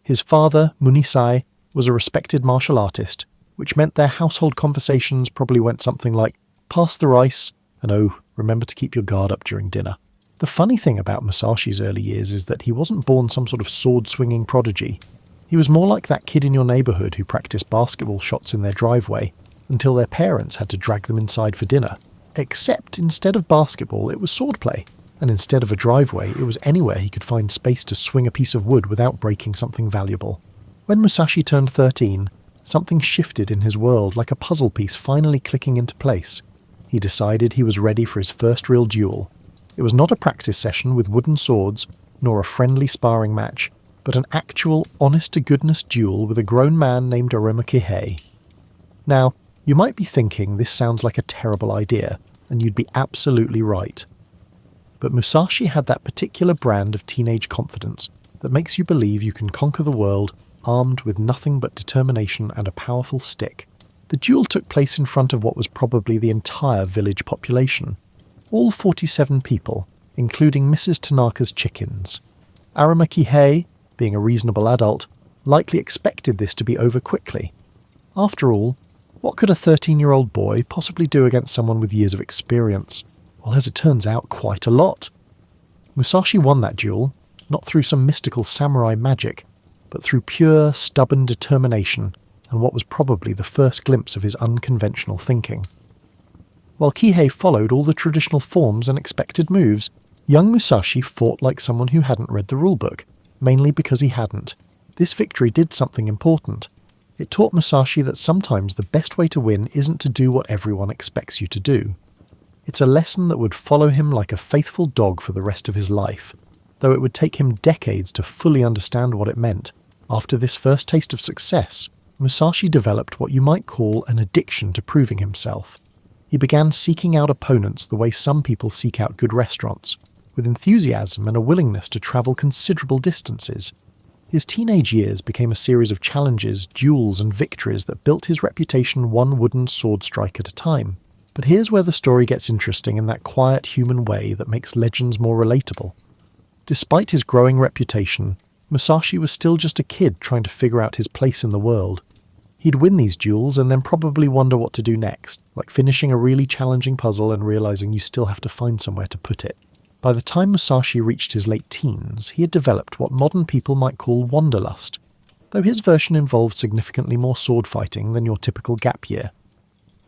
His father, Munisai, was a respected martial artist, which meant their household conversations probably went something like, "Pass the rice," and "Oh, remember to keep your guard up during dinner." The funny thing about Musashi's early years is that he wasn't born some sort of sword-swinging prodigy. He was more like that kid in your neighbourhood who practiced basketball shots in their driveway until their parents had to drag them inside for dinner. Except instead of basketball, it was swordplay, and instead of a driveway, it was anywhere he could find space to swing a piece of wood without breaking something valuable. When Musashi turned 13, something shifted in his world, like a puzzle piece finally clicking into place. He decided he was ready for his first real duel. It was not a practice session with wooden swords, nor a friendly sparring match, but an actual, honest-to-goodness duel with a grown man named Arima Kihei. Now, you might be thinking this sounds like a terrible idea, and you'd be absolutely right. But Musashi had that particular brand of teenage confidence that makes you believe you can conquer the world armed with nothing but determination and a powerful stick. The duel took place in front of what was probably the entire village population. All 47 people, including Mrs. Tanaka's chickens. Arima Kihei, being a reasonable adult, likely expected this to be over quickly. After all, what could a 13-year-old boy possibly do against someone with years of experience? Well, as it turns out, quite a lot. Musashi won that duel, not through some mystical samurai magic, but through pure, stubborn determination and what was probably the first glimpse of his unconventional thinking. While Kihei followed all the traditional forms and expected moves, young Musashi fought like someone who hadn't read the rulebook, mainly because he hadn't. This victory did something important. It taught Musashi that sometimes the best way to win isn't to do what everyone expects you to do. It's a lesson that would follow him like a faithful dog for the rest of his life, though it would take him decades to fully understand what it meant. After this first taste of success, Musashi developed what you might call an addiction to proving himself. He began seeking out opponents the way some people seek out good restaurants, with enthusiasm and a willingness to travel considerable distances. His teenage years became a series of challenges, duels, and victories that built his reputation one wooden sword strike at a time. But here's where the story gets interesting in that quiet human way that makes legends more relatable. Despite his growing reputation, Musashi was still just a kid trying to figure out his place in the world. He'd win these duels and then probably wonder what to do next, like finishing a really challenging puzzle and realizing you still have to find somewhere to put it. By the time Musashi reached his late teens, he had developed what modern people might call wanderlust, though his version involved significantly more sword fighting than your typical gap year.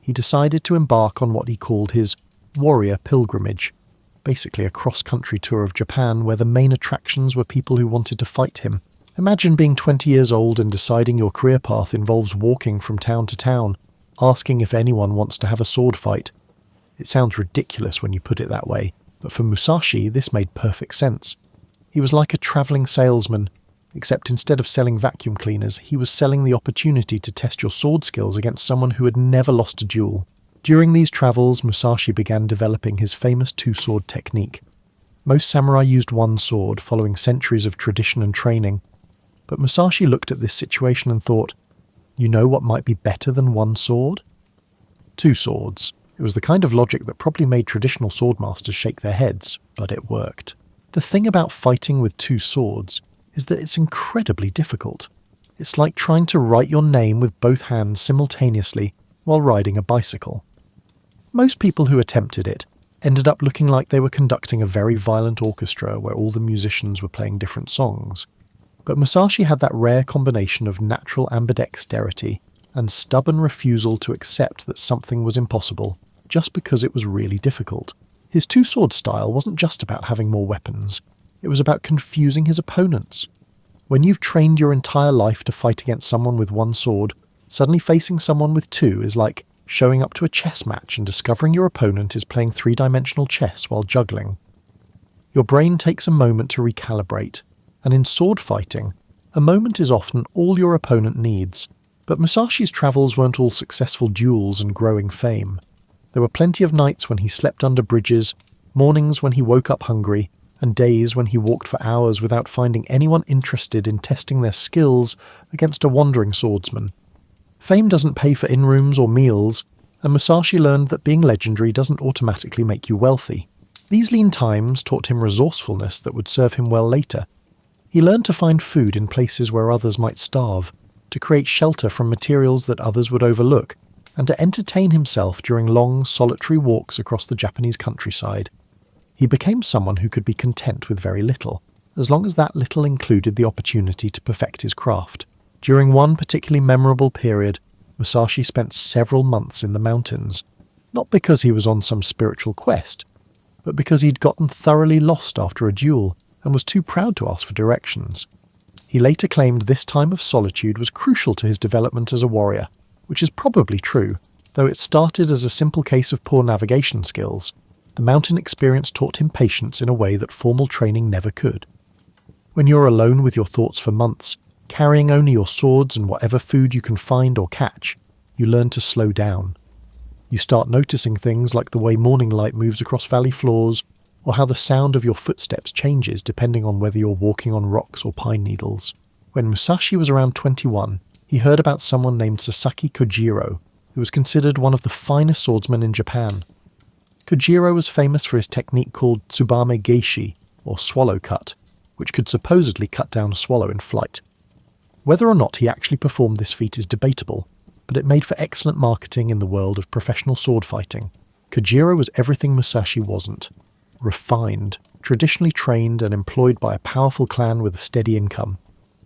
He decided to embark on what he called his warrior pilgrimage, basically a cross-country tour of Japan where the main attractions were people who wanted to fight him. Imagine being 20 years old and deciding your career path involves walking from town to town, asking if anyone wants to have a sword fight. It sounds ridiculous when you put it that way, but for Musashi this made perfect sense. He was like a travelling salesman, except instead of selling vacuum cleaners, he was selling the opportunity to test your sword skills against someone who had never lost a duel. During these travels, Musashi began developing his famous two-sword technique. Most samurai used one sword, following centuries of tradition and training. But Musashi looked at this situation and thought, you know what might be better than one sword? Two swords. It was the kind of logic that probably made traditional swordmasters shake their heads, but it worked. The thing about fighting with two swords is that it's incredibly difficult. It's like trying to write your name with both hands simultaneously while riding a bicycle. Most people who attempted it ended up looking like they were conducting a very violent orchestra where all the musicians were playing different songs. But Musashi had that rare combination of natural ambidexterity and stubborn refusal to accept that something was impossible just because it was really difficult. His two-sword style wasn't just about having more weapons, it was about confusing his opponents. When you've trained your entire life to fight against someone with one sword, suddenly facing someone with two is like showing up to a chess match and discovering your opponent is playing three-dimensional chess while juggling. Your brain takes a moment to recalibrate, and in sword fighting, a moment is often all your opponent needs. But Musashi's travels weren't all successful duels and growing fame. There were plenty of nights when he slept under bridges, mornings when he woke up hungry, and days when he walked for hours without finding anyone interested in testing their skills against a wandering swordsman. Fame doesn't pay for in-rooms or meals, and Musashi learned that being legendary doesn't automatically make you wealthy. These lean times taught him resourcefulness that would serve him well later. He learned to find food in places where others might starve, to create shelter from materials that others would overlook, and to entertain himself during long, solitary walks across the Japanese countryside. He became someone who could be content with very little, as long as that little included the opportunity to perfect his craft. During one particularly memorable period, Musashi spent several months in the mountains, not because he was on some spiritual quest, but because he'd gotten thoroughly lost after a duel and was too proud to ask for directions. He later claimed this time of solitude was crucial to his development as a warrior, which is probably true, though it started as a simple case of poor navigation skills. The mountain experience taught him patience in a way that formal training never could. When you're alone with your thoughts for months, carrying only your swords and whatever food you can find or catch, you learn to slow down. You start noticing things like the way morning light moves across valley floors, or how the sound of your footsteps changes depending on whether you're walking on rocks or pine needles. When Musashi was around 21, he heard about someone named Sasaki Kojiro, who was considered one of the finest swordsmen in Japan. Kojiro was famous for his technique called Tsubame Geishi, or swallow cut, which could supposedly cut down a swallow in flight. Whether or not he actually performed this feat is debatable, but it made for excellent marketing in the world of professional sword fighting. Kojiro was everything Musashi wasn't. Refined, traditionally trained and employed by a powerful clan with a steady income.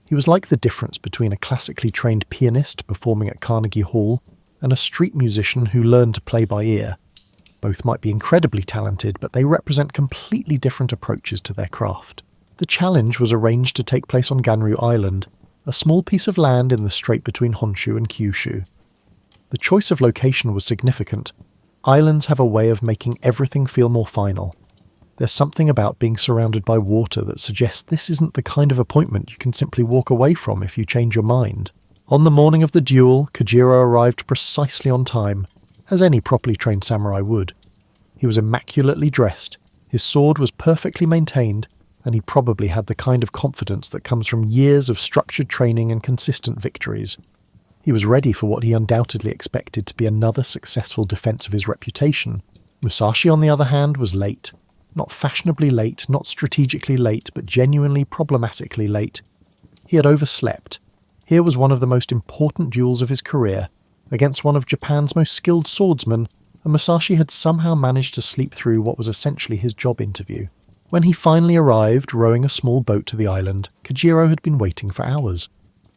He was like the difference between a classically trained pianist performing at Carnegie Hall and a street musician who learned to play by ear. Both might be incredibly talented, but they represent completely different approaches to their craft. The challenge was arranged to take place on Ganryu Island, a small piece of land in the strait between Honshu and Kyushu. The choice of location was significant. Islands have a way of making everything feel more final. There's something about being surrounded by water that suggests this isn't the kind of appointment you can simply walk away from if you change your mind. On the morning of the duel, Kojiro arrived precisely on time, as any properly trained samurai would. He was immaculately dressed, his sword was perfectly maintained, and he probably had the kind of confidence that comes from years of structured training and consistent victories. He was ready for what he undoubtedly expected to be another successful defense of his reputation. Musashi, on the other hand, was late. Not fashionably late, not strategically late, but genuinely problematically late. He had overslept. Here was one of the most important duels of his career, against one of Japan's most skilled swordsmen, and Musashi had somehow managed to sleep through what was essentially his job interview. When he finally arrived, rowing a small boat to the island, Kojiro had been waiting for hours.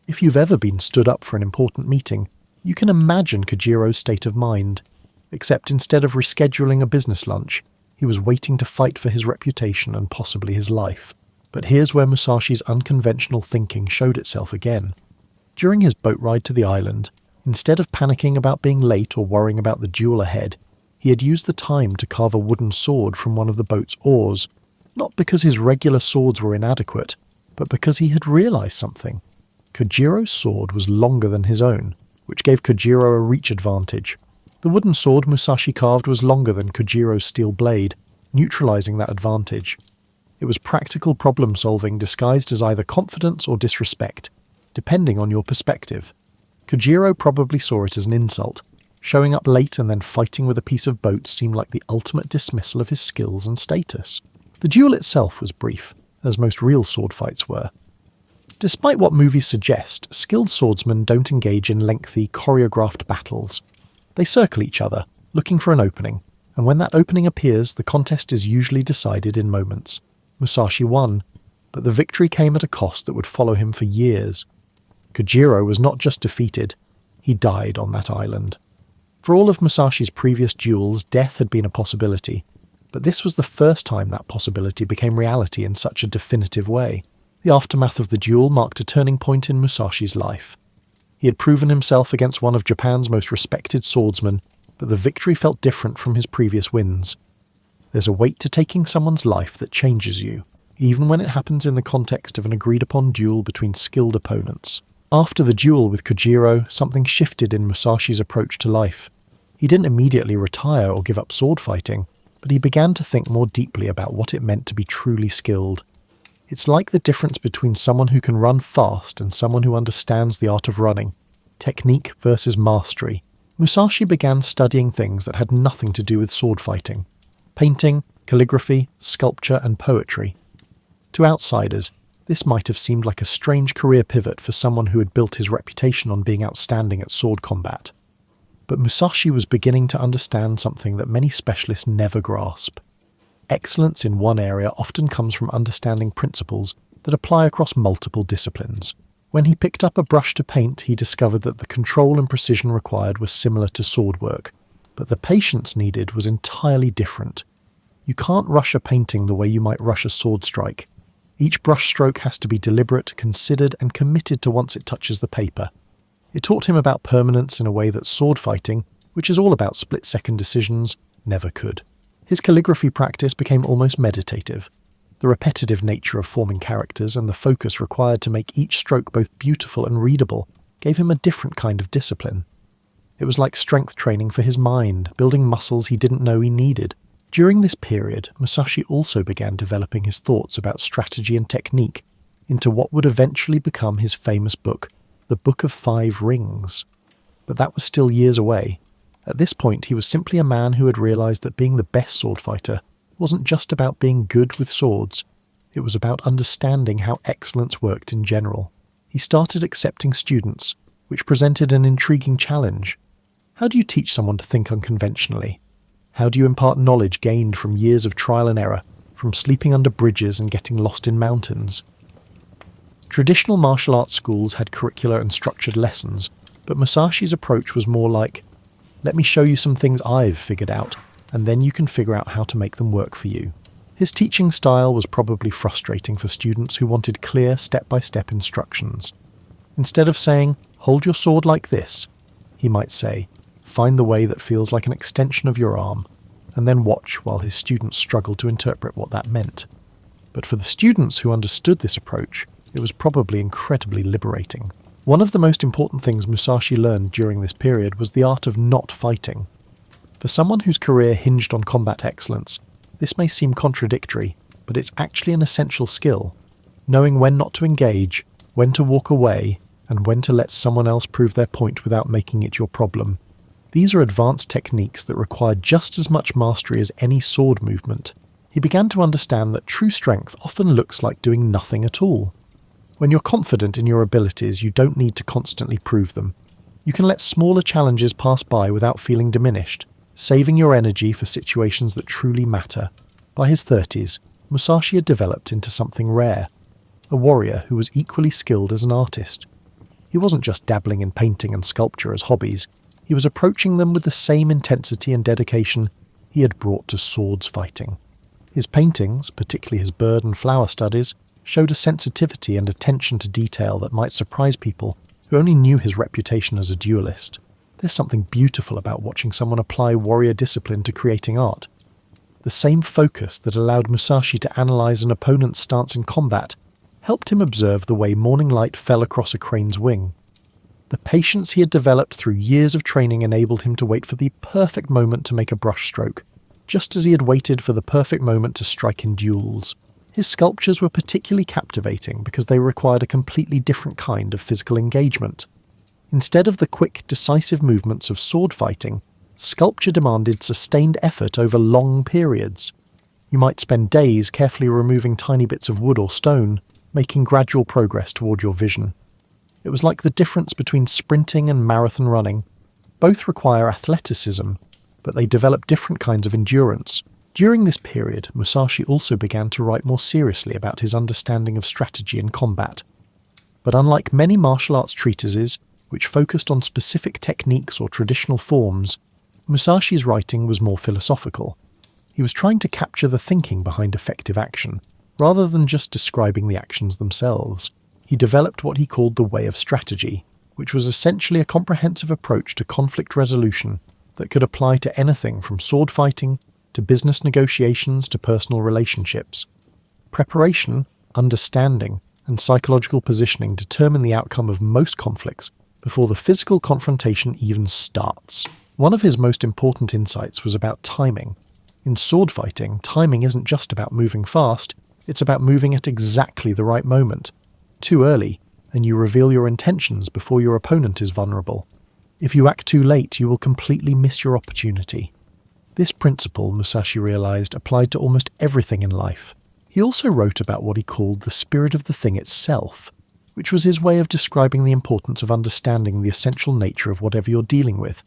If you've ever been stood up for an important meeting, you can imagine Kojiro's state of mind. Except instead of rescheduling a business lunch, he was waiting to fight for his reputation and possibly his life. But here's where Musashi's unconventional thinking showed itself again. During his boat ride to the island, instead of panicking about being late or worrying about the duel ahead, he had used the time to carve a wooden sword from one of the boat's oars, not because his regular swords were inadequate, but because he had realised something. Kojiro's sword was longer than his own, which gave Kojiro a reach advantage. The wooden sword Musashi carved was longer than Kojiro's steel blade, neutralising that advantage. It was practical problem-solving disguised as either confidence or disrespect, depending on your perspective. Kojiro probably saw it as an insult. Showing up late and then fighting with a piece of boat seemed like the ultimate dismissal of his skills and status. The duel itself was brief, as most real sword fights were. Despite what movies suggest, skilled swordsmen don't engage in lengthy, choreographed battles. They circle each other, looking for an opening, and when that opening appears, the contest is usually decided in moments. Musashi won, but the victory came at a cost that would follow him for years. Kojiro was not just defeated, he died on that island. For all of Musashi's previous duels, death had been a possibility, but this was the first time that possibility became reality in such a definitive way. The aftermath of the duel marked a turning point in Musashi's life. He had proven himself against one of Japan's most respected swordsmen, but the victory felt different from his previous wins. There's a weight to taking someone's life that changes you, even when it happens in the context of an agreed-upon duel between skilled opponents. After the duel with Kojiro, something shifted in Musashi's approach to life. He didn't immediately retire or give up sword fighting, but he began to think more deeply about what it meant to be truly skilled. It's like the difference between someone who can run fast and someone who understands the art of running. Technique versus mastery. Musashi began studying things that had nothing to do with sword fighting. Painting, calligraphy, sculpture, and poetry. To outsiders, this might have seemed like a strange career pivot for someone who had built his reputation on being outstanding at sword combat. But Musashi was beginning to understand something that many specialists never grasp. Excellence in one area often comes from understanding principles that apply across multiple disciplines. When he picked up a brush to paint, he discovered that the control and precision required were similar to sword work, but the patience needed was entirely different. You can't rush a painting the way you might rush a sword strike. Each brush stroke has to be deliberate, considered, and committed to once it touches the paper. It taught him about permanence in a way that sword fighting, which is all about split-second decisions, never could. His calligraphy practice became almost meditative. The repetitive nature of forming characters and the focus required to make each stroke both beautiful and readable gave him a different kind of discipline. It was like strength training for his mind, building muscles he didn't know he needed. During this period, Musashi also began developing his thoughts about strategy and technique into what would eventually become his famous book, The Book of Five Rings. But that was still years away. At this point, he was simply a man who had realised that being the best sword fighter wasn't just about being good with swords. It was about understanding how excellence worked in general. He started accepting students, which presented an intriguing challenge. How do you teach someone to think unconventionally? How do you impart knowledge gained from years of trial and error, from sleeping under bridges and getting lost in mountains? Traditional martial arts schools had curricular and structured lessons, but Musashi's approach was more like, let me show you some things I've figured out, and then you can figure out how to make them work for you. His teaching style was probably frustrating for students who wanted clear step-by-step instructions. Instead of saying, hold your sword like this, he might say, find the way that feels like an extension of your arm, and then watch while his students struggled to interpret what that meant. But for the students who understood this approach, it was probably incredibly liberating. One of the most important things Musashi learned during this period was the art of not fighting. For someone whose career hinged on combat excellence, this may seem contradictory, but it's actually an essential skill. Knowing when not to engage, when to walk away, and when to let someone else prove their point without making it your problem. These are advanced techniques that require just as much mastery as any sword movement. He began to understand that true strength often looks like doing nothing at all. When you're confident in your abilities, you don't need to constantly prove them. You can let smaller challenges pass by without feeling diminished, saving your energy for situations that truly matter. By his 30s, Musashi had developed into something rare, a warrior who was equally skilled as an artist. He wasn't just dabbling in painting and sculpture as hobbies, he was approaching them with the same intensity and dedication he had brought to swords fighting. His paintings, particularly his bird and flower studies, showed a sensitivity and attention to detail that might surprise people who only knew his reputation as a duelist. There's something beautiful about watching someone apply warrior discipline to creating art. The same focus that allowed Musashi to analyze an opponent's stance in combat helped him observe the way morning light fell across a crane's wing. The patience he had developed through years of training enabled him to wait for the perfect moment to make a brushstroke, just as he had waited for the perfect moment to strike in duels. His sculptures were particularly captivating because they required a completely different kind of physical engagement. Instead of the quick, decisive movements of sword fighting, sculpture demanded sustained effort over long periods. You might spend days carefully removing tiny bits of wood or stone, making gradual progress toward your vision. It was like the difference between sprinting and marathon running. Both require athleticism, but they develop different kinds of endurance. During this period, Musashi also began to write more seriously about his understanding of strategy and combat. But unlike many martial arts treatises, which focused on specific techniques or traditional forms, Musashi's writing was more philosophical. He was trying to capture the thinking behind effective action, rather than just describing the actions themselves. He developed what he called the way of strategy, which was essentially a comprehensive approach to conflict resolution that could apply to anything from sword fighting to business negotiations to personal relationships. Preparation, understanding, and psychological positioning determine the outcome of most conflicts before the physical confrontation even starts. One of his most important insights was about timing. In sword fighting, timing isn't just about moving fast, it's about moving at exactly the right moment. Too early, and you reveal your intentions before your opponent is vulnerable. If you act too late, you will completely miss your opportunity. This principle, Musashi realized, applied to almost everything in life. He also wrote about what he called the spirit of the thing itself, which was his way of describing the importance of understanding the essential nature of whatever you're dealing with.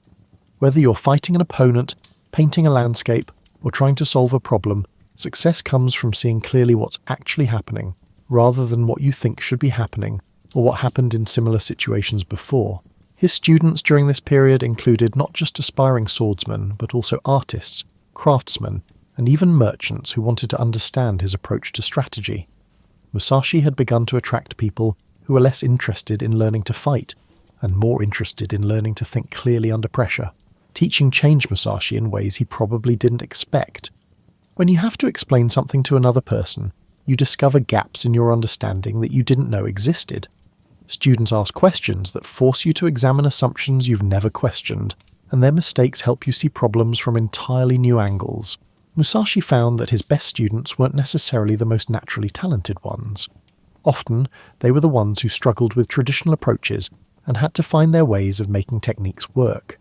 Whether you're fighting an opponent, painting a landscape, or trying to solve a problem, success comes from seeing clearly what's actually happening, rather than what you think should be happening, or what happened in similar situations before. His students during this period included not just aspiring swordsmen, but also artists, craftsmen, and even merchants who wanted to understand his approach to strategy. Musashi had begun to attract people who were less interested in learning to fight, and more interested in learning to think clearly under pressure. Teaching changed Musashi in ways he probably didn't expect. When you have to explain something to another person, you discover gaps in your understanding that you didn't know existed. Students ask questions that force you to examine assumptions you've never questioned, and their mistakes help you see problems from entirely new angles. Musashi found that his best students weren't necessarily the most naturally talented ones. Often, they were the ones who struggled with traditional approaches and had to find their ways of making techniques work.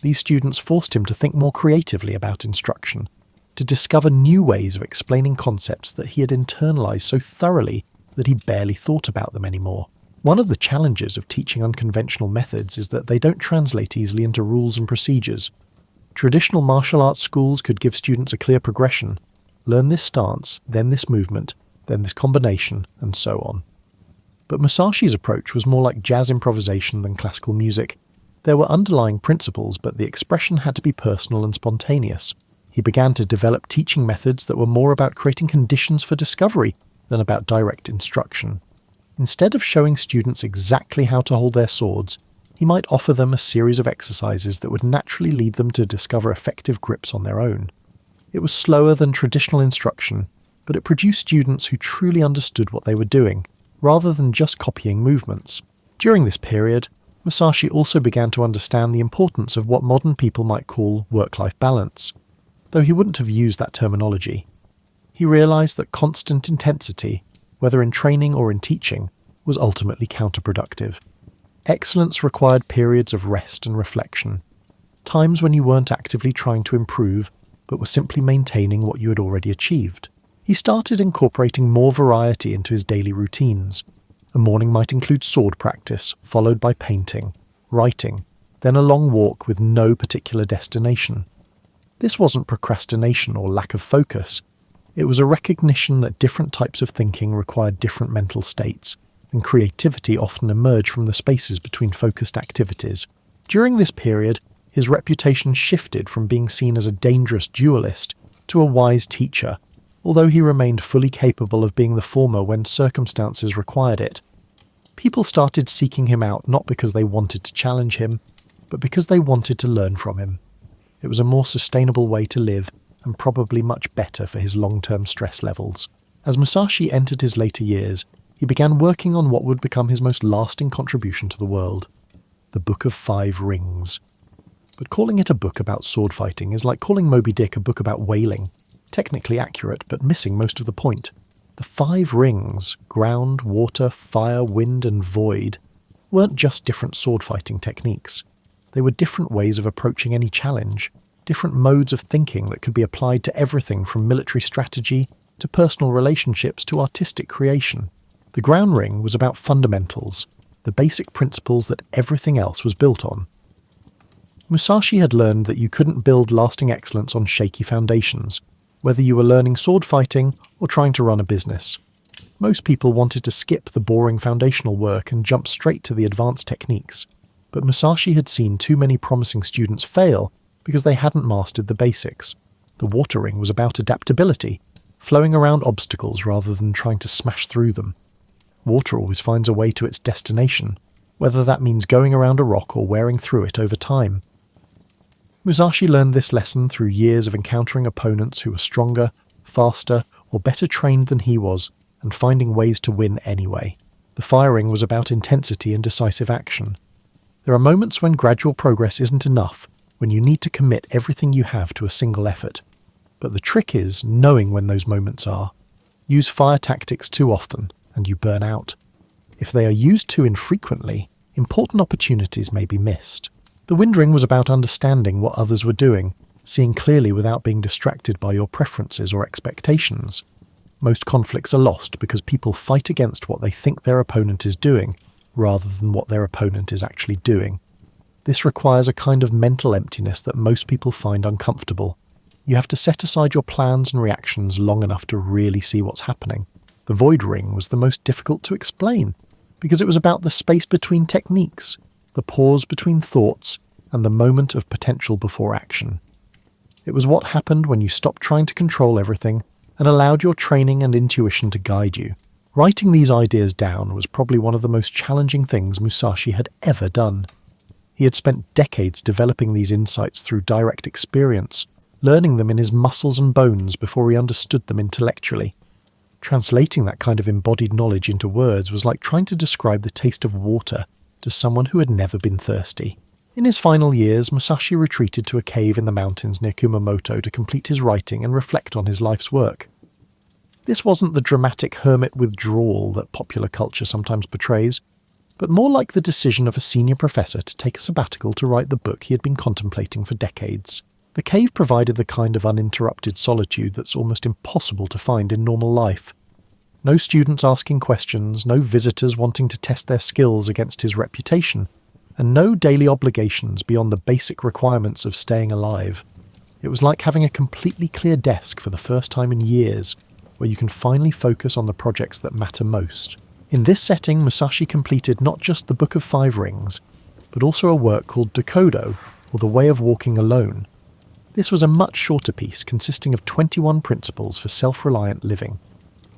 These students forced him to think more creatively about instruction, to discover new ways of explaining concepts that he had internalized so thoroughly that he barely thought about them anymore. One of the challenges of teaching unconventional methods is that they don't translate easily into rules and procedures. Traditional martial arts schools could give students a clear progression: learn this stance, then this movement, then this combination, and so on. But Musashi's approach was more like jazz improvisation than classical music. There were underlying principles, but the expression had to be personal and spontaneous. He began to develop teaching methods that were more about creating conditions for discovery than about direct instruction. Instead of showing students exactly how to hold their swords, he might offer them a series of exercises that would naturally lead them to discover effective grips on their own. It was slower than traditional instruction, but it produced students who truly understood what they were doing, rather than just copying movements. During this period, Musashi also began to understand the importance of what modern people might call work-life balance, though he wouldn't have used that terminology. He realized that constant intensity, whether in training or in teaching, was ultimately counterproductive. Excellence required periods of rest and reflection, times when you weren't actively trying to improve, but were simply maintaining what you had already achieved. He started incorporating more variety into his daily routines. A morning might include sword practice, followed by painting, writing, then a long walk with no particular destination. This wasn't procrastination or lack of focus. It was a recognition that different types of thinking required different mental states, and creativity often emerged from the spaces between focused activities. During this period, his reputation shifted from being seen as a dangerous dualist to a wise teacher, although he remained fully capable of being the former when circumstances required it. People started seeking him out not because they wanted to challenge him, but because they wanted to learn from him. It was a more sustainable way to live, and probably much better for his long-term stress levels. As Musashi entered his later years, he began working on what would become his most lasting contribution to the world, the Book of 5 Rings. But calling it a book about sword fighting is like calling Moby Dick a book about whaling. Technically accurate, but missing most of the point. The 5 rings, ground, water, fire, wind, and void, weren't just different sword fighting techniques. They were different ways of approaching any challenge, different modes of thinking that could be applied to everything from military strategy to personal relationships to artistic creation. The ground ring was about fundamentals, the basic principles that everything else was built on. Musashi had learned that you couldn't build lasting excellence on shaky foundations, whether you were learning sword fighting or trying to run a business. Most people wanted to skip the boring foundational work and jump straight to the advanced techniques, but Musashi had seen too many promising students fail because they hadn't mastered the basics. The water ring was about adaptability, flowing around obstacles rather than trying to smash through them. Water always finds a way to its destination, whether that means going around a rock or wearing through it over time. Musashi learned this lesson through years of encountering opponents who were stronger, faster, or better trained than he was, and finding ways to win anyway. The fire ring was about intensity and decisive action. There are moments when gradual progress isn't enough, when you need to commit everything you have to a single effort. But the trick is knowing when those moments are. Use fire tactics too often, and you burn out. If they are used too infrequently, important opportunities may be missed. The wind ring was about understanding what others were doing, seeing clearly without being distracted by your preferences or expectations. Most conflicts are lost because people fight against what they think their opponent is doing, rather than what their opponent is actually doing. This requires a kind of mental emptiness that most people find uncomfortable. You have to set aside your plans and reactions long enough to really see what's happening. The void ring was the most difficult to explain, because it was about the space between techniques, the pause between thoughts, and the moment of potential before action. It was what happened when you stopped trying to control everything and allowed your training and intuition to guide you. Writing these ideas down was probably one of the most challenging things Musashi had ever done. He had spent decades developing these insights through direct experience, learning them in his muscles and bones before he understood them intellectually. Translating that kind of embodied knowledge into words was like trying to describe the taste of water to someone who had never been thirsty. In his final years, Musashi retreated to a cave in the mountains near Kumamoto to complete his writing and reflect on his life's work. This wasn't the dramatic hermit withdrawal that popular culture sometimes portrays, but more like the decision of a senior professor to take a sabbatical to write the book he had been contemplating for decades. The cave provided the kind of uninterrupted solitude that's almost impossible to find in normal life. No students asking questions, no visitors wanting to test their skills against his reputation, and no daily obligations beyond the basic requirements of staying alive. It was like having a completely clear desk for the first time in years, where you can finally focus on the projects that matter most. In this setting, Musashi completed not just the Book of 5 Rings, but also a work called Dokodo, or The Way of Walking Alone. This was a much shorter piece consisting of 21 principles for self-reliant living.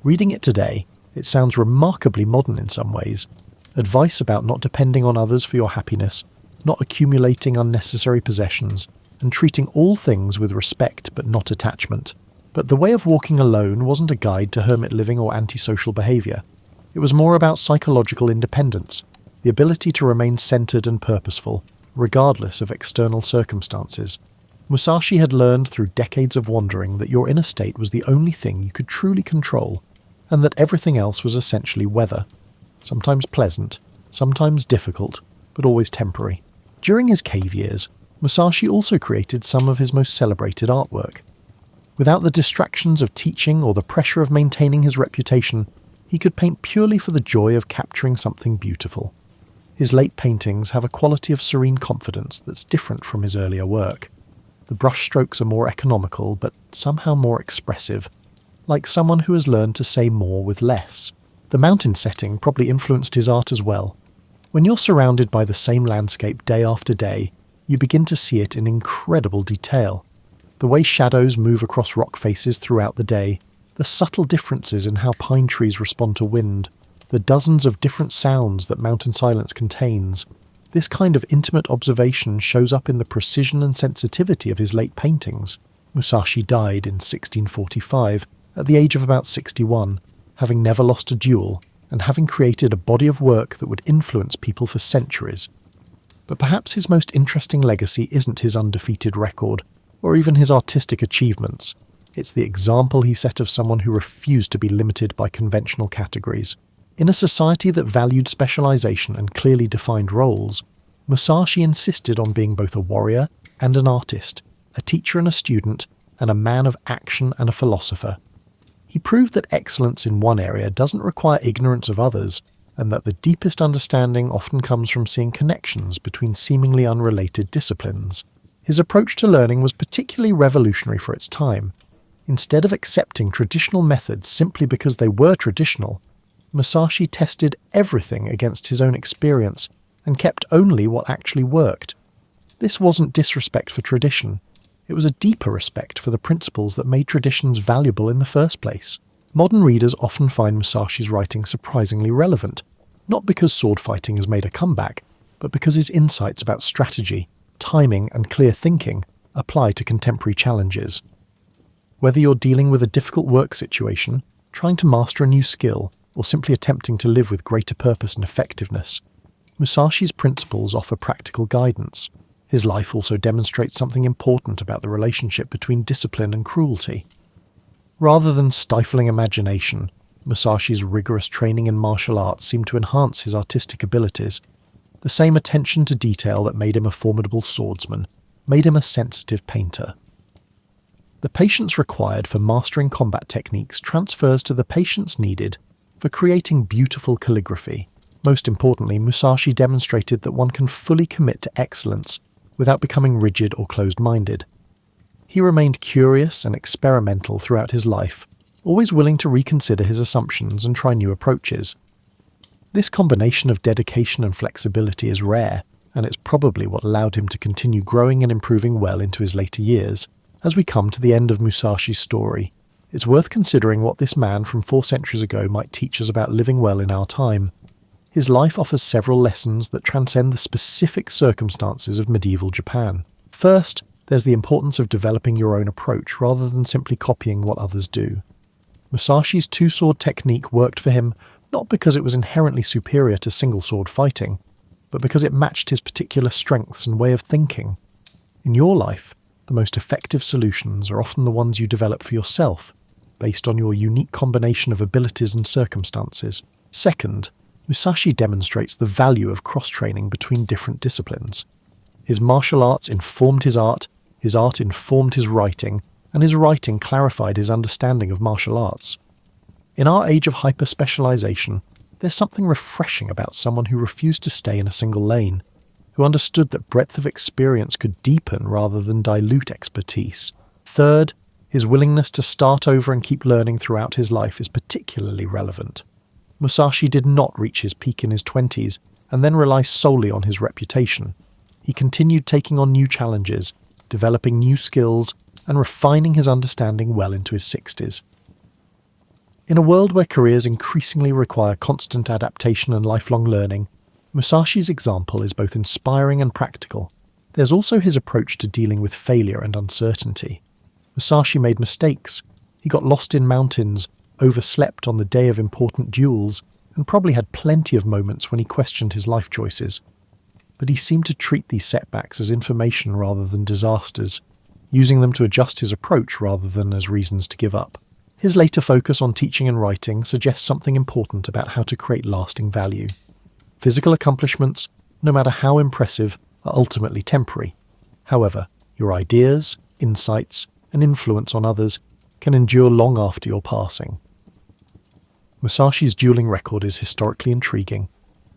Reading it today, it sounds remarkably modern in some ways. Advice about not depending on others for your happiness, not accumulating unnecessary possessions, and treating all things with respect but not attachment. But The Way of Walking Alone wasn't a guide to hermit living or antisocial behaviour. It was more about psychological independence, the ability to remain centred and purposeful, regardless of external circumstances. Musashi had learned through decades of wandering that your inner state was the only thing you could truly control, and that everything else was essentially weather. Sometimes pleasant, sometimes difficult, but always temporary. During his cave years, Musashi also created some of his most celebrated artwork. Without the distractions of teaching or the pressure of maintaining his reputation, He could paint purely for the joy of capturing something beautiful. His late paintings have a quality of serene confidence that's different from his earlier work. The brushstrokes are more economical, but somehow more expressive, like someone who has learned to say more with less. The mountain setting probably influenced his art as well. When you're surrounded by the same landscape day after day, you begin to see it in incredible detail. The way shadows move across rock faces throughout the day, the subtle differences in how pine trees respond to wind, the dozens of different sounds that mountain silence contains. This kind of intimate observation shows up in the precision and sensitivity of his late paintings. Musashi died in 1645, at the age of about 61, having never lost a duel, and having created a body of work that would influence people for centuries. But perhaps his most interesting legacy isn't his undefeated record, or even his artistic achievements. It's the example he set of someone who refused to be limited by conventional categories. In a society that valued specialization and clearly defined roles, Musashi insisted on being both a warrior and an artist, a teacher and a student, and a man of action and a philosopher. He proved that excellence in one area doesn't require ignorance of others, and that the deepest understanding often comes from seeing connections between seemingly unrelated disciplines. His approach to learning was particularly revolutionary for its time. Instead of accepting traditional methods simply because they were traditional, Musashi tested everything against his own experience and kept only what actually worked. This wasn't disrespect for tradition. It was a deeper respect for the principles that made traditions valuable in the first place. Modern readers often find Musashi's writing surprisingly relevant, not because sword fighting has made a comeback, but because his insights about strategy, timing, and clear thinking apply to contemporary challenges. Whether you're dealing with a difficult work situation, trying to master a new skill, or simply attempting to live with greater purpose and effectiveness, Musashi's principles offer practical guidance. His life also demonstrates something important about the relationship between discipline and cruelty. Rather than stifling imagination, Musashi's rigorous training in martial arts seemed to enhance his artistic abilities. The same attention to detail that made him a formidable swordsman made him a sensitive painter. The patience required for mastering combat techniques transfers to the patience needed for creating beautiful calligraphy. Most importantly, Musashi demonstrated that one can fully commit to excellence without becoming rigid or closed-minded. He remained curious and experimental throughout his life, always willing to reconsider his assumptions and try new approaches. This combination of dedication and flexibility is rare, and it's probably what allowed him to continue growing and improving well into his later years. As we come to the end of Musashi's story, it's worth considering what this man from 4 centuries ago might teach us about living well in our time. His life offers several lessons that transcend the specific circumstances of medieval Japan. First, there's the importance of developing your own approach rather than simply copying what others do. Musashi's two-sword technique worked for him not because it was inherently superior to single-sword fighting, but because it matched his particular strengths and way of thinking. In your life, the most effective solutions are often the ones you develop for yourself, based on your unique combination of abilities and circumstances. Second, Musashi demonstrates the value of cross-training between different disciplines. His martial arts informed his art informed his writing, and his writing clarified his understanding of martial arts. In our age of hyper-specialization, there's something refreshing about someone who refused to stay in a single lane, who understood that breadth of experience could deepen rather than dilute expertise. Third, his willingness to start over and keep learning throughout his life is particularly relevant. Musashi did not reach his peak in his 20s and then rely solely on his reputation. He continued taking on new challenges, developing new skills, and refining his understanding well into his 60s. In a world where careers increasingly require constant adaptation and lifelong learning, Musashi's example is both inspiring and practical. There's also his approach to dealing with failure and uncertainty. Musashi made mistakes. He got lost in mountains, overslept on the day of important duels, and probably had plenty of moments when he questioned his life choices. But he seemed to treat these setbacks as information rather than disasters, using them to adjust his approach rather than as reasons to give up. His later focus on teaching and writing suggests something important about how to create lasting value. Physical accomplishments, no matter how impressive, are ultimately temporary. However, your ideas, insights, and influence on others can endure long after your passing. Musashi's dueling record is historically intriguing,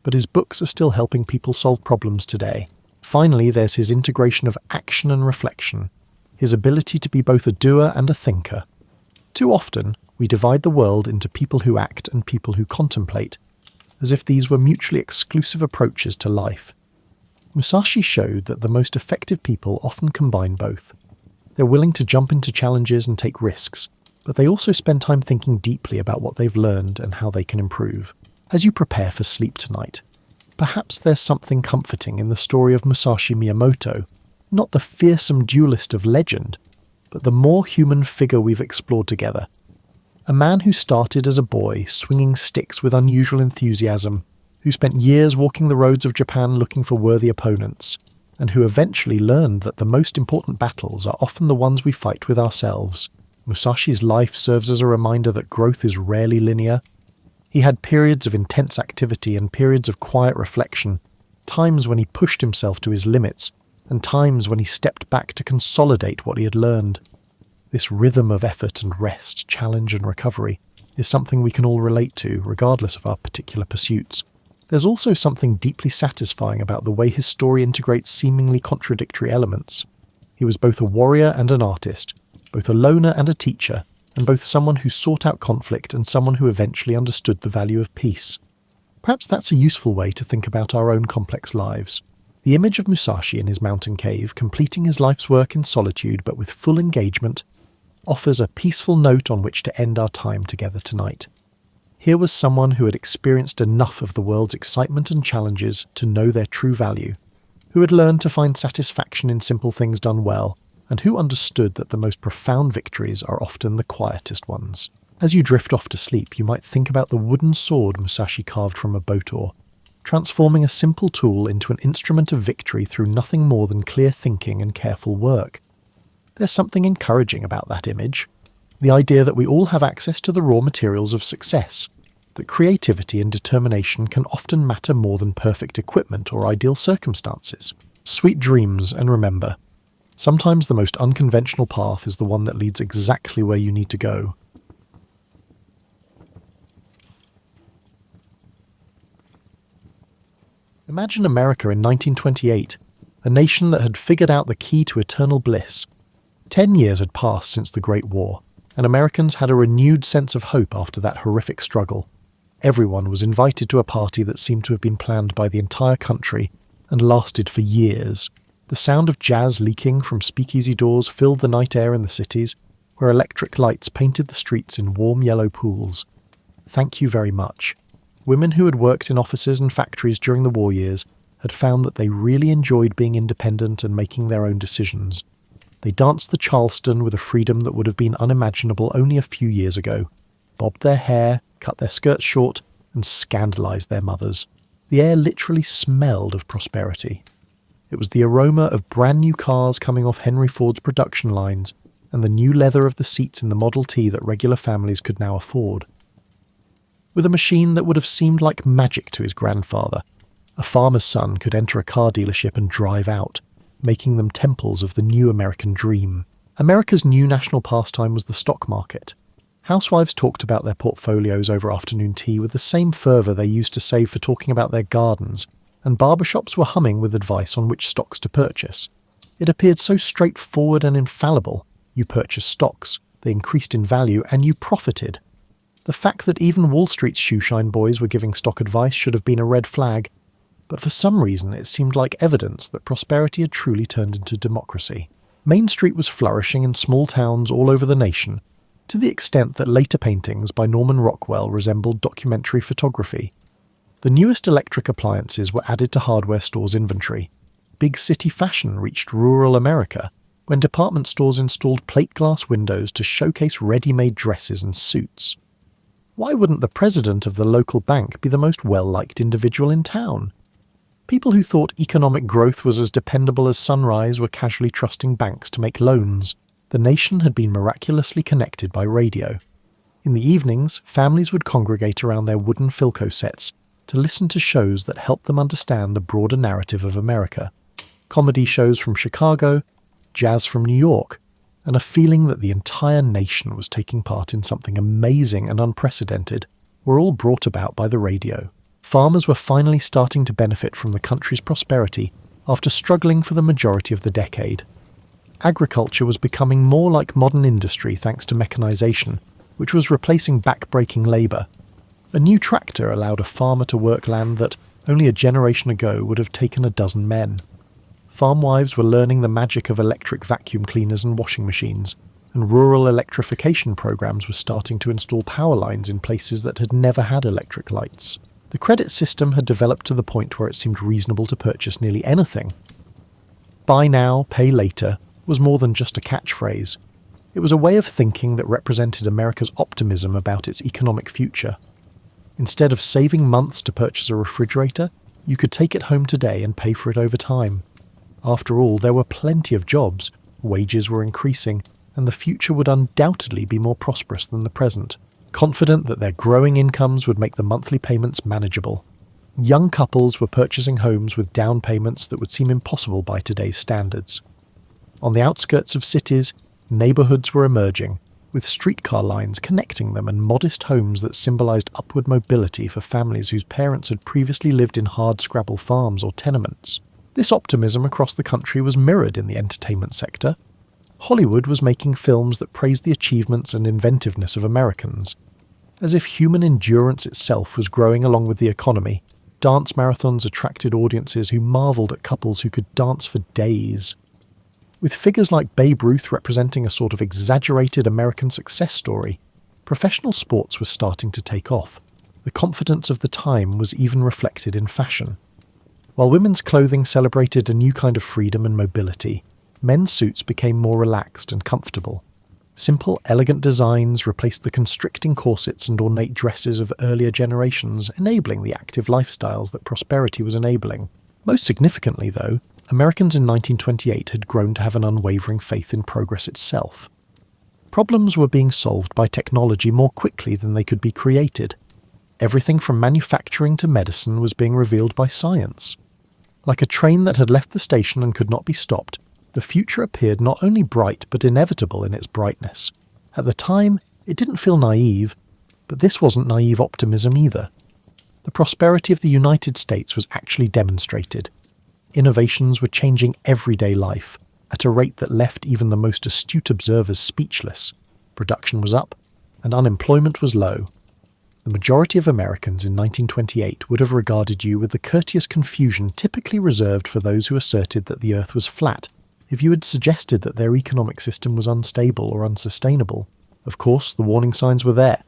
but his books are still helping people solve problems today. Finally, there's his integration of action and reflection, his ability to be both a doer and a thinker. Too often, we divide the world into people who act and people who contemplate, as if these were mutually exclusive approaches to life. Musashi showed that the most effective people often combine both. They're willing to jump into challenges and take risks, but they also spend time thinking deeply about what they've learned and how they can improve. As you prepare for sleep tonight, perhaps there's something comforting in the story of Musashi Miyamoto, not the fearsome duelist of legend, but the more human figure we've explored together. A man who started as a boy swinging sticks with unusual enthusiasm, who spent years walking the roads of Japan looking for worthy opponents, and who eventually learned that the most important battles are often the ones we fight with ourselves. Musashi's life serves as a reminder that growth is rarely linear. He had periods of intense activity and periods of quiet reflection, times when he pushed himself to his limits, and times when he stepped back to consolidate what he had learned. This rhythm of effort and rest, challenge and recovery, is something we can all relate to, regardless of our particular pursuits. There's also something deeply satisfying about the way his story integrates seemingly contradictory elements. He was both a warrior and an artist, both a loner and a teacher, and both someone who sought out conflict and someone who eventually understood the value of peace. Perhaps that's a useful way to think about our own complex lives. The image of Musashi in his mountain cave, completing his life's work in solitude but with full engagement, offers a peaceful note on which to end our time together tonight. Here was someone who had experienced enough of the world's excitement and challenges to know their true value, who had learned to find satisfaction in simple things done well, and who understood that the most profound victories are often the quietest ones. As you drift off to sleep, you might think about the wooden sword Musashi carved from a boat oar, transforming a simple tool into an instrument of victory through nothing more than clear thinking and careful work. There's something encouraging about that image, the idea that we all have access to the raw materials of success, that creativity and determination can often matter more than perfect equipment or ideal circumstances. Sweet dreams, and remember, sometimes the most unconventional path is the one that leads exactly where you need to go. Imagine America in 1928, a nation that had figured out the key to eternal bliss. 10 years had passed since the Great War, and Americans had a renewed sense of hope after that horrific struggle. Everyone was invited to a party that seemed to have been planned by the entire country and lasted for years. The sound of jazz leaking from speakeasy doors filled the night air in the cities, where electric lights painted the streets in warm yellow pools. Thank you very much. Women who had worked in offices and factories during the war years had found that they really enjoyed being independent and making their own decisions. They danced the Charleston with a freedom that would have been unimaginable only a few years ago, bobbed their hair, cut their skirts short, and scandalized their mothers. The air literally smelled of prosperity. It was the aroma of brand new cars coming off Henry Ford's production lines and the new leather of the seats in the Model T that regular families could now afford. With a machine that would have seemed like magic to his grandfather, a farmer's son could enter a car dealership and drive out, making them temples of the new American dream. America's new national pastime was the stock market. Housewives talked about their portfolios over afternoon tea with the same fervour they used to save for talking about their gardens, and barbershops were humming with advice on which stocks to purchase. It appeared so straightforward and infallible. You purchased stocks, they increased in value, and you profited. The fact that even Wall Street's shoeshine boys were giving stock advice should have been a red flag, but for some reason it seemed like evidence that prosperity had truly turned into democracy. Main Street was flourishing in small towns all over the nation, to the extent that later paintings by Norman Rockwell resembled documentary photography. The newest electric appliances were added to hardware stores' inventory. Big city fashion reached rural America, when department stores installed plate glass windows to showcase ready-made dresses and suits. Why wouldn't the president of the local bank be the most well-liked individual in town? People who thought economic growth was as dependable as sunrise were casually trusting banks to make loans. The nation had been miraculously connected by radio. In the evenings, families would congregate around their wooden Philco sets to listen to shows that helped them understand the broader narrative of America. Comedy shows from Chicago, jazz from New York, and a feeling that the entire nation was taking part in something amazing and unprecedented. were all brought about by the radio. Farmers were finally starting to benefit from the country's prosperity after struggling for the majority of the decade. Agriculture was becoming more like modern industry thanks to mechanization, which was replacing back-breaking labour. A new tractor allowed a farmer to work land that, only a generation ago, would have taken a dozen men. Farm wives were learning the magic of electric vacuum cleaners and washing machines, and rural electrification programs were starting to install power lines in places that had never had electric lights. The credit system had developed to the point where it seemed reasonable to purchase nearly anything. Buy now, pay later was more than just a catchphrase. It was a way of thinking that represented America's optimism about its economic future. Instead of saving months to purchase a refrigerator, you could take it home today and pay for it over time. After all, there were plenty of jobs, wages were increasing, and the future would undoubtedly be more prosperous than the present. Confident that their growing incomes would make the monthly payments manageable. Young couples were purchasing homes with down payments that would seem impossible by today's standards. On the outskirts of cities, neighbourhoods were emerging, with streetcar lines connecting them and modest homes that symbolised upward mobility for families whose parents had previously lived in hardscrabble farms or tenements. This optimism across the country was mirrored in the entertainment sector. Hollywood was making films that praised the achievements and inventiveness of Americans. As if human endurance itself was growing along with the economy, dance marathons attracted audiences who marvelled at couples who could dance for days. With figures like Babe Ruth representing a sort of exaggerated American success story, professional sports were starting to take off. The confidence of the time was even reflected in fashion. While women's clothing celebrated a new kind of freedom and mobility, men's suits became more relaxed and comfortable. Simple, elegant designs replaced the constricting corsets and ornate dresses of earlier generations, enabling the active lifestyles that prosperity was enabling. Most significantly, though, Americans in 1928 had grown to have an unwavering faith in progress itself. Problems were being solved by technology more quickly than they could be created. Everything from manufacturing to medicine was being revealed by science. Like a train that had left the station and could not be stopped, the future appeared not only bright but inevitable in its brightness. At the time, it didn't feel naive, but this wasn't naive optimism either. The prosperity of the United States was actually demonstrated. Innovations were changing everyday life, at a rate that left even the most astute observers speechless. Production was up, and unemployment was low. The majority of Americans in 1928 would have regarded you with the courteous confusion typically reserved for those who asserted that the Earth was flat, if you had suggested that their economic system was unstable or unsustainable. Of course, the warning signs were there.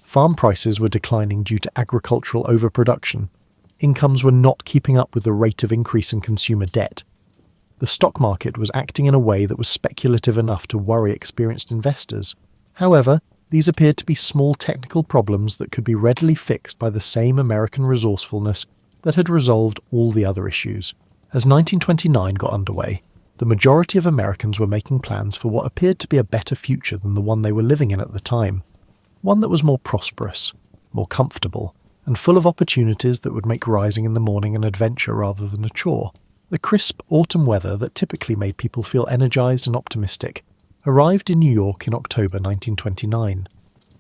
Farm prices were declining due to agricultural overproduction. Incomes were not keeping up with the rate of increase in consumer debt. The stock market was acting in a way that was speculative enough to worry experienced investors. However, these appeared to be small technical problems that could be readily fixed by the same American resourcefulness that had resolved all the other issues. As 1929 got underway, the majority of Americans were making plans for what appeared to be a better future than the one they were living in at the time. One that was more prosperous, more comfortable, and full of opportunities that would make rising in the morning an adventure rather than a chore. The crisp autumn weather that typically made people feel energized and optimistic arrived in New York in October 1929.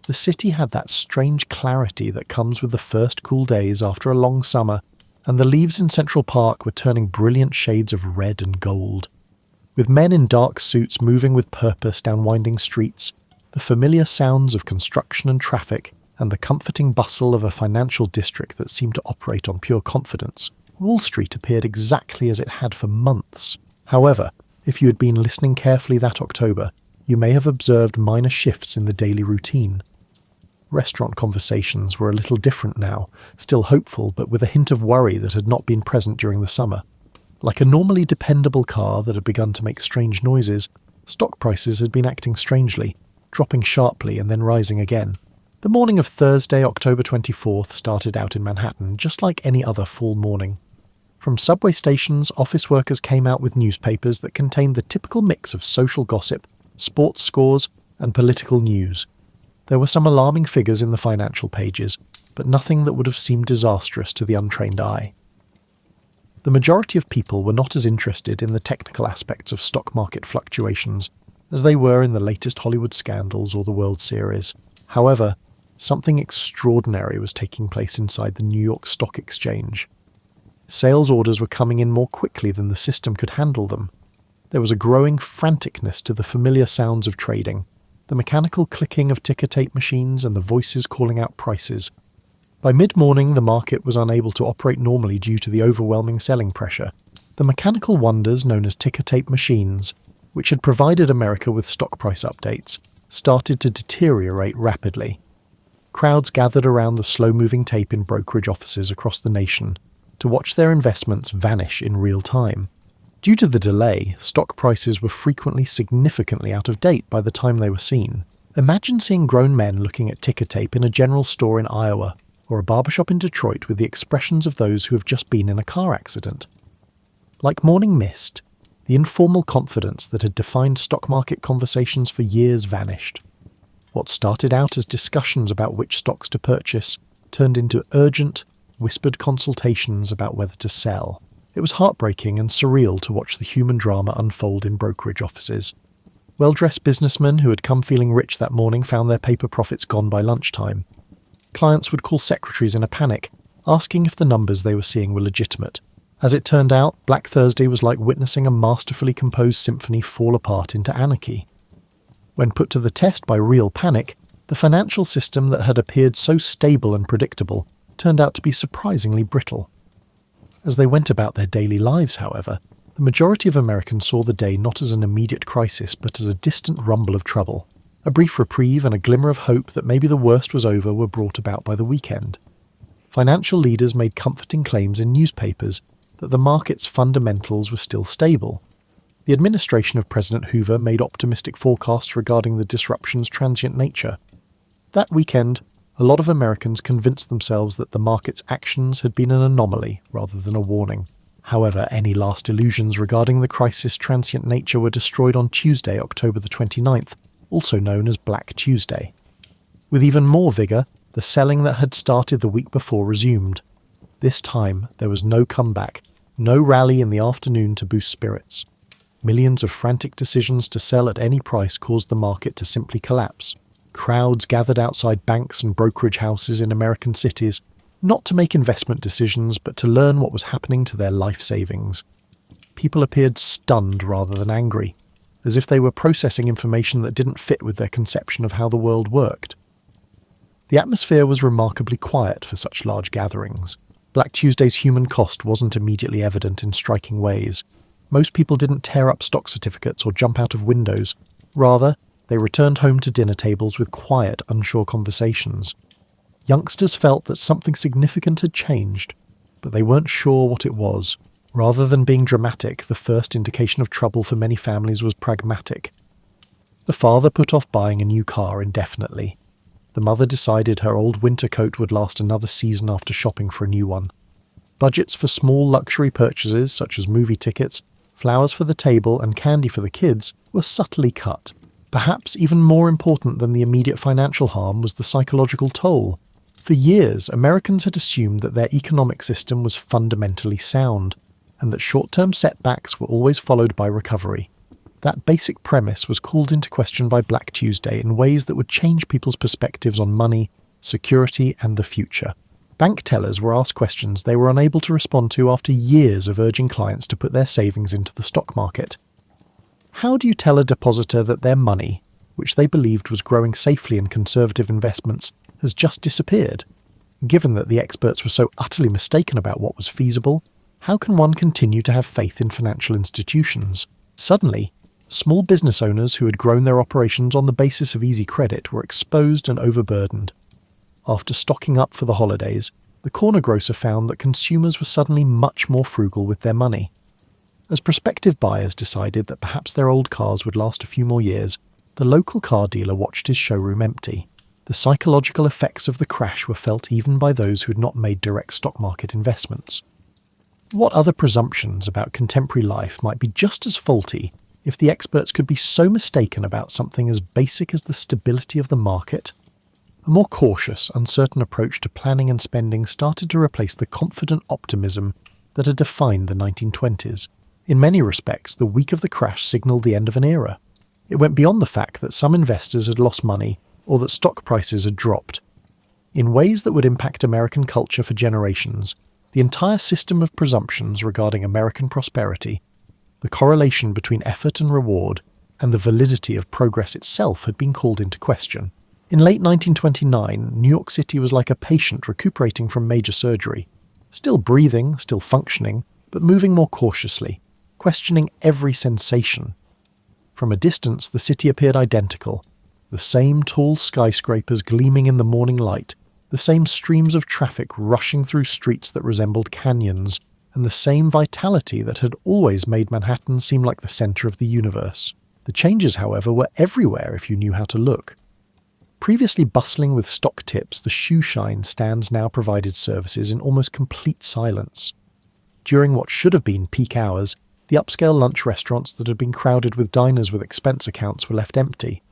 The city had that strange clarity that comes with the first cool days after a long summer, and the leaves in Central Park were turning brilliant shades of red and gold. With men in dark suits moving with purpose down winding streets, the familiar sounds of construction and traffic, and the comforting bustle of a financial district that seemed to operate on pure confidence, Wall Street appeared exactly as it had for months. However, if you had been listening carefully that October, you may have observed minor shifts in the daily routine. Restaurant conversations were a little different now, still hopeful but with a hint of worry that had not been present during the summer. Like a normally dependable car that had begun to make strange noises, stock prices had been acting strangely, dropping sharply and then rising again. The morning of Thursday, October 24th started out in Manhattan just like any other fall morning. From subway stations, office workers came out with newspapers that contained the typical mix of social gossip, sports scores, and political news. There were some alarming figures in the financial pages, but nothing that would have seemed disastrous to the untrained eye. The majority of people were not as interested in the technical aspects of stock market fluctuations as they were in the latest Hollywood scandals or the World Series. However, something extraordinary was taking place inside the New York Stock Exchange. Sales orders were coming in more quickly than the system could handle them. There was a growing franticness to the familiar sounds of trading, the mechanical clicking of ticker tape machines and the voices calling out prices. By mid-morning, the market was unable to operate normally due to the overwhelming selling pressure. The mechanical wonders known as ticker tape machines, which had provided America with stock price updates, started to deteriorate rapidly. Crowds gathered around the slow-moving tape in brokerage offices across the nation to watch their investments vanish in real time. Due to the delay, stock prices were frequently significantly out of date by the time they were seen. Imagine seeing grown men looking at ticker tape in a general store in Iowa or a barbershop in Detroit with the expressions of those who have just been in a car accident. Like morning mist, the informal confidence that had defined stock market conversations for years vanished. What started out as discussions about which stocks to purchase turned into urgent, whispered consultations about whether to sell. It was heartbreaking and surreal to watch the human drama unfold in brokerage offices. Well-dressed businessmen who had come feeling rich that morning found their paper profits gone by lunchtime. Clients would call secretaries in a panic, asking if the numbers they were seeing were legitimate. As it turned out, Black Thursday was like witnessing a masterfully composed symphony fall apart into anarchy. When put to the test by real panic, the financial system that had appeared so stable and predictable turned out to be surprisingly brittle. As they went about their daily lives, however, the majority of Americans saw the day not as an immediate crisis but as a distant rumble of trouble. A brief reprieve and a glimmer of hope that maybe the worst was over were brought about by the weekend. Financial leaders made comforting claims in newspapers that the market's fundamentals were still stable. The administration of President Hoover made optimistic forecasts regarding the disruption's transient nature. That weekend, a lot of Americans convinced themselves that the market's actions had been an anomaly rather than a warning. However, any last illusions regarding the crisis' transient nature were destroyed on Tuesday, October the 29th, also known as Black Tuesday. With even more vigour, the selling that had started the week before resumed. This time, there was no comeback, no rally in the afternoon to boost spirits. Millions of frantic decisions to sell at any price caused the market to simply collapse. Crowds gathered outside banks and brokerage houses in American cities, not to make investment decisions but to learn what was happening to their life savings. People appeared stunned rather than angry, as if they were processing information that didn't fit with their conception of how the world worked. The atmosphere was remarkably quiet for such large gatherings. Black Tuesday's human cost wasn't immediately evident in striking ways. Most people didn't tear up stock certificates or jump out of windows. Rather, they returned home to dinner tables with quiet, unsure conversations. Youngsters felt that something significant had changed, but they weren't sure what it was. Rather than being dramatic, the first indication of trouble for many families was pragmatic. The father put off buying a new car indefinitely. The mother decided her old winter coat would last another season after shopping for a new one. Budgets for small luxury purchases, such as movie tickets, flowers for the table, and candy for the kids, were subtly cut. Perhaps even more important than the immediate financial harm was the psychological toll. For years, Americans had assumed that their economic system was fundamentally sound, and that short-term setbacks were always followed by recovery. That basic premise was called into question by Black Tuesday in ways that would change people's perspectives on money, security, and the future. Bank tellers were asked questions they were unable to respond to after years of urging clients to put their savings into the stock market. How do you tell a depositor that their money, which they believed was growing safely in conservative investments, has just disappeared? Given that the experts were so utterly mistaken about what was feasible, how can one continue to have faith in financial institutions? Suddenly, small business owners who had grown their operations on the basis of easy credit were exposed and overburdened. After stocking up for the holidays, the corner grocer found that consumers were suddenly much more frugal with their money. As prospective buyers decided that perhaps their old cars would last a few more years, the local car dealer watched his showroom empty. The psychological effects of the crash were felt even by those who had not made direct stock market investments. What other presumptions about contemporary life might be just as faulty if the experts could be so mistaken about something as basic as the stability of the market? A more cautious, uncertain approach to planning and spending started to replace the confident optimism that had defined the 1920s. In many respects, the week of the crash signalled the end of an era. It went beyond the fact that some investors had lost money or that stock prices had dropped. In ways that would impact American culture for generations, the entire system of presumptions regarding American prosperity, the correlation between effort and reward, and the validity of progress itself had been called into question. In late 1929, New York City was like a patient recuperating from major surgery, still breathing, still functioning, but moving more cautiously, questioning every sensation. From a distance, the city appeared identical, the same tall skyscrapers gleaming in the morning light, the same streams of traffic rushing through streets that resembled canyons, and the same vitality that had always made Manhattan seem like the center of the universe. The changes, however, were everywhere if you knew how to look. Previously bustling with stock tips, the shoe shine stands now provided services in almost complete silence. During what should have been peak hours, the upscale lunch restaurants that had been crowded with diners with expense accounts were left empty.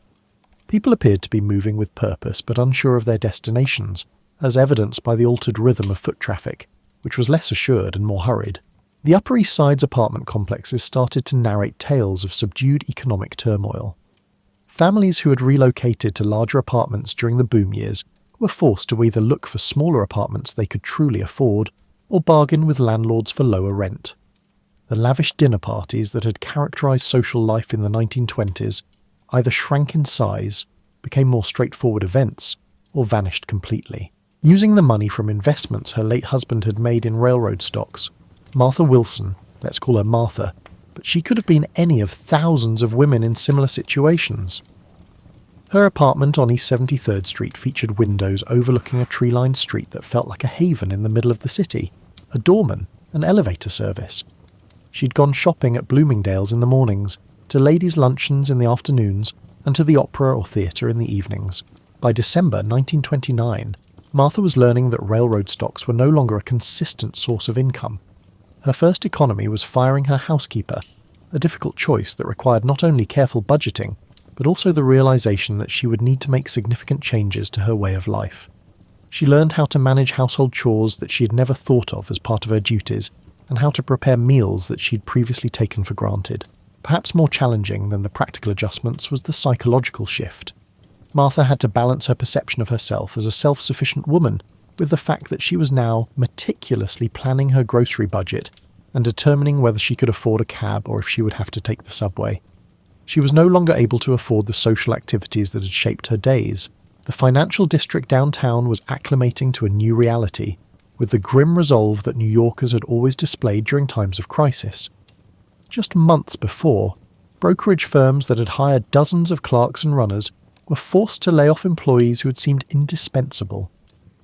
People appeared to be moving with purpose but unsure of their destinations, as evidenced by the altered rhythm of foot traffic, which was less assured and more hurried. The Upper East Side's apartment complexes started to narrate tales of subdued economic turmoil. Families who had relocated to larger apartments during the boom years were forced to either look for smaller apartments they could truly afford or bargain with landlords for lower rent. The lavish dinner parties that had characterized social life in the 1920s either shrank in size, became more straightforward events, or vanished completely. Using the money from investments her late husband had made in railroad stocks, Martha Wilson, let's call her Martha, but she could have been any of thousands of women in similar situations. Her apartment on East 73rd Street featured windows overlooking a tree-lined street that felt like a haven in the middle of the city, a doorman, an elevator service. She'd gone shopping at Bloomingdale's in the mornings, to ladies' luncheons in the afternoons, and to the opera or theatre in the evenings. By December 1929, Martha was learning that railroad stocks were no longer a consistent source of income. Her first economy was firing her housekeeper, a difficult choice that required not only careful budgeting, but also the realization that she would need to make significant changes to her way of life. She learned how to manage household chores that she had never thought of as part of her duties, and how to prepare meals that she'd previously taken for granted. Perhaps more challenging than the practical adjustments was the psychological shift. Martha had to balance her perception of herself as a self-sufficient woman with the fact that she was now meticulously planning her grocery budget and determining whether she could afford a cab or if she would have to take the subway. She was no longer able to afford the social activities that had shaped her days. The financial district downtown was acclimating to a new reality, with the grim resolve that New Yorkers had always displayed during times of crisis. Just months before, brokerage firms that had hired dozens of clerks and runners were forced to lay off employees who had seemed indispensable.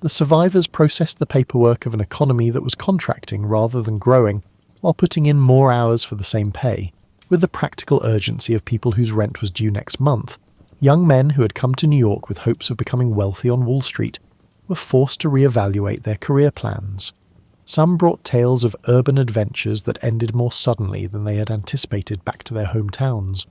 The survivors processed the paperwork of an economy that was contracting rather than growing, while putting in more hours for the same pay. With the practical urgency of people whose rent was due next month, young men who had come to New York with hopes of becoming wealthy on Wall Street were forced to reevaluate their career plans. Some brought tales of urban adventures that ended more suddenly than they had anticipated back to their hometowns.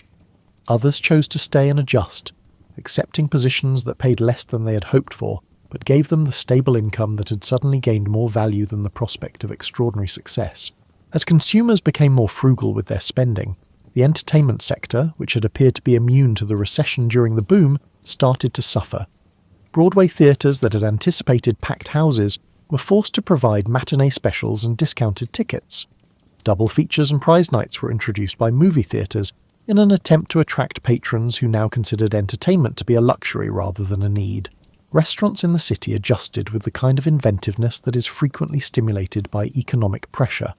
Others chose to stay and adjust, accepting positions that paid less than they had hoped for, but gave them the stable income that had suddenly gained more value than the prospect of extraordinary success. As consumers became more frugal with their spending, the entertainment sector, which had appeared to be immune to the recession during the boom, started to suffer. Broadway theatres that had anticipated packed houses were forced to provide matinee specials and discounted tickets. Double features and prize nights were introduced by movie theatres in an attempt to attract patrons who now considered entertainment to be a luxury rather than a need. Restaurants in the city adjusted with the kind of inventiveness that is frequently stimulated by economic pressure.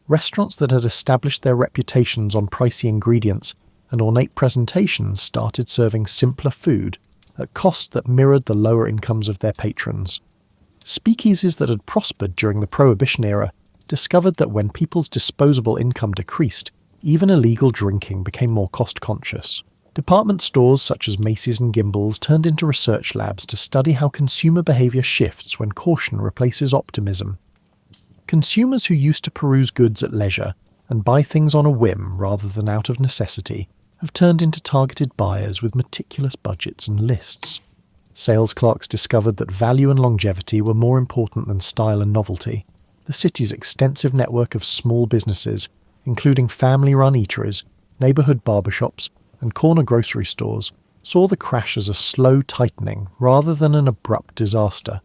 Restaurants that had established their reputations on pricey ingredients and ornate presentations started serving simpler food at costs that mirrored the lower incomes of their patrons. Speakeasies that had prospered during the Prohibition era discovered that when people's disposable income decreased, even illegal drinking became more cost-conscious. Department stores such as Macy's and Gimbel's turned into research labs to study how consumer behavior shifts when caution replaces optimism. Consumers who used to peruse goods at leisure and buy things on a whim rather than out of necessity have turned into targeted buyers with meticulous budgets and lists. Sales clerks discovered that value and longevity were more important than style and novelty. The city's extensive network of small businesses, including family-run eateries, neighborhood barbershops, and corner grocery stores, saw the crash as a slow tightening rather than an abrupt disaster.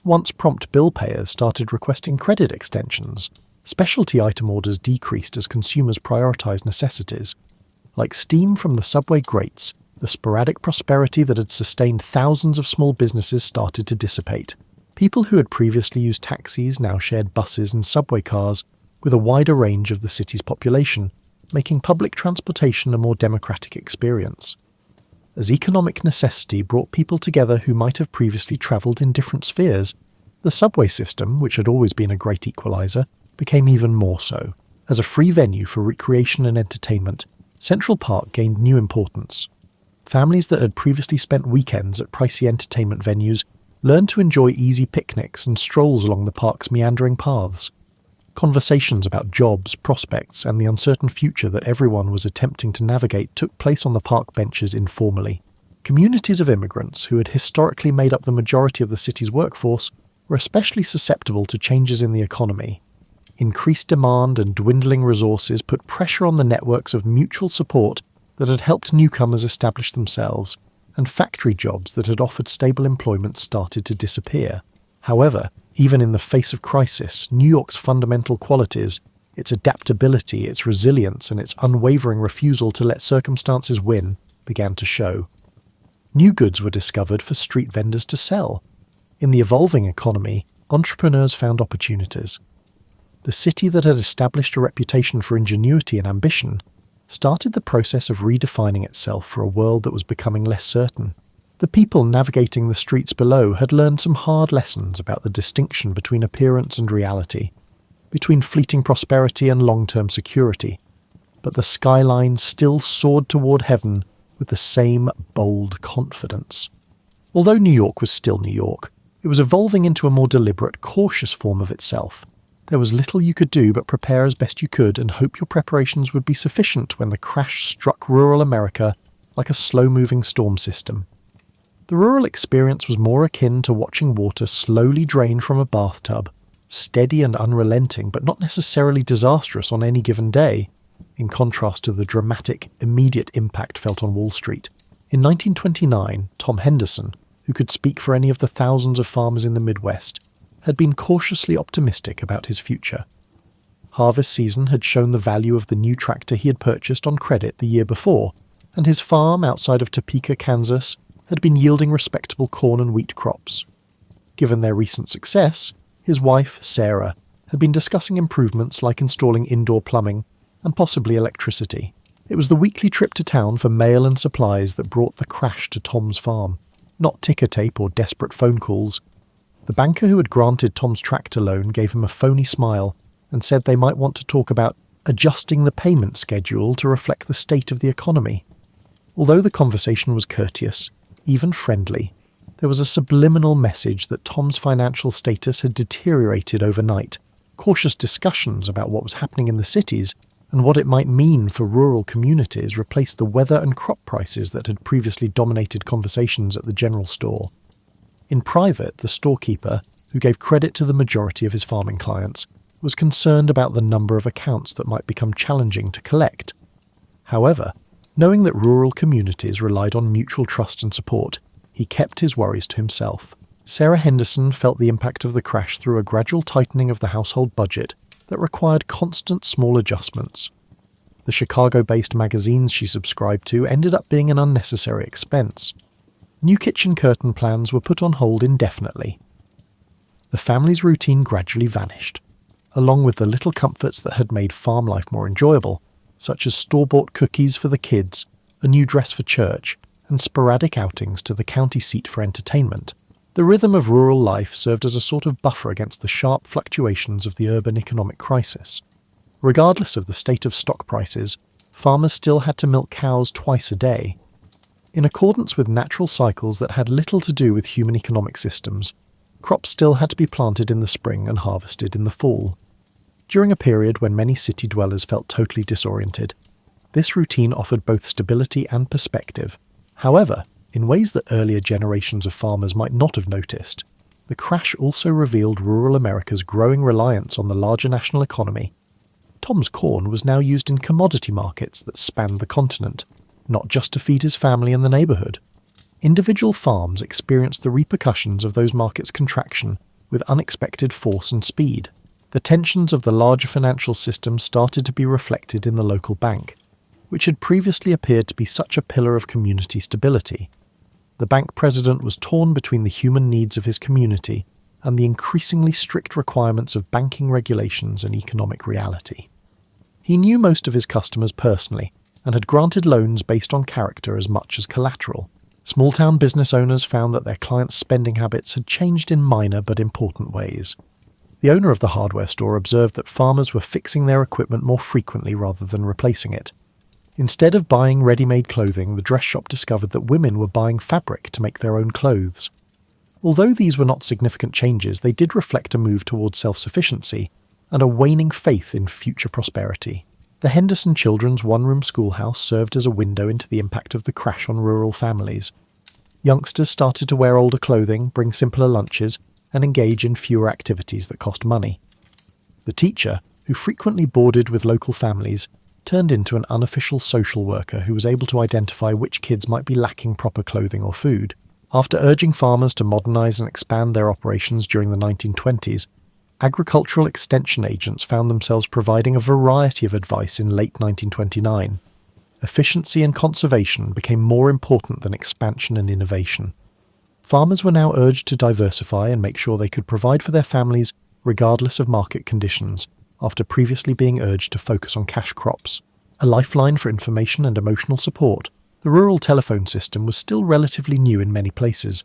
Once prompt bill payers started requesting credit extensions, specialty item orders decreased as consumers prioritized necessities. Like steam from the subway grates, the sporadic prosperity that had sustained thousands of small businesses started to dissipate. People who had previously used taxis now shared buses and subway cars with a wider range of the city's population, making public transportation a more democratic experience. As economic necessity brought people together who might have previously travelled in different spheres, the subway system, which had always been a great equaliser, became even more so. As a free venue for recreation and entertainment, Central Park gained new importance. Families that had previously spent weekends at pricey entertainment venues learned to enjoy easy picnics and strolls along the park's meandering paths. Conversations about jobs, prospects, and the uncertain future that everyone was attempting to navigate took place on the park benches informally. Communities of immigrants who had historically made up the majority of the city's workforce were especially susceptible to changes in the economy. Increased demand and dwindling resources put pressure on the networks of mutual support that had helped newcomers establish themselves, and factory jobs that had offered stable employment started to disappear. However, even in the face of crisis, New York's fundamental qualities, its adaptability, its resilience, and its unwavering refusal to let circumstances win, began to show. New goods were discovered for street vendors to sell. In the evolving economy, entrepreneurs found opportunities. The city that had established a reputation for ingenuity and ambition started the process of redefining itself for a world that was becoming less certain. The people navigating the streets below had learned some hard lessons about the distinction between appearance and reality, between fleeting prosperity and long-term security. But the skyline still soared toward heaven with the same bold confidence. Although New York was still New York, it was evolving into a more deliberate, cautious form of itself. There was little you could do but prepare as best you could and hope your preparations would be sufficient when the crash struck rural America like a slow-moving storm system. The rural experience was more akin to watching water slowly drain from a bathtub, steady and unrelenting but not necessarily disastrous on any given day, in contrast to the dramatic, immediate impact felt on Wall Street. In 1929, Tom Henderson, who could speak for any of the thousands of farmers in the Midwest, had been cautiously optimistic about his future. Harvest season had shown the value of the new tractor he had purchased on credit the year before, and his farm outside of Topeka, Kansas, had been yielding respectable corn and wheat crops. Given their recent success, his wife, Sarah, had been discussing improvements like installing indoor plumbing and possibly electricity. It was the weekly trip to town for mail and supplies that brought the crash to Tom's farm, not ticker tape or desperate phone calls. The banker who had granted Tom's tractor loan gave him a phony smile and said they might want to talk about adjusting the payment schedule to reflect the state of the economy. Although the conversation was courteous, even friendly, there was a subliminal message that Tom's financial status had deteriorated overnight. Cautious discussions about what was happening in the cities and what it might mean for rural communities replaced the weather and crop prices that had previously dominated conversations at the general store. In private, the storekeeper, who gave credit to the majority of his farming clients, was concerned about the number of accounts that might become challenging to collect. However, knowing that rural communities relied on mutual trust and support, he kept his worries to himself. Sarah Henderson felt the impact of the crash through a gradual tightening of the household budget that required constant small adjustments. The Chicago-based magazines she subscribed to ended up being an unnecessary expense. New kitchen curtain plans were put on hold indefinitely. The family's routine gradually vanished, along with the little comforts that had made farm life more enjoyable, such as store-bought cookies for the kids, a new dress for church, and sporadic outings to the county seat for entertainment. The rhythm of rural life served as a sort of buffer against the sharp fluctuations of the urban economic crisis. Regardless of the state of stock prices, farmers still had to milk cows twice a day. In accordance with natural cycles that had little to do with human economic systems, crops still had to be planted in the spring and harvested in the fall. During a period when many city dwellers felt totally disoriented, this routine offered both stability and perspective. However, in ways that earlier generations of farmers might not have noticed, the crash also revealed rural America's growing reliance on the larger national economy. Tom's corn was now used in commodity markets that spanned the continent. not just to feed his family and the neighbourhood. Individual farms experienced the repercussions of those markets' contraction with unexpected force and speed. The tensions of the larger financial system started to be reflected in the local bank, which had previously appeared to be such a pillar of community stability. The bank president was torn between the human needs of his community and the increasingly strict requirements of banking regulations and economic reality. He knew most of his customers personally and had granted loans based on character as much as collateral. Small-town business owners found that their clients' spending habits had changed in minor but important ways. The owner of the hardware store observed that farmers were fixing their equipment more frequently rather than replacing it. Instead of buying ready-made clothing, the dress shop discovered that women were buying fabric to make their own clothes. Although these were not significant changes, they did reflect a move towards self-sufficiency and a waning faith in future prosperity. The Henderson Children's one-room schoolhouse served as a window into the impact of the crash on rural families. Youngsters started to wear older clothing, bring simpler lunches, and engage in fewer activities that cost money. The teacher, who frequently boarded with local families, turned into an unofficial social worker who was able to identify which kids might be lacking proper clothing or food. After urging farmers to modernize and expand their operations during the 1920s, agricultural extension agents found themselves providing a variety of advice in late 1929. Efficiency and conservation became more important than expansion and innovation. Farmers were now urged to diversify and make sure they could provide for their families regardless of market conditions, after previously being urged to focus on cash crops. A lifeline for information and emotional support, the rural telephone system was still relatively new in many places.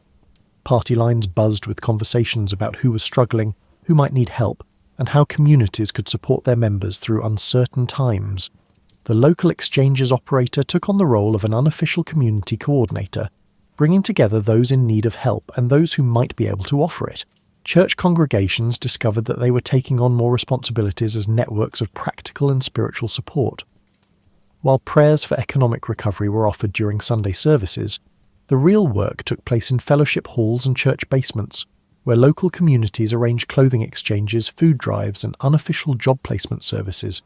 Party lines buzzed with conversations about who was struggling, who might need help, and how communities could support their members through uncertain times. The local exchanges operator took on the role of an unofficial community coordinator, bringing together those in need of help and those who might be able to offer it. Church congregations discovered that they were taking on more responsibilities as networks of practical and spiritual support. While prayers for economic recovery were offered during Sunday services, the real work took place in fellowship halls and church basements, where local communities arranged clothing exchanges, food drives, and unofficial job placement services.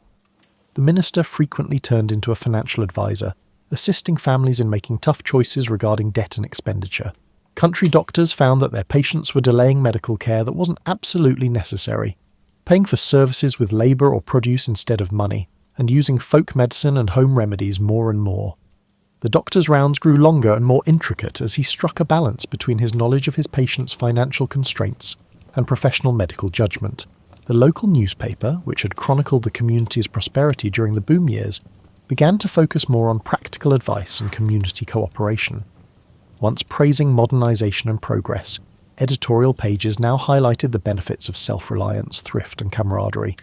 The minister frequently turned into a financial advisor, assisting families in making tough choices regarding debt and expenditure. Country doctors found that their patients were delaying medical care that wasn't absolutely necessary, paying for services with labour or produce instead of money, and using folk medicine and home remedies more and more. The doctor's rounds grew longer and more intricate as he struck a balance between his knowledge of his patients' financial constraints and professional medical judgment. The local newspaper, which had chronicled the community's prosperity during the boom years, began to focus more on practical advice and community cooperation. Once praising modernisation and progress, editorial pages now highlighted the benefits of self-reliance, thrift and camaraderie.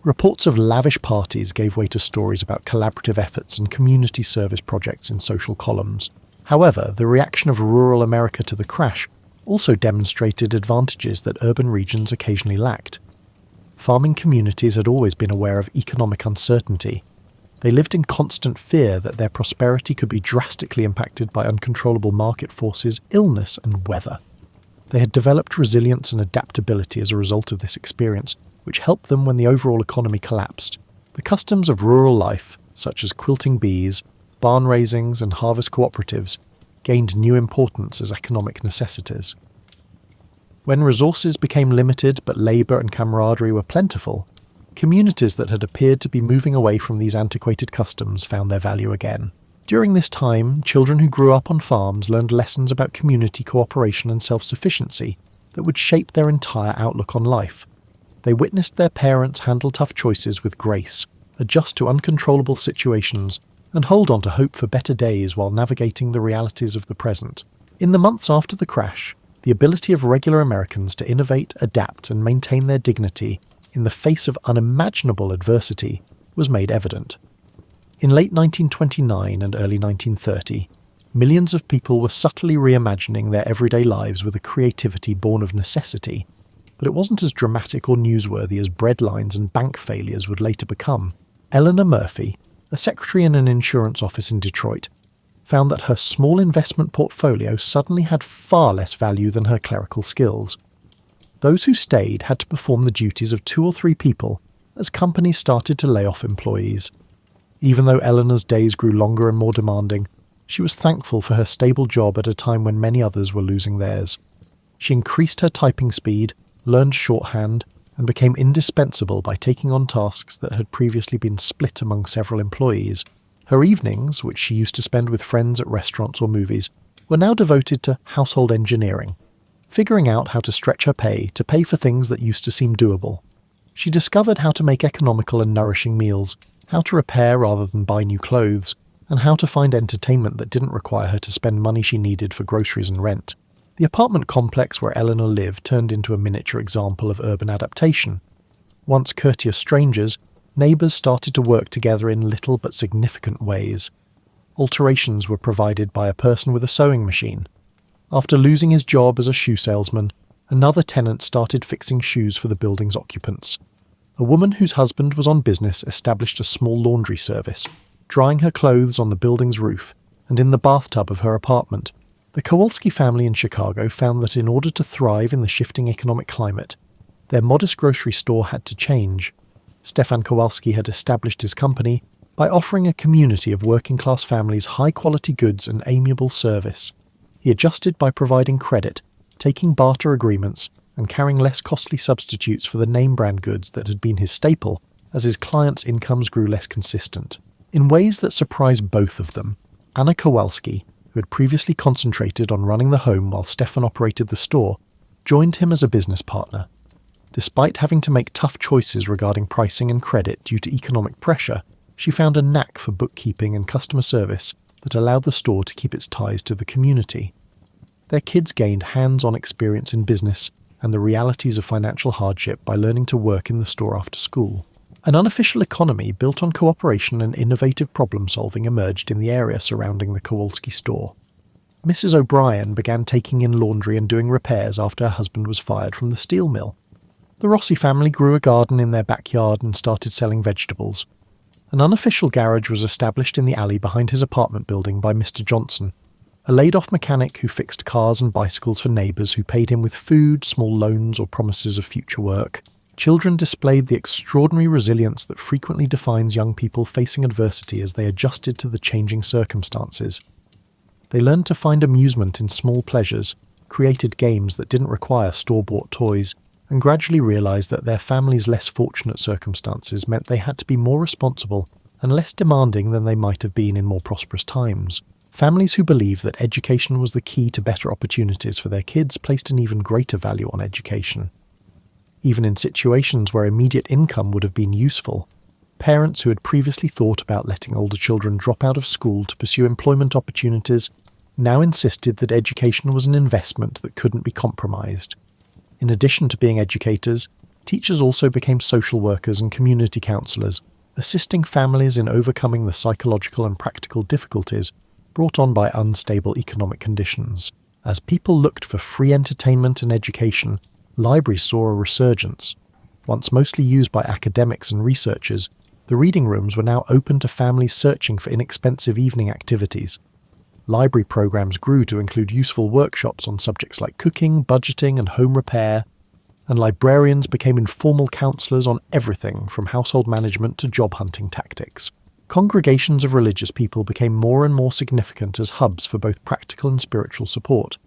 Reports of lavish parties gave way to stories about collaborative efforts and community service projects in social columns. However, the reaction of rural America to the crash also demonstrated advantages that urban regions occasionally lacked. Farming communities had always been aware of economic uncertainty. They lived in constant fear that their prosperity could be drastically impacted by uncontrollable market forces, illness, and weather. They had developed resilience and adaptability as a result of this experience, which helped them when the overall economy collapsed. The customs of rural life, such as quilting bees, barn raisings, and harvest cooperatives, gained new importance as economic necessities. When resources became limited but labour and camaraderie were plentiful, communities that had appeared to be moving away from these antiquated customs found their value again. During this time, children who grew up on farms learned lessons about community cooperation and self-sufficiency that would shape their entire outlook on life. They witnessed their parents handle tough choices with grace, adjust to uncontrollable situations, and hold on to hope for better days while navigating the realities of the present. In the months after the crash, the ability of regular Americans to innovate, adapt, and maintain their dignity in the face of unimaginable adversity was made evident. In late 1929 and early 1930, millions of people were subtly reimagining their everyday lives with a creativity born of necessity, but it wasn't as dramatic or newsworthy as breadlines and bank failures would later become. Eleanor Murphy, a secretary in an insurance office in Detroit, found that her small investment portfolio suddenly had far less value than her clerical skills. Those who stayed had to perform the duties of 2 or 3 people as companies started to lay off employees. Even though Eleanor's days grew longer and more demanding, she was thankful for her stable job at a time when many others were losing theirs. She increased her typing speed, learned shorthand, and became indispensable by taking on tasks that had previously been split among several employees. Her evenings, which she used to spend with friends at restaurants or movies, were now devoted to household engineering, figuring out how to stretch her pay to pay for things that used to seem doable. She discovered how to make economical and nourishing meals, how to repair rather than buy new clothes, and how to find entertainment that didn't require her to spend money she needed for groceries and rent. The apartment complex where Eleanor lived turned into a miniature example of urban adaptation. Once courteous strangers, neighbours started to work together in little but significant ways. Alterations were provided by a person with a sewing machine. After losing his job as a shoe salesman, another tenant started fixing shoes for the building's occupants. A woman whose husband was on business established a small laundry service, drying her clothes on the building's roof and in the bathtub of her apartment. The Kowalski family in Chicago found that in order to thrive in the shifting economic climate, their modest grocery store had to change. Stefan Kowalski had established his company by offering a community of working-class families high-quality goods and amiable service. He adjusted by providing credit, taking barter agreements, and carrying less costly substitutes for the name-brand goods that had been his staple as his clients' incomes grew less consistent. In ways that surprised both of them, Anna Kowalski, who had previously concentrated on running the home while Stefan operated the store, joined him as a business partner. Despite having to make tough choices regarding pricing and credit due to economic pressure, she found a knack for bookkeeping and customer service that allowed the store to keep its ties to the community. Their kids gained hands-on experience in business and the realities of financial hardship by learning to work in the store after school. An unofficial economy built on cooperation and innovative problem-solving emerged in the area surrounding the Kowalski store. Mrs. O'Brien began taking in laundry and doing repairs after her husband was fired from the steel mill. The Rossi family grew a garden in their backyard and started selling vegetables. An unofficial garage was established in the alley behind his apartment building by Mr. Johnson, a laid-off mechanic who fixed cars and bicycles for neighbours who paid him with food, small loans or promises of future work. Children displayed the extraordinary resilience that frequently defines young people facing adversity as they adjusted to the changing circumstances. They learned to find amusement in small pleasures, created games that didn't require store-bought toys, and gradually realised that their family's less fortunate circumstances meant they had to be more responsible and less demanding than they might have been in more prosperous times. Families who believed that education was the key to better opportunities for their kids placed an even greater value on education. Even in situations where immediate income would have been useful, parents who had previously thought about letting older children drop out of school to pursue employment opportunities now insisted that education was an investment that couldn't be compromised. In addition to being educators, teachers also became social workers and community counsellors, assisting families in overcoming the psychological and practical difficulties brought on by unstable economic conditions. As people looked for free entertainment and education, libraries saw a resurgence. Once mostly used by academics and researchers, the reading rooms were now open to families searching for inexpensive evening activities. Library programs grew to include useful workshops on subjects like cooking, budgeting, and home repair, and librarians became informal counsellors on everything from household management to job hunting tactics. Congregations of religious people became more and more significant as hubs for both practical and spiritual support.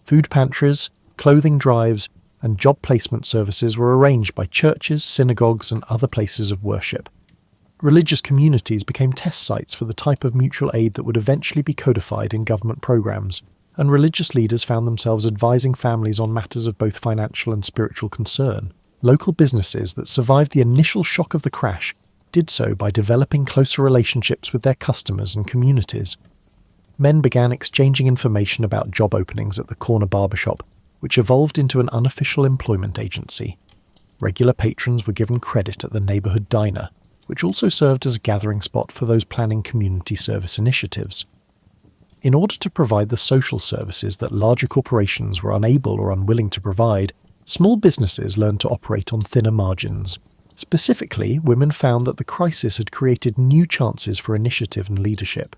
Food pantries, clothing drives, and job placement services were arranged by churches, synagogues, and other places of worship. Religious communities became test sites for the type of mutual aid that would eventually be codified in government programs, and religious leaders found themselves advising families on matters of both financial and spiritual concern. Local businesses that survived the initial shock of the crash did so by developing closer relationships with their customers and communities. Men began exchanging information about job openings at the corner barbershop, which evolved into an unofficial employment agency. Regular patrons were given credit at the neighbourhood diner, which also served as a gathering spot for those planning community service initiatives. In order to provide the social services that larger corporations were unable or unwilling to provide, small businesses learned to operate on thinner margins. Specifically, women found that the crisis had created new chances for initiative and leadership.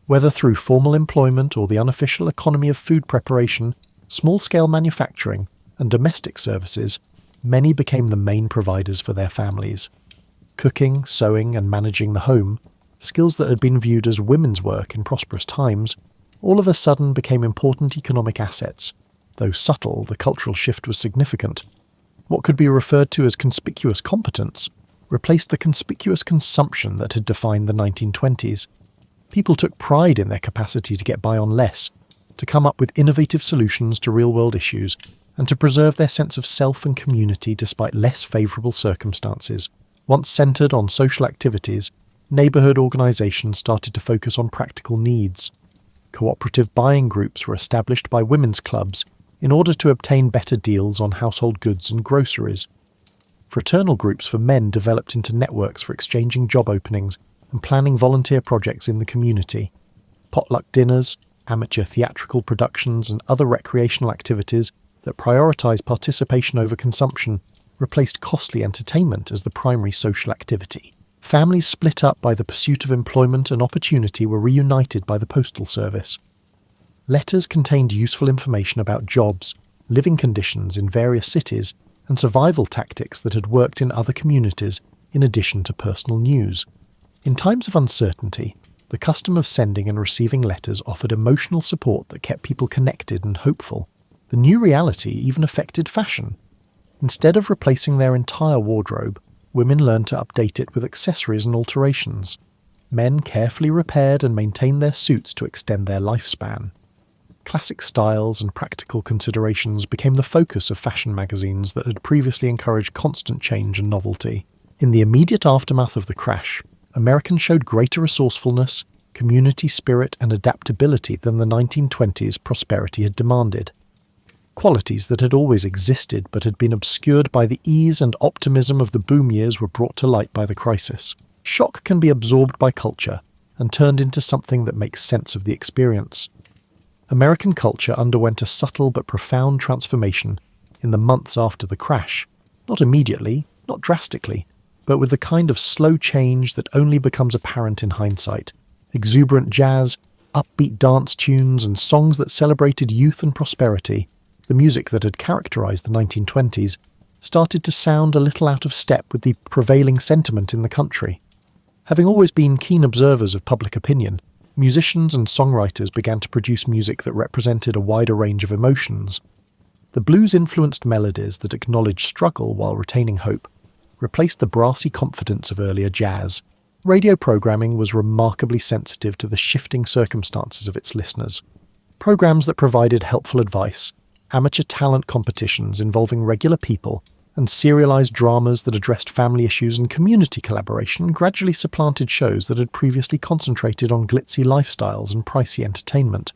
Whether through formal employment or the unofficial economy of food preparation, small-scale manufacturing, and domestic services, many became the main providers for their families. Cooking, sewing, and managing the home, skills that had been viewed as women's work in prosperous times, all of a sudden became important economic assets. Though subtle, the cultural shift was significant. What could be referred to as conspicuous competence replaced the conspicuous consumption that had defined the 1920s. People took pride in their capacity to get by on less, to come up with innovative solutions to real-world issues, and to preserve their sense of self and community despite less favourable circumstances. Once centred on social activities, neighbourhood organisations started to focus on practical needs. Cooperative buying groups were established by women's clubs in order to obtain better deals on household goods and groceries. Fraternal groups for men developed into networks for exchanging job openings and planning volunteer projects in the community. Potluck dinners, amateur theatrical productions, and other recreational activities that prioritise participation over consumption replaced costly entertainment as the primary social activity. Families split up by the pursuit of employment and opportunity were reunited by the postal service. Letters contained useful information about jobs, living conditions in various cities, and survival tactics that had worked in other communities in addition to personal news. In times of uncertainty, the custom of sending and receiving letters offered emotional support that kept people connected and hopeful. The new reality even affected fashion. Instead of replacing their entire wardrobe, women learned to update it with accessories and alterations. Men carefully repaired and maintained their suits to extend their lifespan. Classic styles and practical considerations became the focus of fashion magazines that had previously encouraged constant change and novelty. In the immediate aftermath of the crash, Americans showed greater resourcefulness, community spirit, and adaptability than the 1920s prosperity had demanded. Qualities that had always existed but had been obscured by the ease and optimism of the boom years were brought to light by the crisis. Shock can be absorbed by culture and turned into something that makes sense of the experience. American culture underwent a subtle but profound transformation in the months after the crash, not immediately, not drastically, but with the kind of slow change that only becomes apparent in hindsight. Exuberant jazz, upbeat dance tunes, and songs that celebrated youth and prosperity, the music that had characterized the 1920s, started to sound a little out of step with the prevailing sentiment in the country. Having always been keen observers of public opinion, musicians and songwriters began to produce music that represented a wider range of emotions. The blues-influenced melodies that acknowledged struggle while retaining hope replaced the brassy confidence of earlier jazz. Radio programming was remarkably sensitive to the shifting circumstances of its listeners. Programs that provided helpful advice, amateur talent competitions involving regular people, and serialized dramas that addressed family issues and community collaboration gradually supplanted shows that had previously concentrated on glitzy lifestyles and pricey entertainment.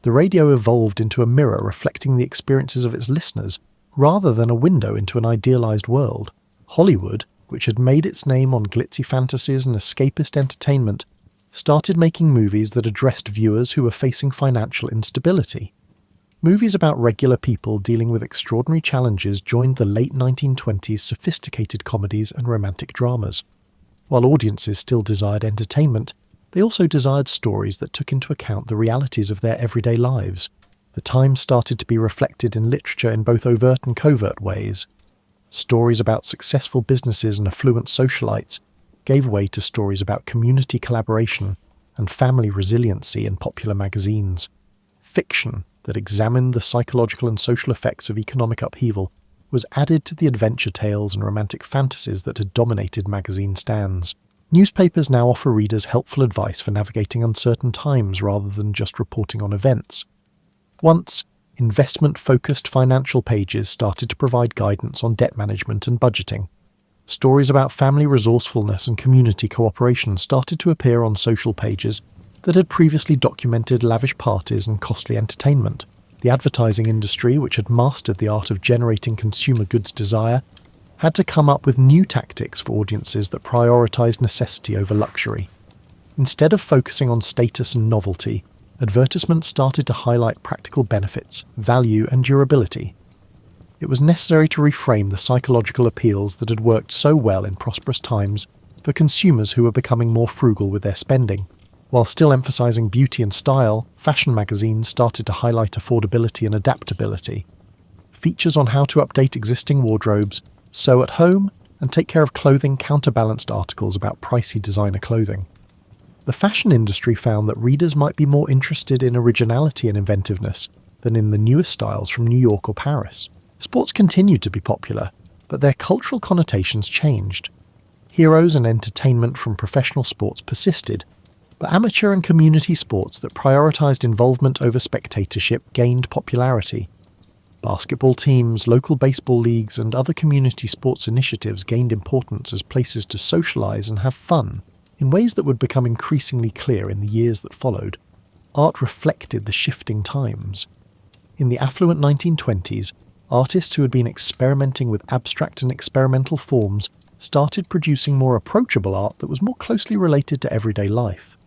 The radio evolved into a mirror reflecting the experiences of its listeners rather than a window into an idealized world. Hollywood, which had made its name on glitzy fantasies and escapist entertainment, started making movies that addressed viewers who were facing financial instability. Movies about regular people dealing with extraordinary challenges joined the late 1920s sophisticated comedies and romantic dramas. While audiences still desired entertainment, they also desired stories that took into account the realities of their everyday lives. The times started to be reflected in literature in both overt and covert ways. Stories about successful businesses and affluent socialites gave way to stories about community collaboration and family resiliency in popular magazines. Fiction that examined the psychological and social effects of economic upheaval was added to the adventure tales and romantic fantasies that had dominated magazine stands. Newspapers now offer readers helpful advice for navigating uncertain times rather than just reporting on events. Once, investment-focused financial pages started to provide guidance on debt management and budgeting. Stories about family resourcefulness and community cooperation started to appear on social pages that had previously documented lavish parties and costly entertainment. The advertising industry, which had mastered the art of generating consumer goods desire, had to come up with new tactics for audiences that prioritized necessity over luxury. Instead of focusing on status and novelty, advertisements started to highlight practical benefits, value, and durability. It was necessary to reframe the psychological appeals that had worked so well in prosperous times for consumers who were becoming more frugal with their spending. While still emphasizing beauty and style, fashion magazines started to highlight affordability and adaptability. Features on how to update existing wardrobes, sew at home, and take care of clothing counterbalanced articles about pricey designer clothing. The fashion industry found that readers might be more interested in originality and inventiveness than in the newest styles from New York or Paris. Sports continued to be popular, but their cultural connotations changed. Heroes and entertainment from professional sports persisted, but amateur and community sports that prioritized involvement over spectatorship gained popularity. Basketball teams, local baseball leagues, and other community sports initiatives gained importance as places to socialize and have fun, in ways that would become increasingly clear in the years that followed. Art reflected the shifting times. In the affluent 1920s, artists who had been experimenting with abstract and experimental forms started producing more approachable art that was more closely related to everyday life.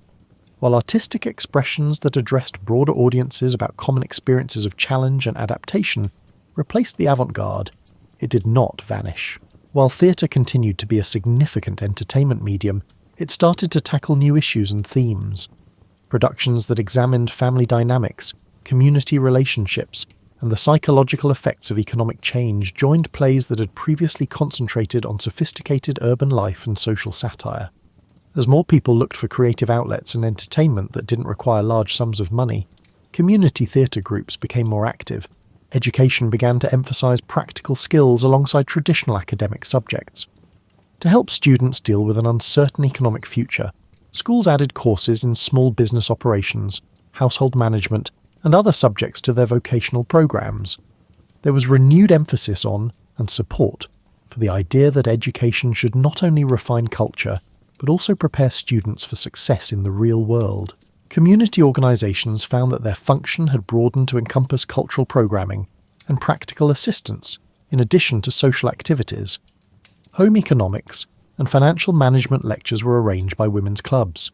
While artistic expressions that addressed broader audiences about common experiences of challenge and adaptation replaced the avant-garde, it did not vanish. While theatre continued to be a significant entertainment medium, it started to tackle new issues and themes. Productions that examined family dynamics, community relationships, and the psychological effects of economic change joined plays that had previously concentrated on sophisticated urban life and social satire. As more people looked for creative outlets and entertainment that didn't require large sums of money, community theatre groups became more active. Education began to emphasise practical skills alongside traditional academic subjects. To help students deal with an uncertain economic future, schools added courses in small business operations, household management, and other subjects to their vocational programs. There was renewed emphasis on, and support, for the idea that education should not only refine culture, but also prepare students for success in the real world. Community organisations found that their function had broadened to encompass cultural programming and practical assistance, in addition to social activities. Home economics and financial management lectures were arranged by women's clubs.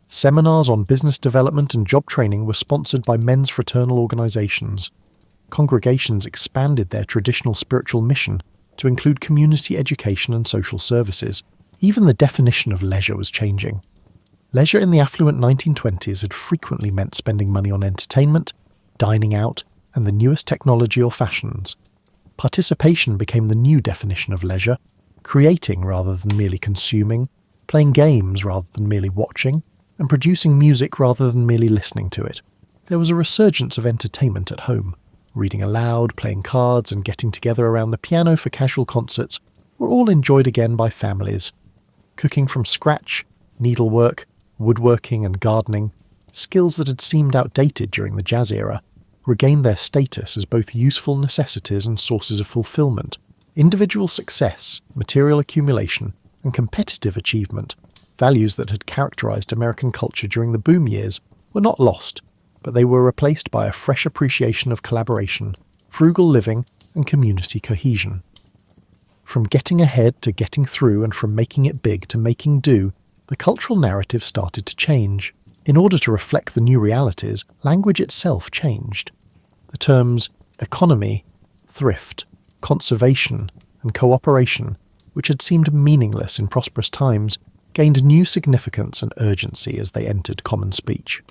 Seminars on business development and job training were sponsored by men's fraternal organisations. Congregations expanded their traditional spiritual mission to include community education and social services. Even the definition of leisure was changing. Leisure in the affluent 1920s had frequently meant spending money on entertainment, dining out, and the newest technology or fashions. Participation became the new definition of leisure, creating rather than merely consuming, playing games rather than merely watching, and producing music rather than merely listening to it. There was a resurgence of entertainment at home. Reading aloud, playing cards, and getting together around the piano for casual concerts were all enjoyed again by families. Cooking from scratch, needlework, woodworking and gardening, skills that had seemed outdated during the jazz era, regained their status as both useful necessities and sources of fulfillment. Individual success, material accumulation, and competitive achievement, values that had characterized American culture during the boom years, were not lost, but they were replaced by a fresh appreciation of collaboration, frugal living, and community cohesion. From getting ahead to getting through, and from making it big to making do, the cultural narrative started to change. In order to reflect the new realities, language itself changed. The terms economy, thrift, conservation, and cooperation, which had seemed meaningless in prosperous times, gained new significance and urgency as they entered common speech.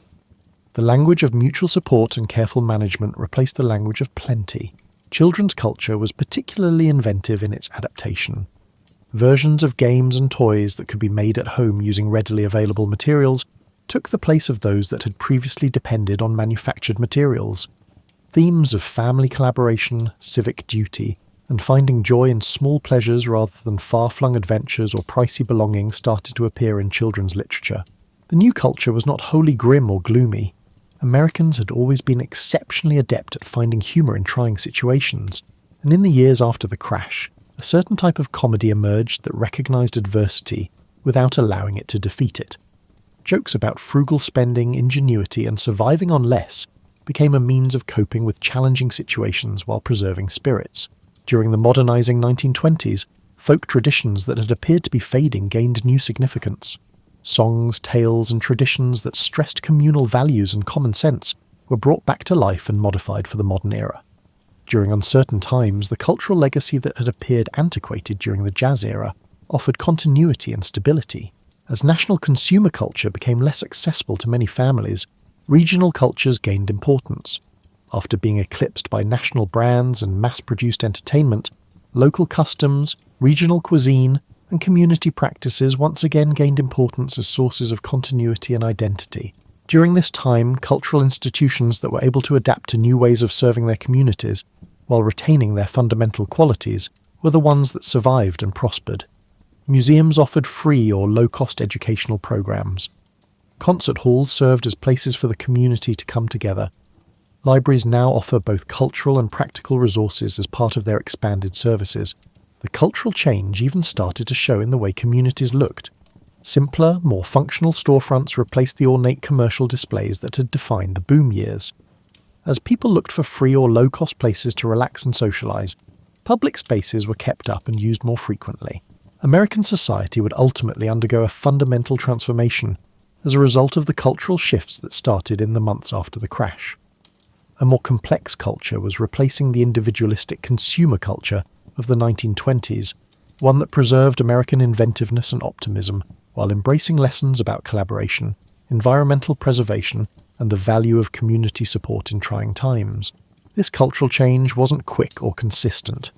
The language of mutual support and careful management replaced the language of plenty. Children's culture was particularly inventive in its adaptation. Versions of games and toys that could be made at home using readily available materials took the place of those that had previously depended on manufactured materials. Themes of family collaboration, civic duty, and finding joy in small pleasures rather than far-flung adventures or pricey belongings started to appear in children's literature. The new culture was not wholly grim or gloomy. Americans had always been exceptionally adept at finding humour in trying situations, and in the years after the crash, a certain type of comedy emerged that recognised adversity without allowing it to defeat it. Jokes about frugal spending, ingenuity, and surviving on less became a means of coping with challenging situations while preserving spirits. During the modernising 1920s, folk traditions that had appeared to be fading gained new significance. Songs, tales, and traditions that stressed communal values and common sense were brought back to life and modified for the modern era. During uncertain times, the cultural legacy that had appeared antiquated during the jazz era offered continuity and stability. As national consumer culture became less accessible to many families, regional cultures gained importance. After being eclipsed by national brands and mass-produced entertainment, Local customs, regional cuisine, and community practices once again gained importance as sources of continuity and identity. During this time, cultural institutions that were able to adapt to new ways of serving their communities, while retaining their fundamental qualities, were the ones that survived and prospered. Museums offered free or low-cost educational programs. Concert halls served as places for the community to come together. Libraries now offer both cultural and practical resources as part of their expanded services. The cultural change even started to show in the way communities looked. Simpler, more functional storefronts replaced the ornate commercial displays that had defined the boom years. As people looked for free or low-cost places to relax and socialize, public spaces were kept up and used more frequently. American society would ultimately undergo a fundamental transformation as a result of the cultural shifts that started in the months after the crash. A more complex culture was replacing the individualistic consumer culture of the 1920s, one that preserved American inventiveness and optimism while embracing lessons about collaboration, environmental preservation, and the value of community support in trying times. This cultural change wasn't quick or consistent.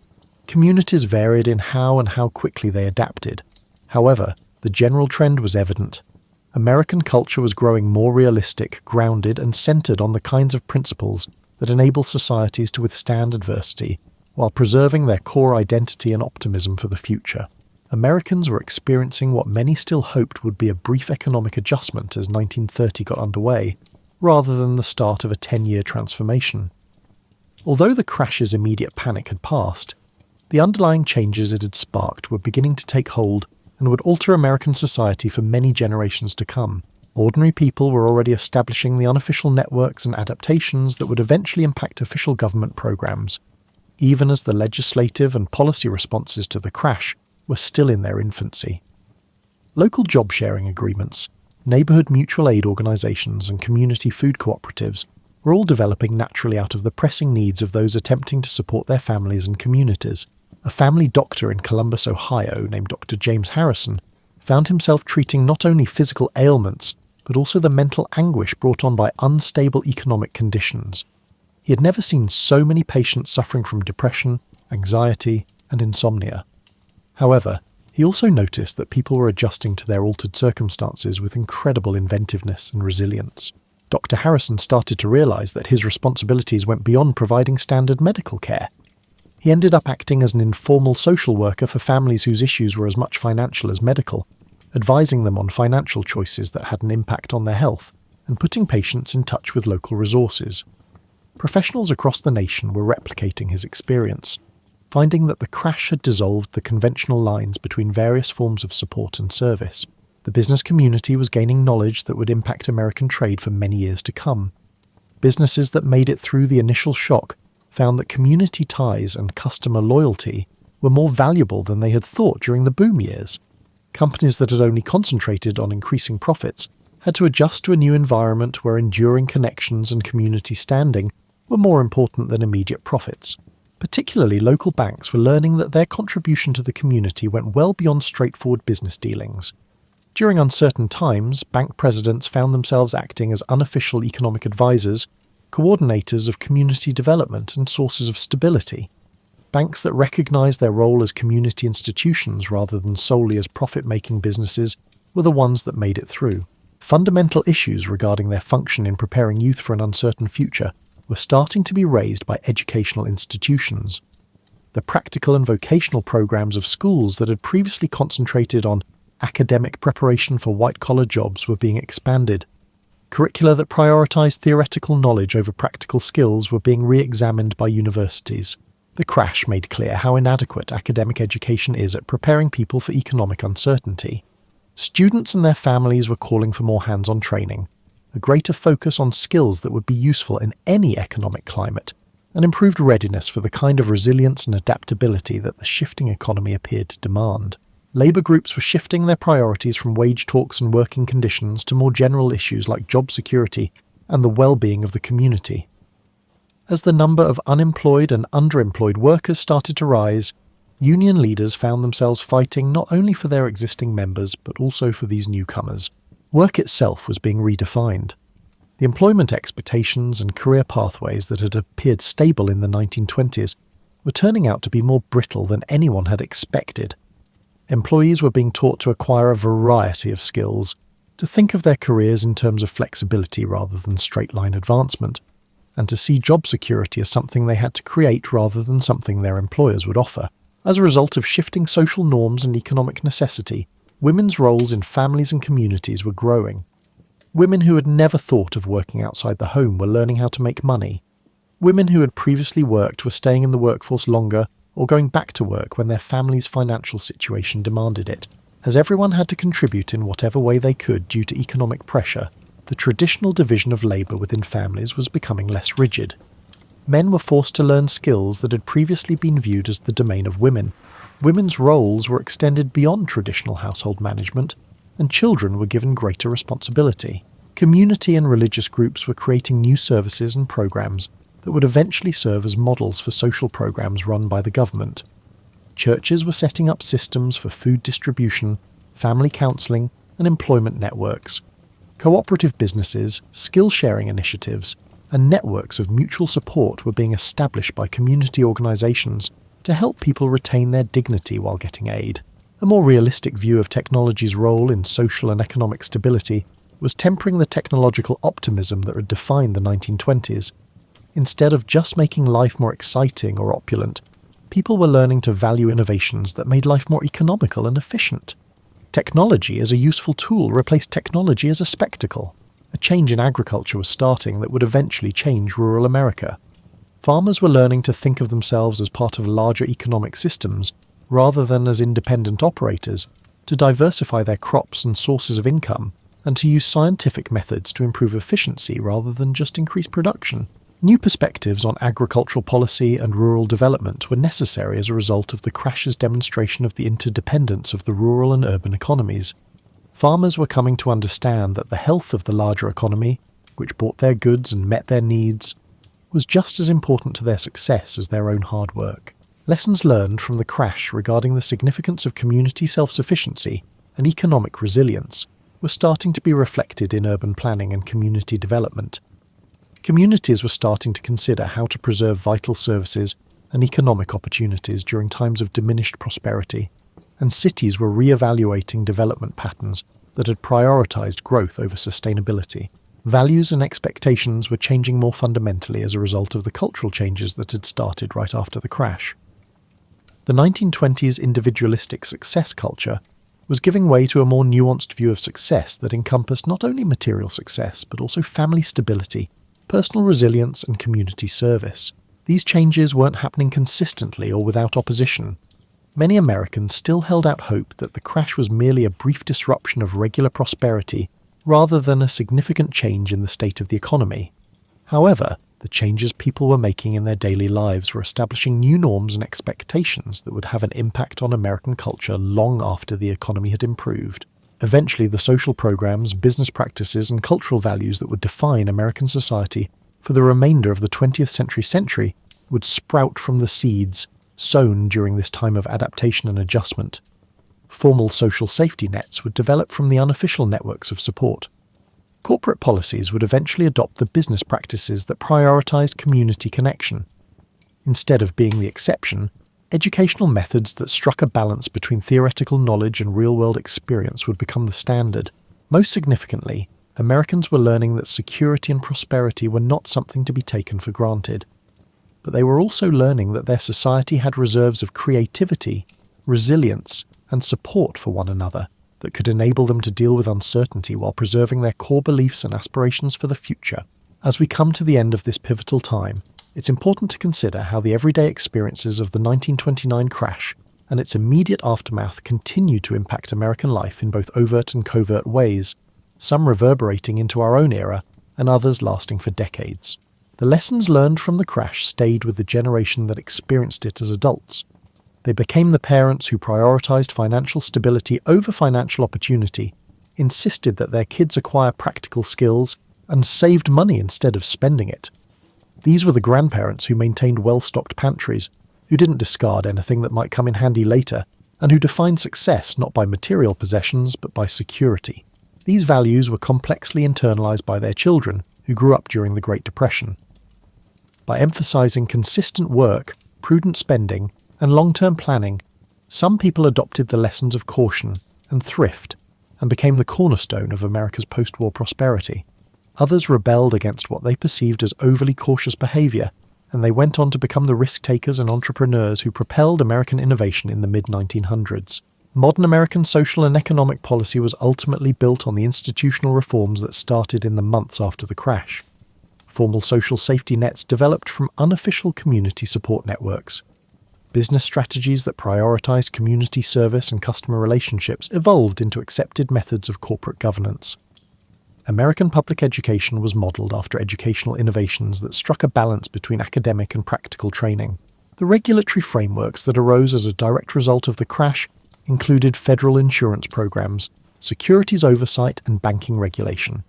Communities varied in how and how quickly they adapted. However, the general trend was evident. American culture was growing more realistic, grounded, and centered on the kinds of principles that enable societies to withstand adversity, while preserving their core identity and optimism for the future. Americans were experiencing what many still hoped would be a brief economic adjustment as 1930 got underway, rather than the start of a 10-year transformation. Although the crash's immediate panic had passed, the underlying changes it had sparked were beginning to take hold and would alter American society for many generations to come. Ordinary people were already establishing the unofficial networks and adaptations that would eventually impact official government programs, even as the legislative and policy responses to the crash were still in their infancy. Local job-sharing agreements, neighbourhood mutual aid organisations and community food cooperatives were all developing naturally out of the pressing needs of those attempting to support their families and communities. A family doctor in Columbus, Ohio, named Dr. James Harrison, found himself treating not only physical ailments, but also the mental anguish brought on by unstable economic conditions. He had never seen so many patients suffering from depression, anxiety, and insomnia. However, he also noticed that people were adjusting to their altered circumstances with incredible inventiveness and resilience. Dr. Harrison started to realize that his responsibilities went beyond providing standard medical care. He ended up acting as an informal social worker for families whose issues were as much financial as medical, advising them on financial choices that had an impact on their health, and putting patients in touch with local resources. Professionals across the nation were replicating his experience, finding that the crash had dissolved the conventional lines between various forms of support and service. The business community was gaining knowledge that would impact American trade for many years to come. Businesses that made it through the initial shock found that community ties and customer loyalty were more valuable than they had thought during the boom years. Companies that had only concentrated on increasing profits had to adjust to a new environment where enduring connections and community standing were more important than immediate profits. Particularly local banks were learning that their contribution to the community went well beyond straightforward business dealings. During uncertain times, bank presidents found themselves acting as unofficial economic advisors, coordinators of community development and sources of stability. Banks that recognized their role as community institutions rather than solely as profit-making businesses were the ones that made it through. Fundamental issues regarding their function in preparing youth for an uncertain future were starting to be raised by educational institutions. The practical and vocational programs of schools that had previously concentrated on academic preparation for white-collar jobs were being expanded. Curricula that prioritized theoretical knowledge over practical skills were being re-examined by universities. The crash made clear how inadequate academic education is at preparing people for economic uncertainty. Students and their families were calling for more hands-on training, a greater focus on skills that would be useful in any economic climate, and improved readiness for the kind of resilience and adaptability that the shifting economy appeared to demand. Labour groups were shifting their priorities from wage talks and working conditions to more general issues like job security and the well-being of the community. As the number of unemployed and underemployed workers started to rise, union leaders found themselves fighting not only for their existing members but also for these newcomers. Work itself was being redefined. The employment expectations and career pathways that had appeared stable in the 1920s were turning out to be more brittle than anyone had expected. Employees were being taught to acquire a variety of skills, to think of their careers in terms of flexibility rather than straight-line advancement, and to see job security as something they had to create rather than something their employers would offer. As a result of shifting social norms and economic necessity, women's roles in families and communities were growing. Women who had never thought of working outside the home were learning how to make money. Women who had previously worked were staying in the workforce longer or going back to work when their family's financial situation demanded it. As everyone had to contribute in whatever way they could due to economic pressure, the traditional division of labour within families was becoming less rigid. Men were forced to learn skills that had previously been viewed as the domain of women. Women's roles were extended beyond traditional household management, and children were given greater responsibility. Community and religious groups were creating new services and programs that would eventually serve as models for social programs run by the government. Churches were setting up systems for food distribution, family counselling, and employment networks. Cooperative businesses, skill-sharing initiatives, and networks of mutual support were being established by community organisations to help people retain their dignity while getting aid. A more realistic view of technology's role in social and economic stability was tempering the technological optimism that had defined the 1920s. Instead of just making life more exciting or opulent, people were learning to value innovations that made life more economical and efficient. Technology as a useful tool replaced technology as a spectacle. A change in agriculture was starting that would eventually change rural America. Farmers were learning to think of themselves as part of larger economic systems rather than as independent operators, to diversify their crops and sources of income, and to use scientific methods to improve efficiency rather than just increase production. New perspectives on agricultural policy and rural development were necessary as a result of the crash's demonstration of the interdependence of the rural and urban economies. Farmers were coming to understand that the health of the larger economy, which bought their goods and met their needs, was just as important to their success as their own hard work. Lessons learned from the crash regarding the significance of community self-sufficiency and economic resilience were starting to be reflected in urban planning and community development. Communities were starting to consider how to preserve vital services and economic opportunities during times of diminished prosperity, and cities were re-evaluating development patterns that had prioritised growth over sustainability. Values and expectations were changing more fundamentally as a result of the cultural changes that had started right after the crash. The 1920s individualistic success culture was giving way to a more nuanced view of success that encompassed not only material success but also family stability, personal resilience and community service. These changes weren't happening consistently or without opposition. Many Americans still held out hope that the crash was merely a brief disruption of regular prosperity rather than a significant change in the state of the economy. However, the changes people were making in their daily lives were establishing new norms and expectations that would have an impact on American culture long after the economy had improved. Eventually, the social programs, business practices, and cultural values that would define American society for the remainder of the 20th century would sprout from the seeds sown during this time of adaptation and adjustment. Formal social safety nets would develop from the unofficial networks of support. Corporate policies would eventually adopt the business practices that prioritized community connection. Instead of being the exception, educational methods that struck a balance between theoretical knowledge and real-world experience would become the standard. Most significantly, Americans were learning that security and prosperity were not something to be taken for granted. But they were also learning that their society had reserves of creativity, resilience, and support for one another that could enable them to deal with uncertainty while preserving their core beliefs and aspirations for the future. As we come to the end of this pivotal time, it's important to consider how the everyday experiences of the 1929 crash and its immediate aftermath continue to impact American life in both overt and covert ways, some reverberating into our own era and others lasting for decades. The lessons learned from the crash stayed with the generation that experienced it as adults. They became the parents who prioritized financial stability over financial opportunity, insisted that their kids acquire practical skills, and saved money instead of spending it. These were the grandparents who maintained well-stocked pantries, who didn't discard anything that might come in handy later, and who defined success not by material possessions but by security. These values were complexly internalized by their children, who grew up during the Great Depression. By emphasizing consistent work, prudent spending and long-term planning, some people adopted the lessons of caution and thrift and became the cornerstone of America's post-war prosperity. Others rebelled against what they perceived as overly cautious behavior, and they went on to become the risk-takers and entrepreneurs who propelled American innovation in the mid-1900s. Modern American social and economic policy was ultimately built on the institutional reforms that started in the months after the crash. Formal social safety nets developed from unofficial community support networks. Business strategies that prioritized community service and customer relationships evolved into accepted methods of corporate governance. American public education was modeled after educational innovations that struck a balance between academic and practical training. The regulatory frameworks that arose as a direct result of the crash included federal insurance programs, securities oversight, and banking regulation.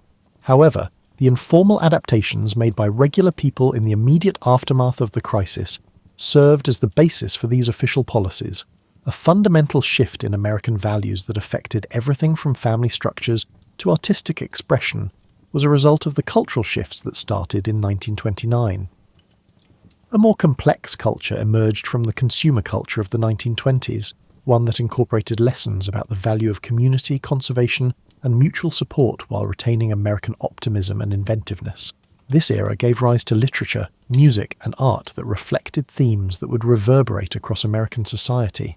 However, the informal adaptations made by regular people in the immediate aftermath of the crisis served as the basis for these official policies. A fundamental shift in American values that affected everything from family structures to artistic expression was a result of the cultural shifts that started in 1929. A more complex culture emerged from the consumer culture of the 1920s, one that incorporated lessons about the value of community, conservation, and mutual support while retaining American optimism and inventiveness. This era gave rise to literature, music, and art that reflected themes that would reverberate across American society.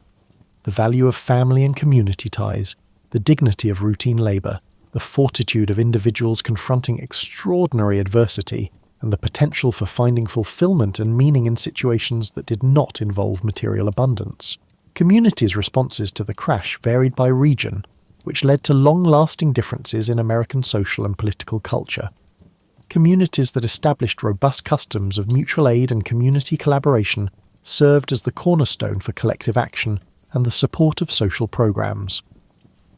The value of family and community ties, the dignity of routine labor, the fortitude of individuals confronting extraordinary adversity, and the potential for finding fulfillment and meaning in situations that did not involve material abundance. Communities' responses to the crash varied by region, which led to long-lasting differences in American social and political culture. Communities that established robust customs of mutual aid and community collaboration served as the cornerstone for collective action and the support of social programs.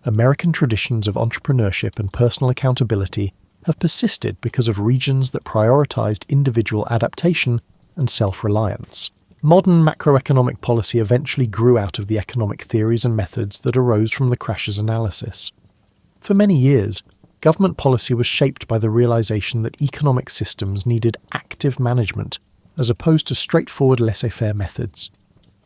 American traditions of entrepreneurship and personal accountability have persisted because of regions that prioritized individual adaptation and self-reliance. Modern macroeconomic policy eventually grew out of the economic theories and methods that arose from the crash's analysis. For many years, government policy was shaped by the realization that economic systems needed active management as opposed to straightforward laissez-faire methods.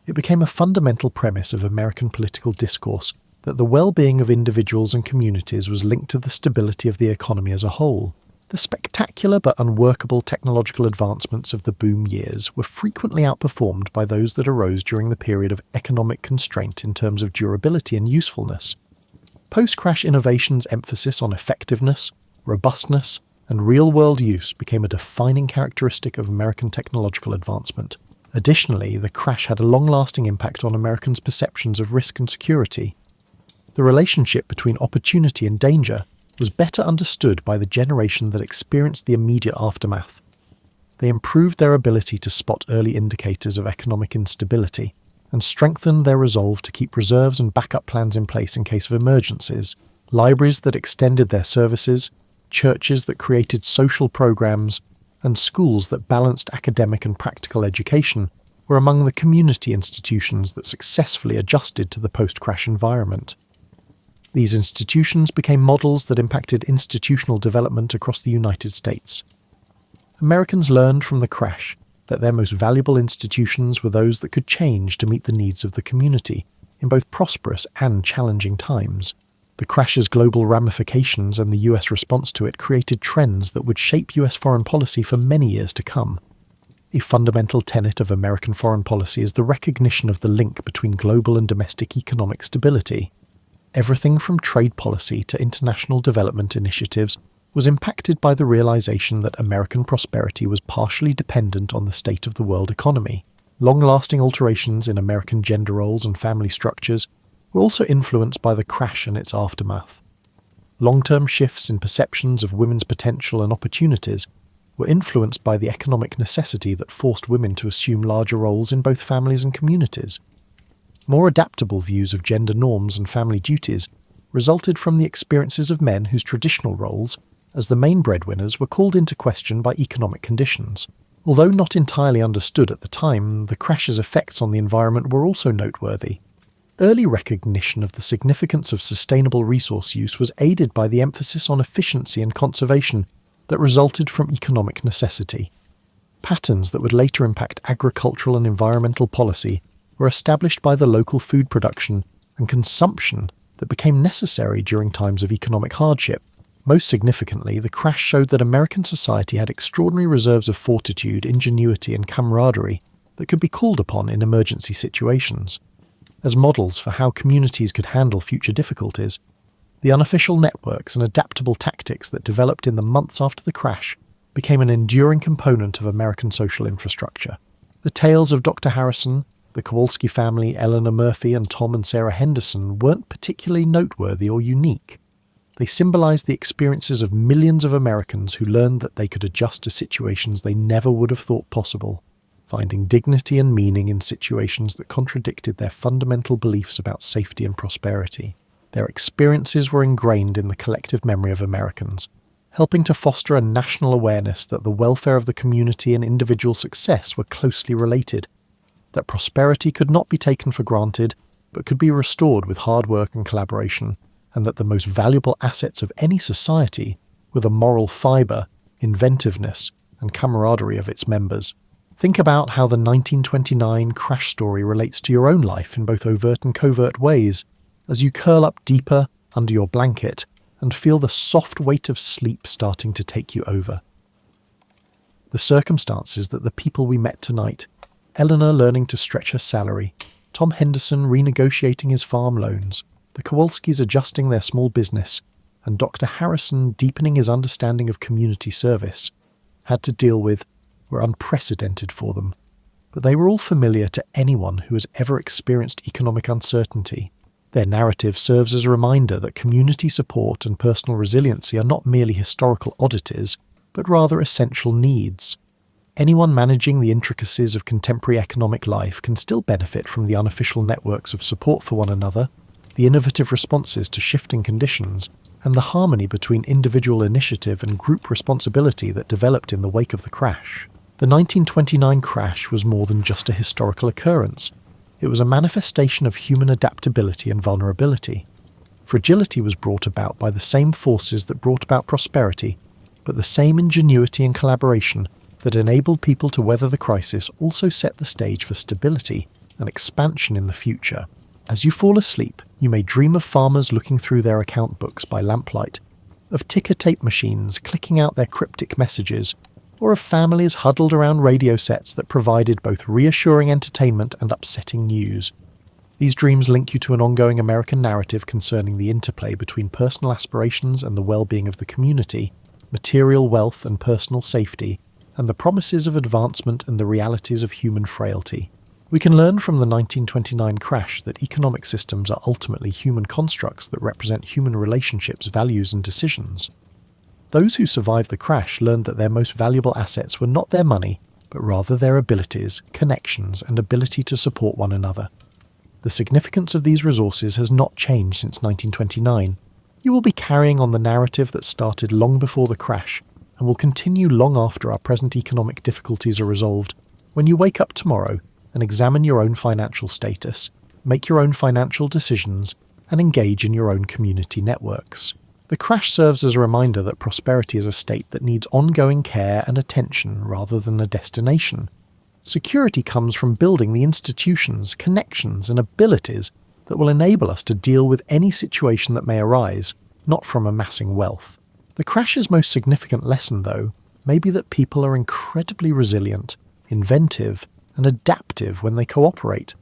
It became a fundamental premise of American political discourse that the well-being of individuals and communities was linked to the stability of the economy as a whole. The spectacular but unworkable technological advancements of the boom years were frequently outperformed by those that arose during the period of economic constraint in terms of durability and usefulness. Post-crash innovation's emphasis on effectiveness, robustness, and real-world use became a defining characteristic of American technological advancement. Additionally, the crash had a long-lasting impact on Americans' perceptions of risk and security. The relationship between opportunity and danger was better understood by the generation that experienced the immediate aftermath. They improved their ability to spot early indicators of economic instability and strengthened their resolve to keep reserves and backup plans in place in case of emergencies. Libraries that extended their services, churches that created social programs, and schools that balanced academic and practical education were among the community institutions that successfully adjusted to the post-crash environment. These institutions became models that impacted institutional development across the United States. Americans learned from the crash that their most valuable institutions were those that could change to meet the needs of the community in both prosperous and challenging times. The crash's global ramifications and the US response to it created trends that would shape US foreign policy for many years to come. A fundamental tenet of American foreign policy is the recognition of the link between global and domestic economic stability. Everything from trade policy to international development initiatives was impacted by the realization that American prosperity was partially dependent on the state of the world economy. Long-lasting alterations in American gender roles and family structures were also influenced by the crash and its aftermath. Long-term shifts in perceptions of women's potential and opportunities were influenced by the economic necessity that forced women to assume larger roles in both families and communities. More adaptable views of gender norms and family duties resulted from the experiences of men whose traditional roles, as the main breadwinners, were called into question by economic conditions. Although not entirely understood at the time, the crash's effects on the environment were also noteworthy. Early recognition of the significance of sustainable resource use was aided by the emphasis on efficiency and conservation that resulted from economic necessity. Patterns that would later impact agricultural and environmental policy were established by the local food production and consumption that became necessary during times of economic hardship. Most significantly, the crash showed that American society had extraordinary reserves of fortitude, ingenuity, and camaraderie that could be called upon in emergency situations. As models for how communities could handle future difficulties, the unofficial networks and adaptable tactics that developed in the months after the crash became an enduring component of American social infrastructure. The tales of Dr. Harrison, the Kowalski family, Eleanor Murphy, and Tom and Sarah Henderson weren't particularly noteworthy or unique. They symbolized the experiences of millions of Americans who learned that they could adjust to situations they never would have thought possible, finding dignity and meaning in situations that contradicted their fundamental beliefs about safety and prosperity. Their experiences were ingrained in the collective memory of Americans, helping to foster a national awareness that the welfare of the community and individual success were closely related, that prosperity could not be taken for granted, but could be restored with hard work and collaboration, and that the most valuable assets of any society were the moral fibre, inventiveness, and camaraderie of its members. Think about how the 1929 crash story relates to your own life in both overt and covert ways, as you curl up deeper under your blanket and feel the soft weight of sleep starting to take you over. The circumstances that the people we met tonight, Eleanor learning to stretch her salary, Tom Henderson renegotiating his farm loans, the Kowalskis adjusting their small business, and Dr. Harrison deepening his understanding of community service, had to deal with were unprecedented for them, but they were all familiar to anyone who has ever experienced economic uncertainty. Their narrative serves as a reminder that community support and personal resiliency are not merely historical oddities, but rather essential needs. Anyone managing the intricacies of contemporary economic life can still benefit from the unofficial networks of support for one another, the innovative responses to shifting conditions, and the harmony between individual initiative and group responsibility that developed in the wake of the crash. The 1929 crash was more than just a historical occurrence. It was a manifestation of human adaptability and vulnerability. Fragility was brought about by the same forces that brought about prosperity, but the same ingenuity and collaboration that enabled people to weather the crisis also set the stage for stability and expansion in the future. As you fall asleep, you may dream of farmers looking through their account books by lamplight, of ticker tape machines clicking out their cryptic messages, or of families huddled around radio sets that provided both reassuring entertainment and upsetting news. These dreams link you to an ongoing American narrative concerning the interplay between personal aspirations and the well-being of the community, material wealth and personal safety, and the promises of advancement and the realities of human frailty. We can learn from the 1929 crash that economic systems are ultimately human constructs that represent human relationships, values, and decisions. Those who survived the crash learned that their most valuable assets were not their money, but rather their abilities, connections, and ability to support one another. The significance of these resources has not changed since 1929. You will be carrying on the narrative that started long before the crash, and will continue long after our present economic difficulties are resolved, when you wake up tomorrow and examine your own financial status, make your own financial decisions, and engage in your own community networks. The crash serves as a reminder that prosperity is a state that needs ongoing care and attention rather than a destination. Security comes from building the institutions, connections, and abilities that will enable us to deal with any situation that may arise, not from amassing wealth. The crash's most significant lesson, though, may be that people are incredibly resilient, inventive, and adaptive when they cooperate.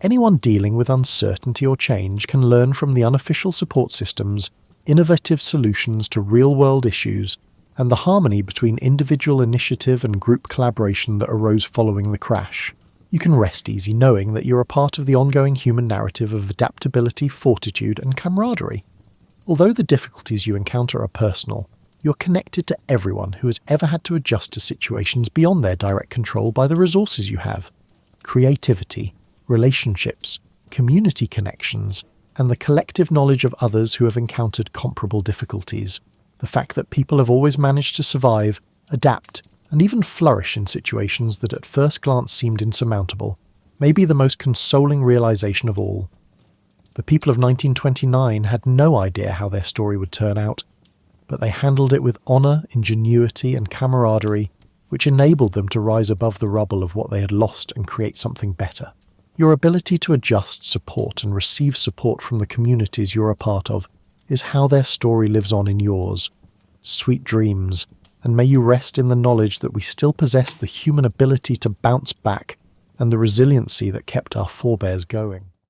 Anyone dealing with uncertainty or change can learn from the unofficial support systems, innovative solutions to real-world issues, and the harmony between individual initiative and group collaboration that arose following the crash. You can rest easy knowing that you're a part of the ongoing human narrative of adaptability, fortitude, and camaraderie. Although the difficulties you encounter are personal, you're connected to everyone who has ever had to adjust to situations beyond their direct control by the resources you have. Creativity, relationships, community connections, and the collective knowledge of others who have encountered comparable difficulties. The fact that people have always managed to survive, adapt, and even flourish in situations that at first glance seemed insurmountable may be the most consoling realization of all. The people of 1929 had no idea how their story would turn out, but they handled it with honour, ingenuity, and camaraderie, which enabled them to rise above the rubble of what they had lost and create something better. Your ability to adjust, support, and receive support from the communities you're a part of is how their story lives on in yours. Sweet dreams, and may you rest in the knowledge that we still possess the human ability to bounce back and the resiliency that kept our forebears going.